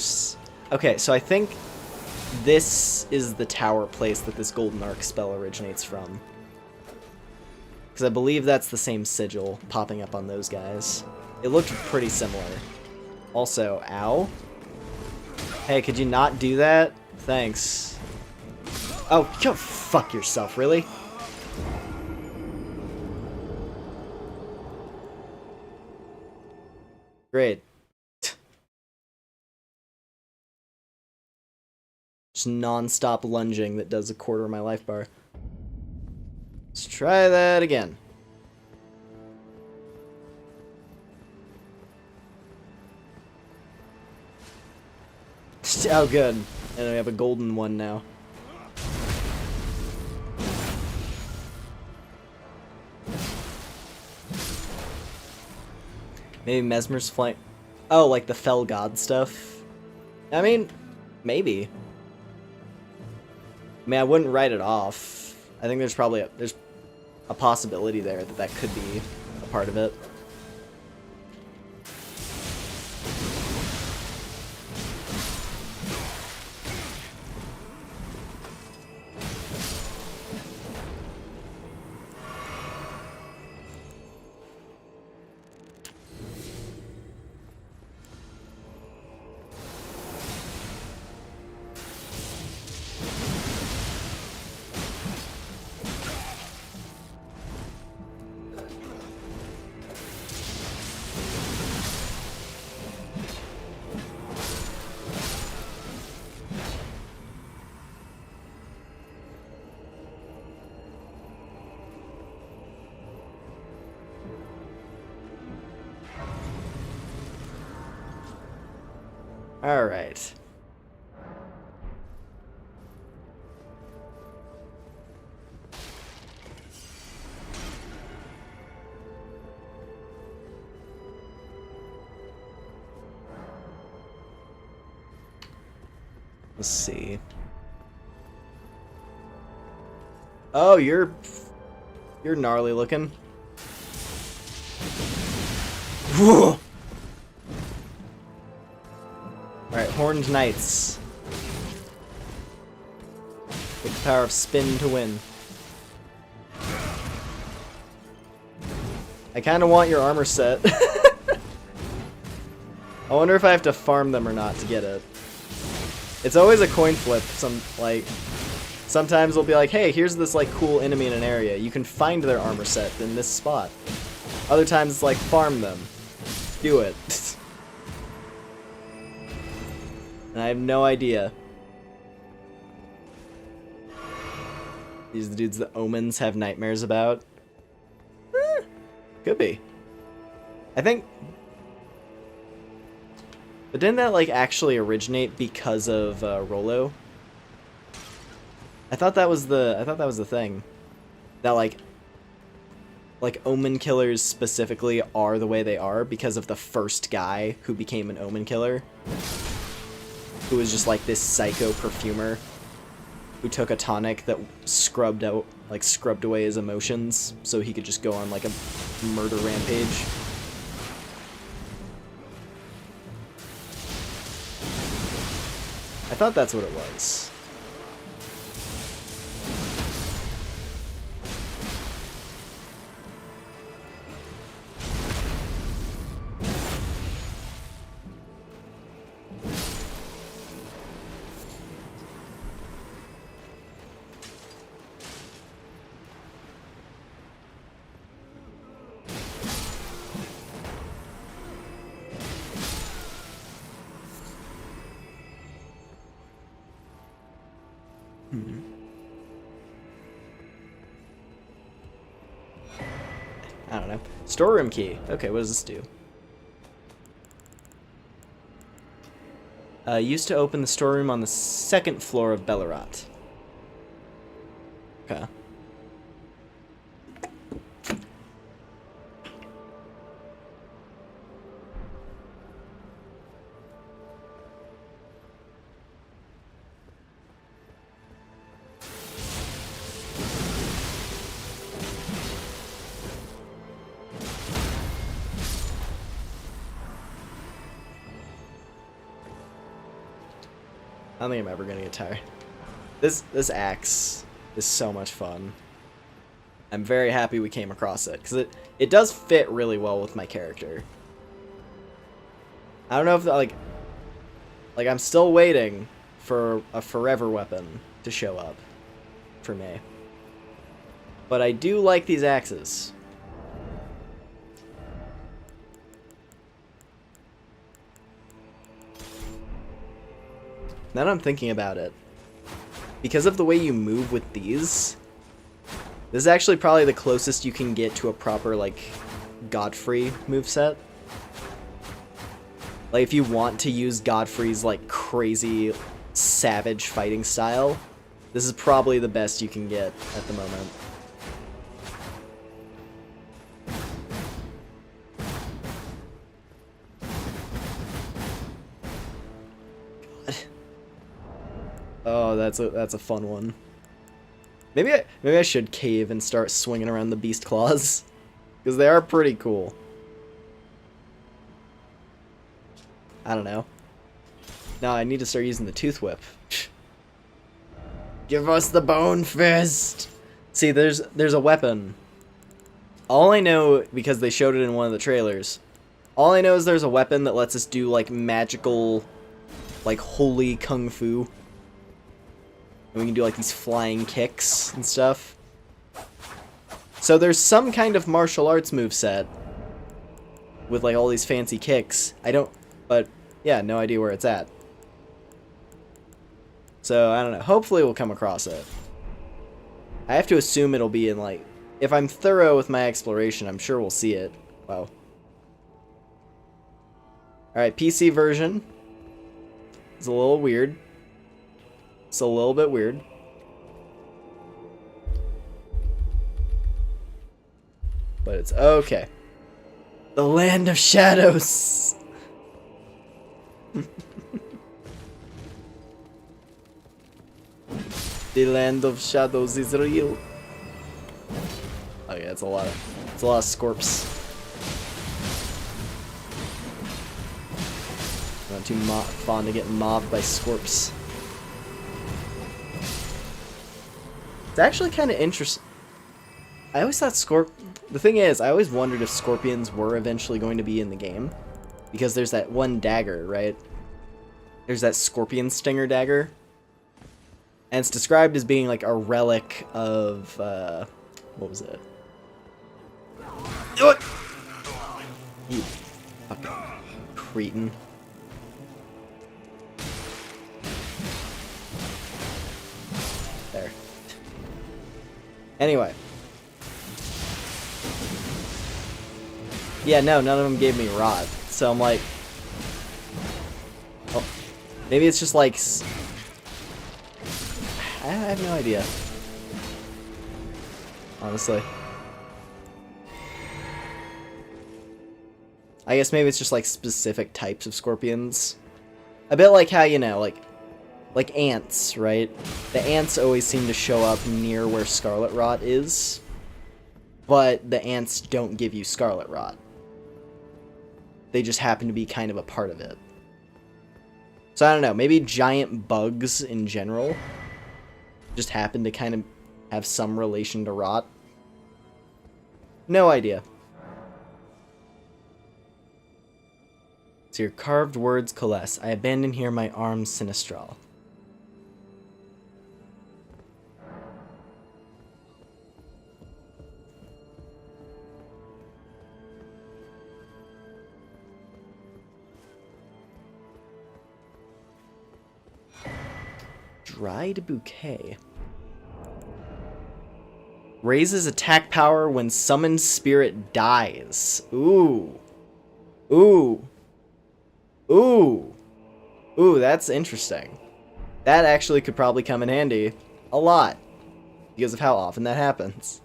Okay, so I think this is the tower place that this Golden Arc spell originates from. Because I believe that's the same sigil popping up on those guys. It looked pretty similar. Also, ow. Hey, could you not do that? Thanks. Oh, go fuck yourself, really? Great. Just non-stop lunging that does a quarter of my life bar. Let's try that again. Oh, good. And we have a golden one now. Maybe Mesmer's flank. Oh, like the Fell God stuff? I mean, maybe. I mean, I wouldn't write it off. I think there's probably there's a possibility there that that could be a part of it. All right. Let's see. Oh, you're gnarly looking. Whoa. Alright, Horned Knights. With the power of spin to win. I kind of want your armor set. I wonder if I have to farm them or not to get it. It's always a coin flip. Sometimes we'll be like, hey, here's this like cool enemy in an area. You can find their armor set in this spot. Other times it's like, farm them. Do it. And I have no idea. These are the dudes that omens have nightmares about. Could be. I think... But didn't that, like, actually originate because of, Rollo? I thought that was the thing. That, like, omen killers specifically are the way they are because of the first guy who became an omen killer. Who was just, like, this psycho perfumer who took a tonic that scrubbed away his emotions so he could just go on, like, a murder rampage. thought that's what it was. I don't know. Storeroom key. Okay, what does this do? Used to open the storeroom on the 2nd floor of Bellerat. Okay. I don't think I'm ever gonna get tired. This axe is so much fun. I'm very happy we came across it, because it does fit really well with my character. I don't know if like I'm still waiting for a forever weapon to show up for me. But I do like these axes. Now that I'm thinking about it, because of the way you move with these, this is actually probably the closest you can get to a proper, like, Godfrey moveset. Like, if you want to use Godfrey's, like, crazy, savage fighting style, this is probably the best you can get at the moment. Oh, that's a fun one. Maybe I should cave and start swinging around the beast claws, because they are pretty cool. I don't know. No, I need to start using the tooth whip. Give us the bone fist. See, there's a weapon. All I know, because they showed it in one of the trailers, all I know is there's a weapon that lets us do like magical, like holy kung fu. And we can do like these flying kicks and stuff. So there's some kind of martial arts moveset with like all these fancy kicks. But yeah, no idea where it's at. So I don't know. Hopefully we'll come across it. I have to assume it'll be in like, if I'm thorough with my exploration, I'm sure we'll see it. Wow. Alright, PC version. It's a little weird. It's a little bit weird. But it's okay. The Land of Shadows! The Land of Shadows is real. Oh yeah, it's a lot of scorps. I'm not too fond of getting mobbed by scorps. It's actually kind of interesting. I always thought the thing is, I always wondered if scorpions were eventually going to be in the game. Because there's that one dagger, right? There's that scorpion stinger dagger. And it's described as being like a relic of, what was it? You fucking cretin. There. Anyway. Yeah, no, none of them gave me rot. So I'm like... Oh, maybe it's just like... I have no idea. Honestly. I guess maybe it's just like specific types of scorpions. A bit like how, you know, like ants, right? The ants always seem to show up near where scarlet rot is. But the ants don't give you scarlet rot. They just happen to be kind of a part of it. So I don't know, maybe giant bugs in general just happen to kind of have some relation to rot. No idea. So your carved words coalesce. I abandon here my arms sinistral. Dried bouquet. Raises attack power when summoned spirit dies. Ooh. Ooh. Ooh. Ooh, that's interesting. That actually could probably come in handy a lot because of how often that happens.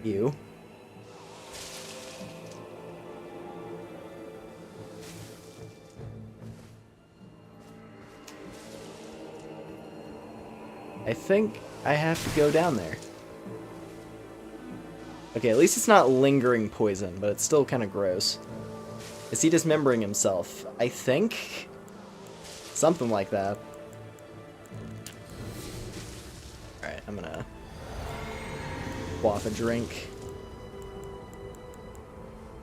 You. I think I have to go down there. Okay, at least it's not lingering poison, but it's still kind of gross. Is he dismembering himself? I think? Something like that. Alright, I'm gonna quaff a drink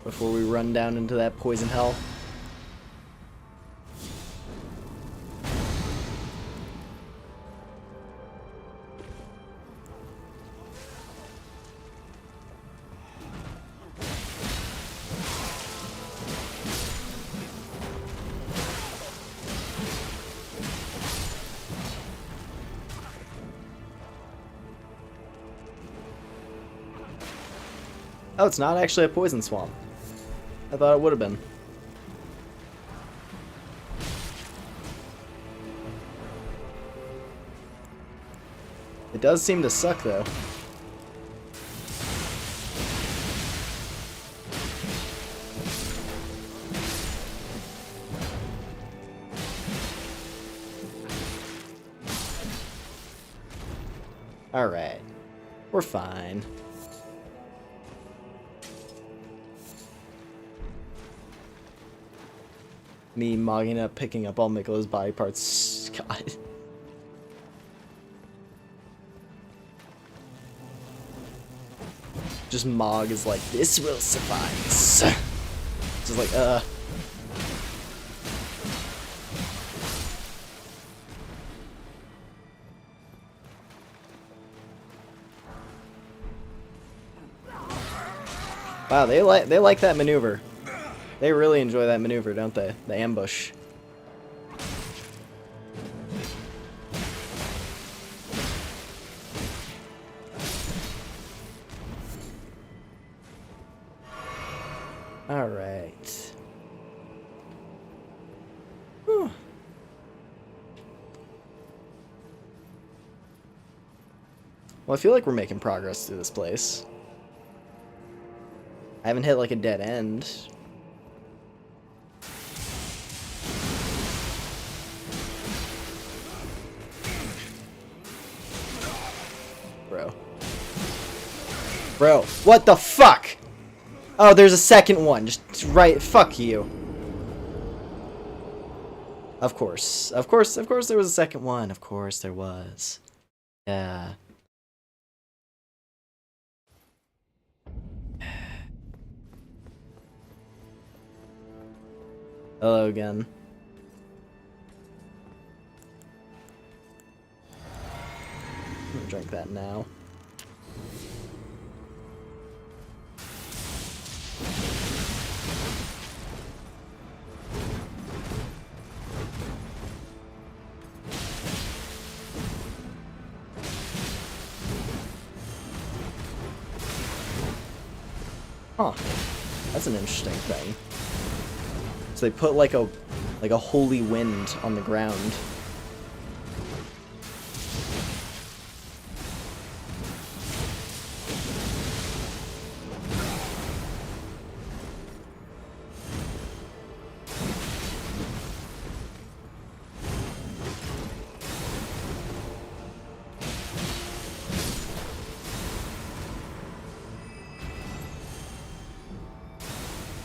before we run down into that poison hell. Oh, it's not actually a poison swamp. I thought it would have been. It does seem to suck, though. Alright. We're fine. Me mogging up, picking up all Mikkela's body parts. God. Just Mog is like, this will suffice. Just like, Wow, they like that maneuver. They really enjoy that maneuver, don't they? The ambush. All right. Whew. Well, I feel like we're making progress through this place. I haven't hit like a dead end. Bro, what the fuck? Oh, there's a second one. Just right. Fuck you. Of course. Of course there was a second one. Of course there was. Yeah. Hello again. I'm gonna drink that now. Huh. That's an interesting thing. So they put like a holy wind on the ground.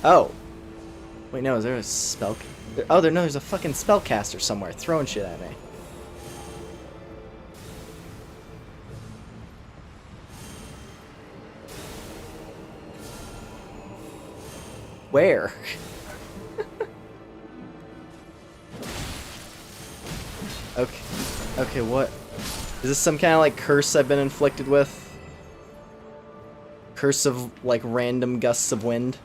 Oh, Wait, no, is there a spell? Oh, no, there's a fucking spellcaster somewhere throwing shit at me. Where? Okay. Okay, what? Is this some kind of like curse I've been inflicted with? Curse of like random gusts of wind?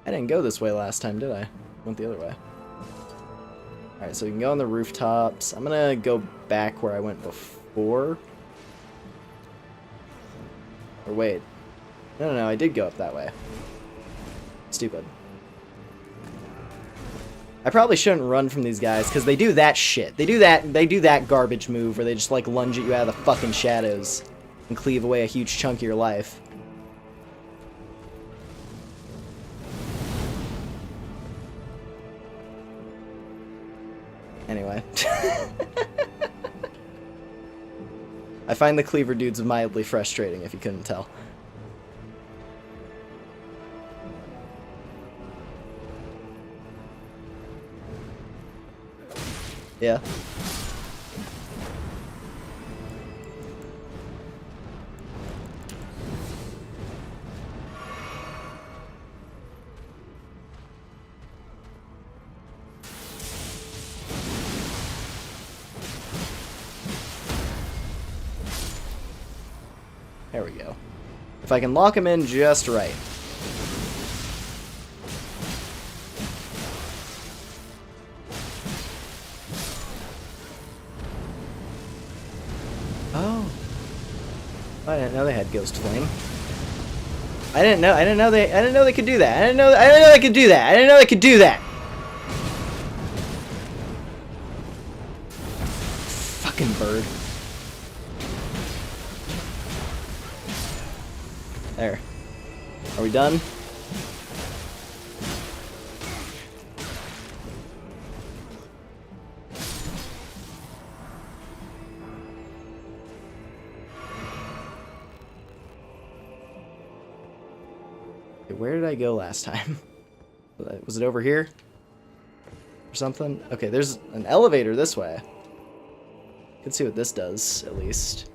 I didn't go this way last time, did I? Went the other way. Alright, so we can go on the rooftops. I'm gonna go back where I went before. Or wait. No, I did go up that way. Stupid. I probably shouldn't run from these guys, because they do that shit. They do that garbage move where they just like lunge at you out of the fucking shadows and cleave away a huge chunk of your life. Anyway. I find the cleaver dudes mildly frustrating, if you couldn't tell. Yeah. There we go. If I can lock him in just right. Oh. I didn't know they had Ghost Flame. I didn't know they could do that. I didn't know they could do that. I didn't know they could do that. Fucking bird. There. Are we done? Okay, where did I go last time? Was it over here? Or something? Okay, there's an elevator this way. Let's see what this does, at least.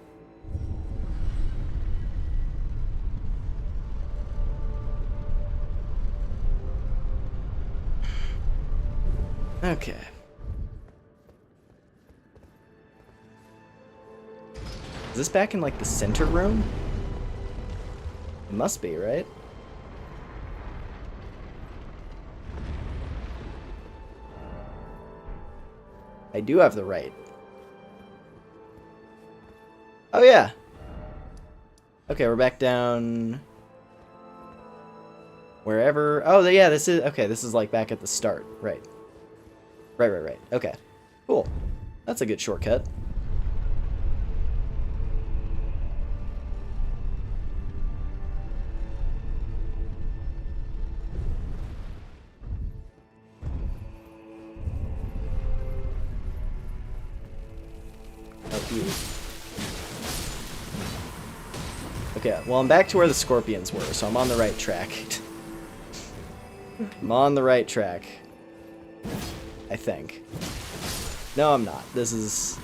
Okay. Is this back in, like, the center room? It must be, right? I do have the right. Oh, yeah. Okay, we're back down... wherever... Oh, yeah, this is... Okay, this is, like, back at the start. Right. Right. Okay. Cool. That's a good shortcut. Oh, ew. Okay, well, I'm back to where the scorpions were, so I'm on the right track. I'm on the right track. I think. No, I'm not. That's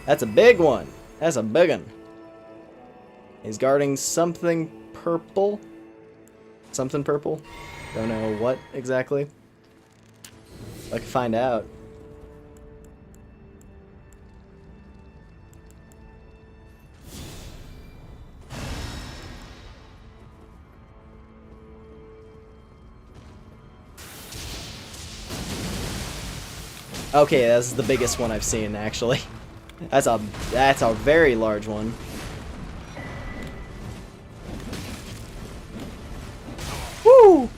a big one. That's a big one. He's guarding something purple. Something purple. Don't know what exactly. I can find out. Okay, this is the biggest one I've seen, actually. That's a very large one. Woo!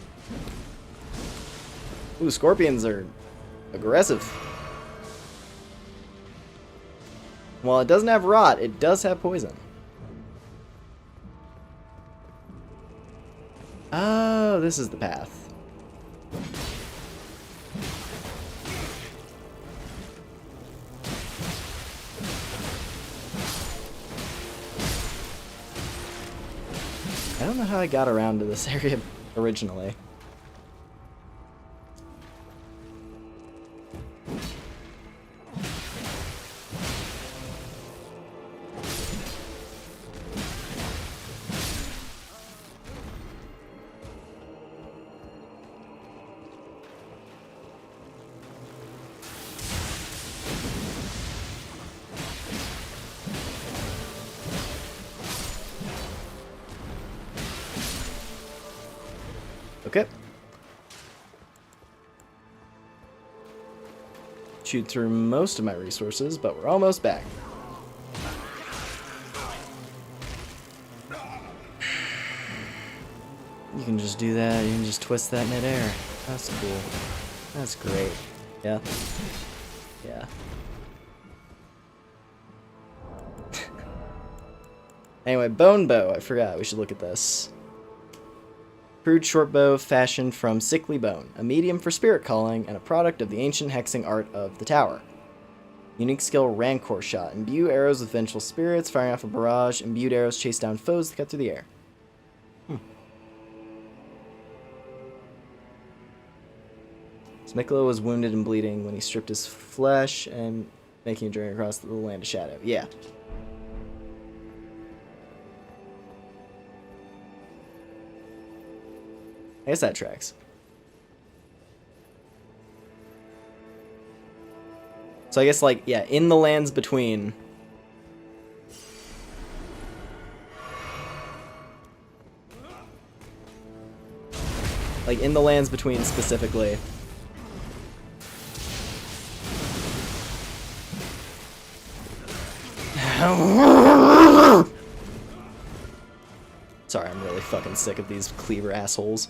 Ooh, scorpions are aggressive. While it doesn't have rot, it does have poison. Oh, this is the path. I don't know how I got around to this area originally. Okay. Chewed through most of my resources, but we're almost back. You can just do that, you can just twist that midair. That's cool. That's great. Yeah. Yeah. Anyway, bone bow. I forgot. We should look at this. Crude short bow fashioned from sickly bone, a medium for spirit calling, and a product of the ancient hexing art of the tower. Unique skill Rancor shot. Imbue arrows with vengeful spirits, firing off a barrage. Imbued arrows chase down foes that cut through the air. Smickla was wounded and bleeding when he stripped his flesh and making a journey across the land of shadow. Yeah. I guess that tracks. So I guess, like, yeah, in the lands between. Like, in the lands between specifically. Sorry, I'm really fucking sick of these cleaver assholes.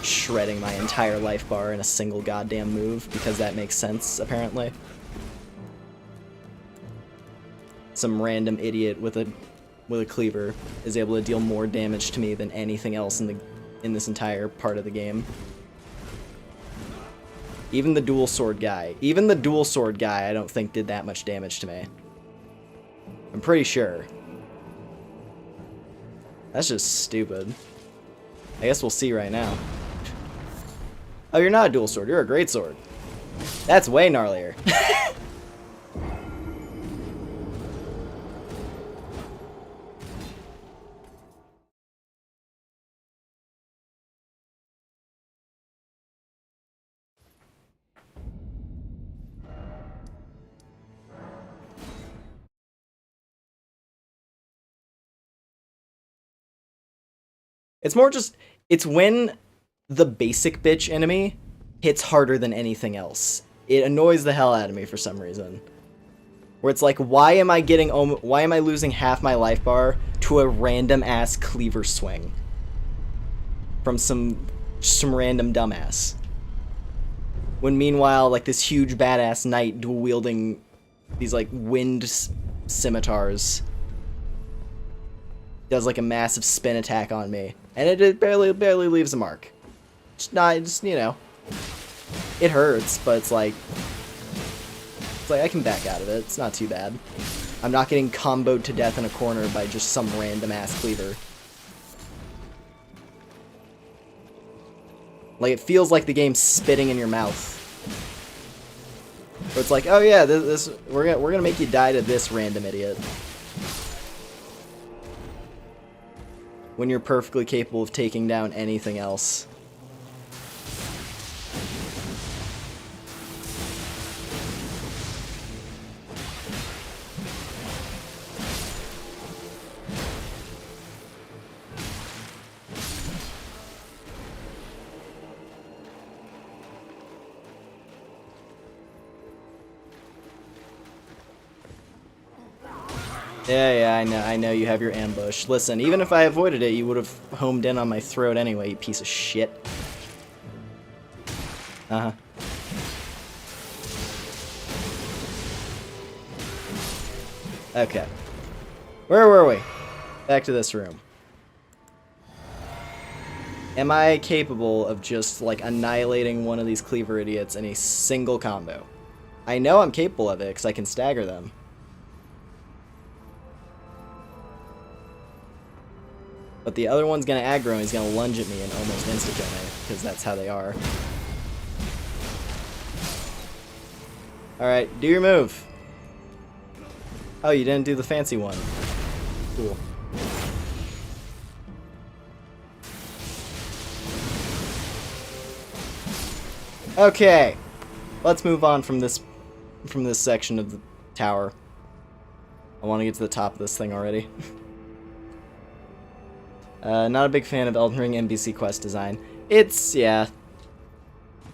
Shredding my entire life bar in a single goddamn move, because that makes sense, apparently. Some random idiot with a cleaver is able to deal more damage to me than anything else in this entire part of the game. Even the dual sword guy I don't think did that much damage to me. I'm pretty sure. That's just stupid. I guess we'll see right now. Oh, you're not a dual sword. You're a great sword. That's way gnarlier. It's more just, it's when the basic bitch enemy hits harder than anything else. It annoys the hell out of me for some reason. Where it's like, why am I losing half my life bar to a random ass cleaver swing from some random dumbass? When meanwhile, like, this huge badass knight dual wielding these like wind scimitars does like a massive spin attack on me, and it barely leaves a mark. Just, you know, it hurts, but it's like I can back out of it. It's not too bad. I'm not getting comboed to death in a corner by just some random ass cleaver. Like, it feels like the game's spitting in your mouth. Where it's like, oh yeah, we're gonna make you die to this random idiot. When you're perfectly capable of taking down anything else. Yeah, I know you have your ambush. Listen, even if I avoided it, you would have homed in on my throat anyway, you piece of shit. Uh-huh. Okay. Where were we? Back to this room. Am I capable of just, like, annihilating one of these cleaver idiots in a single combo? I know I'm capable of it, because I can stagger them. But the other one's gonna aggro and he's gonna lunge at me and almost insta-kill me, because that's how they are. Alright, do your move. Oh, you didn't do the fancy one. Cool. Okay, let's move on from this section of the tower. I want to get to the top of this thing already. Not a big fan of Elden Ring NPC quest design. It's, yeah.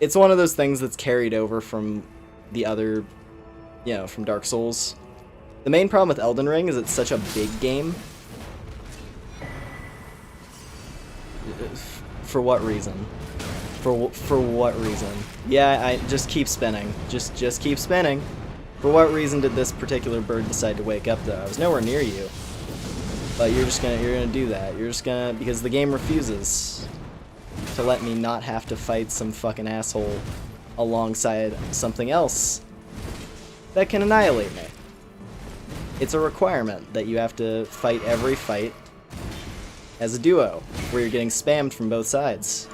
It's one of those things that's carried over from the other, you know, from Dark Souls. The main problem with Elden Ring is it's such a big game. For what reason? For what reason? Yeah, I just keep spinning. Just keep spinning. For what reason did this particular bird decide to wake up though? I was nowhere near you. But you're gonna do that. You're just gonna, because the game refuses to let me not have to fight some fucking asshole alongside something else that can annihilate me. It's a requirement that you have to fight every fight as a duo, where you're getting spammed from both sides.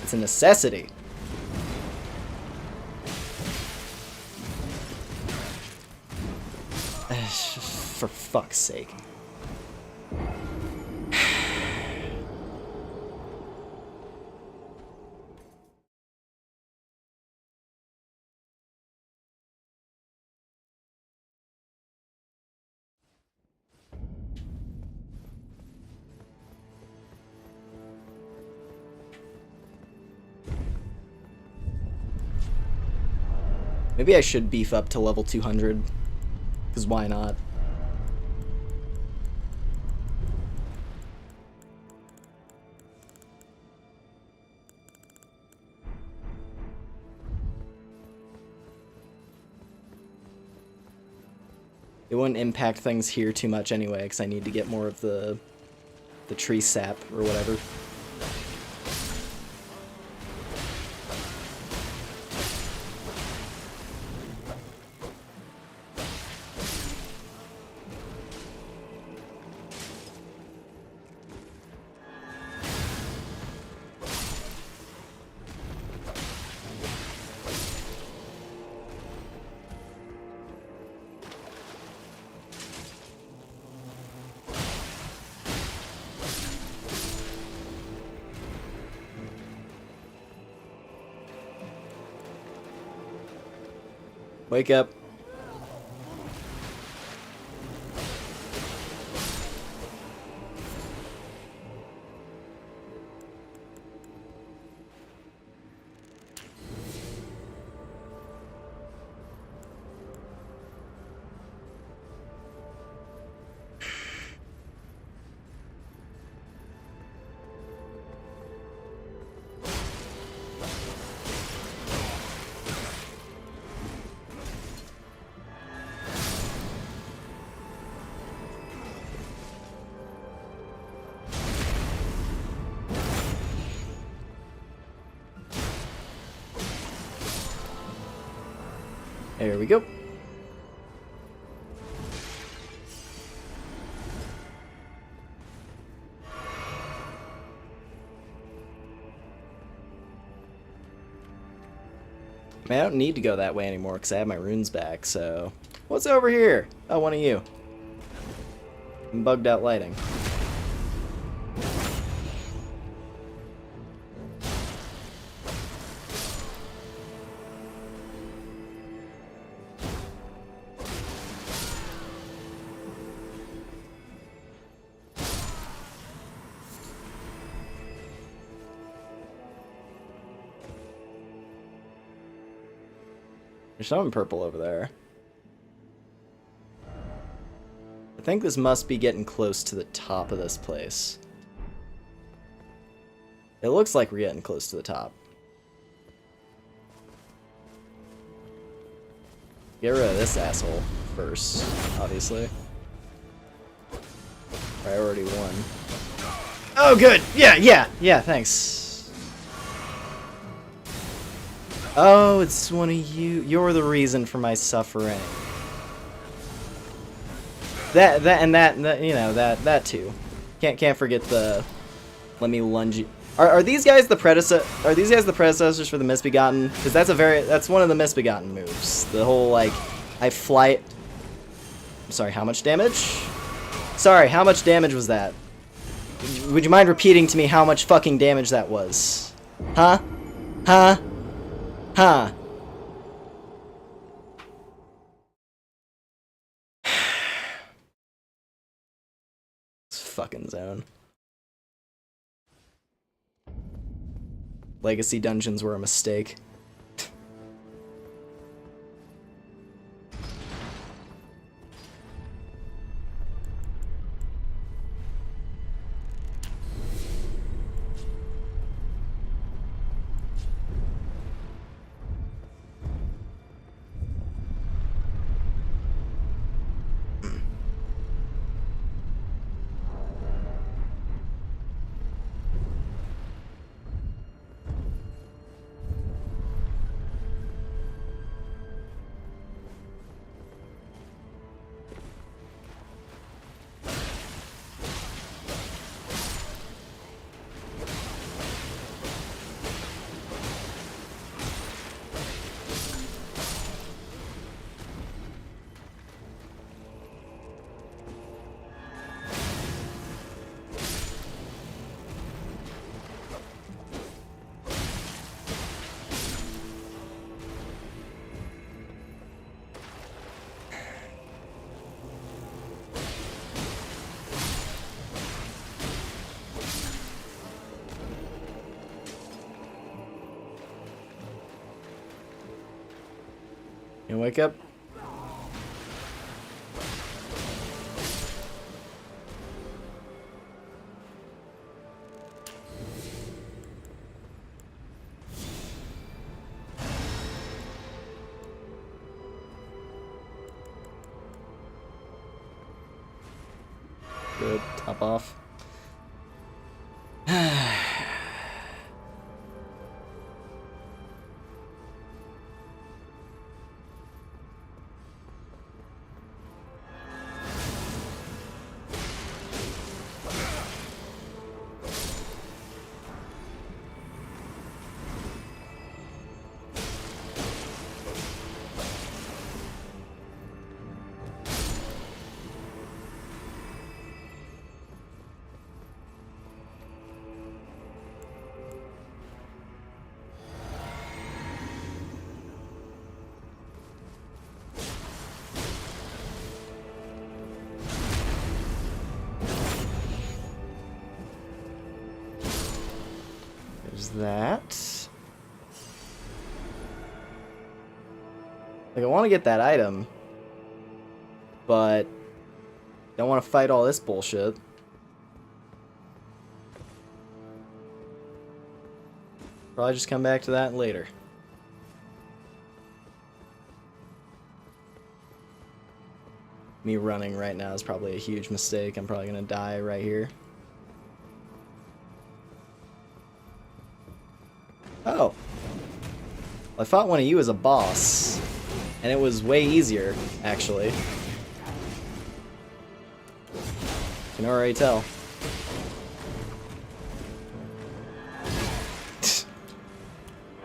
It's a necessity. For fuck's sake. Maybe I should beef up to level 200, because why not? It wouldn't impact things here too much anyway, because I need to get more of the tree sap or whatever. Wake up. There we go. Man, I don't need to go that way anymore because I have my runes back, so... What's over here? Oh, one of you. Bugged out lighting. There's something purple over there. I think this must be getting close to the top of this place. It looks like we're getting close to the top. Get rid of this asshole first, obviously. Priority 1. Oh, good. Yeah, thanks. Oh, it's one of you. You're the reason for my suffering. That you know, that too. Can't forget the let me lunge you. Are these guys the predecessors for the Misbegotten? Because that's one of the Misbegotten moves. The whole like I fly. I'm sorry, how much damage? Sorry, how much damage was that? Would you mind repeating to me how much fucking damage that was? Huh? Huh? Huh? This fucking zone. Legacy dungeons were a mistake. You wake up? Good. Top off. There's that. Like, I want to get that item, but don't want to fight all this bullshit. Probably just come back to that later. Me running right now is probably a huge mistake. I'm probably gonna die right here. Oh. Well, I fought one of you as a boss, and it was way easier, actually. Can already tell.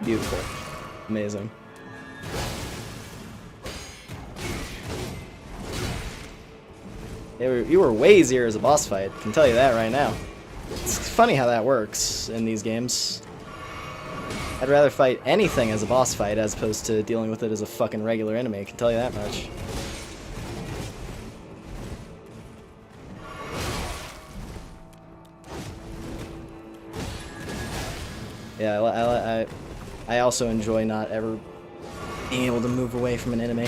Beautiful. Amazing. You were way easier as a boss fight, I can tell you that right now. It's funny how that works in these games. I'd rather fight anything as a boss fight as opposed to dealing with it as a fucking regular enemy, I can tell you that much. Yeah, I also enjoy not ever being able to move away from an enemy.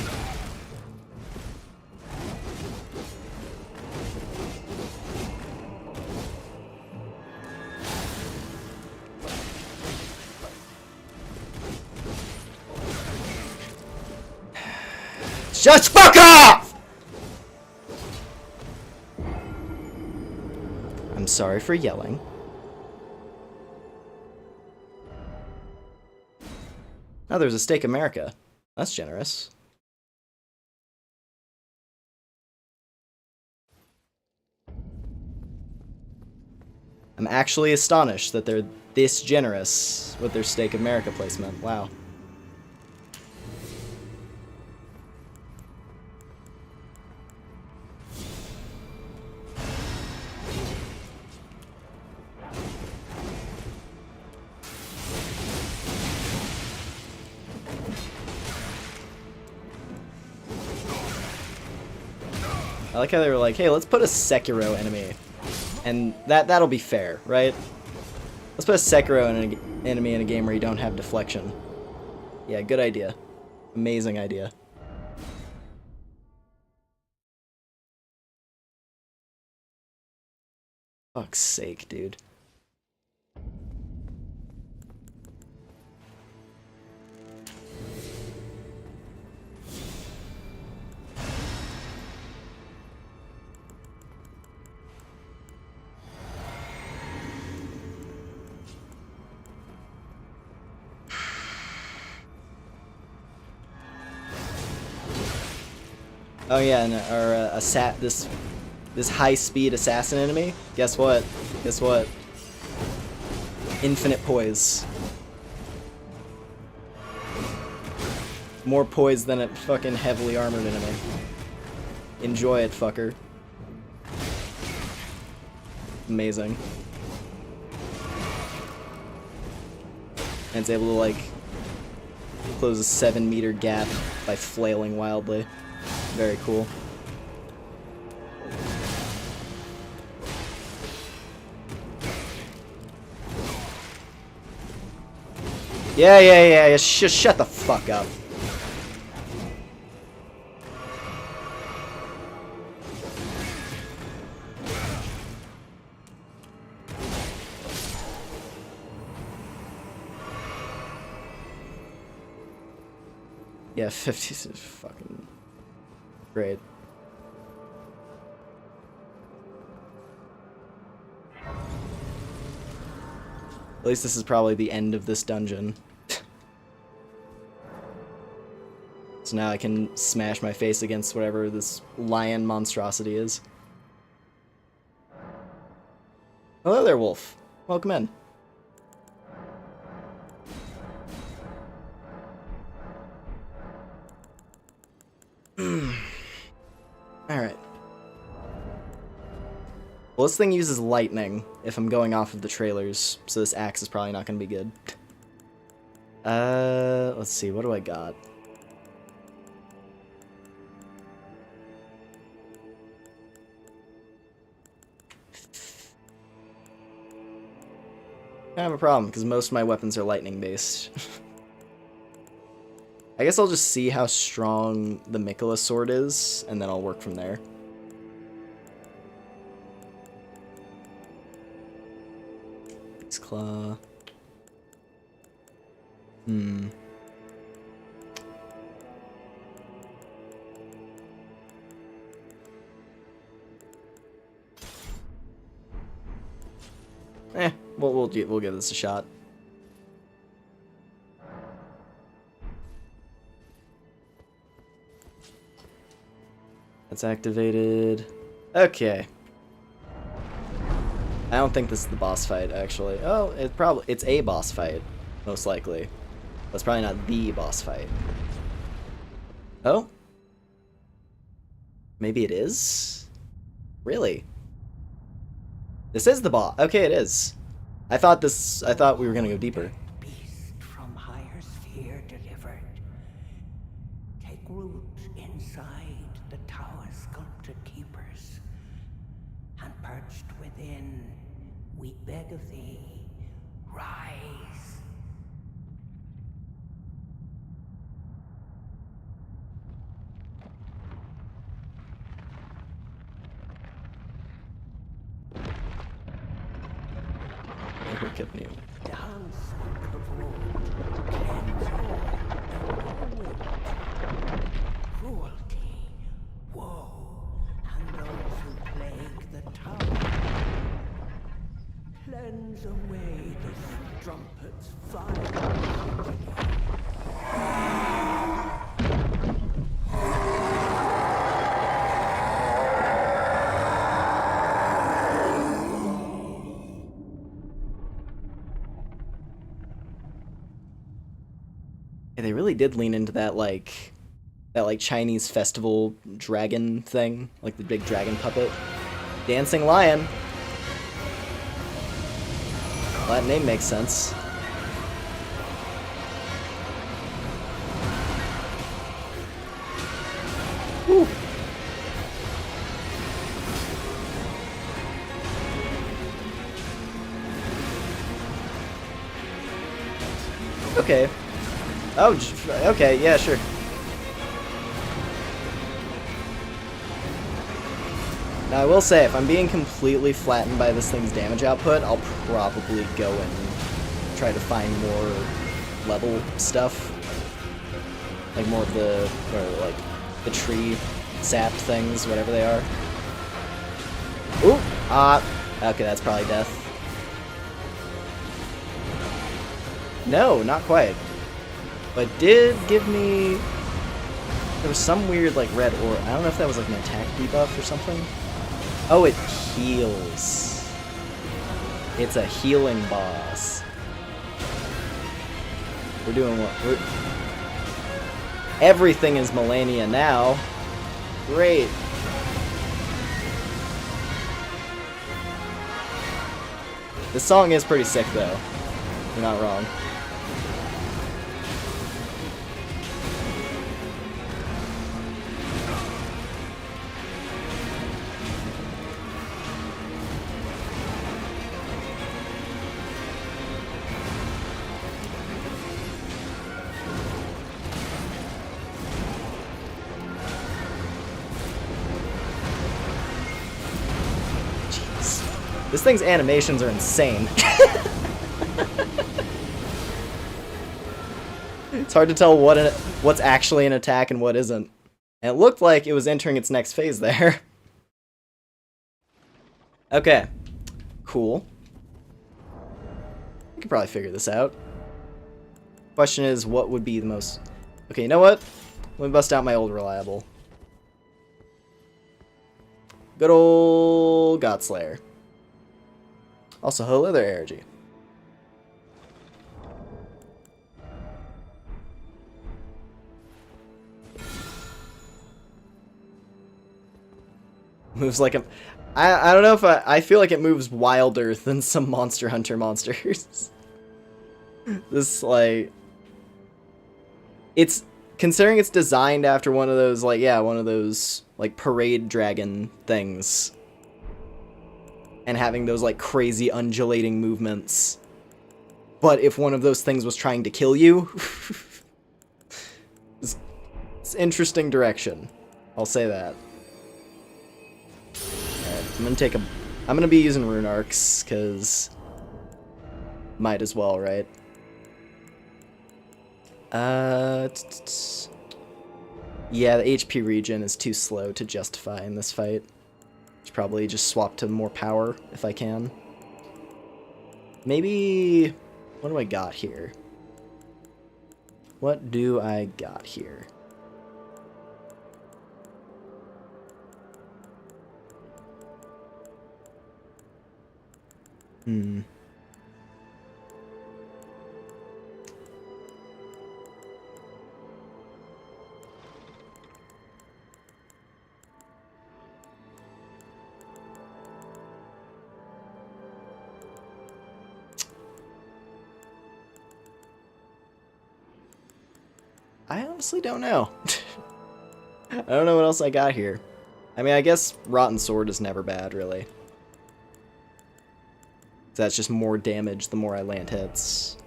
Just fuck off! I'm sorry for yelling. Oh, there's a Steak America. That's generous. I'm actually astonished that they're this generous with their Steak America placement. Wow. I like how they were like, hey, let's put a Sekiro enemy. And that'll be fair, right? Let's put a Sekiro enemy in a game where you don't have deflection. Yeah, good idea. Amazing idea. Fuck's sake, dude. Oh yeah, and our this high-speed assassin enemy. Guess what? Guess what? Infinite poise. More poise than a fucking heavily armored enemy. Enjoy it, fucker. Amazing. And it's able to like close a 7-meter gap by flailing wildly. Very cool. Yeah. Just shut the fuck up. Yeah, 50 is fucking great. At least this is probably the end of this dungeon. So now I can smash my face against whatever this lion monstrosity is. Hello there, wolf. Welcome in. Alright. Well, this thing uses lightning, if I'm going off of the trailers, so this axe is probably not going to be good. Let's see, what do I got? I have a problem, because most of my weapons are lightning-based. I guess I'll just see how strong the Mikola sword is, and then I'll work from there. Beast Claw. We'll give this a shot. That's activated. Okay. I don't think this is the boss fight, actually. Oh, it's a boss fight, most likely. That's probably not the boss fight. Oh? Maybe it is? Really? This is the boss. Okay, it is. I thought we were gonna go deeper. Beast from higher sphere delivered. Take root inside the tower's sculpted keepers, and perched within, we beg of thee, rise. Kept new. Dance the void, cleanse all, cruelty, woe, and those who plague the tower. Cleanse away the strumpet's Yeah, they really did lean into that like Chinese festival dragon thing, like the big dragon puppet. Dancing lion. Well, that name makes sense. Woo. Okay. Oh, okay, yeah, sure. Now, I will say, if I'm being completely flattened by this thing's damage output, I'll probably go and try to find more level stuff. Like more of the, or like, the tree sap things, whatever they are. Ooh! Okay, that's probably death. No, not quite. But did give me... There was some weird, like, red aura. I don't know if that was, like, an attack debuff or something. Oh, it heals. It's a healing boss. We're doing what? Everything is Melania now. Great. This song is pretty sick, though. You're not wrong. This thing's animations are insane. It's hard to tell what's actually an attack and what isn't. And it looked like it was entering its next phase there. Okay. Cool. We could probably figure this out. Question is, what would be the most... Okay, you know what? Let me bust out my old reliable. Good old Godslayer. Also, hello there, Ergy. Moves like a... I don't know if I feel like it moves wilder than some Monster Hunter monsters. This, like... It's... Considering it's designed after one of those, like, yeah, one of those, like, parade dragon things. And having those, like, crazy undulating movements. But if one of those things was trying to kill you... it's interesting direction. I'll say that. Alright, I'm gonna be using rune arcs, because... Might as well, right? Yeah, the HP regen is too slow to justify in this fight. Should probably just swap to more power if I can. Maybe... What do I got here? What do I got here? I honestly don't know. I don't know what else I got here. I mean, I guess Rotten Sword is never bad, really. That's just more damage the more I land hits.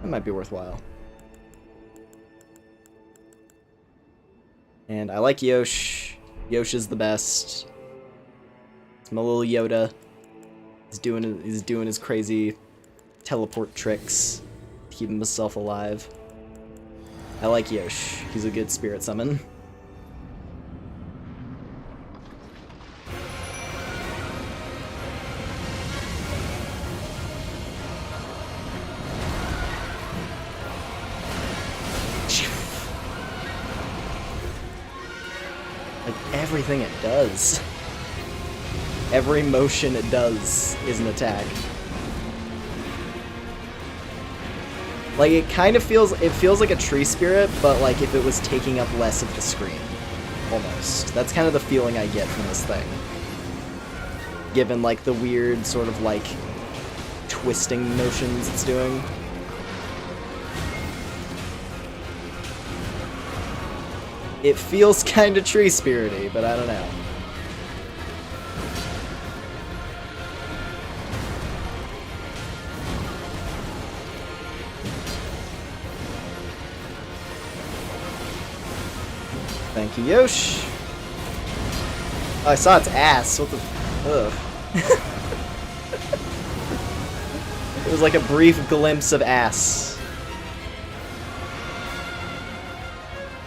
That might be worthwhile. And I like Yosh. Yosh is the best. It's my little Yoda. He's doing his crazy teleport tricks. Keeping himself alive. I like Yosh. He's a good spirit summon. Like everything it does. Every motion it does is an attack. Like, it kind of feels like a tree spirit, but like if it was taking up less of the screen. Almost. That's kind of the feeling I get from this thing. Given like the weird sort of like twisting motions it's doing. It feels kind of tree spirity, but I don't know. Thank you, Yosh. Oh, I saw its ass. What the? Ugh. It was like a brief glimpse of ass.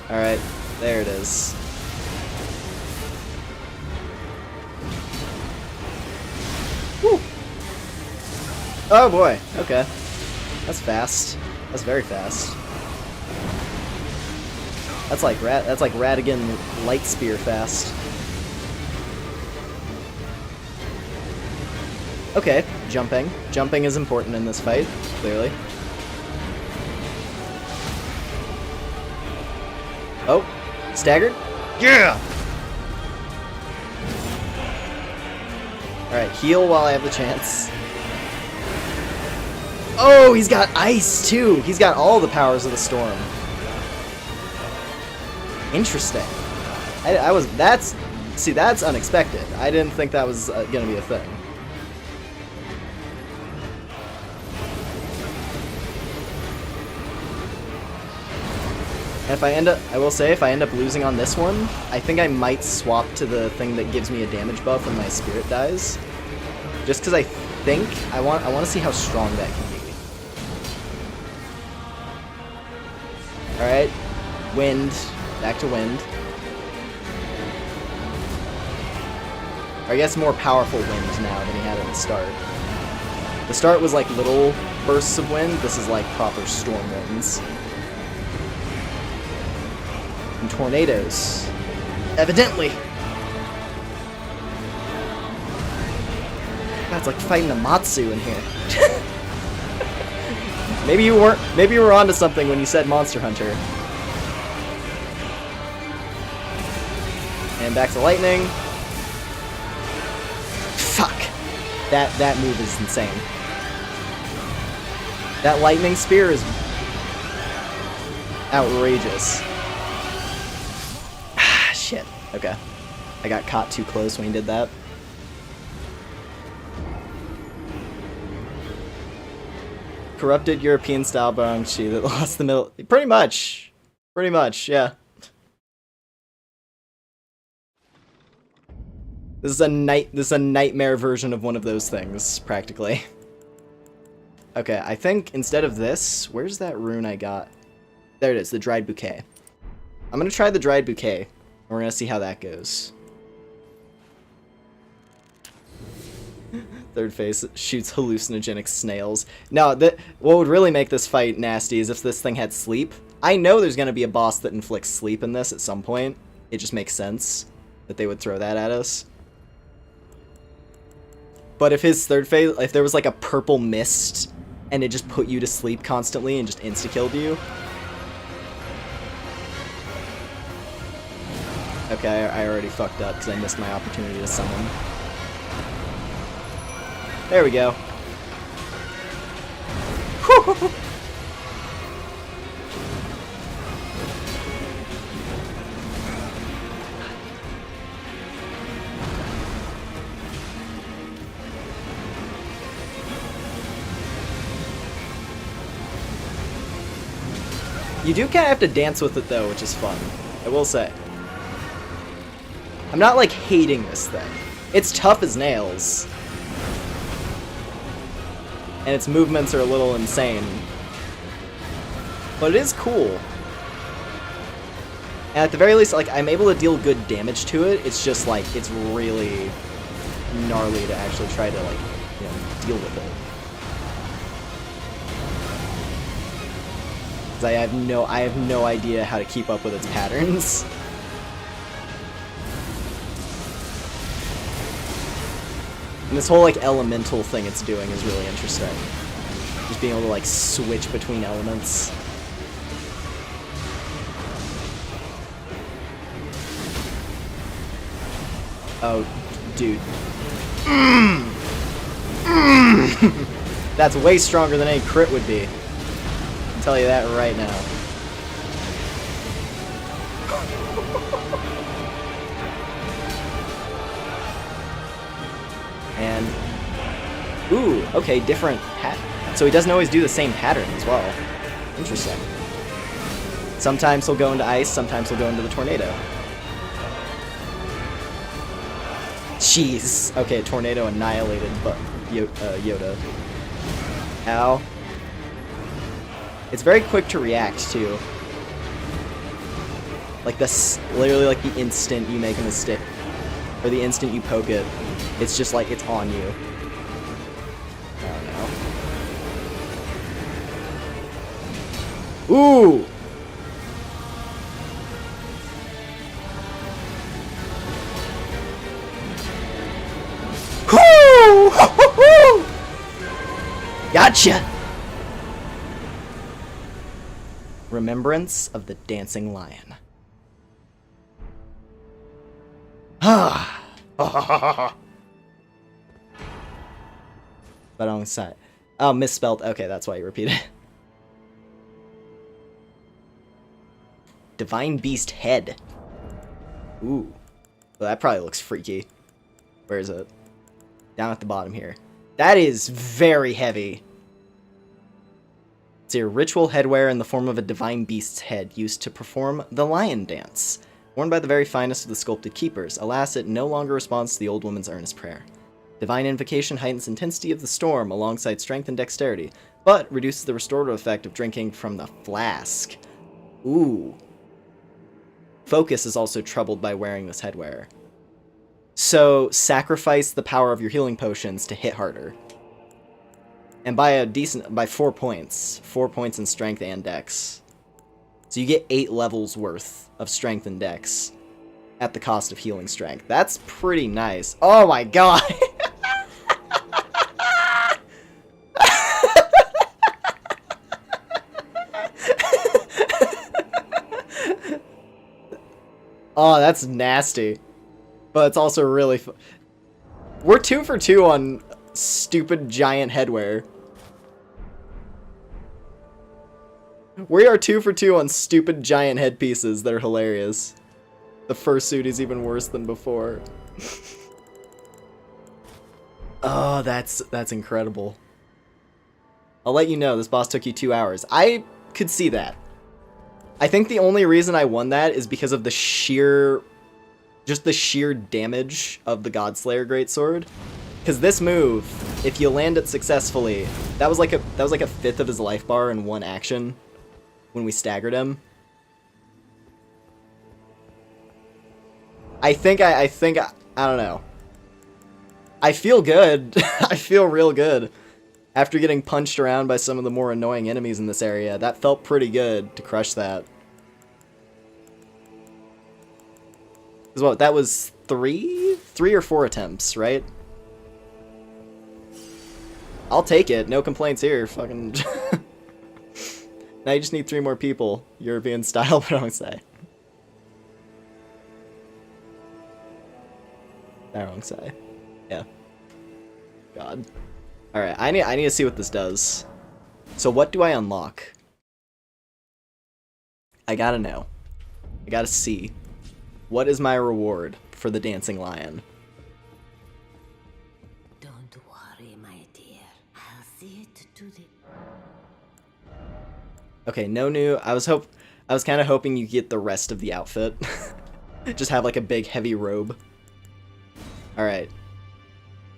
Alright, there it is. Woo! Oh boy, okay. That's fast. That's very fast. That's like Radigan light spear fast. Okay, jumping. Jumping is important in this fight, clearly. Oh, staggered? Yeah! Alright, heal while I have the chance. Oh, he's got ice too! He's got all the powers of the storm. Interesting. That's unexpected. I didn't think that was gonna be a thing. And if I will say, if I end up losing on this one, I think I might swap to the thing that gives me a damage buff when my spirit dies. Just because I think, I want to see how strong that can be. Alright, wind, back to wind. Or I guess more powerful wind now than he had at the start. The start was like little bursts of wind, this is like proper storm winds. And tornadoes. Evidently. God, it's like fighting a Matsu in here. Maybe you were onto something when you said Monster Hunter. And back to lightning. Fuck. That move is insane. That lightning spear is outrageous. Shit. Okay. I got caught too close when he did that. Corrupted European style Barangshi that lost the middle. Pretty much. Pretty much, yeah. This is a nightmare version of one of those things, practically. Okay, I think instead of this, where's that rune I got? There it is, the dried bouquet. I'm gonna try the dried bouquet. We're gonna see how that goes. Third phase shoots hallucinogenic snails. No, what would really make this fight nasty is if this thing had sleep. I know there's gonna be a boss that inflicts sleep in this at some point. It just makes sense that they would throw that at us. But if his third phase, if there was like a purple mist and it just put you to sleep constantly and just insta-killed you. Okay, I already fucked up because I missed my opportunity to summon. There we go. You do kind of have to dance with it though, which is fun. I will say. I'm not like hating this thing. It's tough as nails. And its movements are a little insane. But it is cool. And at the very least, like, I'm able to deal good damage to it. It's just like, it's really gnarly to actually try to, like, you know, deal with it. Because I have no idea how to keep up with its patterns. And this whole, like, elemental thing it's doing is really interesting. Just Just being able to, like, switch between elements. Oh, dude. That's way stronger than any crit would be. I'll tell you that right now. And, ooh, okay, different so he doesn't always do the same pattern as well. Interesting. Sometimes he'll go into ice, sometimes he'll go into the tornado. Jeez. Okay, tornado annihilated, but Yoda. Ow. It's very quick to react, too. Like this, literally like the instant you make a mistake, or the instant you poke it, it's just like it's on you. Oh no. Ooh! Woo! Gotcha! Remembrance of the Dancing Lion. Ah. But on the side. Oh, misspelled. Okay, that's why you repeat it. Divine Beast Head. Ooh. Well, that probably looks freaky. Where is it? Down at the bottom here. That is very heavy. It's a ritual headwear in the form of a divine beast's head used to perform the lion dance. Worn by the very finest of the sculpted keepers, alas, it no longer responds to the old woman's earnest prayer. Divine Invocation heightens intensity of the storm alongside strength and dexterity, but reduces the restorative effect of drinking from the flask. Ooh. Focus is also troubled by wearing this headwear. So, sacrifice the power of your healing potions to hit harder. And by 4 points. 4 points in strength and dex. So you get 8 levels worth of strength and dex at the cost of healing strength. That's pretty nice. Oh my god! Oh, that's nasty. But it's also really fun. We're 2 for 2 on stupid giant headwear. We are 2 for 2 on stupid giant headpieces that are hilarious. The fursuit is even worse than before. Oh, that's incredible. I'll let you know, this boss took you 2 hours. I could see that. I think the only reason I won that is because of the sheer damage of the Godslayer Greatsword. Because this move, if you land it successfully, that was like a fifth of his life bar in one action when we staggered him. I think I don't know. I feel good. I feel real good. After getting punched around by some of the more annoying enemies in this area, that felt pretty good to crush that. Because what, that was 3 or 4 attempts, right? I'll take it. No complaints here. Fucking. Now you just need 3 more people. European style, but I don't say. I don't say. Yeah. God. Alright, I need to see what this does. So what do I unlock? I gotta know. I gotta see. What is my reward for the Dancing Lion? Don't worry, my dear. I'll see it to the... Okay, no new. I was kind of hoping you get the rest of the outfit. Just have like a big heavy robe. Alright.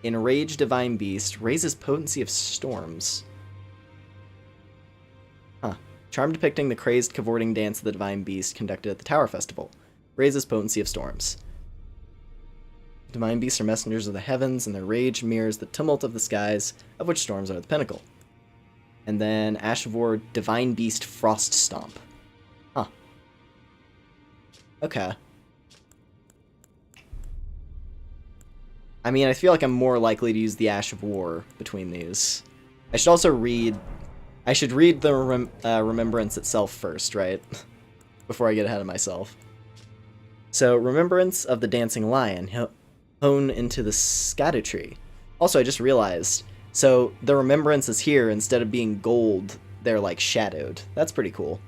Enraged Divine Beast raises potency of storms. Huh. Charm depicting the crazed, cavorting dance of the Divine Beast conducted at the Tower Festival. Raises potency of storms. Divine Beasts are messengers of the heavens, and their rage mirrors the tumult of the skies, of which storms are the pinnacle. And then Ash of War Divine Beast Frost Stomp. Huh. Okay. I mean, I feel like I'm more likely to use the Ash of War between these. I should also read I should read the Remembrance itself first, right? Before I get ahead of myself. So, Remembrance of the Dancing Lion, hone into the Erdtree. Also, I just realized, so the Remembrances here, instead of being gold, they're like shadowed. That's pretty cool.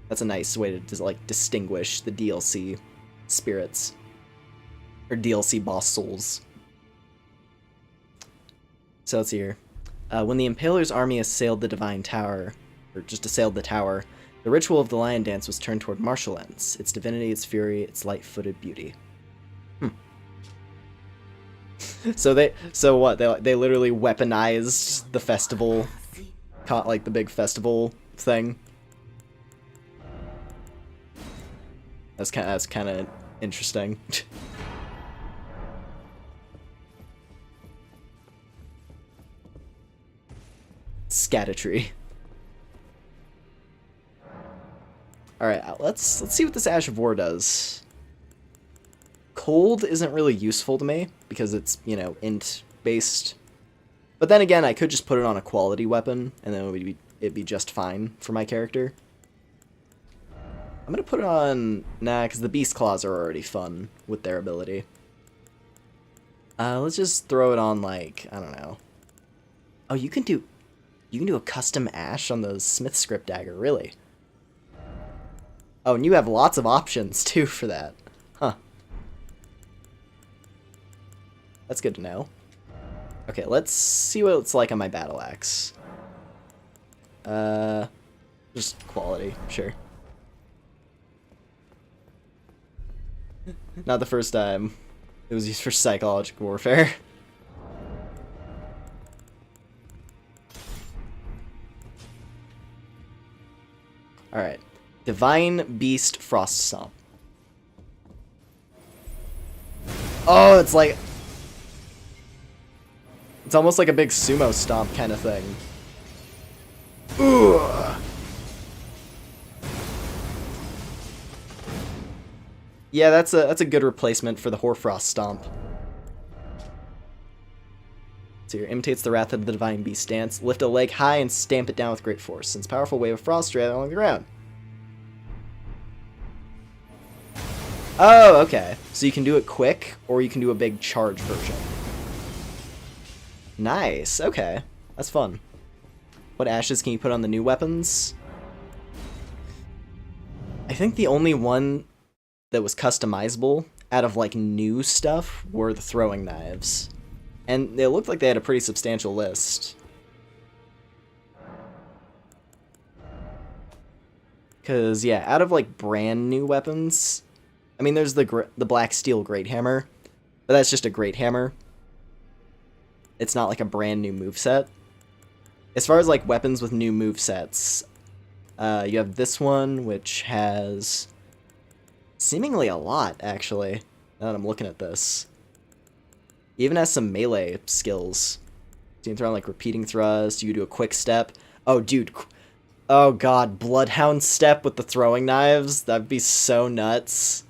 That's a nice way to like distinguish the DLC spirits. Or DLC boss souls. So let's see here. When the Impaler's army assailed the Divine Tower, or just assailed the tower, the ritual of the Lion Dance was turned toward martial ends, its divinity, its fury, its light-footed beauty. So what? They literally weaponized the festival, like the big festival thing. That's kind of interesting. Erdtree. All right, let's see what this Ash of War does. Cold isn't really useful to me because it's, you know, int based. But then again, I could just put it on a quality weapon and then it'd be just fine for my character. I'm gonna put it on, nah, because the Beast Claws are already fun with their ability. Let's just throw it on, like, I don't know. Oh, you can do a custom Ash on the Smith Script Dagger, really? Oh, and you have lots of options too for that. Huh. That's good to know. Okay, let's see what it's like on my battle axe. Just quality, sure. Not the first time it was used for psychological warfare. Alright. Divine Beast Frost Stomp. Oh, it's like... It's almost like a big sumo stomp kind of thing. Ooh. Yeah, that's a good replacement for the Hoarfrost Stomp. So here, imitates the wrath of the Divine Beast dance. Lift a leg high and stamp it down with great force. Sends powerful wave of frost straight along the ground. Oh, okay. So you can do it quick, or you can do a big charge version. Nice. Okay. That's fun. What ashes can you put on the new weapons? I think the only one that was customizable out of, like, new stuff were the throwing knives. And it looked like they had a pretty substantial list. Because, yeah, out of, like, brand new weapons... I mean, there's the Black Steel Great Hammer, but that's just a Great Hammer. It's not, like, a brand new moveset. As far as, like, weapons with new movesets, you have this one, which has seemingly a lot, actually, now that I'm looking at this. It even has some melee skills. So you can throw on, like, repeating thrust, you can do a quick step. Oh, dude. Oh, God. Bloodhound step with the throwing knives? That'd be so nuts.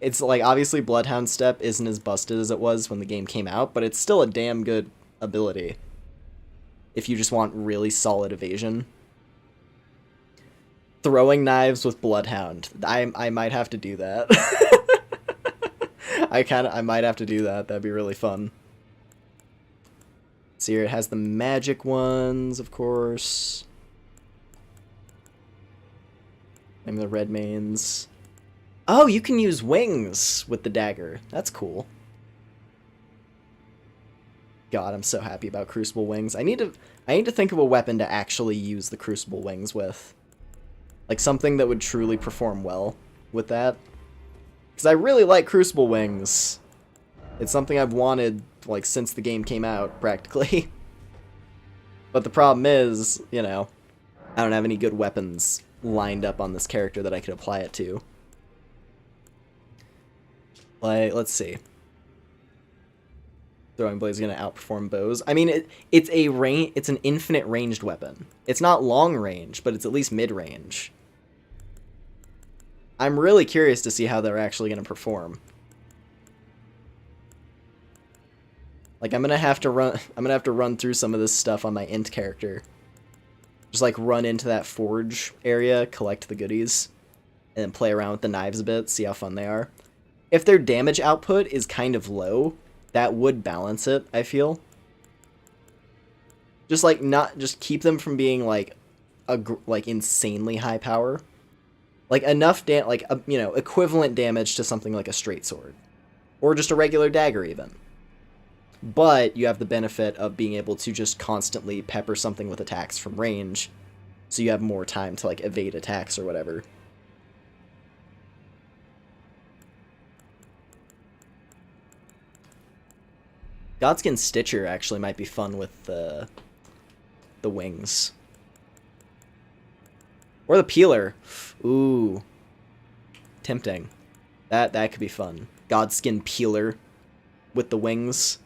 It's, like, obviously Bloodhound step isn't as busted as it was when the game came out, but it's still a damn good ability. If you just want really solid evasion. Throwing knives with Bloodhound. I might have to do that. I might have to do that. That'd be really fun. So here it has the magic ones, of course. And the red mains. Oh, you can use wings with the dagger. That's cool. God, I'm so happy about Crucible wings. I need to think of a weapon to actually use the Crucible wings with. Like something that would truly perform well with that. Because I really like Crucible wings. It's something I've wanted, like, since the game came out, practically. But the problem is, you know, I don't have any good weapons lined up on this character that I could apply it to. Like, let's see. Throwing blades is going to outperform bows. I mean, it's an infinite ranged weapon. It's not long range, but it's at least mid range. I'm really curious to see how they're actually going to perform. Like, I'm gonna have to run through some of this stuff on my int character. Just like run into that forge area, collect the goodies, and then play around with the knives a bit, see how fun they are. If their damage output is kind of low, that would balance it, I feel. Just like just keep them from being like insanely high power. Like enough equivalent damage to something like a straight sword or just a regular dagger even. But you have the benefit of being able to just constantly pepper something with attacks from range, so you have more time to like evade attacks or whatever. Godskin Stitcher actually might be fun with the wings. Or the peeler. Ooh. Tempting. That could be fun. Godskin peeler with the wings.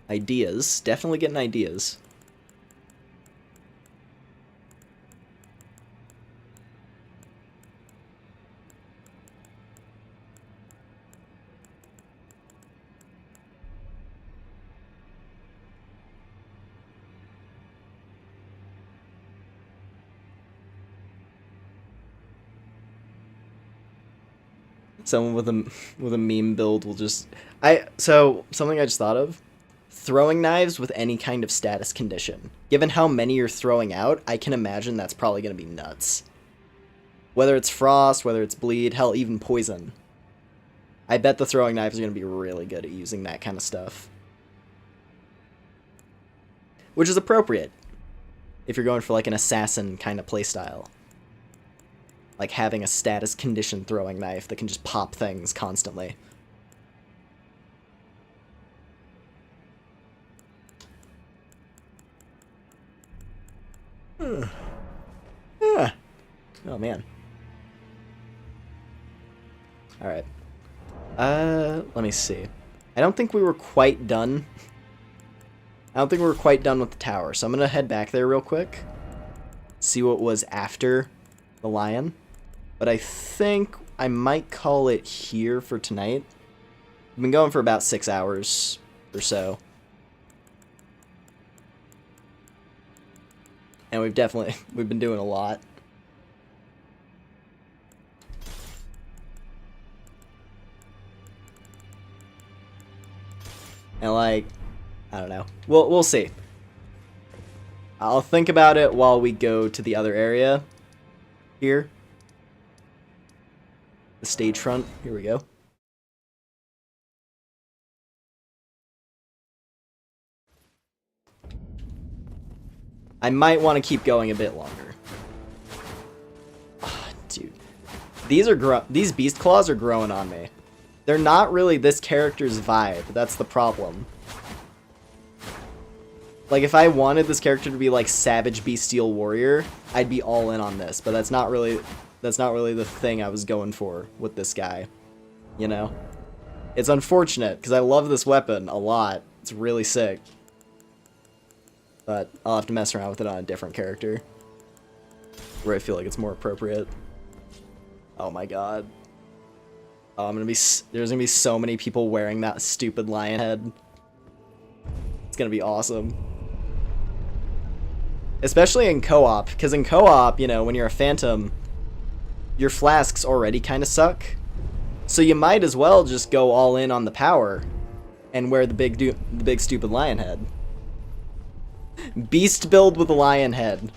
Ideas. Definitely getting ideas. Someone with a meme build will just something I just thought of. Throwing knives with any kind of status condition. Given how many you're throwing out, I can imagine that's probably going to be nuts. Whether it's frost, whether it's bleed, hell, even poison. I bet the throwing knives are going to be really good at using that kind of stuff. Which is appropriate if you're going for like an assassin kind of playstyle. Like having a status condition throwing knife that can just pop things constantly. Oh man. Alright. Let me see. I don't think we were quite done. I don't think we were quite done with the tower, so I'm gonna head back there real quick. See what was after the lion. But I think I might call it here for tonight. We've been going for about 6 hours or so. And we've been doing a lot. And like, I don't know. We'll see. I'll think about it while we go to the other area here. The stage front. Here we go. I might want to keep going a bit longer. Oh, dude. These beast claws are growing on me. They're not really this character's vibe. That's the problem. Like, if I wanted this character to be like Savage Bestial Warrior, I'd be all in on this, but that's not really the thing I was going for with this guy. You know? It's unfortunate, because I love this weapon a lot. It's really sick. But I'll have to mess around with it on a different character, where I feel like it's more appropriate. Oh my god. Oh, there's gonna be so many people wearing that stupid lion head. It's gonna be awesome. Especially in co-op, because in co-op, you know, when you're a phantom, your flasks already kind of suck. So you might as well just go all in on the power and wear the big stupid lion head. Beast build with a lion head.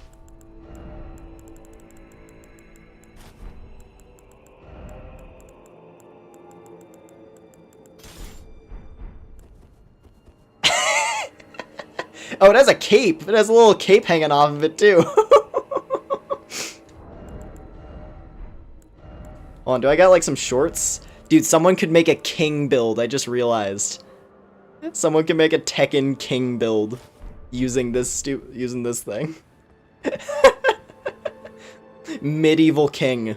Oh, it has a cape. It has a little cape hanging off of it, too. Hold on, do I got, like, some shorts? Dude, someone could make a king build, I just realized. Someone can make a Tekken king build using this thing. Medieval king.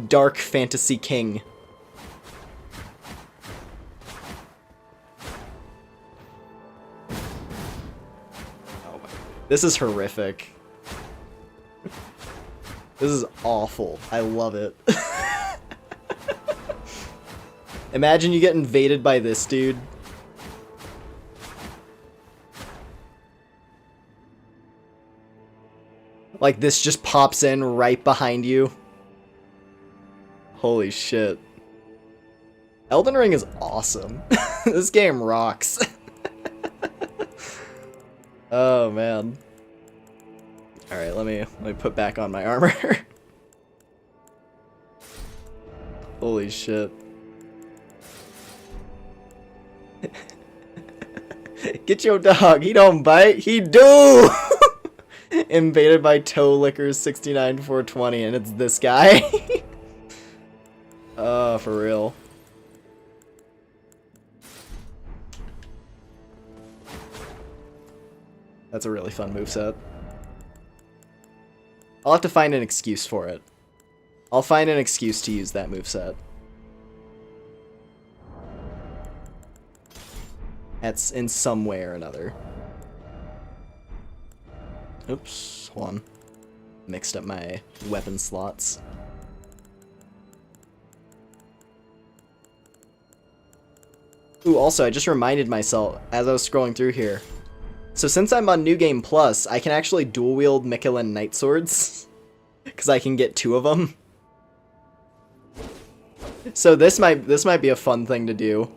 Dark fantasy king. This is horrific. This is awful. I love it. Imagine you get invaded by this dude. Like, this just pops in right behind you. Holy shit. Elden Ring is awesome. This game rocks. Oh, man. Alright, let me put back on my armor. Holy shit. Get your dog, he don't bite, he do! Invaded by Toe Lickers 69420, and it's this guy. Oh, for real. That's a really fun moveset. I'll have to find an excuse for it. I'll find an excuse to use that moveset. That's in some way or another. Oops, hold on. Mixed up my weapon slots. Ooh, also, I just reminded myself as I was scrolling through here. So since I'm on New Game Plus, I can actually dual wield Michelin Knight Swords. Because I can get 2 of them. So this might be a fun thing to do.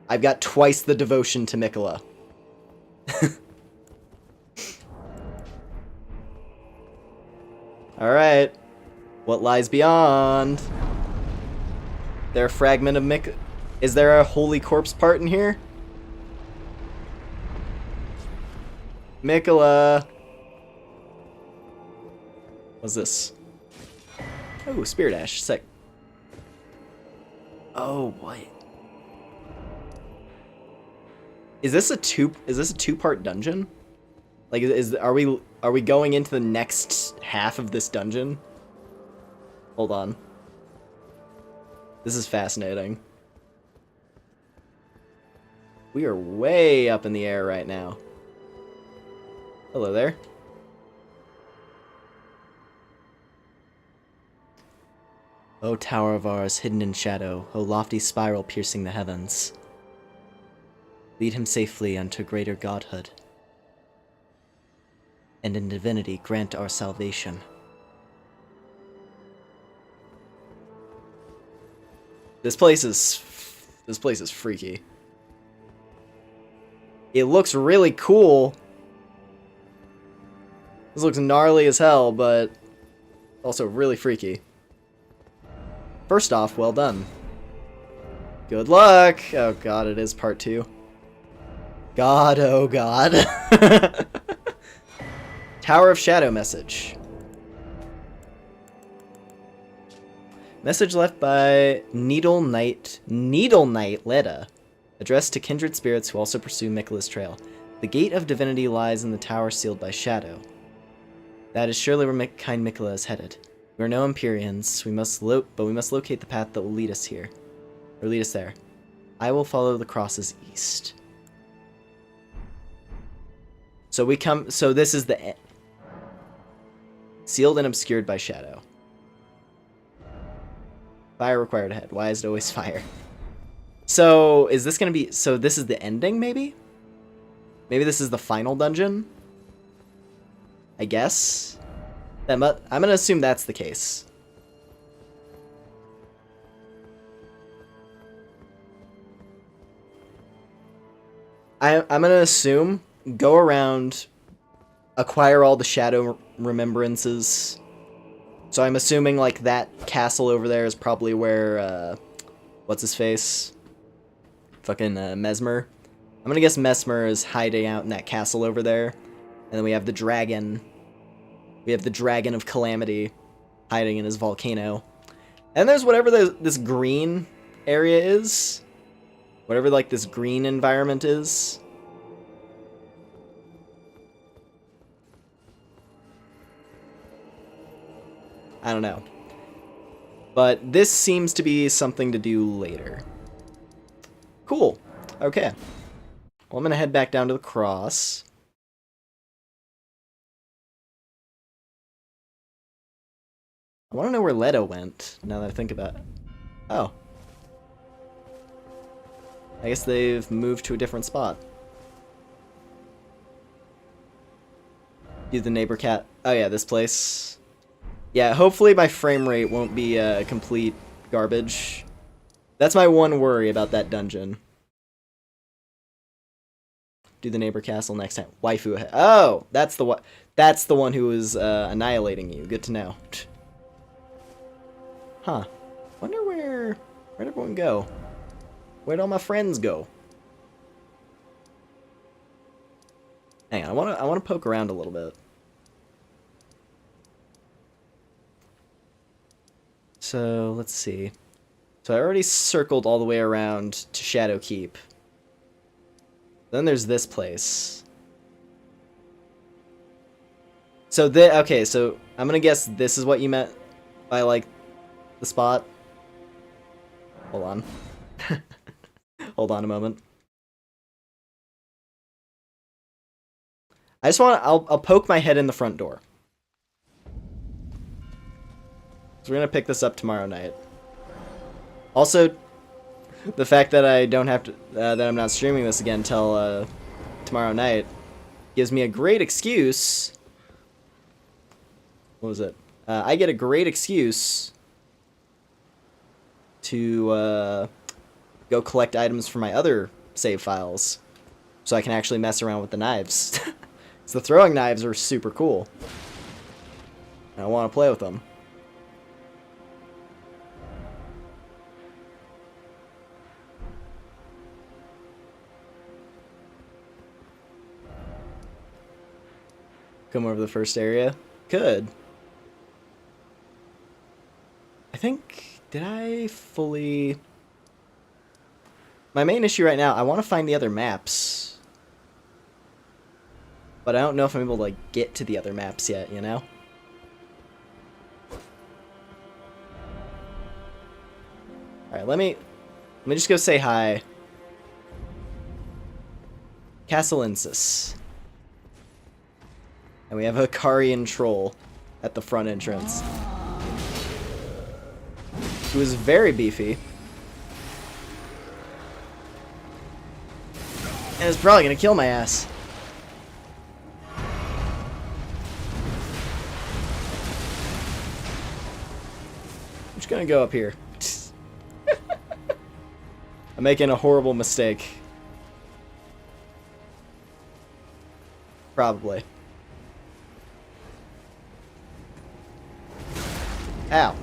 I've got twice the devotion to Mikola. Alright. What lies beyond? There a fragment of Is there a holy corpse part in here? Mikola! What's this? Oh, Spirit Ash. Sick. Oh, what? Is this a two-part dungeon? Like, are we going into the next half of this dungeon? Hold on. This is fascinating. We are way up in the air right now. Hello there. O tower of ours, hidden in shadow, O lofty spiral piercing the heavens. Lead him safely unto greater godhood, and in divinity grant our salvation. This place is freaky. It looks really cool. This looks gnarly as hell, but also really freaky. First off, well done. Good luck! Oh god, it is part 2. God, oh god. Tower of Shadow message. Message left by Needle Knight Leda. Addressed to kindred spirits who also pursue Mikola's trail. The gate of divinity lies in the tower sealed by shadow. That is surely where kind Mikola is headed. We are no Empyreans, but we must locate the path that will lead us here. Or lead us there. I will follow the crosses east. So this is the sealed and obscured by shadow. Fire required ahead. Why is it always fire? So is this gonna be, so this is the ending maybe? Maybe this is the final dungeon? I guess? I'm gonna assume that's the case. I'm gonna assume, go around, acquire all the shadow remembrances. So I'm assuming like that castle over there is probably where, what's his face? Fucking Mesmer. I'm gonna guess Mesmer is hiding out in that castle over there. And then we have the dragon. We have the Dragon of Calamity hiding in his volcano. And there's whatever this green area is. Whatever, like, this green environment is. I don't know. But this seems to be something to do later. Cool. Okay. Well, I'm gonna head back down to the cross. I want to know where Leto went, now that I think about it. Oh. I guess they've moved to a different spot. Do the neighbor cat. Oh yeah, this place. Yeah, hopefully my frame rate won't be complete garbage. That's my one worry about that dungeon. Do the neighbor castle next time. Waifu ahead. Oh, that's the one. That's the one who was annihilating you. Good to know. Huh. Wonder where'd everyone go? Where'd all my friends go? Hang on, I wanna poke around a little bit. So let's see. So I already circled all the way around to Shadow Keep. Then there's this place. So okay, so I'm gonna guess this is what you meant by like the spot. Hold on. Hold on a moment. I just want to, I'll poke my head in the front door. So we're going to pick this up tomorrow night. Also, the fact that I don't have to, that I'm not streaming this again till tomorrow night gives me a great excuse. What was it? I get a great excuse to go collect items for my other save files so I can actually mess around with the knives. So the throwing knives are super cool. And I want to play with them. Come over to the first area? Could. I think, did I fully... My main issue right now, I want to find the other maps. But I don't know if I'm able to, like, get to the other maps yet, you know? Alright, let me just go say hi. Castle Insis. And we have a Karian troll at the front entrance. Who is very beefy. And is probably gonna kill my ass. I'm just gonna go up here. I'm making a horrible mistake. Probably. Ow.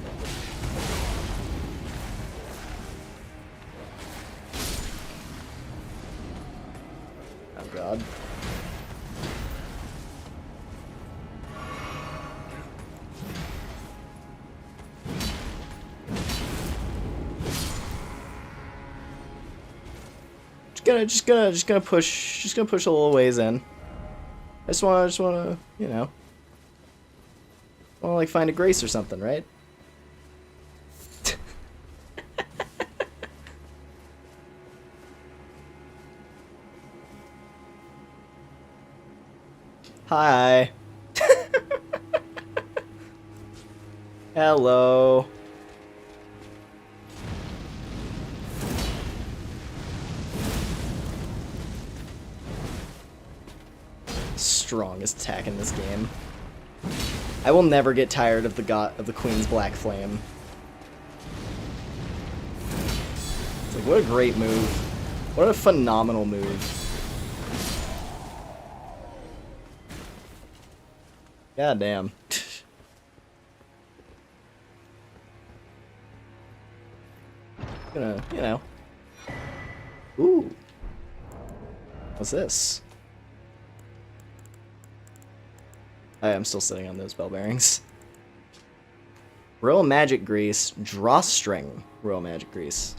Oh god. Just gonna push a little ways in. I just wanna, you know, wanna like find a grace or something, right? Hi. Hello. Strongest attack in this game. I will never get tired of the Queen's Black Flame. It's like, what a great move. What a phenomenal move. God damn. Gonna, you know. Ooh. What's this? I'm still sitting on those bell bearings. Royal Magic Grease, Drawstring Royal Magic Grease.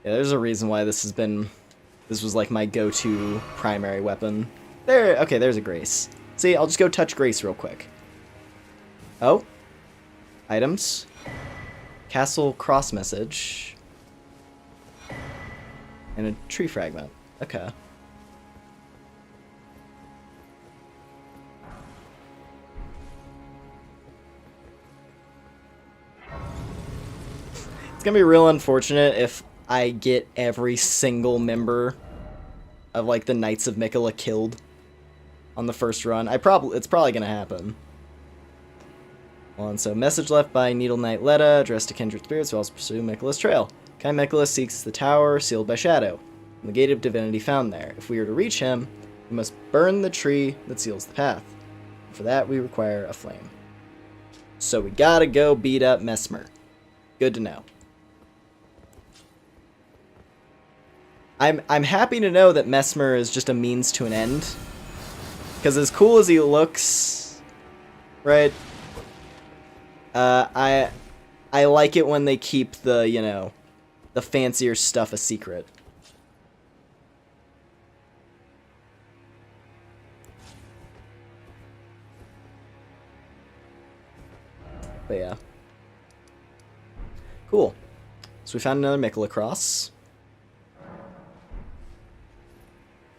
Yeah, there's a reason why this was like my go-to primary weapon. There, okay, there's a Grace. See, I'll just go touch Grace real quick. Oh. Items. Castle cross message. And a tree fragment. Okay. gonna be real unfortunate if I get every single member of like the Knights of Mikola killed on the first run. It's probably gonna happen. So message left by Needle Knight Letta, addressed to kindred spirits who also pursue Mikola's trail. Kind Mikola seeks the tower sealed by shadow, and the gate of divinity found there. If we are to reach him, we must burn the tree that seals the path. For that, we require a flame. So we gotta go beat up Mesmer. Good to know. I'm happy to know that Mesmer is just a means to an end. Because as cool as he looks, right? I like it when they keep the, you know, the fancier stuff a secret. But yeah. Cool. So we found another Mikola cross.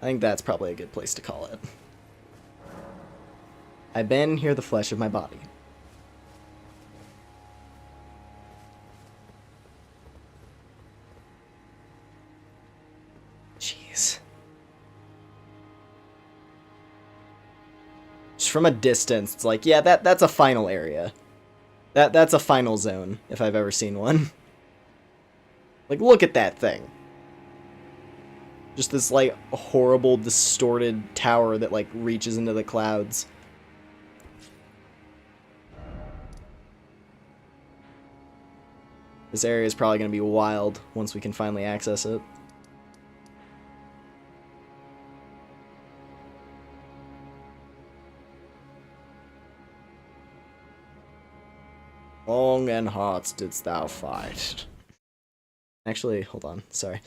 I think that's probably a good place to call it. I bend here the flesh of my body. Jeez. Just from a distance, it's like, yeah, that's a final area. That's a final zone, if I've ever seen one. Like, look at that thing. Just this, like, horrible, distorted tower that, like, reaches into the clouds. This area is probably going to be wild once we can finally access it. Long and hard didst thou fight. Actually, hold on. Sorry.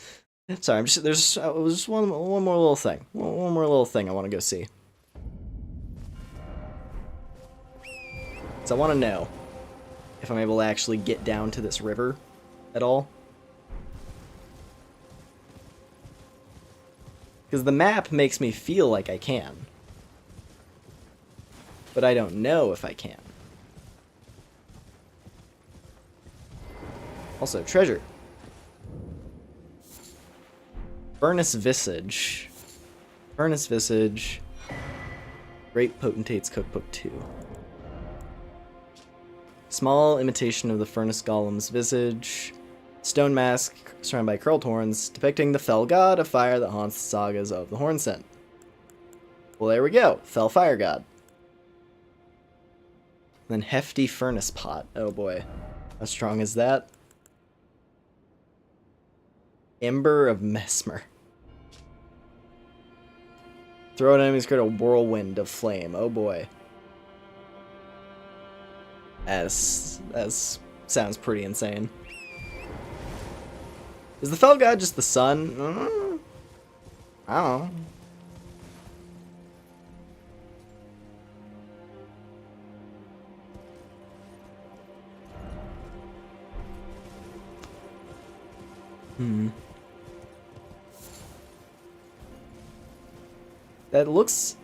Sorry, there's just one more little thing. One more little thing I want to go see. So I want to know if I'm able to actually get down to this river at all. Because the map makes me feel like I can. But I don't know if I can. Also, treasure. Furnace Visage. Furnace Visage. Great Potentate's Cookbook 2. Small imitation of the Furnace Golem's visage. Stone mask surrounded by curled horns, depicting the fell god of fire that haunts the sagas of the Horn Scent. Well, there we go. Fell fire god. And then hefty furnace pot. Oh boy. How strong is that? Ember of Mesmer. Throw at enemies, create a whirlwind of flame. Oh boy. That sounds pretty insane. Is the fell god just the sun? I don't know.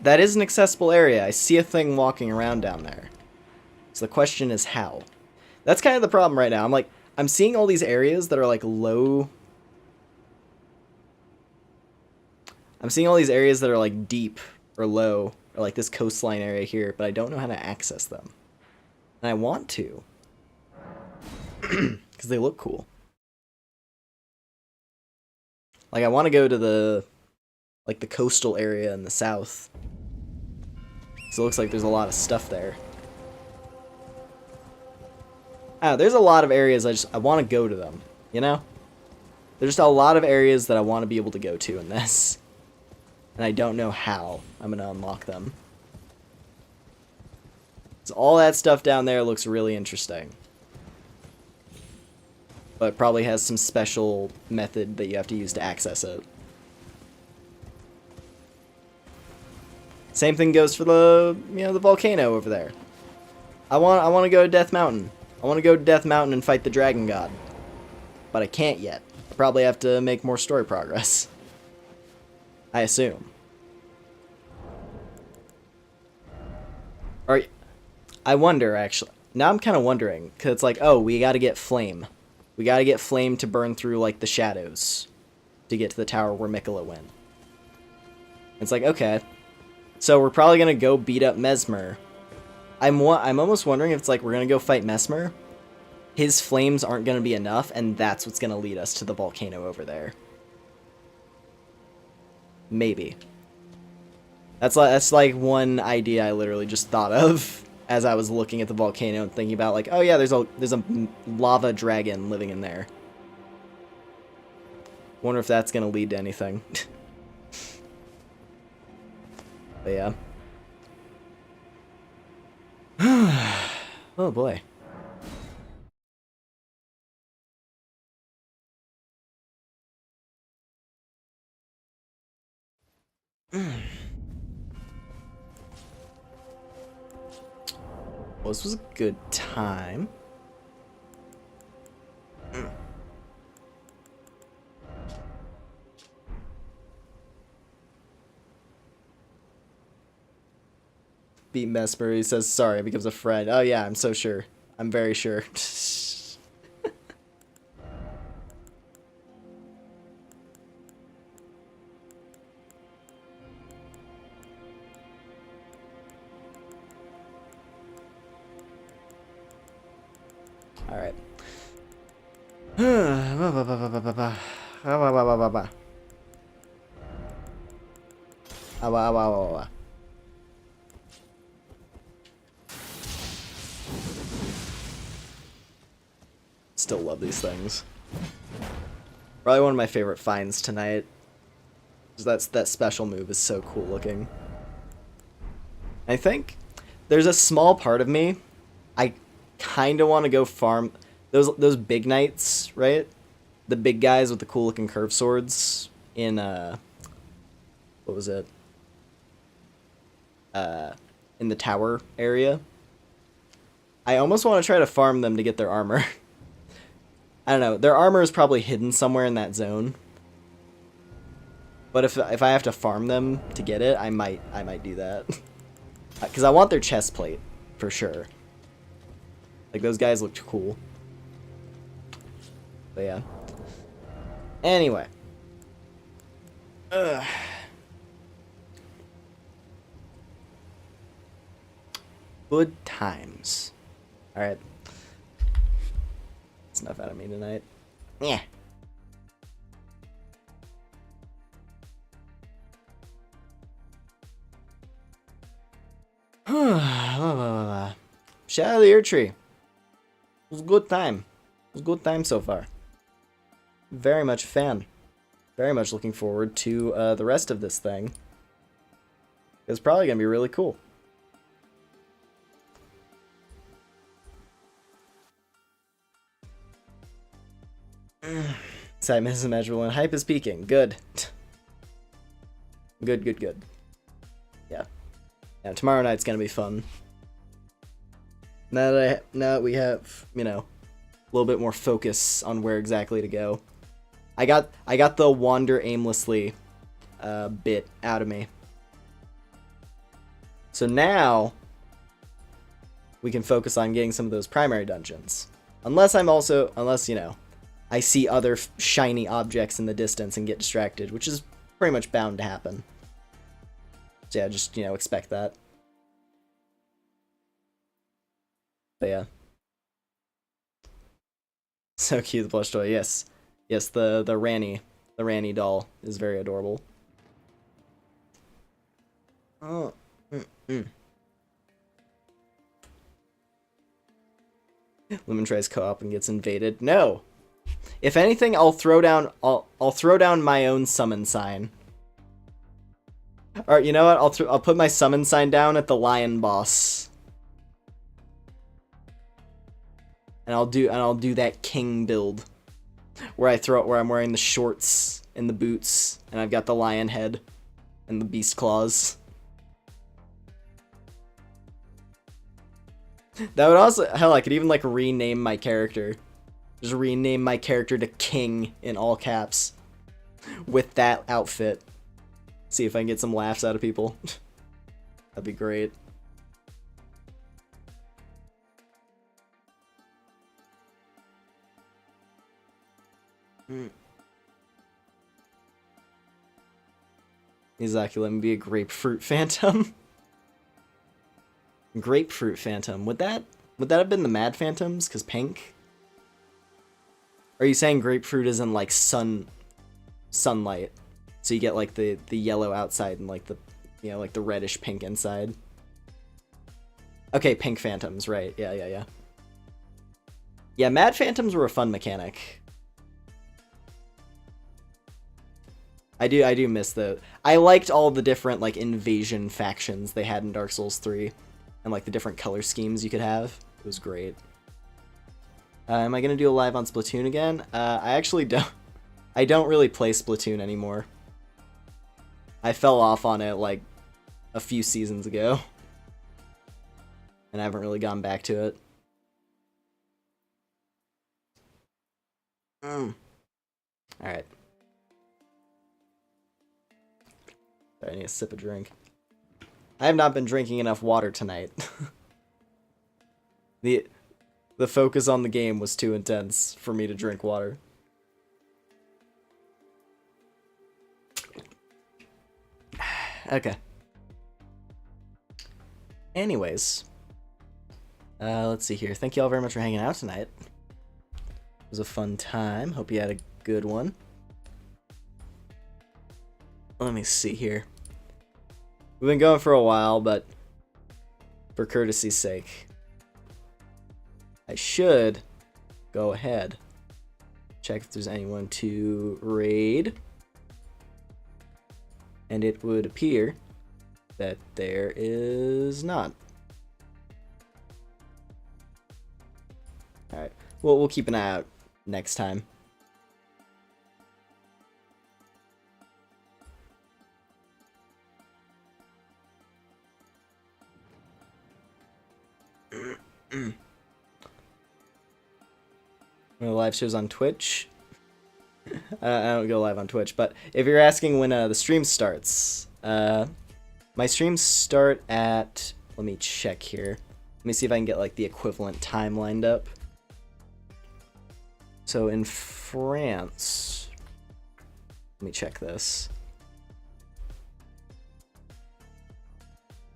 That is an accessible area. I see a thing walking around down there. So the question is how. That's kind of the problem right now. I'm seeing all these areas that are like low. I'm seeing all these areas that are like deep or low, or like this coastline area here, but I don't know how to access them. And I want to. Because they look cool. Like I want to go to the coastal area in the south. So it looks like there's a lot of stuff there. There's a lot of areas I want to go to them, you know? There's just a lot of areas that I want to be able to go to in this. And I don't know how I'm going to unlock them. So all that stuff down there looks really interesting. But probably has some special method that you have to use to access it. Same thing goes for the volcano over there. I want to go to Death Mountain. I want to go to Death Mountain and fight the Dragon God. But I can't yet. I probably have to make more story progress. I assume. Or I wonder, actually. Now I'm kind of wondering, because it's like, oh, we got to get Flame. We gotta get flame to burn through, like, the shadows to get to the tower where Mikola went. It's like, okay. So we're probably gonna go beat up Mesmer. I'm almost wondering if it's like we're gonna go fight Mesmer. His flames aren't gonna be enough, and that's what's gonna lead us to the volcano over there. Maybe. That's like one idea I literally just thought of as I was looking at the volcano and thinking about, like, oh yeah, there's a lava dragon living in there. Wonder if that's gonna lead to anything. But yeah. Oh boy. Well, this was a good time. Beat Mesmer, he says sorry, becomes a friend. Oh yeah, I'm so sure. I'm very sure. Alright. Still love these things. Probably one of my favorite finds tonight. That special move is so cool looking. I think there's a small part of me, I kind of want to go farm those big knights, right? The big guys with the cool looking curved swords in what was it? In the tower area. I almost want to try to farm them to get their armor. I don't know. Their armor is probably hidden somewhere in that zone. But if I have to farm them to get it, I might do that. Because I want their chest plate for sure. Like, those guys looked cool. But yeah. Anyway. Ugh. Good times. Alright. That's enough out of me tonight. Yeah. Shadow of the Erdtree. It was a good time. It was a good time so far. Very much a fan. Very much looking forward to the rest of this thing. It's probably going to be really cool. Excitement is immeasurable and hype is peaking. Good. Good. Yeah. Yeah, tomorrow night's gonna be fun. Now that we have, you know, a little bit more focus on where exactly to go. I got the wander aimlessly bit out of me. So now we can focus on getting some of those primary dungeons. Unless, you know, I see other shiny objects in the distance and get distracted, which is pretty much bound to happen. So yeah, just, you know, expect that. But yeah. So cute, the plush toy, yes. Yes, the Ranny doll is very adorable. Oh. Lumen tries co-op and gets invaded. No! If anything, I'll throw down my own summon sign. Alright, you know what? I'll put my summon sign down at the lion boss. And I'll do that king build. Where I'm wearing the shorts and the boots, and I've got the lion head and the beast claws. That would also, hell, I could even like rename my character. Just rename my character to King in all caps. With that outfit. See if I can get some laughs out of people. That'd be great. Miyazaki, let me be a grapefruit phantom. Grapefruit phantom. Would that have been the Mad Phantoms? Cause pink. Are you saying grapefruit isn't like sunlight? So you get like the yellow outside and like the like the reddish pink inside. Okay, pink phantoms, right? Yeah. Yeah, Mad Phantoms were a fun mechanic. I do miss the. I liked all the different like invasion factions they had in Dark Souls 3, and like the different color schemes you could have. It was great. Am I gonna do a live on Splatoon again? I actually don't. I don't really play Splatoon anymore. I fell off on it like a few seasons ago, and I haven't really gone back to it. All right. I need a sip of drink. I have not been drinking enough water tonight. The focus on the game was too intense for me to drink water. Okay. Anyways. Let's see here. Thank you all very much for hanging out tonight. It was a fun time. Hope you had a good one. Let me see here. We've been going for a while, but for courtesy's sake, I should go ahead. Check if there's anyone to raid. And it would appear that there is not. Alright. Well, we'll keep an eye out next time. Live shows on Twitch. I don't go live on Twitch, but if you're asking when the stream starts, my streams start at. Let me check here. Let me see if I can get like the equivalent time lined up. So in France, let me check this.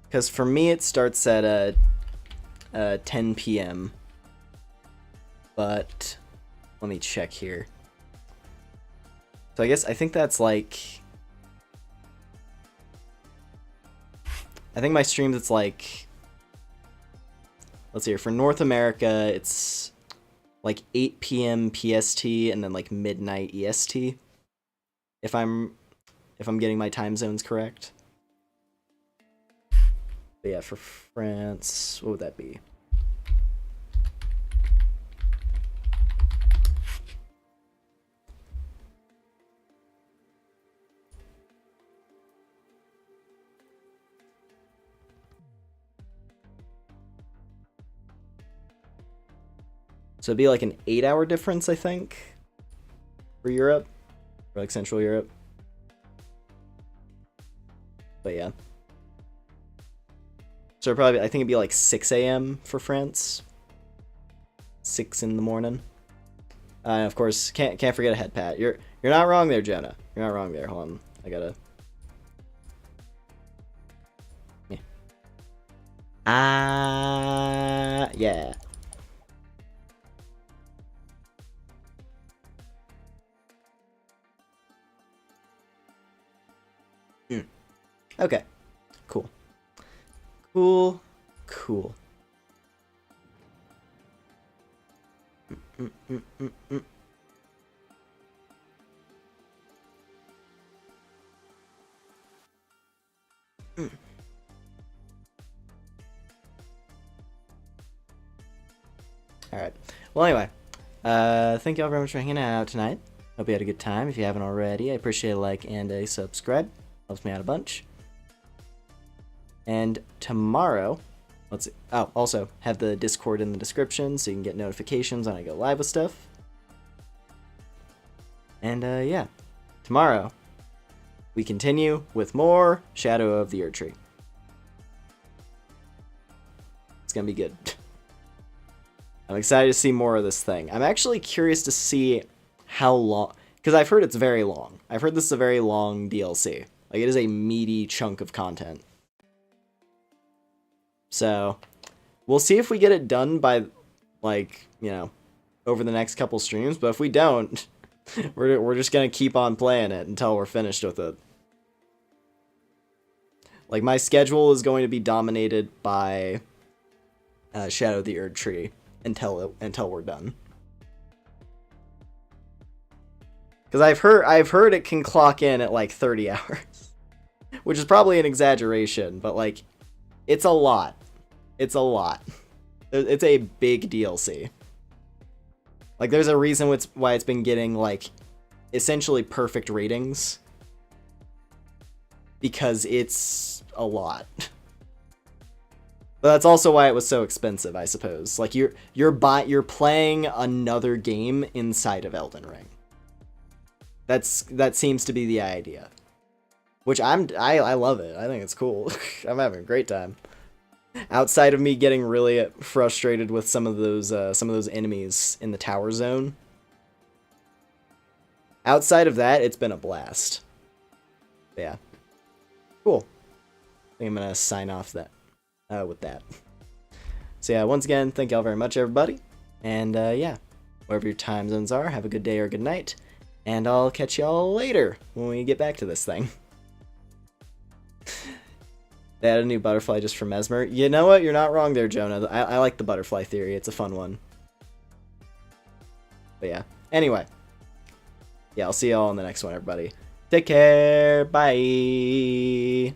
Because for me it starts at 10 p.m. But let me check here. So I think that's like. I think my streams it's like. Let's see here. For North America, it's like 8 p.m. PST and then like midnight EST. If I'm getting my time zones correct. But yeah, for France, what would that be? So it'd be like an 8-hour difference, I think, for Europe, or like Central Europe. But yeah. So probably, I think it'd be like 6 a.m. for France. 6 in the morning. And of course, can't forget a head pat. You're not wrong there, Jonah. You're not wrong there. Hold on, I gotta. Yeah. Yeah. Okay. Cool. Cool. Alright. Well, anyway. Thank you all very much for hanging out tonight. Hope you had a good time. If you haven't already, I appreciate a like and a subscribe. Helps me out a bunch. And tomorrow, let's see. Oh, also have the Discord in the description so you can get notifications when I go live with stuff. And yeah, tomorrow we continue with more Shadow of the Erdtree. It's gonna be good. I'm excited to see more of this thing. I'm actually curious to see how long, because I've heard it's very long. I've heard this is a very long DLC. Like, it is a meaty chunk of content. So, we'll see if we get it done by, like, you know, over the next couple streams. But if we don't, we're just gonna keep on playing it until we're finished with it. Like, my schedule is going to be dominated by Shadow of the Erdtree until we're done. Because I've heard it can clock in at like 30 hours, which is probably an exaggeration, but like, it's a lot. It's a lot. It's a big DLC. Like, there's a reason why it's been getting like essentially perfect ratings, because it's a lot. But that's also why it was so expensive, I suppose. Like, you're playing another game inside of Elden Ring. That seems to be the idea. Which I love it. I think it's cool. I'm having a great time. Outside of me getting really frustrated with some of those enemies in the tower zone. Outside of that, it's been a blast. But yeah. Cool. I think I'm gonna sign off with that. So yeah, once again, thank y'all very much, everybody. And yeah, wherever your time zones are, have a good day or good night. And I'll catch y'all later when we get back to this thing. They added a new butterfly just for Mesmer. You know what? You're not wrong there, Jonah. I like the butterfly theory. It's a fun one. But yeah. Anyway. Yeah, I'll see y'all in the next one, everybody. Take care. Bye.